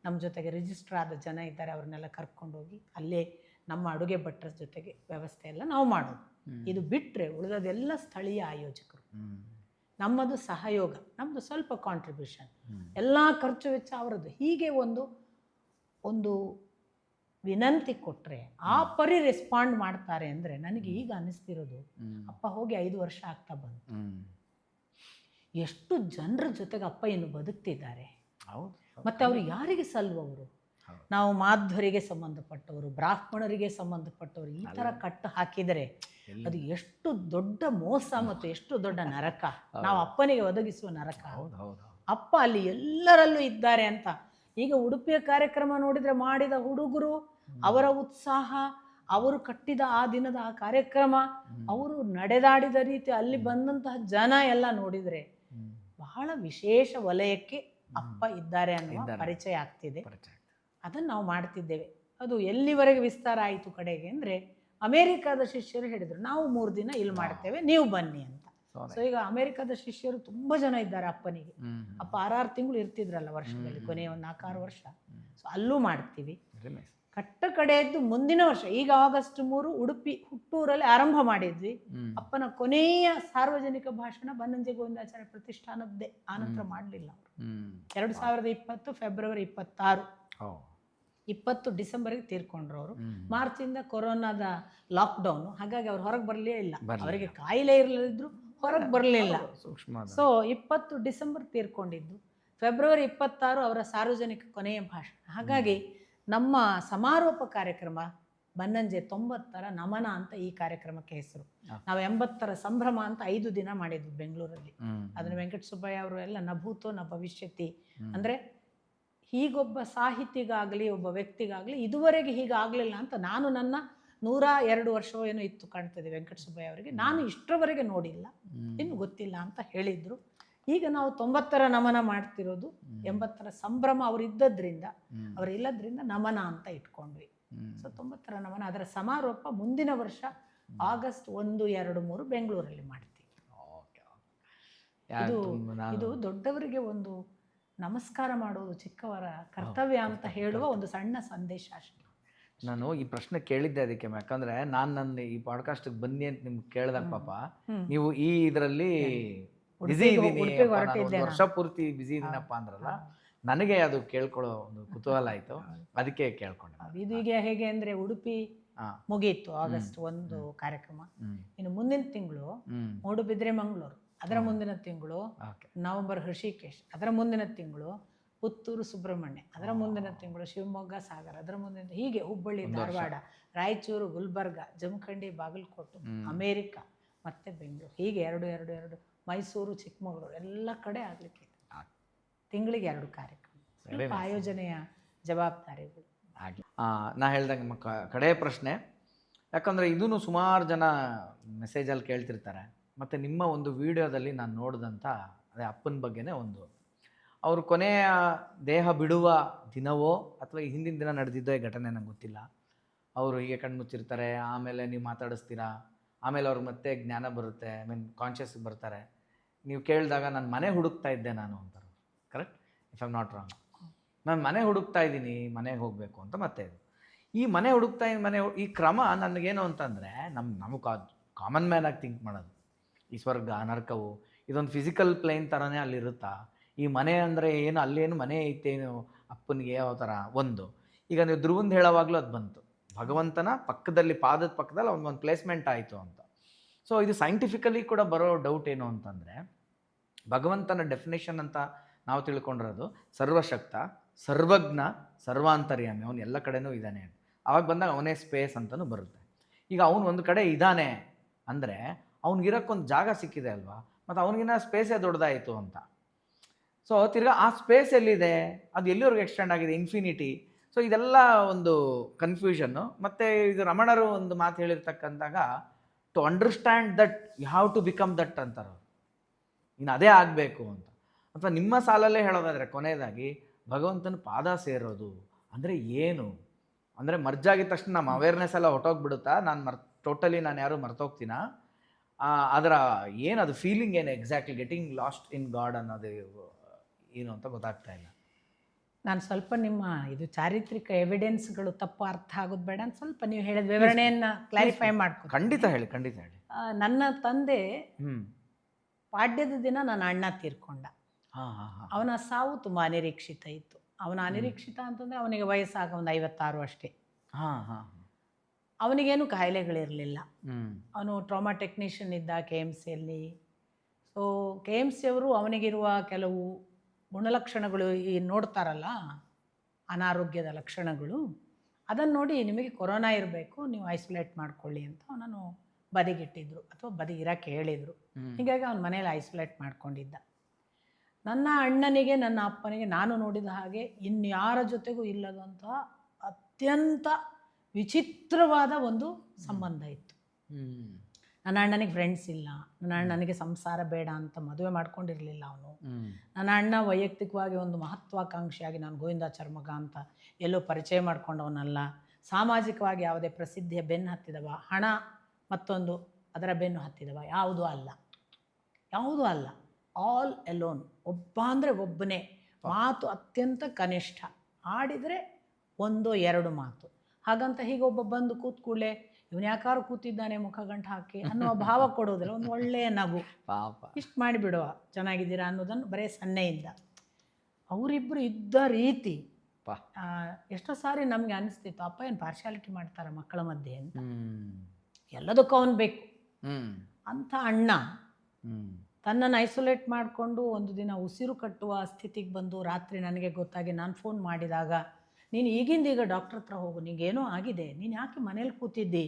ನಮ್ಮ ಜೊತೆಗೆ ರಿಜಿಸ್ಟರ್ ಆದ ಜನ ಇದ್ದಾರೆ. ಅವ್ರನ್ನೆಲ್ಲ ಕರ್ಕೊಂಡೋಗಿ ಅಲ್ಲೇ ನಮ್ಮ ಅಡುಗೆ ಭಟ್ರ ಜೊತೆಗೆ ವ್ಯವಸ್ಥೆ ಎಲ್ಲ ನಾವು ಮಾಡೋದು. ಇದು ಬಿಟ್ಟರೆ ಉಳಿದದೆಲ್ಲ ಸ್ಥಳೀಯ ಆಯೋಜಕರು. ನಮ್ಮದು ಸಹಯೋಗ, ನಮ್ಮದು ಸ್ವಲ್ಪ ಕಾಂಟ್ರಿಬ್ಯೂಷನ್, ಎಲ್ಲ ಖರ್ಚು ವೆಚ್ಚ ಅವರದ್ದು. ಹೀಗೆ ಒಂದು ವಿನಂತಿ ಕೊಟ್ಟರೆ ಆ ಪರಿ ರೆಸ್ಪಾಂಡ್ ಮಾಡ್ತಾರೆ ಅಂದರೆ ನನಗೆ ಈಗ ಅನ್ನಿಸ್ತಿರೋದು, ಅಪ್ಪ ಹೋಗಿ 5 ವರ್ಷ ಆಗ್ತಾ ಬಂತು. ಎಷ್ಟು ಜನರ ಜೊತೆಗೆ ಅಪ್ಪ ಇನ್ನು ಬದುಕ್ತಿದ್ದಾರೆ. ಮತ್ತು ಅವರು ಯಾರಿಗೆ ಸಲ್ಲುವವರು? ನಾವು ಮಾಧ್ವರಿಗೆ ಸಂಬಂಧಪಟ್ಟವರು, ಬ್ರಾಹ್ಮಣರಿಗೆ ಸಂಬಂಧಪಟ್ಟವರು ಈ ಥರ ಕಟ್ಟು ಹಾಕಿದರೆ ಅದು ಎಷ್ಟು ದೊಡ್ಡ ಮೋಸ ಮತ್ತು ಎಷ್ಟು ದೊಡ್ಡ ನರಕ, ನಾವು ಅಪ್ಪನಿಗೆ ಒದಗಿಸುವ ನರಕ. ಅಪ್ಪ ಅಲ್ಲಿ ಎಲ್ಲರಲ್ಲೂ ಇದ್ದಾರೆ ಅಂತ. ಈಗ ಉಡುಪಿಯ ಕಾರ್ಯಕ್ರಮ ನೋಡಿದರೆ ಮಾಡಿದ ಹುಡುಗರು, ಅವರ ಉತ್ಸಾಹ, ಅವರು ಕಟ್ಟಿದ ಆ ದಿನದ ಆ ಕಾರ್ಯಕ್ರಮ, ಅವರು ನಡೆದಾಡಿದ ರೀತಿ, ಅಲ್ಲಿ ಬಂದಂತಹ ಜನ ಎಲ್ಲ ನೋಡಿದರೆ ಬಹಳ ವಿಶೇಷ ವಲಯಕ್ಕೆ ಅಪ್ಪ ಇದ್ದಾರೆ ಅನ್ನುವ ಪರಿಚಯ ಆಗ್ತಿದೆ. ಅದನ್ನು ನಾವು ಮಾಡ್ತಿದ್ದೇವೆ. ಅದು ಎಲ್ಲಿವರೆಗೆ ವಿಸ್ತಾರ ಆಯಿತು ಕಡೆಗೆ ಅಂದರೆ, ಅಮೇರಿಕಾದ ಶಿಷ್ಯರು ಹೇಳಿದರು ನಾವು 3 ದಿನ ಇಲ್ಲಿ ಮಾಡ್ತೇವೆ, ನೀವು ಬನ್ನಿ ಅಂತ. ಸೊ ಈಗ ಅಮೇರಿಕಾದ ಶಿಷ್ಯರು ತುಂಬ ಜನ ಇದ್ದಾರೆ ಅಪ್ಪನಿಗೆ. ಅಪ್ಪ 6 ತಿಂಗಳು ಇರ್ತಿದ್ರಲ್ಲ ವರ್ಷದಲ್ಲಿ, ಕೊನೆಯ ಒಂದು 4 ವರ್ಷ. ಸೊ ಅಲ್ಲೂ ಮಾಡ್ತೀವಿ. ಕಟ್ಟ ಕಡೆಯದ್ದು ಮುಂದಿನ ವರ್ಷ, ಈಗ August 3 ಉಡುಪಿ ಹುಟ್ಟೂರಲ್ಲಿ ಆರಂಭ ಮಾಡಿದ್ವಿ. ಅಪ್ಪನ ಕೊನೆಯ ಸಾರ್ವಜನಿಕ ಭಾಷಣ ಬನ್ನಂಜೆ ಗೋವಿಂದಾಚಾರ್ಯ ಪ್ರತಿಷ್ಠಾನದ್ದೇ. ಆನಂತರ ಮಾಡಲಿಲ್ಲ ಅವರು. 2020 ಫೆಬ್ರವರಿ 26, 20 ಡಿಸೆಂಬರ್ಗೆ ತೀರ್ಕೊಂಡ್ರು ಅವರು. ಮಾರ್ಚಿಂದ ಕೊರೋನಾದ ಲಾಕ್ಡೌನು, ಹಾಗಾಗಿ ಅವ್ರು ಹೊರಗೆ ಬರಲೇ ಇಲ್ಲ. ಅವರಿಗೆ ಕಾಯಿಲೆ ಇರಲಿದ್ರು ಹೊರಗೆ ಬರಲಿಲ್ಲ. So 20 December ತೀರ್ಕೊಂಡಿದ್ದು. ಫೆಬ್ರವರಿ 26 ಅವರ ಸಾರ್ವಜನಿಕ ಕೊನೆಯ ಭಾಷಣ. ಹಾಗಾಗಿ ನಮ್ಮ ಸಮಾರೋಪ ಕಾರ್ಯಕ್ರಮ ಬನ್ನಂಜೆ 90ರ ನಮನ ಅಂತ ಈ ಕಾರ್ಯಕ್ರಮಕ್ಕೆ ಹೆಸರು. ನಾವು 80ರ ಸಂಭ್ರಮ ಅಂತ 5 ದಿನ ಮಾಡಿದ್ವಿ ಬೆಂಗಳೂರಲ್ಲಿ. ಅದನ್ನು ವೆಂಕಟ ಸುಬ್ಬಯ್ಯ ಅವರು ಎಲ್ಲ ನಭೂತೋ ನ ಭವಿಷ್ಯತಿ ಅಂದರೆ, ಹೀಗೊಬ್ಬ ಸಾಹಿತಿಗಾಗಲಿ ಒಬ್ಬ ವ್ಯಕ್ತಿಗಾಗಲಿ ಇದುವರೆಗೆ ಹೀಗಾಗಲಿಲ್ಲ ಅಂತ. ನಾನು ನನ್ನ 102 ವರ್ಷವೋ ಏನೋ ಇತ್ತು ಕಾಣ್ತದೆ ವೆಂಕಟ ಸುಬ್ಬಯ್ಯ ಅವರಿಗೆ, ನಾನು ಇಷ್ಟರವರೆಗೆ ನೋಡಿಲ್ಲ, ಇನ್ನು ಗೊತ್ತಿಲ್ಲ ಅಂತ ಹೇಳಿದರು. ಈಗ ನಾವು 90ರ ನಮನ ಮಾಡ್ತಿರೋದು. 80ರ ಸಂಭ್ರಮ ಅವರಿದ್ದದ್ರಿಂದ, ಅವರಿಲ್ಲದ್ರಿಂದ ನಮನ ಅಂತ ಇಟ್ಕೊಂಡ್ವಿ. ಸೊ 90ರ ನಮನ, ಅದರ ಸಮಾರೋಪ ಮುಂದಿನ ವರ್ಷ August 1, 2, 3 ಬೆಂಗಳೂರಲ್ಲಿ ಮಾಡ್ತೀವಿ. ಇದು ದೊಡ್ಡವರಿಗೆ ಒಂದು ನಮಸ್ಕಾರ ಮಾಡುವುದು ಚಿಕ್ಕವರ ಕರ್ತವ್ಯ ಅಂತ ಹೇಳುವ ಒಂದು ಸಣ್ಣ ಸಂದೇಶ ಅಷ್ಟೇ. ನಾನು ಈ ಪ್ರಶ್ನೆ ಕೇಳಿದ್ದೆ ಅದಕ್ಕೆ, ಯಾಕಂದ್ರೆ ನನ್ನ ಈ ಪಾಡ್ಕಾಸ್ಟ್ಗೆ ಬನ್ನಿ ಅಂತ ನಿಮ್ಗೆ ಕೇಳಿದಾಗ ಪಾಪ ನೀವು ಈ ಇದರಲ್ಲಿ ಬಿಸಿ ಇದ್ದೀನಿ, ವರ್ಷ ಪೂರ್ತಿ ಬಿಸಿ ಇದೀನಪ್ಪ ಅಂದ್ರಲ್ಲ, ನನಗೆ ಅದು ಕೇಳ್ಕೊಳ್ಳೋ ಒಂದು ಕುತೂಹಲ ಆಯ್ತು, ಅದಕ್ಕೆ ಕೇಳ್ಕೊಂಡೆ. ಇದು ಈಗ ಹೇಗೆ ಅಂದ್ರೆ, ಉಡುಪಿ ಮುಗಿಯಿತು August 1 ಕಾರ್ಯಕ್ರಮ. ಇನ್ನು ಮುಂದಿನ ತಿಂಗಳು ಮೂಡುಬಿದ್ರೆ ಮಂಗಳೂರು, ಅದರ ಮುಂದಿನ ತಿಂಗಳು ನವೆಂಬರ್ ಹೃಷಿಕೇಶ್, ಅದರ ಮುಂದಿನ ತಿಂಗಳು ಪುತ್ತೂರು ಸುಬ್ರಹ್ಮಣ್ಯ, ಅದರ ಮುಂದಿನ ತಿಂಗಳು ಶಿವಮೊಗ್ಗ ಸಾಗರ, ಅದರ ಮುಂದಿನ ಹೀಗೆ ಹುಬ್ಬಳ್ಳಿ, ಧಾರವಾಡ, ರಾಯಚೂರು, ಗುಲ್ಬರ್ಗ, ಜಮಖಂಡಿ, ಬಾಗಲಕೋಟೆ, ಅಮೇರಿಕ, ಮತ್ತೆ ಬೆಂಗಳೂರು, ಹೀಗೆ 2 ಮೈಸೂರು, ಚಿಕ್ಕಮಗಳೂರು, ಎಲ್ಲ ಕಡೆ ಆಗಲಿಕ್ಕೆ ತಿಂಗಳಿಗೆ 2 ಕಾರ್ಯಕ್ರಮ. ಆಯೋಜನೆಯ ಜವಾಬ್ದಾರಿಗಳು. ನಾ ಹೇಳ್ದಂಗೆ ಕಡೆಯ ಪ್ರಶ್ನೆ, ಯಾಕಂದರೆ ಇದೂ ಸುಮಾರು ಜನ ಮೆಸೇಜಲ್ಲಿ ಕೇಳ್ತಿರ್ತಾರೆ. ಮತ್ತು ನಿಮ್ಮ ಒಂದು ವಿಡಿಯೋದಲ್ಲಿ ನಾನು ನೋಡಿದಂಥ ಅದೇ ಅಪ್ಪನ ಬಗ್ಗೆನೇ ಒಂದು, ಅವರು ಕೊನೆಯ ದೇಹ ಬಿಡುವ ದಿನವೋ ಅಥವಾ ಈ ಹಿಂದಿನ ದಿನ ನಡೆದಿದ್ದೋ ಈ ಘಟನೆ ನಂಗೆ ಗೊತ್ತಿಲ್ಲ. ಅವರು ಹೀಗೆ ಕಣ್ಮುಚ್ಚಿರ್ತಾರೆ, ಆಮೇಲೆ ನೀವು ಮಾತಾಡಿಸ್ತೀರಾ, ಆಮೇಲೆ ಅವ್ರಿಗೆ ಮತ್ತೆ ಜ್ಞಾನ ಬರುತ್ತೆ, ಕಾನ್ಷಿಯಸ್ ಬರ್ತಾರೆ. ನೀವು ಕೇಳಿದಾಗ ನಾನು ಮನೆ ಹುಡುಕ್ತಾ ಇದ್ದೆ ನಾನು ಅಂತಾರೆ. Correct, if I am not wrong. ನಾನು ಮನೆ ಹುಡುಕ್ತಾ ಇದ್ದೀನಿ, ಮನೆಗೆ ಹೋಗಬೇಕು ಅಂತ. ಮತ್ತೆ ಇದು ಈ ಮನೆ ಹುಡುಕ್ತಾ ಇದ್ದೀನಿ, ಈ ಕ್ರಮ ನನಗೇನು ಅಂತಂದರೆ, ನಮಗೆ ಕಾಮನ್ ಮ್ಯಾನ್ ಆಗಿ ಥಿಂಕ್ ಮಾಡೋದು, ಈ ಸ್ವರ್ಗ ನರಕವು ಇದೊಂದು ಫಿಸಿಕಲ್ ಪ್ಲೇನ್ ಥರನೇ ಅಲ್ಲಿರುತ್ತಾ, ಈ ಮನೆ ಅಂದರೆ ಏನು, ಅಲ್ಲೇನು ಮನೆ ಐತೇನು ಅಪ್ಪನಿಗೆ ಯಾವ ಥರ ಒಂದು. ಈಗ ನೀವು ಧ್ರುವಂದು ಹೇಳೋವಾಗಲೂ ಅದು ಬಂತು, ಭಗವಂತನ ಪಕ್ಕದಲ್ಲಿ, ಪಾದದ ಪಕ್ಕದಲ್ಲಿ ಅವ್ನಿಗೊಂದು ಪ್ಲೇಸ್ಮೆಂಟ್ ಆಯಿತು ಅಂತ. ಸೊ ಇದು ಸೈಂಟಿಫಿಕಲಿ ಕೂಡ ಬರೋ ಡೌಟ್ ಏನು ಅಂತಂದರೆ, ಭಗವಂತನ ಡೆಫಿನೇಷನ್ ಅಂತ ನಾವು ತಿಳ್ಕೊಂಡಿರೋದು ಸರ್ವಶಕ್ತ, ಸರ್ವಜ್ಞ, ಸರ್ವಾಂತರ್ಯಾಮಿ, ಅವನು ಎಲ್ಲ ಕಡೆನೂ ಇದ್ದಾನೆ. ಆವಾಗ ಬಂದಾಗ ಅವನೇ ಸ್ಪೇಸ್ ಅಂತಲೂ ಬರುತ್ತೆ. ಈಗ ಅವನು ಒಂದು ಕಡೆ ಇದ್ದಾನೆ ಅಂದರೆ ಅವ್ನಿಗಿರೋಕ್ಕೊಂದು ಜಾಗ ಸಿಕ್ಕಿದೆ ಅಲ್ವಾ, ಮತ್ತು ಅವನಿಗಿನ್ನ ಸ್ಪೇಸೇ ದೊಡ್ಡದಾಯಿತು ಅಂತ. ಸೊ ತಿರ್ಗಾ ಆ ಸ್ಪೇಸ್ ಎಲ್ಲಿದೆ, ಅದು ಎಲ್ಲಿವರೆಗೆ ಎಕ್ಸ್ಟೆಂಡ್ ಆಗಿದೆ, ಇನ್ಫಿನಿಟಿ. ಸೊ ಇದೆಲ್ಲ ಒಂದು ಕನ್ಫ್ಯೂಷನ್ನು. ಮತ್ತು ಇದು ರಮಣರು ಒಂದು ಮಾತು ಹೇಳಿರ್ತಕ್ಕಂತಾಗ, to understand that you have to become that ಅಂತಾರೆ. ಇನ್ನು ಅದೇ ಆಗಬೇಕು ಅಂತ. ಅಥವಾ ನಿಮ್ಮ ಸಾಲಲ್ಲೇ ಹೇಳೋದಾದರೆ ಕೊನೆಯದಾಗಿ, ಭಗವಂತನ ಪಾದ ಸೇರೋದು ಅಂದರೆ ಏನು ಅಂದರೆ, ಮರ್ಜಾಗಿದ ತಕ್ಷಣ ನಮ್ಮ ಅವೇರ್ನೆಸ್ ಎಲ್ಲ ಹೊಟ್ಟೋಗ್ಬಿಡುತ್ತಾ, ಟೋಟಲಿ ನಾನು ಯಾರು ಮರ್ತೋಗ್ತೀನಾ, ಅದರ ಏನದು ಫೀಲಿಂಗ್ ಏನು exactly getting lost in god ಅನ್ನೋದು ಏನು ಅಂತ ಗೊತ್ತಾಗ್ತಾ ಇಲ್ಲ. ನಾನು ಸ್ವಲ್ಪ ನಿಮ್ಮ ಇದು ಚಾರಿತ್ರಿಕ ಎವಿಡೆನ್ಸ್ಗಳು ತಪ್ಪು ಅರ್ಥ ಆಗೋದು ಬೇಡ ಅಂತ ಸ್ವಲ್ಪ ನೀವು ಹೇಳಿದ ವಿವರಣೆಯನ್ನು ಕ್ಲಾರಿಫೈ ಮಾಡ್ಕೊ. ಖಂಡಿತ ಹೇಳಿ. ನನ್ನ ತಂದೆ ಹ್ಞೂ ಪಾಡ್ಯದ ದಿನ ನನ್ನ ಅಣ್ಣ ತೀರ್ಕೊಂಡ. ಹಾಂ ಹಾಂ ಹಾಂ. ಅವನ ಸಾವು ತುಂಬ ಅನಿರೀಕ್ಷಿತ ಇತ್ತು. ಅವನ ಅನಿರೀಕ್ಷಿತ ಅಂತಂದರೆ ಅವನಿಗೆ ವಯಸ್ಸಾಗ ಒಂದು 56 ಅಷ್ಟೇ. ಹಾಂ ಹಾಂ. ಅವನಿಗೇನು ಕಾಯಿಲೆಗಳಿರಲಿಲ್ಲ. ಹ್ಞೂ. ಅವನು ಟ್ರಾಮಾ ಟೆಕ್ನಿಷಿಯನ್ ಇದ್ದ KMCಯಲ್ಲಿ. ಸೊ KMC ಅವರು ಅವನಿಗಿರುವ ಕೆಲವು ಗುಣಲಕ್ಷಣಗಳು ಈ ನೋಡ್ತಾರಲ್ಲ, ಅನಾರೋಗ್ಯದ ಲಕ್ಷಣಗಳು, ಅದನ್ನು ನೋಡಿ ನಿಮಗೆ ಕೊರೋನಾ ಇರಬೇಕು, ನೀವು ಐಸೋಲೇಟ್ ಮಾಡ್ಕೊಳ್ಳಿ ಅಂತ ಅವನನ್ನು ಬದಿಗಿಟ್ಟಿದ್ರು ಅಥವಾ ಬದಿಗಿರಕ್ಕೆ ಹೇಳಿದರು. ಹೀಗಾಗಿ ಅವನ ಮನೇಲಿ ಐಸೋಲೇಟ್ ಮಾಡ್ಕೊಂಡಿದ್ದ. ನನ್ನ ಅಣ್ಣನಿಗೆ ನನ್ನ ಅಪ್ಪನಿಗೆ ನಾನು ನೋಡಿದ ಹಾಗೆ ಇನ್ಯಾರ ಜೊತೆಗೂ ಇಲ್ಲದಂತಹ ಅತ್ಯಂತ ವಿಚಿತ್ರವಾದ ಒಂದು ಸಂಬಂಧ ಇತ್ತು. ನನ್ನ ಅಣ್ಣನಿಗೆ ಫ್ರೆಂಡ್ಸ್ ಇಲ್ಲ, ನನ್ನ ಅಣ್ಣನಿಗೆ ಸಂಸಾರ ಬೇಡ ಅಂತ ಮದುವೆ ಮಾಡ್ಕೊಂಡಿರಲಿಲ್ಲ ಅವನು. ನನ್ನ ಅಣ್ಣ ವೈಯಕ್ತಿಕವಾಗಿ ಒಂದು ಮಹತ್ವಾಕಾಂಕ್ಷಿಯಾಗಿ ನಾನು ಗೋವಿಂದಾಚಾರ್ಯ ಮಗ ಅಂತ ಎಲ್ಲೋ ಪರಿಚಯ ಮಾಡ್ಕೊಂಡವನಲ್ಲ. ಸಾಮಾಜಿಕವಾಗಿ ಯಾವುದೇ ಪ್ರಸಿದ್ಧಿಯ ಬೆನ್ನು ಹತ್ತಿದವ, ಹಣ ಮತ್ತೊಂದು ಅದರ ಬೆನ್ನು ಹತ್ತಿದವ ಯಾವುದೂ ಅಲ್ಲ. All Elon. ಒಬ್ಬ ಅಂದರೆ ಒಬ್ಬನೇ. ಮಾತು ಅತ್ಯಂತ ಕನಿಷ್ಠ, ಆಡಿದರೆ 1-2 ಮಾತು. ಹಾಗಂತ ಹೀಗೆ ಒಬ್ಬ ಬಂದು ಕೂತ್ ಕೂಡಲೇ ಇವನು ಯಾಕಾರು ಕೂತಿದ್ದಾನೆ ಮುಖ ಗಂಟು ಹಾಕಿ ಅನ್ನೋ ಭಾವ ಕೊಡೋದಿಲ್ಲ. ಒಂದು ಒಳ್ಳೆಯ ನಗು, ಪಾಪ ಇಷ್ಟು ಮಾಡಿಬಿಡುವ, ಚೆನ್ನಾಗಿದ್ದೀರಾ ಅನ್ನೋದನ್ನು ಬರೀ ಸನ್ನೆಯಿಂದ. ಅವರಿಬ್ಬರು ಇದ್ದ ರೀತಿ ಎಷ್ಟೋ ಸಾರಿ ನಮಗೆ ಅನಿಸ್ತಿತ್ತು, ಅಪ್ಪ ಏನು ಪಾರ್ಶಾಲಿಟಿ ಮಾಡ್ತಾರೆ ಮಕ್ಕಳ ಮಧ್ಯೆ ಅಂತ. ಎಲ್ಲದಕ್ಕೂ ಅವನು ಬೇಕು ಅಂಥ ಅಣ್ಣ ತನ್ನನ್ನು ಐಸೋಲೇಟ್ ಮಾಡಿಕೊಂಡು ಒಂದು ದಿನ ಉಸಿರು ಕಟ್ಟುವ ಸ್ಥಿತಿಗೆ ಬಂದು ರಾತ್ರಿ ನನಗೆ ಗೊತ್ತಾಗಿ ನಾನು ಫೋನ್ ಮಾಡಿದಾಗ, ನೀನು ಈಗಿಂದೀಗ ಡಾಕ್ಟ್ರ್ ಹತ್ರ ಹೋಗು, ನಿನಗೇನೋ ಆಗಿದೆ, ನೀನು ಯಾಕೆ ಮನೇಲಿ ಕೂತಿದ್ದಿ.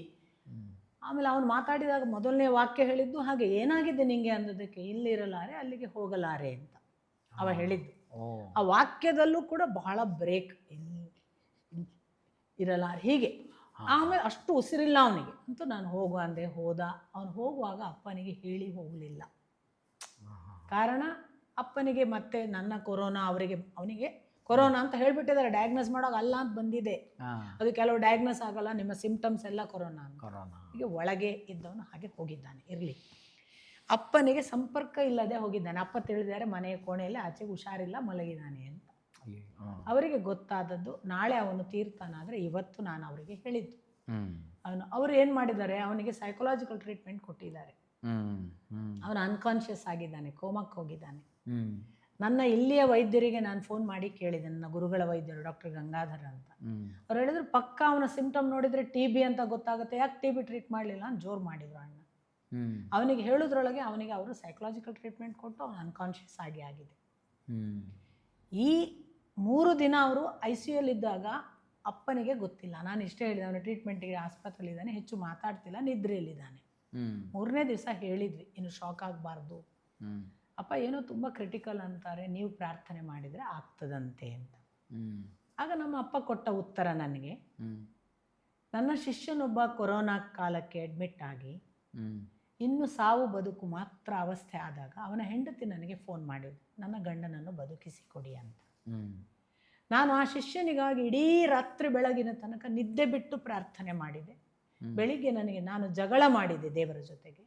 ಆಮೇಲೆ ಅವನು ಮಾತಾಡಿದಾಗ ಮೊದಲನೇ ವಾಕ್ಯ ಹೇಳಿದ್ದು ಹಾಗೆ, ಏನಾಗಿದೆ ನಿಂಗೆ ಅಂದದಕ್ಕೆ, ಇಲ್ಲಿರಲಾರೆ ಅಲ್ಲಿಗೆ ಹೋಗಲಾರೆ ಅಂತ ಅವ ಹೇಳಿದ್ದು. ಆ ವಾಕ್ಯದಲ್ಲೂ ಕೂಡ ಬಹಳ ಬ್ರೇಕ್, ಇರಲಾರೆ ಹೀಗೆ. ಆಮೇಲೆ ಅಷ್ಟು ಉಸಿರಿಲ್ಲ ಅವನಿಗೆ ಅಂತೂ ನಾನು ಹೋಗು ಅಂದೆ. ಹೋದ. ಅವನು ಹೋಗುವಾಗ ಅಪ್ಪನಿಗೆ ಹೇಳಿ ಹೋಗಲಿಲ್ಲ. ಕಾರಣ ಅಪ್ಪನಿಗೆ ಮತ್ತೆ ನನ್ನ ಕೊರೋನಾ, ಅವನಿಗೆ ಕೊರೋನಾ ಅಂತ ಹೇಳಿಬಿಟ್ಟಿದ್ದಾರೆ. ಡಯಾಗ್ನೋಸ್ ಮಾಡೋಕೆ ಅಲ್ಲ ಅಂತ ಬಂದಿದೆ. ಅದು ಕೆಲವು ಡಯಾಗ್ನೋಸ್ ಆಗಲ್ಲ, ನಿಮ್ಮ ಸಿಂಪ್ಟಮ್ಸ್ ಎಲ್ಲ ಕೊರೋನಾ ಅಂತ. ಹೀಗೆ ಒಳಗೆ ಇದ್ದವನು ಹಾಗೆ ಹೋಗಿದ್ದಾನೆ. ಇರಲಿ, ಅಪ್ಪನಿಗೆ ಸಂಪರ್ಕ ಇಲ್ಲದೆ ಹೋಗಿದ್ದಾನೆ. ಅಪ್ಪ ತಿಳಿದಾರೆ ಮನೆಯ ಕೋಣೆಯಲ್ಲಿ ಆಚೆಗೆ ಹುಷಾರಿಲ್ಲ, ಮಲಗಿದ್ದಾನೆ ಅಂತ. ಅವರಿಗೆ ಗೊತ್ತಾದದ್ದು ನಾಳೆ ಅವನು ತೀರ್ತಾನಾದರೆ ಇವತ್ತು ನಾನು ಅವರಿಗೆ ಹೇಳಿದ್ದು. ಅವರು ಏನು ಮಾಡಿದ್ದಾರೆ, ಅವನಿಗೆ ಸೈಕಲಾಜಿಕಲ್ ಟ್ರೀಟ್ಮೆಂಟ್ ಕೊಟ್ಟಿದ್ದಾರೆ. ಅವನು ಅನ್ಕಾನ್ಷಿಯಸ್ ಆಗಿದ್ದಾನೆ, ಕೋಮಕ್ಕೆ ಹೋಗಿದ್ದಾನೆ. ನನ್ನ ಇಲ್ಲಿಯ ವೈದ್ಯರಿಗೆ ನಾನು ಫೋನ್ ಮಾಡಿ ಕೇಳಿದೆ, ನನ್ನ ಗುರುಗಳ ವೈದ್ಯರು ಡಾಕ್ಟರ್ ಗಂಗಾಧರ ಅಂತ. ಅವ್ರು ಹೇಳಿದ್ರು ಪಕ್ಕ ಅವನ ಸಿಂಪ್ಟಮ್ ನೋಡಿದರೆ TB ಅಂತ ಗೊತ್ತಾಗುತ್ತೆ, ಯಾಕೆ TB ಟ್ರೀಟ್ ಮಾಡಲಿಲ್ಲ ಅಂತ ಜೋರು ಮಾಡಿದ್ರು ಅಣ್ಣ. ಅವನಿಗೆ ಹೇಳೋದ್ರೊಳಗೆ ಅವನಿಗೆ ಅವರು ಸೈಕಲಾಜಿಕಲ್ ಟ್ರೀಟ್ಮೆಂಟ್ ಕೊಟ್ಟು ಅವನು ಅನ್ಕಾನ್ಷಿಯಸ್ ಆಗಿದೆ. ಈ 3 ದಿನ ಅವರು ICUಯಲ್ಲಿದ್ದಾಗ ಅಪ್ಪನಿಗೆ ಗೊತ್ತಿಲ್ಲ. ನಾನು ಇಷ್ಟೇ ಹೇಳಿದೆ, ಅವನ ಟ್ರೀಟ್ಮೆಂಟಿಗೆ ಆಸ್ಪತ್ರೆಯಲ್ಲಿದ್ದಾನೆ, ಹೆಚ್ಚು ಮಾತಾಡ್ತಿಲ್ಲ, ನಿದ್ರೆಯಲ್ಲಿದ್ದಾನೆ. 3ನೇ ದಿವಸ ಹೇಳಿದ್ವಿ, ಇನ್ನು ಶಾಕ್ ಆಗಬಾರ್ದು, ಅಪ್ಪ ಏನೋ ತುಂಬ ಕ್ರಿಟಿಕಲ್ ಅಂತಾರೆ, ನೀವು ಪ್ರಾರ್ಥನೆ ಮಾಡಿದರೆ ಆಗ್ತದಂತೆ ಅಂತ. ಆಗ ನಮ್ಮ ಅಪ್ಪ ಕೊಟ್ಟ ಉತ್ತರ ನನಗೆ, ನನ್ನ ಶಿಷ್ಯನೊಬ್ಬ ಕೊರೋನಾ ಕಾಲಕ್ಕೆ ಅಡ್ಮಿಟ್ ಆಗಿ ಇನ್ನು ಸಾವು ಬದುಕು ಮಾತ್ರ ಅವಸ್ಥೆ ಆದಾಗ ಅವನ ಹೆಂಡತಿ ನನಗೆ ಫೋನ್ ಮಾಡಿದ್ರು, ನನ್ನ ಗಂಡನನ್ನು ಬದುಕಿಸಿಕೊಡಿ ಅಂತ. ನಾನು ಆ ಶಿಷ್ಯನಿಗಾಗಿ ಇಡೀ ರಾತ್ರಿ ಬೆಳಗಿನ ತನಕ ನಿದ್ದೆ ಬಿಟ್ಟು ಪ್ರಾರ್ಥನೆ ಮಾಡಿದೆ. ಬೆಳಿಗ್ಗೆ ನಾನು ಜಗಳ ಮಾಡಿದೆ ದೇವರ ಜೊತೆಗೆ.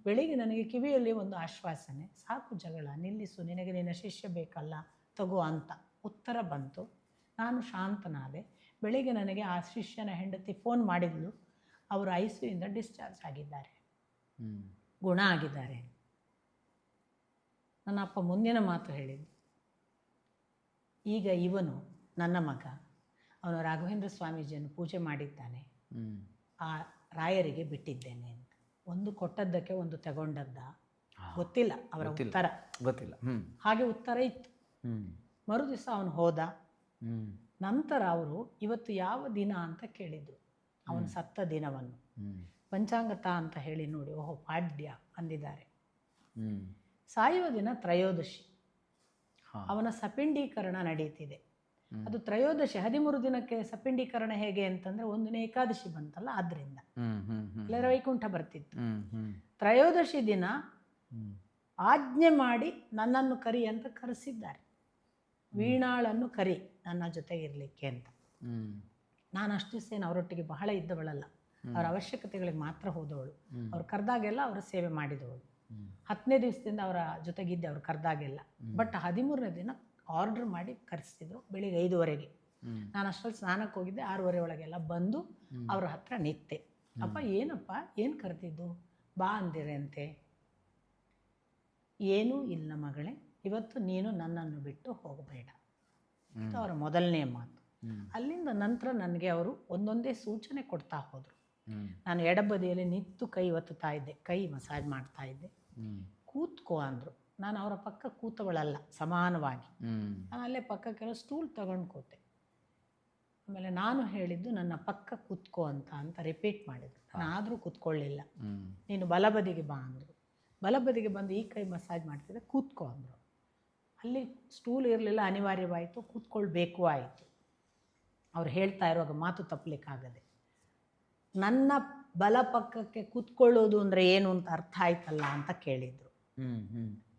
ಬೆಳಿಗ್ಗೆ ನನಗೆ ಕಿವಿಯಲ್ಲಿ ಒಂದು ಆಶ್ವಾಸನೆ, ಸಾಕು ಜಗಳ ನಿಲ್ಲಿಸು, ನಿನಗೆ ನಿನ್ನ ಶಿಷ್ಯ ಬೇಕಲ್ಲ, ತಗೋ ಅಂತ ಉತ್ತರ ಬಂತು. ನಾನು ಶಾಂತನಾದೆ. ಬೆಳಿಗ್ಗೆ ನನಗೆ ಆ ಶಿಷ್ಯನ ಹೆಂಡತಿ ಫೋನ್ ಮಾಡಿದ್ಲು, ಅವರು ICUಯಿಂದ ಡಿಸ್ಚಾರ್ಜ್ ಆಗಿದ್ದಾರೆ, ಗುಣ ಆಗಿದ್ದಾರೆ. ನನ್ನ ಅಪ್ಪ ಮುಂದಿನ ಮಾತು ಹೇಳಿದ್ದು, ಈಗ ಇವನು ನನ್ನ ಮಗ, ಅವನು ರಾಘವೇಂದ್ರ ಸ್ವಾಮೀಜಿಯನ್ನು ಪೂಜೆ ಮಾಡಿದ್ದಾನೆ, ಆ ರಾಯರಿಗೆ ಬಿಟ್ಟಿದ್ದೇನೆ ಅಂತ. ಒಂದು ಕೊಟ್ಟದ್ದಕ್ಕೆ ಒಂದು ತಗೊಂಡದ್ದ ಗೊತ್ತಿಲ್ಲ, ಅವರ ಉತ್ತರ ಗೊತ್ತಿಲ್ಲ. ಹಾಗೆ ಉತ್ತರ ಇತ್ತು. ಮರುದಿವಸ ಅವನು ಹೋದ. ನಂತರ ಅವರು ಇವತ್ತು ಯಾವ ದಿನ ಅಂತ ಕೇಳಿದ್ರು, ಅವನು ಸತ್ತ ದಿನವನ್ನು. ಪಂಚಾಂಗತ ಅಂತ ಹೇಳಿ ನೋಡಿ, ಓಹೋ ಪಾಡ್ಯ ಅಂದಿದ್ದಾರೆ. ಸಾಯುವ ದಿನ ತ್ರಯೋದಶಿ, ಅವನ ಸಪಿಂಡೀಕರಣ ನಡೀತಿದೆ. ಅದು ತ್ರಯೋದಶಿ, 13 ದಿನಕ್ಕೆ ಸಪಿಂಡೀಕರಣ ಹೇಗೆ ಅಂತಂದ್ರೆ 1ನೇ ಏಕಾದಶಿ ಬಂತಲ್ಲ, ಆದ್ರಿಂದ ಎಲ್ಲರ ವೈಕುಂಠ ಬರ್ತಿತ್ತು. ತ್ರಯೋದಶಿ ದಿನ ಆಜ್ಞೆ ಮಾಡಿ ನನ್ನನ್ನು ಕರಿ ಅಂತ ಕರೆಸಿದ್ದಾರೆ. ವೀಣಾಳನ್ನು ಕರಿ ನನ್ನ ಜೊತೆಗಿರ್ಲಿಕ್ಕೆ ಅಂತ. ನಾನು ಅಷ್ಟು ದಿವಸ ಅವರೊಟ್ಟಿಗೆ ಬಹಳ ಇದ್ದವಳಲ್ಲ, ಅವರ ಅವಶ್ಯಕತೆಗಳಿಗೆ ಮಾತ್ರ ಹೋದವಳು. ಅವ್ರು ಕರೆದಾಗೆಲ್ಲ ಅವರ ಸೇವೆ ಮಾಡಿದವಳು. 10ನೇ ದಿವಸದಿಂದ ಅವರ ಜೊತೆಗಿದ್ದೆ ಅವ್ರು ಕರೆದಾಗೆಲ್ಲ. ಬಟ್ 13ನೇ ದಿನ ಆರ್ಡರ್ ಮಾಡಿ ಕರೆಸ್ತಿದ್ರು ಬೆಳಿಗ್ಗೆ 5:30. ನಾನು ಅಷ್ಟರಲ್ಲಿ ಸ್ನಾನಕ್ಕೆ ಹೋಗಿದ್ದೆ. 6:30 ಒಳಗೆಲ್ಲ ಬಂದು ಅವ್ರ ಹತ್ರ ನಿಂತೆ. ಅಪ್ಪ ಏನಪ್ಪ ಏನು ಕರೆದಿದ್ದು, ಬಾ ಅಂದಿರೆ ಅಂತೆ. ಏನೂ ಇಲ್ಲ ಮಗಳೇ, ಇವತ್ತು ನೀನು ನನ್ನನ್ನು ಬಿಟ್ಟು ಹೋಗಬೇಡ ಅಂತ ಅವರ ಮೊದಲನೇ ಮಾತು. ಅಲ್ಲಿಂದ ನಂತರ ನನಗೆ ಅವರು ಒಂದೊಂದೇ ಸೂಚನೆ ಕೊಡ್ತಾ ಹೋದರು. ನಾನು ಎಡಬದಿಯಲ್ಲಿ ನಿಂತು ಕೈ ಒತ್ತುತ್ತಾ ಇದ್ದೆ, ಕೈ ಮಸಾಜ್ ಮಾಡ್ತಾ ಇದ್ದೆ. ಕೂತ್ಕೋ ಅಂದರು. ನಾನು ಅವರ ಪಕ್ಕ ಕೂತವಳಲ್ಲ, ಸಮಾನವಾಗಿ ನಾನು ಅಲ್ಲೇ ಪಕ್ಕಕ್ಕೆಲ್ಲ ಸ್ಟೂಲ್ ತಗೊಂಡು ಕೂತೆ. ಆಮೇಲೆ ನಾನು ಹೇಳಿದ್ದು ನನ್ನ ಪಕ್ಕ ಕೂತ್ಕೋ ಅಂತ ರಿಪೀಟ್ ಮಾಡಿದ್ರು. ನಾನು ಆದರೂ ಕೂತ್ಕೊಳ್ಳಿಲ್ಲ. ನೀನು ಬಲಬದಿಗೆ ಬಾ ಅಂದರು. ಬಲಬದಿಗೆ ಬಂದು ಈ ಕೈ ಮಸಾಜ್ ಮಾಡ್ತಿದ್ದೆ, ಕೂತ್ಕೋ ಅಂದರು. ಅಲ್ಲಿ ಸ್ಟೂಲ್ ಇರಲಿಲ್ಲ, ಅನಿವಾರ್ಯವಾಯಿತು, ಕೂತ್ಕೊಳ್ಬೇಕು ಆಯಿತು. ಅವ್ರು ಹೇಳ್ತಾ ಇರುವಾಗ ಮಾತು ತಪ್ಪಲಿಕ್ಕಾಗದೆ, ನನ್ನ ಬಲ ಪಕ್ಕಕ್ಕೆ ಕೂತ್ಕೊಳ್ಳೋದು ಅಂದರೆ ಏನು ಅಂತ ಅರ್ಥ ಆಯ್ತಲ್ಲ ಅಂತ ಕೇಳಿದರು.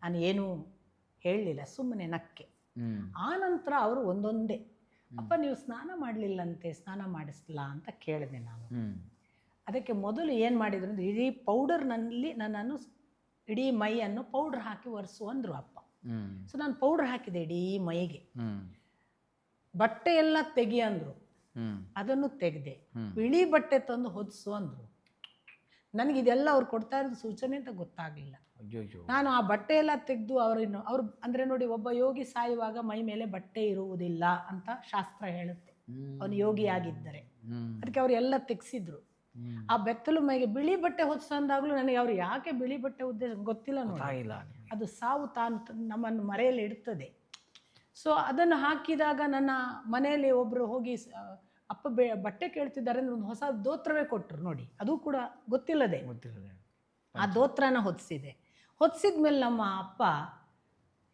ನಾನು ಏನೂ ಹೇಳಲಿಲ್ಲ, ಸುಮ್ಮನೆ ನಕ್ಕೆ. ಆ ನಂತರ ಅವರು ಒಂದೊಂದೇ, ಅಪ್ಪ ನೀವು ಸ್ನಾನ ಮಾಡಲಿಲ್ಲಂತೆ, ಸ್ನಾನ ಮಾಡಿಸ್ಲಾ ಅಂತ ಕೇಳಿದೆ ನಾನು. ಅದಕ್ಕೆ ಮೊದಲು ಏನು ಮಾಡಿದ್ರು ಅಂದರೆ ಇಡೀ ಪೌಡರ್ನಲ್ಲಿ ನನ್ನನ್ನು ಇಡೀ ಮೈಯನ್ನು ಪೌಡ್ರ್ ಹಾಕಿ ಒರೆಸು ಅಂದರು ಅಪ್ಪ. ಸೊ ನಾನು ಪೌಡ್ರ್ ಹಾಕಿದೆ ಇಡೀ ಮೈಗೆ. ಬಟ್ಟೆ ಎಲ್ಲ ತೆಗಿ ಅಂದರು, ಅದನ್ನು ತೆಗೆದೆ. ಬಿಳಿ ಬಟ್ಟೆ ತಂದು ಹೊದಿಸು ಅಂದರು. ನನಗಿದೆಲ್ಲ ಅವ್ರು ಕೊಡ್ತಾ ಇರೋದು ಸೂಚನೆ ಅಂತ ಗೊತ್ತಾಗಲಿಲ್ಲ. ನಾನು ಆ ಬಟ್ಟೆ ಎಲ್ಲ ತೆಗೆದು ಅವ್ರು ಅಂದರೆ ನೋಡಿ, ಒಬ್ಬ ಯೋಗಿ ಸಾಯುವಾಗ ಮೈ ಮೇಲೆ ಬಟ್ಟೆ ಇರುವುದಿಲ್ಲ ಅಂತ ಶಾಸ್ತ್ರ ಹೇಳುತ್ತೆ, ಅವನು ಯೋಗಿಯಾಗಿದ್ದರೆ. ಅದಕ್ಕೆ ಅವರು ಎಲ್ಲ ತೆಗೆಸಿದ್ರು. ಆ ಬೆತ್ತಲು ಮೈಗೆ ಬಿಳಿ ಬಟ್ಟೆ ಹೊದಿಸಂದಾಗಲೂ ನನಗೆ ಅವ್ರು ಯಾಕೆ ಬಿಳಿ ಬಟ್ಟೆ ಉದ್ದೇಶ ಗೊತ್ತಿಲ್ಲ ನೋಡಿ. ಅದು ಸಾವು ತಾನು ನಮ್ಮನ್ನು ಮರೆಯಲ್ಲಿ ಇಡ್ತದೆ. ಸೊ ಅದನ್ನು ಹಾಕಿದಾಗ ನನ್ನ ಮನೆಯಲ್ಲಿ ಒಬ್ಬರು ಹೋಗಿ ಅಪ್ಪ ಬಟ್ಟೆ ಕೇಳ್ತಿದ್ದಾರೆ ಅಂದರೆ ಒಂದು ಹೊಸ ದೋತ್ರವೇ ಕೊಟ್ಟರು ನೋಡಿ. ಅದು ಕೂಡ ಗೊತ್ತಿಲ್ಲದೆ ಆ ದೋತ್ರನ ಹೊದಿಸಿದೆ. ಹೊದಿಸಿದ್ಮೇಲೆ ನಮ್ಮ ಅಪ್ಪ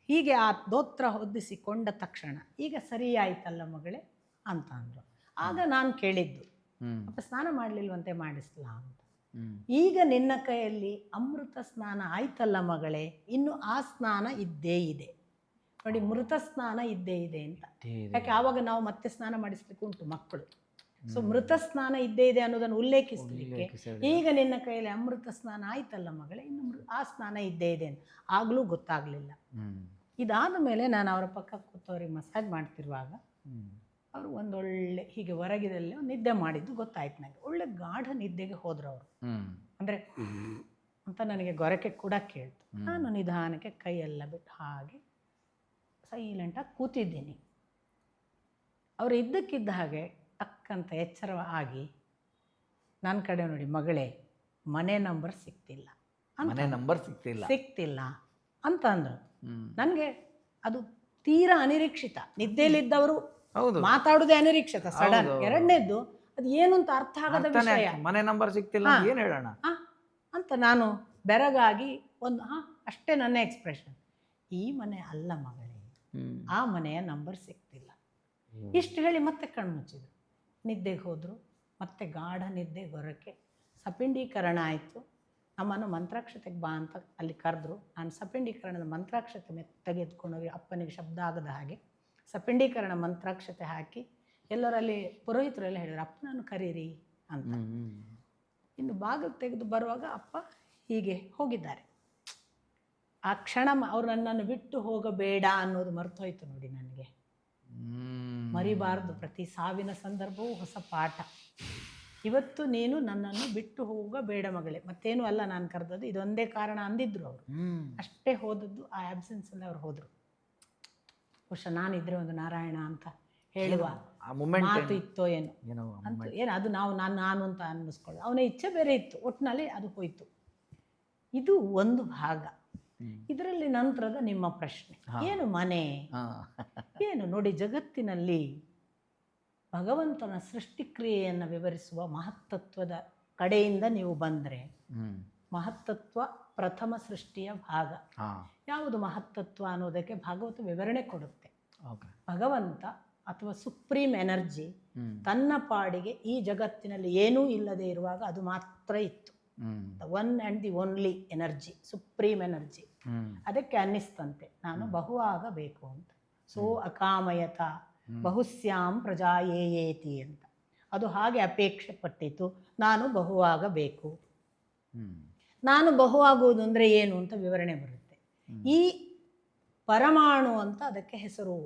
ಹೀಗೆ ಆ ದೋತ್ರ ಹೊದಿಸಿಕೊಂಡ ತಕ್ಷಣ ಈಗ ಸರಿ ಆಯ್ತಲ್ಲ ಮಗಳೇ ಅಂತ ಅಂದರು. ಆಗ ನಾನು ಕೇಳಿದ್ದು, ಅಪ್ಪ ಸ್ನಾನ ಮಾಡಲಿಲ್ವಂತೆ, ಮಾಡಿಸ್ಲಾ ಅಂತ. ಈಗ ನಿನ್ನ ಕೈಯಲ್ಲಿ ಅಮೃತ ಸ್ನಾನ ಆಯ್ತಲ್ಲ ಮಗಳೇ, ಇನ್ನು ಆ ಸ್ನಾನ ಇದ್ದೇ ಇದೆ ನೋಡಿ. ಮೃತ ಸ್ನಾನ ಇದ್ದೇ ಇದೆ ಅಂತ. ಯಾಕೆ ಆವಾಗ ನಾವು ಮತ್ತೆ ಸ್ನಾನ ಮಾಡಿಸ್ಲಿಕ್ಕೆ ಉಂಟು ಮಕ್ಕಳು. ಸೊ ಮೃತ ಸ್ನಾನ ಇದ್ದೇ ಇದೆ ಅನ್ನೋದನ್ನು ಉಲ್ಲೇಖಿಸಲಿಕ್ಕೆ ಈಗ ನಿನ್ನ ಕೈಯಲ್ಲಿ ಅಮೃತ ಸ್ನಾನ ಆಯ್ತಲ್ಲ ಮಗಳೇ, ಇನ್ನು ಆ ಸ್ನಾನ ಇದ್ದೇ ಇದೆ ಅಂತ. ಆಗಲೂ ಗೊತ್ತಾಗಲಿಲ್ಲ. ಇದಾದ ಮೇಲೆ ನಾನು ಅವರ ಪಕ್ಕ ಕೂತವ್ರಿಗೆ ಮಸಾಜ್ ಮಾಡ್ತಿರುವಾಗ ಅವರು ಒಂದೊಳ್ಳೆ ಹೀಗೆ ಹೊರಗಿದಲ್ಲಿ ನಿದ್ದೆ ಮಾಡಿದ್ದು ಗೊತ್ತಾಯ್ತು ನನಗೆ. ಒಳ್ಳೆ ಗಾಢ ನಿದ್ದೆಗೆ ಹೋದ್ರು ಅವರು. ಅಂದರೆ ಅಂತ ನನಗೆ ಗೊರಕೆ ಕೂಡ ಕೇಳ್ತು. ನಾನು ನಿಧಾನಕ್ಕೆ ಕೈಯೆಲ್ಲ ಬಿಟ್ಟು ಹಾಗೆ ಸೈಲೆಂಟಾಗಿ ಕೂತಿದ್ದೀನಿ. ಅವರು ಇದ್ದಕ್ಕಿದ್ದ ಹಾಗೆ ಟಕ್ಕಂತ ಎಚ್ಚರ ಆಗಿ ನನ್ನ ಕಡೆ ನೋಡಿ, ಮಗಳೇ ಮನೆ ನಂಬರ್ ಸಿಕ್ತಿಲ್ಲ ಅಂತ ಅಂದರು. ನನಗೆ ಅದು ತೀರಾ ಅನಿರೀಕ್ಷಿತ. ನಿದ್ದೆಯಲ್ಲಿದ್ದವರು ಮಾತಾಡುವುದೇ ಅನಿರೀಕ್ಷಿತ, ಸಡನ್. ಎರಡನೇದ್ದು ಅದು ಏನು ಅಂತ ಅರ್ಥ ಆಗದ ವಿಷಯ. ಮನೆ ನಂಬರ್ ಸಿಕ್ತಿಲ್ಲ ಏನು ಹೇಳೋಣ ಅಂತ ನಾನು ಬೆರಗಾಗಿ ಒಂದು ಅಷ್ಟೇ ನನ್ನ ಎಕ್ಸ್ಪ್ರೆಷನ್. ಈ ಮನೆ ಅಲ್ಲ ಮಗಳೇ, ಆ ಮನೆಯ ನಂಬರ್ ಸಿಕ್ತಿಲ್ಲ. ಇಷ್ಟು ಹೇಳಿ ಮತ್ತೆ ಕಣ್ಮುಚ್ಚಿದ್ರು. ನಿದ್ದೆಗೆ ಹೋದರು. ಮತ್ತೆ ಗಾಢ ನಿದ್ದೆ, ಗೊರಕೆ, ಸಪಿಂಡೀಕರಣ ಆಯಿತು. ನಮ್ಮನ್ನು ಮಂತ್ರಾಕ್ಷತೆಗೆ ಬಾ ಅಂತ ಅಲ್ಲಿ ಕರೆದ್ರು. ನಾನು ಸಪಿಂಡೀಕರಣದ ಮಂತ್ರಾಕ್ಷತೆ ತೆಗೆದುಕೊಂಡೋಗಿ ಅಪ್ಪನಿಗೆ ಶಬ್ದ ಆಗದ ಹಾಗೆ ಸಪಿಂಡೀಕರಣ ಮಂತ್ರಾಕ್ಷತೆ ಹಾಕಿ ಎಲ್ಲರಲ್ಲಿ ಪುರೋಹಿತರೆಲ್ಲ ಹೇಳಿದ್ರು, ಅಪ್ಪನನ್ನು ಕರೀರಿ ಅಂತ. ಇನ್ನು ಬಾಗಿಲು ತೆಗೆದು ಬರುವಾಗ ಅಪ್ಪ ಹೀಗೆ ಹೋಗಿದ್ದಾರೆ. ಆ ಕ್ಷಣ ಅವ್ರು ನನ್ನನ್ನು ಬಿಟ್ಟು ಹೋಗಬೇಡ ಅನ್ನೋದು ಮರ್ತೋಯ್ತು ನೋಡಿ ನನಗೆ. ಮರಿಬಾರ್ದು. ಪ್ರತಿ ಸಾವಿನ ಸಂದರ್ಭವೂ ಹೊಸ ಪಾಠ. ಇವತ್ತು ನೀನು ನನ್ನನ್ನು ಬಿಟ್ಟು ಹೋಗಬೇಡ ಮಗಳೇ, ಮತ್ತೇನು ಅಲ್ಲ ನಾನು ಕರೆದದ್ದು, ಇದೊಂದೇ ಕಾರಣ ಅಂದಿದ್ರು ಅವರು. ಅಷ್ಟೇ ಹೋದದ್ದು. ಆ ಆಬ್ಸೆನ್ಸಲ್ಲಿ ಅವ್ರು ಹೋದರು. ಬಹುಶಃ ನಾನಿದ್ರೆ ಒಂದು ನಾರಾಯಣ ಅಂತ ಹೇಳುವ ಮಾತು ಇತ್ತೋ ಏನೋ ಅಂತ. ಏನು ಅದು ನಾನು ಅಂತ ಅನ್ನಿಸ್ಕೊಳ್ಳೋದು. ಅವನ ಇಚ್ಛೆ ಬೇರೆ ಇತ್ತು. ಒಟ್ಟಿನಲ್ಲಿ ಅದು ಹೋಯಿತು. ಇದು ಒಂದು ಭಾಗ. ಇದರಲ್ಲಿ ನಂತರದ ನಿಮ್ಮ ಪ್ರಶ್ನೆ ಏನು, ಮನೆ ಏನು ನೋಡಿ. ಜಗತ್ತಿನಲ್ಲಿ ಭಗವಂತನ ಸೃಷ್ಟಿಕ್ರಿಯೆಯನ್ನು ವಿವರಿಸುವ ಮಹತ್ತತ್ವದ ಕಡೆಯಿಂದ ನೀವು ಬಂದರೆ, ಮಹತ್ತತ್ವ ಪ್ರಥಮ ಸೃಷ್ಟಿಯ ಭಾಗ. ಯಾವುದು ಮಹತ್ತತ್ವ ಅನ್ನೋದಕ್ಕೆ ಭಾಗವತ ವಿವರಣೆ ಕೊಡುತ್ತೆ. ಭಗವಂತ ಅಥವಾ ಸುಪ್ರೀಂ ಎನರ್ಜಿ ತನ್ನ ಪಾಡಿಗೆ ಈ ಜಗತ್ತಿನಲ್ಲಿ ಏನೂ ಇಲ್ಲದೆ ಇರುವಾಗ ಅದು ಮಾತ್ರ ಇತ್ತು. The one and the only energy, supreme energy. ಅದಕ್ಕೆ ಅನ್ನಿಸ್ತಂತೆ ನಾನು ಬಹು ಆಗಬೇಕು ಅಂತ. ಸೋ ಅಕಾಮಯತ ಬಹುಸ್ಯಾಂ ಪ್ರಜಾಯೇಯೇತಿ ಅಂತ. ಅದು ಹಾಗೆ ಅಪೇಕ್ಷೆ ಪಟ್ಟಿತು, ನಾನು ಬಹುವಾಗಬೇಕು. ನಾನು ಬಹುವಾಗುವುದು ಅಂದರೆ ಏನು ಅಂತ ವಿವರಣೆ ಬರುತ್ತೆ. ಈ ಪರಮಾಣು ಅಂತ ಅದಕ್ಕೆ ಹೆಸರು,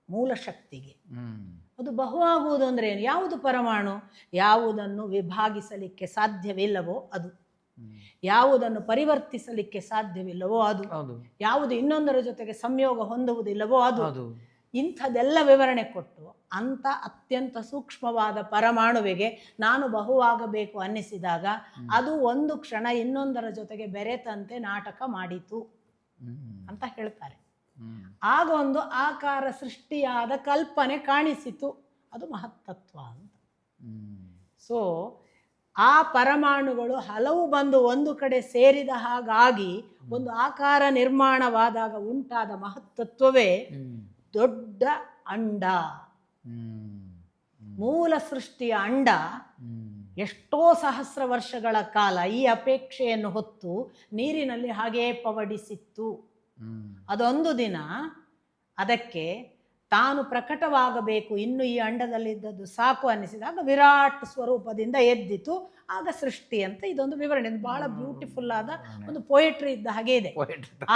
ಮೂಲ ಶಕ್ತಿಗೆ. ಅದು ಬಹುವಾಗುವುದು ಅಂದರೆ ಏನು? ಯಾವುದು ಪರಮಾಣು? ಯಾವುದನ್ನು ವಿಭಾಗಿಸಲಿಕ್ಕೆ ಸಾಧ್ಯವಿಲ್ಲವೋ ಅದು, ಯಾವುದನ್ನು ಪರಿವರ್ತಿಸಲಿಕ್ಕೆ ಸಾಧ್ಯವಿಲ್ಲವೋ ಅದು, ಯಾವುದು ಇನ್ನೊಂದರ ಜೊತೆಗೆ ಸಂಯೋಗ ಹೊಂದುವುದಿಲ್ಲವೋ ಅದು. ಇಂಥದ್ದೆಲ್ಲ ವಿವರಣೆ ಕೊಟ್ಟು ಅಂಥ ಅತ್ಯಂತ ಸೂಕ್ಷ್ಮವಾದ ಪರಮಾಣುವಿಗೆ ನಾನು ಬಹುವಾಗಬೇಕು ಅನ್ನಿಸಿದಾಗ ಅದು ಒಂದು ಕ್ಷಣ ಇನ್ನೊಂದರ ಜೊತೆಗೆ ಬೆರೆತಂತೆ ನಾಟಕ ಮಾಡಿತು ಅಂತ ಹೇಳ್ತಾರೆ. ಆಗ ಒಂದು ಆಕಾರ ಸೃಷ್ಟಿಯಾದ ಕಲ್ಪನೆ ಕಾಣಿಸಿತು, ಅದು ಮಹತ್ತತ್ವ ಅಂತ. ಸೊ ಆ ಪರಮಾಣುಗಳು ಹಲವು ಬಂದು ಒಂದು ಕಡೆ ಸೇರಿದ ಹಾಗಾಗಿ ಒಂದು ಆಕಾರ ನಿರ್ಮಾಣವಾದಾಗ ಉಂಟಾದ ಮಹತ್ತತ್ವವೇ ದೊಡ್ಡ ಅಂಡ. ಮೂಲ ಸೃಷ್ಟಿಯ ಅಂಡ ಎಷ್ಟೋ ಸಹಸ್ರ ವರ್ಷಗಳ ಕಾಲ ಈ ಅಪೇಕ್ಷೆಯನ್ನು ಹೊತ್ತು ನೀರಿನಲ್ಲಿ ಹಾಗೇ ಪವಡಿಸಿತ್ತು. ಅದೊಂದು ದಿನ ಅದಕ್ಕೆ ತಾನು ಪ್ರಕಟವಾಗಬೇಕು, ಇನ್ನು ಈ ಅಂಡದಲ್ಲಿದ್ದದ್ದು ಸಾಕು ಅನ್ನಿಸಿದಾಗ ವಿರಾಟ್ ಸ್ವರೂಪದಿಂದ ಎದ್ದಿತು, ಆಗ ಸೃಷ್ಟಿ ಅಂತ. ಇದೊಂದು ವಿವರಣೆ, ಬಹಳ ಬ್ಯೂಟಿಫುಲ್ ಆದ ಒಂದು ಪೊಯೆಟ್ರಿ ಇದ್ದ ಹಾಗೆ ಇದೆ.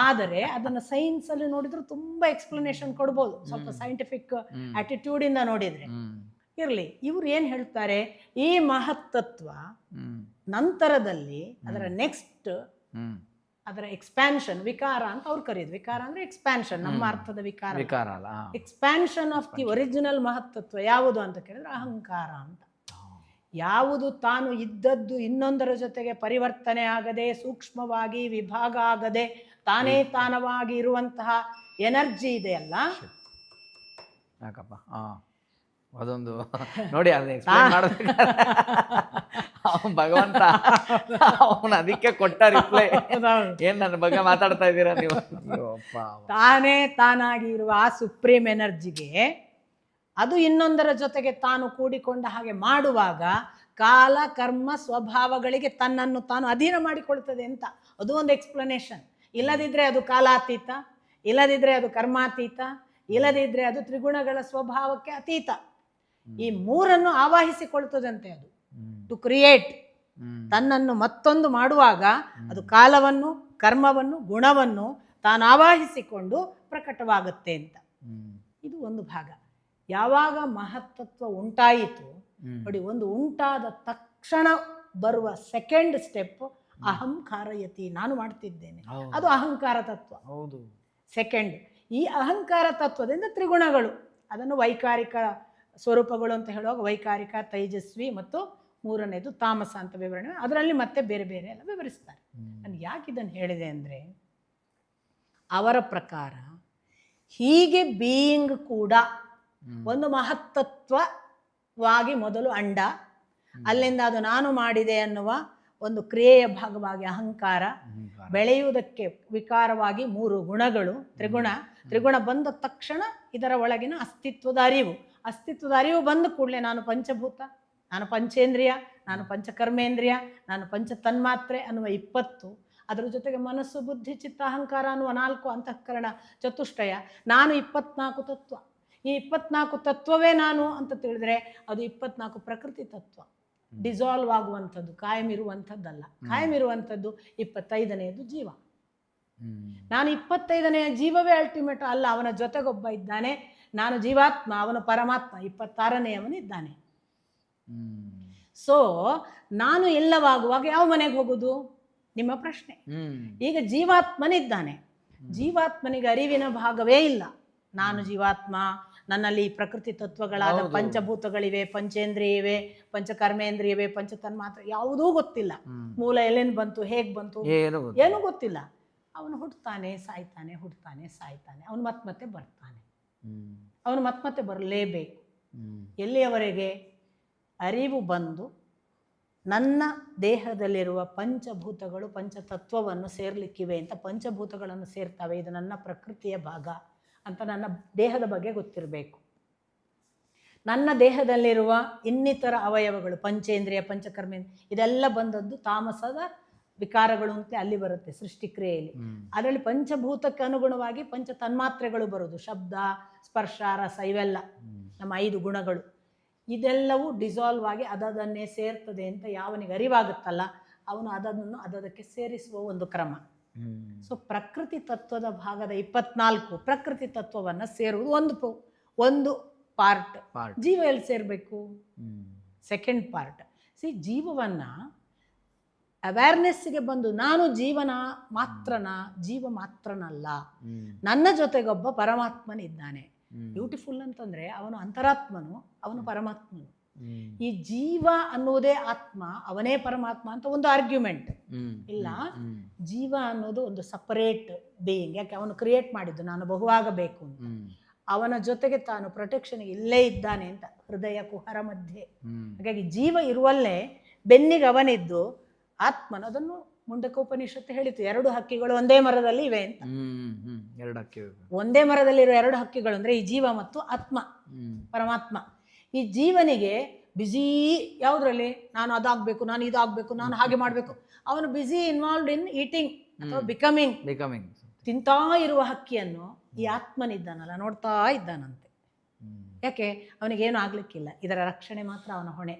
ಆದರೆ ಅದನ್ನು ಸೈನ್ಸ್ ಅಲ್ಲಿ ನೋಡಿದ್ರು ತುಂಬಾ ಎಕ್ಸ್ಪ್ಲನೇಷನ್ ಕೊಡ್ಬೋದು, ಸ್ವಲ್ಪ ಸೈಂಟಿಫಿಕ್ ಆಟಿಟ್ಯೂಡ್ ಇಂದ ನೋಡಿದ್ರೆ. ಇರ್ಲಿ, ಇವ್ರು ಏನ್ ಹೇಳ್ತಾರೆ, ಈ ಮಹತ್ತತ್ವ ನಂತರದಲ್ಲಿ ಅದರ ನೆಕ್ಸ್ಟ್ ಅದರ ಎಕ್ಸ್ಪ್ಯಾನ್ಷನ್, ವಿಕಾರ ಅಂತ ಅವ್ರು ಕರೆಯೋದು. ವಿಕಾರ ಅಂದ್ರೆ ಎಕ್ಸ್ಪ್ಯಾನ್ಷನ್, ನಮ್ಮ ಅರ್ಥದ ವಿಕಾರ. ಎಕ್ಸ್ಪ್ಯಾನ್ಷನ್ ಆಫ್ ದಿ ಒರಿಜಿನಲ್ ಮಹತ್ತತ್ವ ಯಾವುದು ಅಂತ ಕೇಳಿದ್ರೆ ಅಹಂಕಾರ ಅಂತ. ಯಾವುದು ತಾನು ಇದ್ದದ್ದು ಇನ್ನೊಂದರ ಜೊತೆಗೆ ಪರಿವರ್ತನೆ ಆಗದೆ, ಸೂಕ್ಷ್ಮವಾಗಿ ವಿಭಾಗ ಆಗದೆ ತಾನೇ ತಾನವಾಗಿ ಇರುವಂತಹ ಎನರ್ಜಿ ಇದೆಯಲ್ಲ, ಯಾಕಪ್ಪ ಅದೊಂದು ನೋಡಿ, ಅದನ್ನ ಎಕ್ಸ್ಪ್ಲೇನ್ ಮಾಡಬೇಕಾದ್ರೆ ಭಗವಂತ ಅವನು ಅದಕ್ಕೆ ಕೊಟ್ಟ ರಿಪ್ಲೈ. ಏನ್ ನನ್ನ ಬಗ್ಗೆ ಮಾತಾಡ್ತಾ ಇದ್ದೀರಾ ನೀವು? ತಾನೇ ತಾನಾಗಿ ಇರುವ ಆ ಸುಪ್ರೀಂ ಎನರ್ಜಿಗೆ ಅದು ಇನ್ನೊಂದರ ಜೊತೆಗೆ ತಾನು ಕೂಡಿಕೊಂಡ ಹಾಗೆ ಮಾಡುವಾಗ ಕಾಲ ಕರ್ಮ ಸ್ವಭಾವಗಳಿಗೆ ತನ್ನನ್ನು ತಾನು ಅಧೀನ ಮಾಡಿಕೊಳ್ತದೆ ಅಂತ. ಅದು ಒಂದು ಎಕ್ಸ್ಪ್ಲನೇಷನ್. ಇಲ್ಲದಿದ್ರೆ ಅದು ಕಾಲಾತೀತ, ಇಲ್ಲದಿದ್ರೆ ಅದು ಕರ್ಮಾತೀತ, ಇಲ್ಲದಿದ್ರೆ ಅದು ತ್ರಿಗುಣಗಳ ಸ್ವಭಾವಕ್ಕೆ ಅತೀತ. ಈ ಮೂರನ್ನು ಆವಾಹಿಸಿಕೊಳ್ತದಂತೆ ಅದು. ಟು ಕ್ರಿಯೇಟ್, ತನ್ನನ್ನು ಮತ್ತೊಂದು ಮಾಡುವಾಗ ಅದು ಕಾಲವನ್ನು, ಕರ್ಮವನ್ನು, ಗುಣವನ್ನು ತಾನು ಆವಾಹಿಸಿಕೊಂಡು ಪ್ರಕಟವಾಗುತ್ತೆ ಅಂತ. ಇದು ಒಂದು ಭಾಗ. ಯಾವಾಗ ಮಹತ್ತತ್ವ ಉಂಟಾಯಿತು ನೋಡಿ, ಒಂದು ಉಂಟಾದ ತಕ್ಷಣ ಬರುವ ಸೆಕೆಂಡ್ ಸ್ಟೆಪ್ ಅಹಂಕಾರಯತಿ, ನಾನು ಮಾಡ್ತಿದ್ದೇನೆ, ಅದು ಅಹಂಕಾರ ತತ್ವ. ಹೌದು, ಸೆಕೆಂಡ್. ಈ ಅಹಂಕಾರ ತತ್ವದಿಂದ ತ್ರಿಗುಣಗಳು, ಅದನ್ನು ವೈಕಾರಿಕ ಸ್ವರೂಪಗಳು ಅಂತ ಹೇಳುವಾಗ ವೈಕಾರಿಕ, ತೈಜಸ್ವಿ ಮತ್ತು ಮೂರನೇದು ತಾಮಸ ಅಂತ ವಿವರಣೆ. ಅದರಲ್ಲಿ ಮತ್ತೆ ಬೇರೆ ಬೇರೆ ಎಲ್ಲ ವಿವರಿಸ್ತಾರೆ. ನಾನು ಯಾಕೆ ಇದನ್ನು ಹೇಳಿದೆ ಅಂದರೆ, ಅವರ ಪ್ರಕಾರ ಹೀಗೆ ಬೀಯಿಂಗ್ ಕೂಡ ಒಂದು ಮಹತ್ತತ್ವವಾಗಿ ಮೊದಲು ಅಂಡ, ಅಲ್ಲಿಂದ ಅದು ನಾನು ಮಾಡಿದೆ ಅನ್ನುವ ಒಂದು ಕ್ರಿಯೆಯ ಭಾಗವಾಗಿ ಅಹಂಕಾರ, ಬೆಳೆಯುವುದಕ್ಕೆ ವಿಕಾರವಾಗಿ ಮೂರು ಗುಣಗಳು, ತ್ರಿಗುಣ ಬಂದ ತಕ್ಷಣ ಇದರ ಒಳಗಿನ ಅಸ್ತಿತ್ವದ ಅರಿವು ಬಂದ ಕೂಡಲೇ ನಾನು ಪಂಚಭೂತ, ನಾನು ಪಂಚೇಂದ್ರಿಯ, ನಾನು ಪಂಚಕರ್ಮೇಂದ್ರಿಯ, ನಾನು ಪಂಚ ತನ್ಮಾತ್ರೆ ಅನ್ನುವ 20, ಅದರ ಜೊತೆಗೆ ಮನಸ್ಸು, ಬುದ್ಧಿ, ಚಿತ್ತ, ಅಹಂಕಾರ ಅನ್ನುವ 4 ಅಂತಃಕರಣ ಚತುಷ್ಟಯ, ನಾನು 24 ತತ್ವ. ಈ 24 ತತ್ವವೇ ನಾನು ಅಂತ ತಿಳಿದ್ರೆ ಅದು 24 ಪ್ರಕೃತಿ ತತ್ವ. ಡಿಸಾಲ್ವ್ ಆಗುವಂಥದ್ದು, ಕಾಯಂ ಇರುವಂಥದ್ದಲ್ಲ. ಕಾಯಂ ಇರುವಂಥದ್ದು 25ನೇದು ಜೀವ. ನಾನು 25ನೇ ಜೀವವೇ ಅಲ್ಟಿಮೇಟ್ ಅಲ್ಲ, ಅವನ ಜೊತೆಗೊಬ್ಬ ಇದ್ದಾನೆ, ನಾನು ಜೀವಾತ್ಮ, ಅವನು ಪರಮಾತ್ಮ, 26ನೇಯವನಿದ್ದಾನೆ. ಸೊ ನಾನು ಎಲ್ಲವಾಗುವಾಗ ಯಾವ ಮನೆಗೆ ಹೋಗುದು ನಿಮ್ಮ ಪ್ರಶ್ನೆ. ಈಗ ಜೀವಾತ್ಮನಿದ್ದಾನೆ, ಜೀವಾತ್ಮನಿಗೆ ಅರಿವಿನ ಭಾಗವೇ ಇಲ್ಲ. ನಾನು ಜೀವಾತ್ಮ, ನನ್ನಲ್ಲಿ ಪ್ರಕೃತಿ ತತ್ವಗಳಾದ ಪಂಚಭೂತಗಳಿವೆ, ಪಂಚೇಂದ್ರಿಯವೆ, ಪಂಚಕರ್ಮೇಂದ್ರಿಯವೆ, ಪಂಚತನ್ಮಾತ್ರ, ಯಾವುದೂ ಗೊತ್ತಿಲ್ಲ. ಮೂಲ ಎಲ್ಲಿಂದ ಬಂತು, ಹೇಗೆ ಬಂತು, ಏನೂ ಗೊತ್ತಿಲ್ಲ. ಅವನು ಹುಟ್ಟುತ್ತಾನೆ, ಸಾಯ್ತಾನೆ, ಹುಟ್ಟುತ್ತಾನೆ, ಸಾಯ್ತಾನೆ, ಅವನು ಮತ್ತೆ ಬರ್ತಾನೆ. ಅವನು ಮತ್ತೆ ಬರಲೇಬೇಕು. ಎಲ್ಲಿಯವರೆಗೆ ಅರಿವು ಬಂದು ನನ್ನ ದೇಹದಲ್ಲಿರುವ ಪಂಚಭೂತಗಳು ಪಂಚತತ್ವವನ್ನು ಸೇರ್ಲಿಕ್ಕಿವೆ ಅಂತ, ಪಂಚಭೂತಗಳನ್ನು ಸೇರ್ತವೆ, ಇದು ನನ್ನ ಪ್ರಕೃತಿಯ ಭಾಗ ಅಂತ ನನ್ನ ದೇಹದ ಬಗ್ಗೆ ಗೊತ್ತಿರಬೇಕು. ನನ್ನ ದೇಹದಲ್ಲಿರುವ ಇನ್ನಿತರ ಅವಯವಗಳು, ಪಂಚೇಂದ್ರಿಯ, ಪಂಚಕರ್ಮೇಂದ್ರಿಯ, ಇದೆಲ್ಲ ಬಂದದ್ದು ತಾಮಸದ ವಿಕಾರಗಳು ಅಂತ ಅಲ್ಲಿ ಬರುತ್ತೆ ಸೃಷ್ಟಿಕ್ರಿಯೆಯಲ್ಲಿ. ಅದರಲ್ಲಿ ಪಂಚಭೂತಕ್ಕೆ ಅನುಗುಣವಾಗಿ ಪಂಚ ತನ್ಮಾತ್ರೆಗಳು ಬರೋದು, ಶಬ್ದ, ಸ್ಪರ್ಶ, ರಸ, ಇವೆಲ್ಲ ನಮ್ಮ 5 ಗುಣಗಳು. ಇದೆಲ್ಲವೂ ಡಿಸಾಲ್ವ್ ಆಗಿ ಅದನ್ನೇ ಸೇರ್ತದೆ ಅಂತ ಯಾವನಿಗೆ ಅರಿವಾಗುತ್ತಲ್ಲ ಅವನು ಅದನ್ನು ಅದಕ್ಕೆ ಸೇರಿಸುವ ಒಂದು ಕ್ರಮ. ಸೊ ಪ್ರಕೃತಿ ತತ್ವದ ಭಾಗದ 24 ಪ್ರಕೃತಿ ತತ್ವವನ್ನು ಸೇರುವುದು ಒಂದು ಪಾರ್ಟ್. ಜೀವ ಎಲ್ಲಿ ಸೇರಬೇಕು? Second part. ಜೀವವನ್ನು ಅವೇರ್ನೆಸ್ಗೆ ಬಂದು ನಾನು ಜೀವ ಮಾತ್ರನಲ್ಲ, ನನ್ನ ಜೊತೆಗೊಬ್ಬ ಪರಮಾತ್ಮನಿದ್ದಾನೆ. ಬ್ಯೂಟಿಫುಲ್ ಅಂತಂದ್ರೆ ಅವನು ಅಂತರಾತ್ಮನು, ಅವನು ಪರಮಾತ್ಮನು. ಈ ಜೀವ ಅನ್ನೋದೇ ಆತ್ಮ, ಅವನೇ ಪರಮಾತ್ಮ ಅಂತ ಒಂದು ಆರ್ಗ್ಯುಮೆಂಟ್ ಇಲ್ಲ. ಜೀವ ಅನ್ನೋದು ಒಂದು ಸಪರೇಟ್ ಬೇಯಿಂಗ್. ಯಾಕೆ? ಅವನು ಕ್ರಿಯೇಟ್ ಮಾಡಿದ್ದು ನಾನು ಬಹುವಾಗಬೇಕು ಅಂತ. ಅವನ ಜೊತೆಗೆ ತಾನು ಪ್ರೊಟೆಕ್ಷನ್ಗೆ ಇಲ್ಲೇ ಇದ್ದಾನೆ ಅಂತ, ಹೃದಯ ಕುಹರ ಮಧ್ಯೆ. ಹಾಗಾಗಿ ಜೀವ ಇರುವಲ್ಲೇ ಬೆನ್ನಿಗೆ ಅವನಿದ್ದು ಆತ್ಮನ, ಅದನ್ನು ಮುಂಡಕೋಪನಿಷತ್ತು ಹೇಳಿತು, 2 ಹಕ್ಕಿಗಳು ಒಂದೇ ಮರದಲ್ಲಿ ಇವೆ ಅಂತ. 2 ಹಕ್ಕಿಗಳು ಒಂದೇ ಮರದಲ್ಲಿರೋ 2 ಹಕ್ಕಿಗಳು ಅಂದ್ರೆ ಈ ಜೀವ ಮತ್ತು ಆತ್ಮ, ಪರಮಾತ್ಮ. ಈ ಜೀವನಿಗೆ ಬಿಸಿ ಯಾವುದ್ರಲ್ಲಿ? ನಾನು ಅದಾಗಬೇಕು, ನಾನು ಇದಾಗಬೇಕು, ನಾನು ಹಾಗೆ ಮಾಡಬೇಕು. ಅವನು ಬಿಸಿ ಇನ್ವಾಲ್ವ್ಡ್ ಇನ್ ಈಟಿಂಗ್ ಅಥವಾ ಬಿಕಮಿಂಗ್. ತಿಂತಾ ಇರುವ ಹಕ್ಕಿಯನ್ನು ಈ ಆತ್ಮನಿದ್ದಾನಲ್ಲ ನೋಡ್ತಾ ಇದ್ದಾನಂತೆ. ಯಾಕೆ? ಅವನಿಗೇನು ಆಗ್ಲಿಕ್ಕಿಲ್ಲ, ಇದರ ರಕ್ಷಣೆ ಮಾತ್ರ ಅವನ ಹೊಣೆ.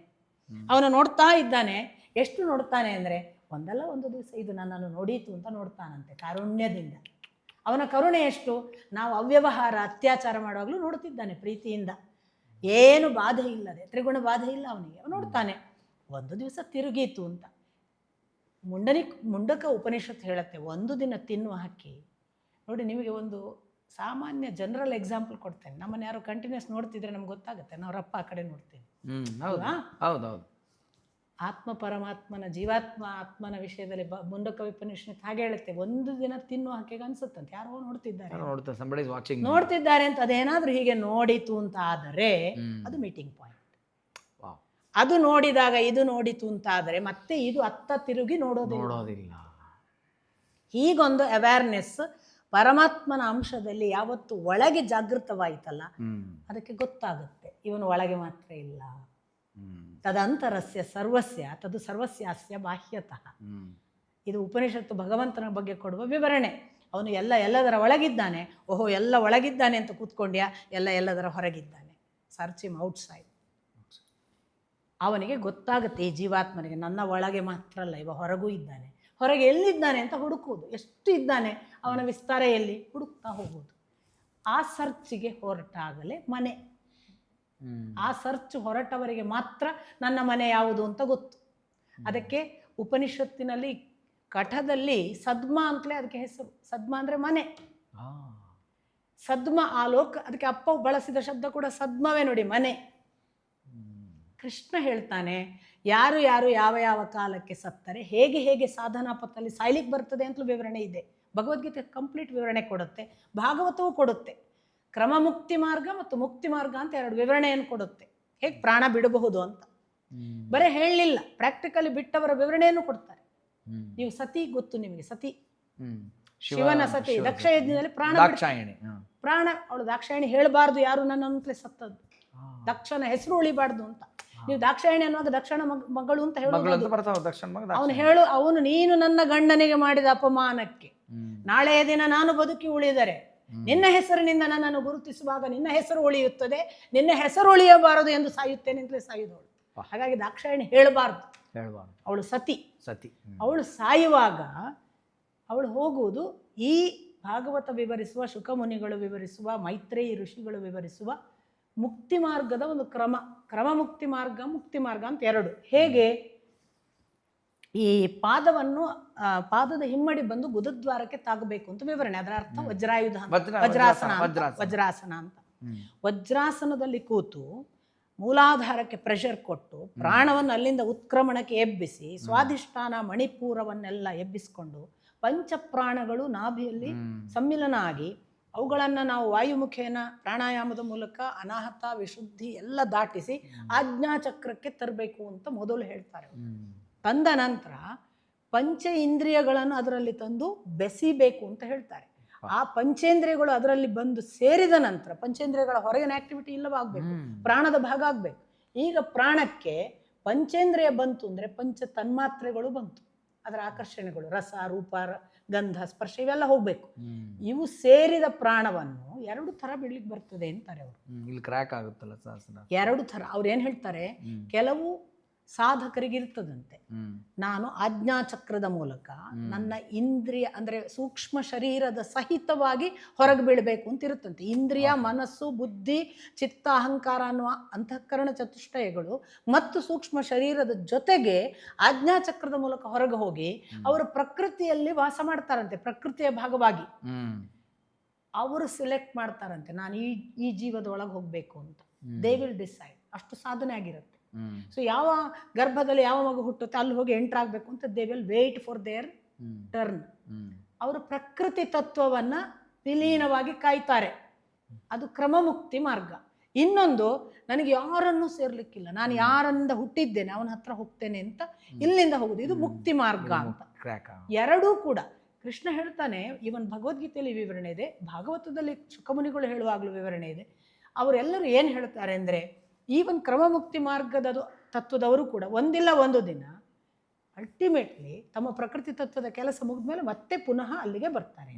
ಅವನು ನೋಡ್ತಾ ಇದ್ದಾನೆ. ಎಷ್ಟು ನೋಡ್ತಾನೆ ಅಂದರೆ ಒಂದಲ್ಲ ಒಂದು ದಿವಸ ಇದು ನನ್ನನ್ನು ನೋಡೀತು ಅಂತ ನೋಡ್ತಾನಂತೆ, ಕಾರುಣ್ಯದಿಂದ. ಅವನ ಕರುಣೆ ಎಷ್ಟು? ನಾವು ಅವ್ಯವಹಾರ ಅತ್ಯಾಚಾರ ಮಾಡುವಾಗಲೂ ನೋಡ್ತಿದ್ದಾನೆ ಪ್ರೀತಿಯಿಂದ, ಏನು ಬಾಧೆ ಇಲ್ಲದೆ, ತ್ರಿಗುಣ ಬಾಧೆ ಇಲ್ಲ ಅವನಿಗೆ. ಅವನು ನೋಡ್ತಾನೆ. ಒಂದು ದಿವಸ ತಿರುಗೀತು ಅಂತ ಮುಂಡಕ ಉಪನಿಷತ್ತು ಹೇಳುತ್ತೆ, ಒಂದು ದಿನ ತಿನ್ನುವ ಹಕ್ಕಿ. ನೋಡಿ, ನಿಮಗೆ ಒಂದು ಸಾಮಾನ್ಯ ಜನರಲ್ ಎಕ್ಸಾಂಪಲ್ ಕೊಡ್ತೇನೆ. ನಮ್ಮನ್ನು ಯಾರು ಕಂಟಿನ್ಯೂಸ್ ನೋಡ್ತಿದ್ರೆ ನಮ್ಗೆ ಗೊತ್ತಾಗುತ್ತೆ, ನಾವ್ರಪ್ಪ ಆ ಕಡೆ ನೋಡ್ತೀವಿ. ಹೌದೌದು. ಆತ್ಮ ಪರಮಾತ್ಮನ, ಜೀವಾತ್ಮ ಆತ್ಮನ ವಿಷಯದಲ್ಲಿ ಮುಂಡಕ ಉಪನಿಷತ್ತು ಹಾಗೆ ಹೇಳುತ್ತೆ, ಒಂದು ದಿನ ತಿನ್ನುವ ಹಕ್ಕಿಗೆ ಅನ್ಸುತ್ತಂತೆ ಯಾರೋ ನೋಡ್ತಿದ್ದಾರೆ ಅಂತ. ಅದೇನಾದ್ರೂ ಹೀಗೆ ನೋಡಿತು ಅಂತ ಆದರೆ ಅದು ಮೀಟಿಂಗ್ ಪಾಯಿಂಟ್. ಅದು ನೋಡಿದಾಗ ಇದು ನೋಡಿತು ಅಂತ ಆದರೆ ಮತ್ತೆ ಇದು ಅತ್ತ ತಿರುಗಿ ನೋಡೋದಿಲ್ಲ. ಹೀಗೊಂದು ಅವೇರ್ನೆಸ್ ಪರಮಾತ್ಮನ ಅಂಶದಲ್ಲಿ ಯಾವತ್ತು ಒಳಗೆ ಜಾಗೃತವಾಯಿತಲ್ಲ, ಅದಕ್ಕೆ ಗೊತ್ತಾಗುತ್ತೆ ಇವನು ಒಳಗೆ ಮಾತ್ರ ಇಲ್ಲ. ತದಂತರಸ್ಯ ಸರ್ವಸ್ಯ ತದು ಸರ್ವಸ್ಯಾಸ್ಯ ಬಾಹ್ಯತಃ. ಇದು ಉಪನಿಷತ್ತು ಭಗವಂತನ ಬಗ್ಗೆ ಕೊಡುವ ವಿವರಣೆ. ಅವನು ಎಲ್ಲದರ ಒಳಗಿದ್ದಾನೆ. ಓಹೋ, ಎಲ್ಲ ಒಳಗಿದ್ದಾನೆ ಅಂತ ಕೂತ್ಕೊಂಡ್ಯಾ? ಎಲ್ಲದರ ಹೊರಗಿದ್ದಾನೆ. Search him outside. ಅವನಿಗೆ ಗೊತ್ತಾಗುತ್ತೆ, ಈ ಜೀವಾತ್ಮನಿಗೆ ನನ್ನ ಒಳಗೆ ಮಾತ್ರ ಅಲ್ಲ, ಇವ ಹೊರಗೂ ಇದ್ದಾನೆ. ಹೊರಗೆ ಎಲ್ಲಿದ್ದಾನೆ ಅಂತ ಹುಡುಕುವುದು. ಎಷ್ಟು ಇದ್ದಾನೆ, ಅವನ ವಿಸ್ತಾರ ಎಲ್ಲಿ, ಹುಡುಕ್ತಾ ಹೋಗುವುದು. ಆ ಸರ್ಚಿಗೆ ಹೊರಟಾಗಲೇ ಮನೆ. ಆ ಸರ್ಚ್ ಹೊರಟವರಿಗೆ ಮಾತ್ರ ನನ್ನ ಮನೆ ಯಾವುದು ಅಂತ ಗೊತ್ತು. ಅದಕ್ಕೆ ಉಪನಿಷತ್ತಿನಲ್ಲಿ ಕಠದಲ್ಲಿ ಸದ್ಮ ಅಂತಲೇ ಅದಕ್ಕೆ ಹೆಸರು. ಸದ್ಮ ಅಂದರೆ ಮನೆ. ಸದ್ಮ ಆಲೋಕ, ಅದಕ್ಕೆ ಅಪ್ಪ ಬಳಸಿದ ಶಬ್ದ ಕೂಡ ಸದ್ಮವೇ ನೋಡಿ, ಮನೆ. ಕೃಷ್ಣ ಹೇಳ್ತಾನೆ, ಯಾರು ಯಾವ ಕಾಲಕ್ಕೆ ಸತ್ತರೆ ಹೇಗೆ ಸಾಧನಾ ಪಥದಲ್ಲಿ ಸಾಯ್ಲಿಕ್ಕೆ ಬರ್ತದೆ ಅಂತಲೂ ವಿವರಣೆ ಇದೆ. ಭಗವದ್ಗೀತೆ ಕಂಪ್ಲೀಟ್ ವಿವರಣೆ ಕೊಡುತ್ತೆ, ಭಾಗವತವೂ ಕೊಡುತ್ತೆ. ಕ್ರಮ ಮುಕ್ತಿ ಮಾರ್ಗ ಮತ್ತು ಮುಕ್ತಿ ಮಾರ್ಗ ಅಂತ 2 ವಿವರಣೆಯನ್ನು ಕೊಡುತ್ತೆ, ಹೇಗೆ ಪ್ರಾಣ ಬಿಡಬಹುದು ಅಂತ. ಬರೀ ಹೇಳಲಿಲ್ಲ, ಪ್ರಾಕ್ಟಿಕಲಿ ಬಿಟ್ಟವರ ವಿವರಣೆಯನ್ನು ಕೊಡ್ತಾರೆ. ನೀವು ಸತಿ ಗೊತ್ತು ನಿಮಗೆ? ಸತಿ, ಶಿವನ ಸತಿ, ದಕ್ಷ ಯಜ್ಞದಲ್ಲಿ ಪ್ರಾಣ ಅವಳು ದಾಕ್ಷಾಯಣಿ ಹೇಳಬಾರ್ದು ಯಾರು ನನ್ನಂತಲೇ ಸತ್ತದ್ದು, ದಕ್ಷನ ಹೆಸರು ಉಳಿಬಾರ್ದು ಅಂತ. ನೀವು ದಾಕ್ಷಾಯಣಿ ಅನ್ನುವಾಗ ದಕ್ಷಿಣ ಮಗಳು ಅಂತ ಹೇಳು. ಅವನು ನೀನು ನನ್ನ ಗಂಡನಿಗೆ ಮಾಡಿದ ಅಪಮಾನಕ್ಕೆ ನಾಳೆಯ ದಿನ ನಾನು ಬದುಕಿ ಉಳಿದರೆ ನಿನ್ನ ಹೆಸರಿನಿಂದ ನನ್ನನ್ನು ಗುರುತಿಸುವಾಗ ನಿನ್ನ ಹೆಸರು ಉಳಿಯುತ್ತದೆ, ನಿನ್ನ ಹೆಸರು ಉಳಿಯಬಾರದು ಎಂದು ಸಾಯುತ್ತೇನೆ ಅಂತಲೇ ಸಾಯುದವಳು. ಹಾಗಾಗಿ ದಾಕ್ಷಾಯಣಿ ಹೇಳಬಾರ್ದು. ಅವಳು ಸತಿ. ಅವಳು ಸಾಯುವಾಗ ಅವಳು ಹೋಗುವುದು ಈ ಭಾಗವತ ವಿವರಿಸುವ, ಶುಕಮುನಿಗಳು ವಿವರಿಸುವ, ಮೈತ್ರೇಯಿ ಋಷಿಗಳು ವಿವರಿಸುವ ಮುಕ್ತಿ ಮಾರ್ಗದ ಒಂದು ಕ್ರಮ ಮುಕ್ತಿ ಮಾರ್ಗ, ಮುಕ್ತಿ ಮಾರ್ಗ ಅಂತ 2. ಹೇಗೆ ಈ ಪಾದದ ಹಿಮ್ಮಡಿ ಬಂದು ಗುದದ್ವಾರಕ್ಕೆ ತಾಗಬೇಕು ಅಂತ ವಿವರಣೆ. ಅದರ ಅರ್ಥ ವಜ್ರಾಯುಧ, ವಜ್ರಾಸನ ಅಂತ. ವಜ್ರಾಸನದಲ್ಲಿ ಕೂತು ಮೂಲಾಧಾರಕ್ಕೆ ಪ್ರೆಷರ್ ಕೊಟ್ಟು ಪ್ರಾಣವನ್ನು ಅಲ್ಲಿಂದ ಉತ್ಕ್ರಮಣಕ್ಕೆ ಎಬ್ಬಿಸಿ ಸ್ವಾಧಿಷ್ಠಾನ ಮಣಿಪೂರವನ್ನೆಲ್ಲ ಎಬ್ಬಿಸಿಕೊಂಡು ಪಂಚಪ್ರಾಣಗಳು ನಾಭಿಯಲ್ಲಿ ಸಮ್ಮಿಲನ ಆಗಿ ಅವುಗಳನ್ನು ನಾವು ವಾಯುಮುಖೇನ ಪ್ರಾಣಾಯಾಮದ ಮೂಲಕ ಅನಾಹತ, ವಿಶುದ್ಧಿ ಎಲ್ಲ ದಾಟಿಸಿ ಆಜ್ಞಾಚಕ್ರಕ್ಕೆ ತರಬೇಕು ಅಂತ ಮೊದಲು ಹೇಳ್ತಾರೆ. ತಂದ ನಂತರ ಪಂಚ ಇಂದ್ರಿಯಗಳನ್ನು ಅದರಲ್ಲಿ ತಂದು ಬೆಸಿಬೇಕು ಅಂತ ಹೇಳ್ತಾರೆ. ಆ ಪಂಚೇಂದ್ರಿಯಗಳು ಅದರಲ್ಲಿ ಬಂದು ಸೇರಿದ ನಂತರ ಪಂಚೇಂದ್ರಿಯಗಳ ಹೊರಗಿನ ಆಕ್ಟಿವಿಟಿ ಇಲ್ಲವಾಗಬೇಕು, ಪ್ರಾಣದ ಭಾಗ ಆಗಬೇಕು. ಈಗ ಪ್ರಾಣಕ್ಕೆ ಪಂಚೇಂದ್ರಿಯ ಬಂತು ಅಂದರೆ ಪಂಚ ತನ್ಮಾತ್ರೆಗಳು ಬಂತು. ಅದರ ಆಕರ್ಷಣೆಗಳು ರಸ ರೂಪ ಗಂಧ ಸ್ಪರ್ಶ ಇವೆಲ್ಲ ಹೋಗ್ಬೇಕು. ಇವು ಸೇರಿದ ಪ್ರಾಣವನ್ನು 2 ಥರ ಬಿಡ್ಲಿಕ್ಕೆ ಬರ್ತದೆ ಅಂತಾರೆ ಅವರು. ಇಲ್ಲಿ ಕ್ರ್ಯಾಕ್ ಆಗುತ್ತಲ್ಲ ಸಹಸ್ರ. 2 ಥರ ಅವ್ರು ಏನು ಹೇಳ್ತಾರೆ, ಕೆಲವು ಸಾಧಕರಿಗೆ ಇರ್ತದಂತೆ, ನಾನು ಆಜ್ಞಾಚಕ್ರದ ಮೂಲಕ ನನ್ನ ಇಂದ್ರಿಯ ಅಂದರೆ ಸೂಕ್ಷ್ಮ ಶರೀರದ ಸಹಿತವಾಗಿ ಹೊರಗೆ ಬೀಳಬೇಕು ಅಂತ ಇರುತ್ತಂತೆ. ಇಂದ್ರಿಯ, ಮನಸ್ಸು, ಬುದ್ಧಿ, ಚಿತ್ತ, ಅಹಂಕಾರ ಅನ್ನುವ ಅಂತಃಕರಣ ಚತುಷ್ಟಯಗಳು ಮತ್ತು ಸೂಕ್ಷ್ಮ ಶರೀರದ ಜೊತೆಗೆ ಆಜ್ಞಾಚಕ್ರದ ಮೂಲಕ ಹೊರಗೆ ಹೋಗಿ ಅವರು ಪ್ರಕೃತಿಯಲ್ಲಿ ವಾಸ ಮಾಡ್ತಾರಂತೆ. ಪ್ರಕೃತಿಯ ಭಾಗವಾಗಿ ಅವರು ಸಿಲೆಕ್ಟ್ ಮಾಡ್ತಾರಂತೆ, ನಾನು ಈ ಜೀವದ ಒಳಗೆ ಹೋಗ್ಬೇಕು ಅಂತ. They will decide. ಅಷ್ಟು ಸಾಧನೆ ಆಗಿರುತ್ತೆ. ಸೊ ಯಾವ ಗರ್ಭದಲ್ಲಿ ಯಾವ ಮಗು ಹುಟ್ಟುತ್ತೆ ಅಲ್ಲಿ ಹೋಗಿ ಎಂಟರ್ ಆಗಬೇಕು ಅಂತ they will wait for their turn. ಅವರು ಪ್ರಕೃತಿ ತತ್ವವನ್ನ ವಿಲೀನವಾಗಿ ಕಾಯ್ತಾರೆ. ಅದು ಕ್ರಮಮುಕ್ತಿ ಮಾರ್ಗ. ಇನ್ನೊಂದು, ನನಗೆ ಯಾರನ್ನೂ ಸೇರ್ಲಿಕ್ಕಿಲ್ಲ, ನಾನು ಯಾರಿಂದ ಹುಟ್ಟಿದ್ದೇನೆ ಅವನ ಹತ್ರ ಹೋಗ್ತೇನೆ ಅಂತ ಇಲ್ಲಿಂದ ಹೋಗುದು, ಇದು ಮುಕ್ತಿ ಮಾರ್ಗ ಅಂತ. ಎರಡೂ ಕೂಡ ಕೃಷ್ಣ ಹೇಳ್ತಾನೆ. ಇವನ್ ಭಗವದ್ಗೀತೆಯಲ್ಲಿ ವಿವರಣೆ ಇದೆ, ಭಾಗವತದಲ್ಲಿ ಶುಕಮುನಿಗಳು ಹೇಳುವಾಗಲೂ ವಿವರಣೆ ಇದೆ. ಅವರೆಲ್ಲರೂ ಏನು ಹೇಳ್ತಾರೆ ಅಂದರೆ, ಈವನ್ ಕ್ರಮಮುಕ್ತಿ ಮಾರ್ಗದ ತತ್ವದವರು ಕೂಡ ಒಂದಿಲ್ಲ ಒಂದು ದಿನ ಅಲ್ಟಿಮೇಟ್ಲಿ ತಮ್ಮ ಪ್ರಕೃತಿ ತತ್ವದ ಕೆಲಸ ಮುಗಿದ್ಮೇಲೆ ಮತ್ತೆ ಪುನಃ ಅಲ್ಲಿಗೆ ಬರ್ತಾರೆ.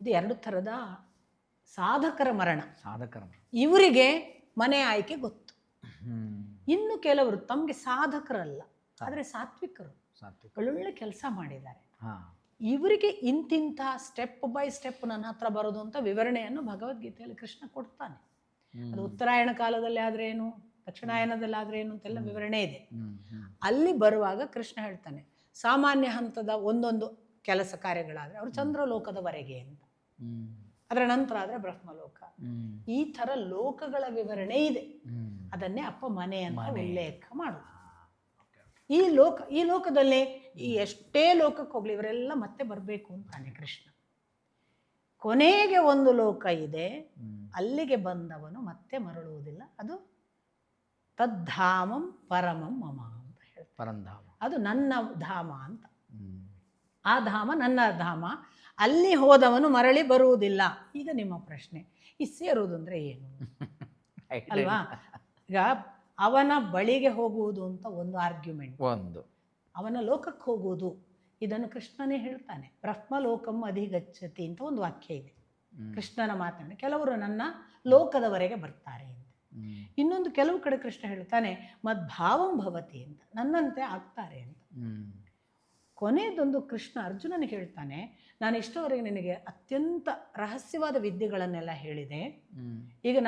ಇದು 2 ಥರದ ಸಾಧಕರ ಮರಣ. ಇವರಿಗೆ ಮನೆ ಆಯ್ಕೆ ಗೊತ್ತು. ಇನ್ನು ಕೆಲವರು ತಮಗೆ ಸಾಧಕರಲ್ಲ, ಆದರೆ ಸಾತ್ವಿಕರು, ಒಳ್ಳೊಳ್ಳೆ ಕೆಲಸ ಮಾಡಿದ್ದಾರೆ. ಇವರಿಗೆ ಇಂತಿಂಥ ಸ್ಟೆಪ್ ಬೈ ಸ್ಟೆಪ್ ನನ್ನ ಹತ್ರ ಬರೋದು ಅಂತ ವಿವರಣೆಯನ್ನು ಭಗವದ್ಗೀತೆಯಲ್ಲಿ ಕೃಷ್ಣ ಕೊಡ್ತಾನೆ. ಅದು ಉತ್ತರಾಯಣ ಕಾಲದಲ್ಲಿ ಆದ್ರೆ ಏನು, ದಕ್ಷಿಣಾಯನದಲ್ಲಿ ಆದ್ರೆ ಏನು ಅಂತೆಲ್ಲ ವಿವರಣೆ ಇದೆ. ಅಲ್ಲಿ ಬರುವಾಗ ಕೃಷ್ಣ ಹೇಳ್ತಾನೆ, ಸಾಮಾನ್ಯ ಹಂತದ ಒಂದೊಂದು ಕೆಲಸ ಕಾರ್ಯಗಳಾದ್ರೆ ಅವರು ಚಂದ್ರಲೋಕದವರೆಗೆ ಅಂತ, ಅದರ ನಂತರ ಆದ್ರೆ ಬ್ರಹ್ಮಲೋಕ, ಈ ತರ ಲೋಕಗಳ ವಿವರಣೆ ಇದೆ. ಅದನ್ನೇ ಅಪ್ಪ ಮನೆ ಅಂತ ಉಲ್ಲೇಖ ಮಾಡುದು. ಈ ಲೋಕದಲ್ಲಿ ಈ ಎಷ್ಟೇ ಲೋಕಕ್ಕೆ ಹೋಗ್ಲಿ ಇವರೆಲ್ಲ ಮತ್ತೆ ಬರಬೇಕು ಅಂತಾನೆ ಕೃಷ್ಣ. ಕೊನೆಗೆ ಒಂದು ಲೋಕ ಇದೆ, ಅಲ್ಲಿಗೆ ಬಂದವನು ಮತ್ತೆ ಮರಳುವುದಿಲ್ಲ. ಅದು ತದ್ಧಾಮಂ ಪರಮಂ ಮಮ ಅಂತ ಹೇಳ್ತಾರೆ. ಅದು ನನ್ನ ಧಾಮ ಅಂತ. ಆ ಧಾಮ ನನ್ನ ಧಾಮ, ಅಲ್ಲಿ ಹೋದವನು ಮರಳಿ ಬರುವುದಿಲ್ಲ. ಈಗ ನಿಮ್ಮ ಪ್ರಶ್ನೆ, ಈ ಸೇರುವುದು ಅಂದ್ರೆ ಏನು ಅಲ್ವಾ? ಈಗ ಅವನ ಬಳಿಗೆ ಹೋಗುವುದು ಅಂತ ಒಂದು ಆರ್ಗ್ಯುಮೆಂಟ್, ಅವನ ಲೋಕಕ್ಕೆ ಹೋಗುವುದು, ಇದನ್ನು ಕೃಷ್ಣನೇ ಹೇಳ್ತಾನೆ. ಬ್ರಹ್ಮಲೋಕಂ ಅಧಿಗಚ್ಚತಿ ಅಂತ ಒಂದು ವಾಕ್ಯ ಇದೆ ಕೃಷ್ಣನ ಮಾತನ್ನು. ಕೆಲವರು ನನ್ನ ಲೋಕದವರೆಗೆ ಬರ್ತಾರೆ ಅಂತ. ಇನ್ನೊಂದು ಕೆಲವು ಕಡೆ ಕೃಷ್ಣ ಹೇಳ್ತಾನೆ ಮದ್ಭಾವಂ ಭವತಿ ಅಂತ, ನನ್ನಂತೆ ಆಗ್ತಾರೆ ಅಂತ. ಕೊನೆಯದೊಂದು ಕೃಷ್ಣ ಅರ್ಜುನನಿಗೆ ಹೇಳ್ತಾನೆ, ನಾನು ಇಷ್ಟವರೆಗೆ ನಿನಗೆ ಅತ್ಯಂತ ರಹಸ್ಯವಾದ ವಿದ್ಯೆಗಳನ್ನೆಲ್ಲ ಹೇಳಿದೆ. ಈಗ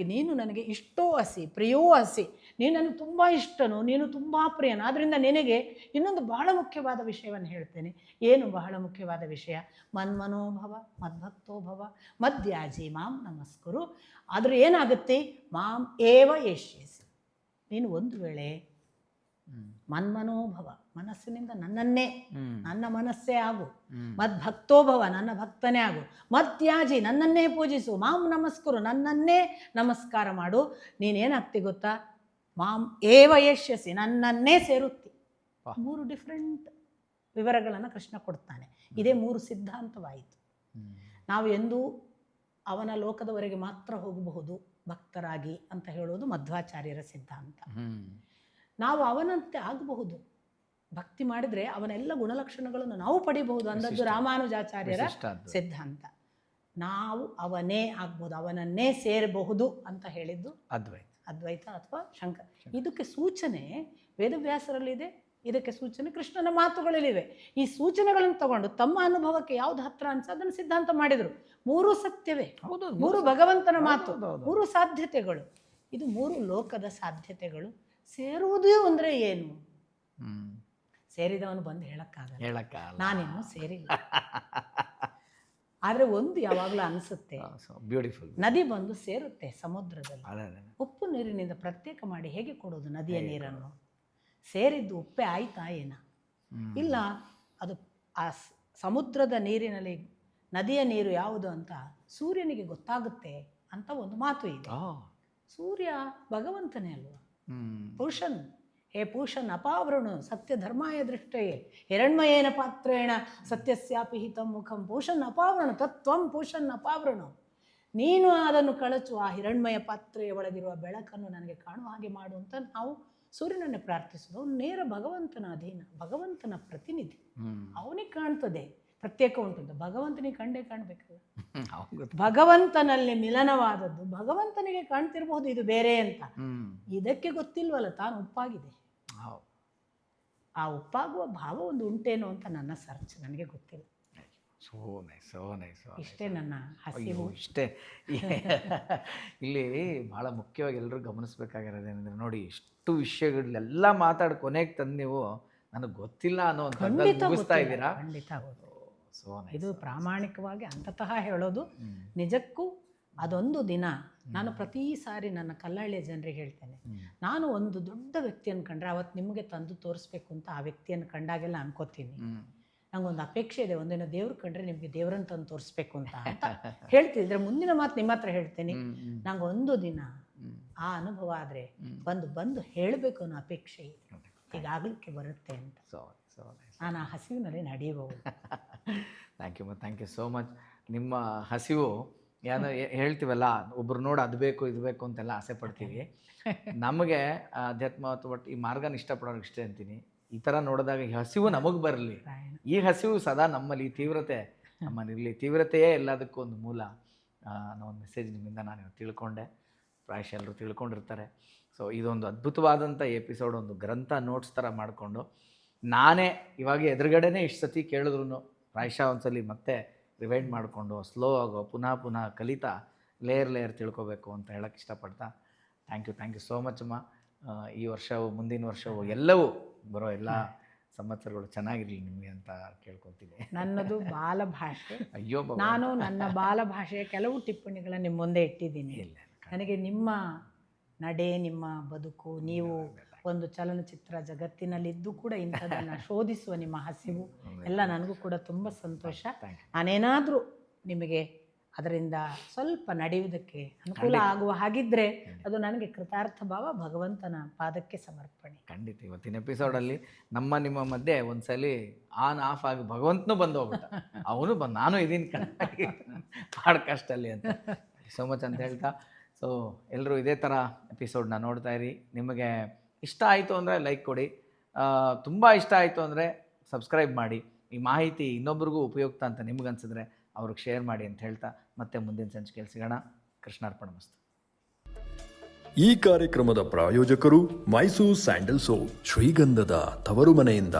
ನೀನು ನನಗೆ ಇಷ್ಟೋ ಹಸಿ ಪ್ರಿಯೋ ಹಸಿ, ನೀನು ನನಗೆ ತುಂಬ ಇಷ್ಟನು, ನೀನು ತುಂಬ ಪ್ರಿಯನು. ಆದ್ದರಿಂದ ನಿನಗೆ ಇನ್ನೊಂದು ಬಹಳ ಮುಖ್ಯವಾದ ವಿಷಯವನ್ನು ಹೇಳ್ತೇನೆ. ಏನು ಬಹಳ ಮುಖ್ಯವಾದ ವಿಷಯ? ಮನ್ಮನೋಭವ ಮದ್ಭಕ್ತೋಭವ ಮದ್ಯಾಜಿ ಮಾಂ ನಮಸ್ಕರು. ಆದ್ರೆ ಏನಾಗುತ್ತೆ? ಮಾಂ ಏವ ಯಶ್ಯಸಿ. ನೀನು ಒಂದು ವೇಳೆ ಮನ್ಮನೋಭವ, ಮನಸ್ಸಿನಿಂದ ನನ್ನನ್ನೇ, ನನ್ನ ಮನಸ್ಸೇ ಆಗು. ಮದ್ಭಕ್ತೋಭವ, ನನ್ನ ಭಕ್ತನೇ ಆಗು. ಮತ್ಯಾಜಿ, ನನ್ನನ್ನೇ ಪೂಜಿಸು. ಮಾಂ ನಮಸ್ಕರು, ನನ್ನನ್ನೇ ನಮಸ್ಕಾರ ಮಾಡು. ನೀನೇನಾಗ್ತಿ ಗೊತ್ತಾ? ಮಾಂ ಏವ ಯಶ್ಯಸಿ, ನನ್ನನ್ನೇ ಸೇರುತ್ತಿ. 3 ಡಿಫ್ರೆಂಟ್ ವಿವರಗಳನ್ನು ಕೃಷ್ಣ ಕೊಡ್ತಾನೆ. ಇದೇ 3 ಸಿದ್ಧಾಂತವಾಯಿತು. ನಾವು ಎಂದೂ ಅವನ ಲೋಕದವರೆಗೆ ಮಾತ್ರ ಹೋಗಬಹುದು ಭಕ್ತರಾಗಿ ಅಂತ ಹೇಳುವುದು ಮಧ್ವಾಚಾರ್ಯರ ಸಿದ್ಧಾಂತ. ನಾವು ಅವನಂತೆ ಆಗಬಹುದು, ಭಕ್ತಿ ಮಾಡಿದ್ರೆ ಅವನೆಲ್ಲ ಗುಣಲಕ್ಷಣಗಳನ್ನು ನಾವು ಪಡಿಬಹುದು ಅಂದದ್ದು ರಾಮಾನುಜಾಚಾರ್ಯರ ಸಿದ್ಧಾಂತ. ನಾವು ಅವನೇ ಆಗ್ಬೋದು, ಅವನನ್ನೇ ಸೇರಬಹುದು ಅಂತ ಹೇಳಿದ್ದು ಅದ್ವೈತ ಅಥವಾ ಶಂಕರ. ಇದಕ್ಕೆ ಸೂಚನೆ ವೇದವ್ಯಾಸರಲ್ಲಿದೆ, ಇದಕ್ಕೆ ಸೂಚನೆ ಕೃಷ್ಣನ ಮಾತುಗಳಲ್ಲಿವೆ. ಈ ಸೂಚನೆಗಳನ್ನು ತಗೊಂಡು ತಮ್ಮ ಅನುಭವಕ್ಕೆ ಯಾವ್ದು ಹತ್ರ ಅನ್ಸ ಅದನ್ನು ಸಿದ್ಧಾಂತ ಮಾಡಿದರು. 3 ಸತ್ಯವೇ, 3 ಭಗವಂತನ ಮಾತು, 3 ಸಾಧ್ಯತೆಗಳು. ಇದು 3 ಲೋಕದ ಸಾಧ್ಯತೆಗಳು. ಸೇರುವುದು ಅಂದ್ರೆ ಏನು? ಸೇರಿದವನು ಬಂದು ಹೇಳಕ್ಕಾಗಲ್ಲ, ನಾನಿನ್ನು ಸೇರಿಲ್ಲ. ಆದ್ರೆ ಒಂದು ಯಾವಾಗಲೂ ಅನಿಸುತ್ತೆ, ಬ್ಯೂಟಿಫುಲ್. ನದಿ ಬಂದು ಸೇರುತ್ತೆ ಸಮುದ್ರದಲ್ಲಿ. ಉಪ್ಪು ನೀರಿನಿಂದ ಪ್ರತ್ಯೇಕ ಮಾಡಿ ಹೇಗೆ ಕೊಡೋದು ನದಿಯ ನೀರನ್ನು? ಸೇರಿದ್ದು ಉಪ್ಪೆ ಆಯ್ತಾ ಏನ? ಇಲ್ಲ, ಅದು ಆ ಸಮುದ್ರದ ನೀರಿನಲ್ಲಿ ನದಿಯ ನೀರು ಯಾವುದು ಅಂತ ಸೂರ್ಯನಿಗೆ ಗೊತ್ತಾಗುತ್ತೆ ಅಂತ ಒಂದು ಮಾತು ಇದೆ. ಸೂರ್ಯ ಭಗವಂತನೇ ಅಲ್ವಾ, ಪುರುಷನ್. ಹೇ ಪೂಷನ್ ಅಪಾವೃಣು ಸತ್ಯ ಧರ್ಮಾಯ ದೃಷ್ಟಯೇ ಹಿರಣ್ಮಯೇನ ಪಾತ್ರೇಣ ಸತ್ಯಸ್ಯಾಪಿ ಹಿತಂ ಮುಖಂ ಪೂಷನ್ ಅಪಾವೃಣು ತತ್ವಂ ಪೂಷನ್ ಅಪಾವೃಣು. ನೀನು ಅದನ್ನು ಕಳಚು, ಆ ಹಿರಣ್ಮಯ ಪಾತ್ರೆಯ ಒಳಗಿರುವ ಬೆಳಕನ್ನು ನನಗೆ ಕಾಣುವ ಹಾಗೆ ಮಾಡು ಅಂತ ನಾವು ಸೂರ್ಯನನ್ನೇ ಪ್ರಾರ್ಥಿಸೋದು. ಅವನು ನೇರ ಭಗವಂತನ ಅಧೀನ, ಭಗವಂತನ ಪ್ರತಿನಿಧಿ. ಅವನಿಗೆ ಕಾಣ್ತದೆ, ಪ್ರತ್ಯೇಕ ಉಂಟು, ಭಗವಂತನಿಗೆ ಕಂಡೇ ಕಾಣಬೇಕಲ್ಲ. ಭಗವಂತನಲ್ಲಿ ಮಿಲನವಾದದ್ದು ಭಗವಂತನಿಗೆ ಕಾಣ್ತಿರ್ಬಹುದು ಇದು ಬೇರೆ ಅಂತ. ಇದಕ್ಕೆ ಗೊತ್ತಿಲ್ವಲ್ಲ ತಾನು ಉಪ್ಪಾಗಿದೆ. ಆ ಉಪ್ಪಾಗುವ ಭಾವ ಒಂದು ಉಂಟೇನೋ ಅಂತ ನನ್ನ ಸರ್ಚ್, ನನಗೆ ಗೊತ್ತಿಲ್ಲ. So nice, so nice. ಇಷ್ಟೇ ನನ್ನ ಹಸಿವು. ಇಷ್ಟೇ. ಇಲ್ಲಿ ಭಾಳ ಮುಖ್ಯವಾಗಿ ಎಲ್ಲರೂ ಗಮನಿಸ್ಬೇಕಾಗಿರೋದೇನೆಂದರೆ, ನೋಡಿ ಇಷ್ಟು ವಿಷಯಗಳೆಲ್ಲ ಮಾತಾಡಿ ಕೊನೆಗೆ ತಂದು ನೀವು ನನಗೆ ಗೊತ್ತಿಲ್ಲ ಅನ್ನೋ ಮುಗಿಸ್ತಾ ಇದ್ದೀರಾ. ಖಂಡಿತ ಹೌದು. ಇದು ಪ್ರಾಮಾಣಿಕವಾಗಿ ಅಂತತಃ ಹೇಳೋದು. ನಿಜಕ್ಕೂ ಅದೊಂದು ದಿನ ನಾನು ಪ್ರತಿ ಸಾರಿ ನನ್ನ ಕಲ್ಲಹಳ್ಳಿಯ ಜನರಿಗೆ ಹೇಳ್ತೇನೆ, ನಾನು ಒಂದು ದೊಡ್ಡ ವ್ಯಕ್ತಿಯನ್ನು ಕಂಡ್ರೆ ಅವತ್ತು ನಿಮಗೆ ತಂದು ತೋರಿಸ್ಬೇಕು ಅಂತ ಆ ವ್ಯಕ್ತಿಯನ್ನು ಕಂಡಾಗೆಲ್ಲ ಅನ್ಕೋತೀನಿ. ನಂಗೊಂದು ಅಪೇಕ್ಷೆ ಇದೆ, ಒಂದಿನ ದೇವ್ರು ಕಂಡ್ರೆ ನಿಮಗೆ ದೇವ್ರನ್ನ ತಂದು ತೋರಿಸ್ಬೇಕು ಅಂತ ಹೇಳ್ತಿದ್ರೆ, ಮುಂದಿನ ಮಾತು ನಿಮ್ಮ ಹತ್ರ ಹೇಳ್ತೇನೆ. ನಂಗೆ ಒಂದು ದಿನ ಆ ಅನುಭವ ಆದರೆ ಬಂದು ಹೇಳಬೇಕು ಅನ್ನೋ ಅಪೇಕ್ಷೆ ಇದೆ, ಈಗಾಗಲಿಕ್ಕೆ ಬರುತ್ತೆ ಅಂತ. ನಾನು ಆ ಹಸಿವಿನಲ್ಲಿ ನಡೆಯಬಹುದು. Thank you so much. ನಿಮ್ಮ ಹಸಿವು ಏನೋ ಹೇಳ್ತೀವಲ್ಲ, ಒಬ್ರು ನೋಡಿ ಅದು ಬೇಕು ಇದು ಬೇಕು ಅಂತೆಲ್ಲ ಆಸೆ ಪಡ್ತೀವಿ. ನಮಗೆ ಅಧ್ಯಾತ್ಮ ಅಥವಾ ಈ ಮಾರ್ಗನ ಇಷ್ಟಪಡೋರಿಗೆ ಇಷ್ಟೇ ಅಂತೀನಿ. ಈ ಥರ ನೋಡಿದಾಗ ಈ ಹಸಿವು ನಮಗೆ ಬರಲಿ, ಈ ಹಸಿವು ಸದಾ ನಮ್ಮಲ್ಲಿ, ಈ ತೀವ್ರತೆ ನಮ್ಮಲ್ಲಿರಲಿ. ತೀವ್ರತೆಯೇ ಎಲ್ಲದಕ್ಕೂ ಒಂದು ಮೂಲ ಅನ್ನೋ ಒಂದು ಮೆಸೇಜ್ ನಿಮ್ಮಿಂದ ನಾನು ತಿಳ್ಕೊಂಡೆ, ಪ್ರಾಯಶಃ ಎಲ್ಲರೂ ತಿಳ್ಕೊಂಡಿರ್ತಾರೆ. ಸೊ ಇದೊಂದು ಅದ್ಭುತವಾದಂಥ ಎಪಿಸೋಡ್, ಒಂದು ಗ್ರಂಥ ನೋಟ್ಸ್ ಥರ ಮಾಡಿಕೊಂಡು ನಾನೇ ಇವಾಗ ಎದುರುಗಡೆನೇ ಇಷ್ಟು ಸತಿ ಕೇಳಿದ್ರು ಪ್ರಾಯಶಃ ಒಂದ್ಸಲಿ ಮತ್ತೆ ರಿವೈಂಡ್ ಮಾಡಿಕೊಂಡು ಸ್ಲೋ ಆಗೋ ಪುನಃ ಕಲಿತಾ ಲೇಯರ್ ತಿಳ್ಕೊಬೇಕು ಅಂತ ಹೇಳೋಕ್ಕೆ ಇಷ್ಟಪಡ್ತಾ ಥ್ಯಾಂಕ್ ಯು ಸೋ ಮಚ್ ಅಮ್ಮ. ಈ ವರ್ಷವು ಮುಂದಿನ ವರ್ಷವು ಎಲ್ಲವೂ ಬರೋ ಎಲ್ಲ ಸಂವತ್ಸರಗಳು ಚೆನ್ನಾಗಿರಲಿ ನಿಮಗೆ ಅಂತ ಕೇಳ್ಕೊತೀನಿ. ನನ್ನದು ಬಾಲಭಾಷೆ. ಅಯ್ಯೋ, ನಾನು ನನ್ನ ಬಾಲಭಾಷೆಯ ಕೆಲವು ಟಿಪ್ಪಣಿಗಳನ್ನು ನಿಮ್ಮ ಮುಂದೆ ಇಟ್ಟಿದ್ದೀನಿ. ನನಗೆ ನಿಮ್ಮ ನಡೆ, ನಿಮ್ಮ ಬದುಕು, ನೀವು ಒಂದು ಚಲನಚಿತ್ರ ಜಗತ್ತಿನಲ್ಲಿದ್ದು ಕೂಡ ಇಂಥದ್ದನ್ನು ಶೋಧಿಸುವ ನಿಮ್ಮ ಹಸಿವು ಎಲ್ಲ ನನಗೂ ಕೂಡ ತುಂಬ ಸಂತೋಷ. ನಾನೇನಾದರೂ ನಿಮಗೆ ಅದರಿಂದ ಸ್ವಲ್ಪ ನಡೆಯುವುದಕ್ಕೆ ಅನುಕೂಲ ಆಗುವ ಹಾಗಿದ್ದರೆ ಅದು ನನಗೆ ಕೃತಾರ್ಥ ಭಾವ, ಭಗವಂತನ ಪಾದಕ್ಕೆ ಸಮರ್ಪಣೆ. ಖಂಡಿತ. ಇವತ್ತಿನ ಎಪಿಸೋಡಲ್ಲಿ ನಿಮ್ಮ ಮಧ್ಯೆ ಒಂದ್ಸಲಿ ಆನ್ ಆಫ್ ಆಗಿ ಭಗವಂತನೂ ಬಂದು ಹೋಗ್ಬಿಟ್ಟ, ಅವನು ಬಂದು ನಾನು ಇದೀನಿ ಪಾಡ್ಕಾಸ್ಟಲ್ಲಿ ಅಂತ. ಸೋ ಮಚ್ ಅಂತ ಹೇಳ್ತಾ, ಸೊ ಎಲ್ಲರೂ ಇದೇ ಥರ ಎಪಿಸೋಡ್ನ ನೋಡ್ತಾ ಇರಿ. ನಿಮಗೆ ಇಷ್ಟ ಆಯಿತು ಅಂದರೆ ಲೈಕ್ ಕೊಡಿ, ತುಂಬ ಇಷ್ಟ ಆಯಿತು ಅಂದರೆ ಸಬ್ಸ್ಕ್ರೈಬ್ ಮಾಡಿ. ಈ ಮಾಹಿತಿ ಇನ್ನೊಬ್ರಿಗೂ ಉಪಯುಕ್ತ ಅಂತ ನಿಮ್ಗನ್ಸಿದ್ರೆ ಅವ್ರಿಗೆ ಶೇರ್ ಮಾಡಿ ಅಂತ ಹೇಳ್ತಾ ಮತ್ತೆ ಮುಂದಿನ ಸಂಚಿಕೆಯಲ್ಲಿ ಸಿಗೋಣ. ಕೃಷ್ಣಾರ್ಪಣಮಸ್ತು. ಈ ಕಾರ್ಯಕ್ರಮದ ಪ್ರಾಯೋಜಕರು ಮೈಸೂರು ಸ್ಯಾಂಡಲ್ ಸೋಪ್, ಶ್ರೀಗಂಧದ ತವರು ಮನೆಯಿಂದ.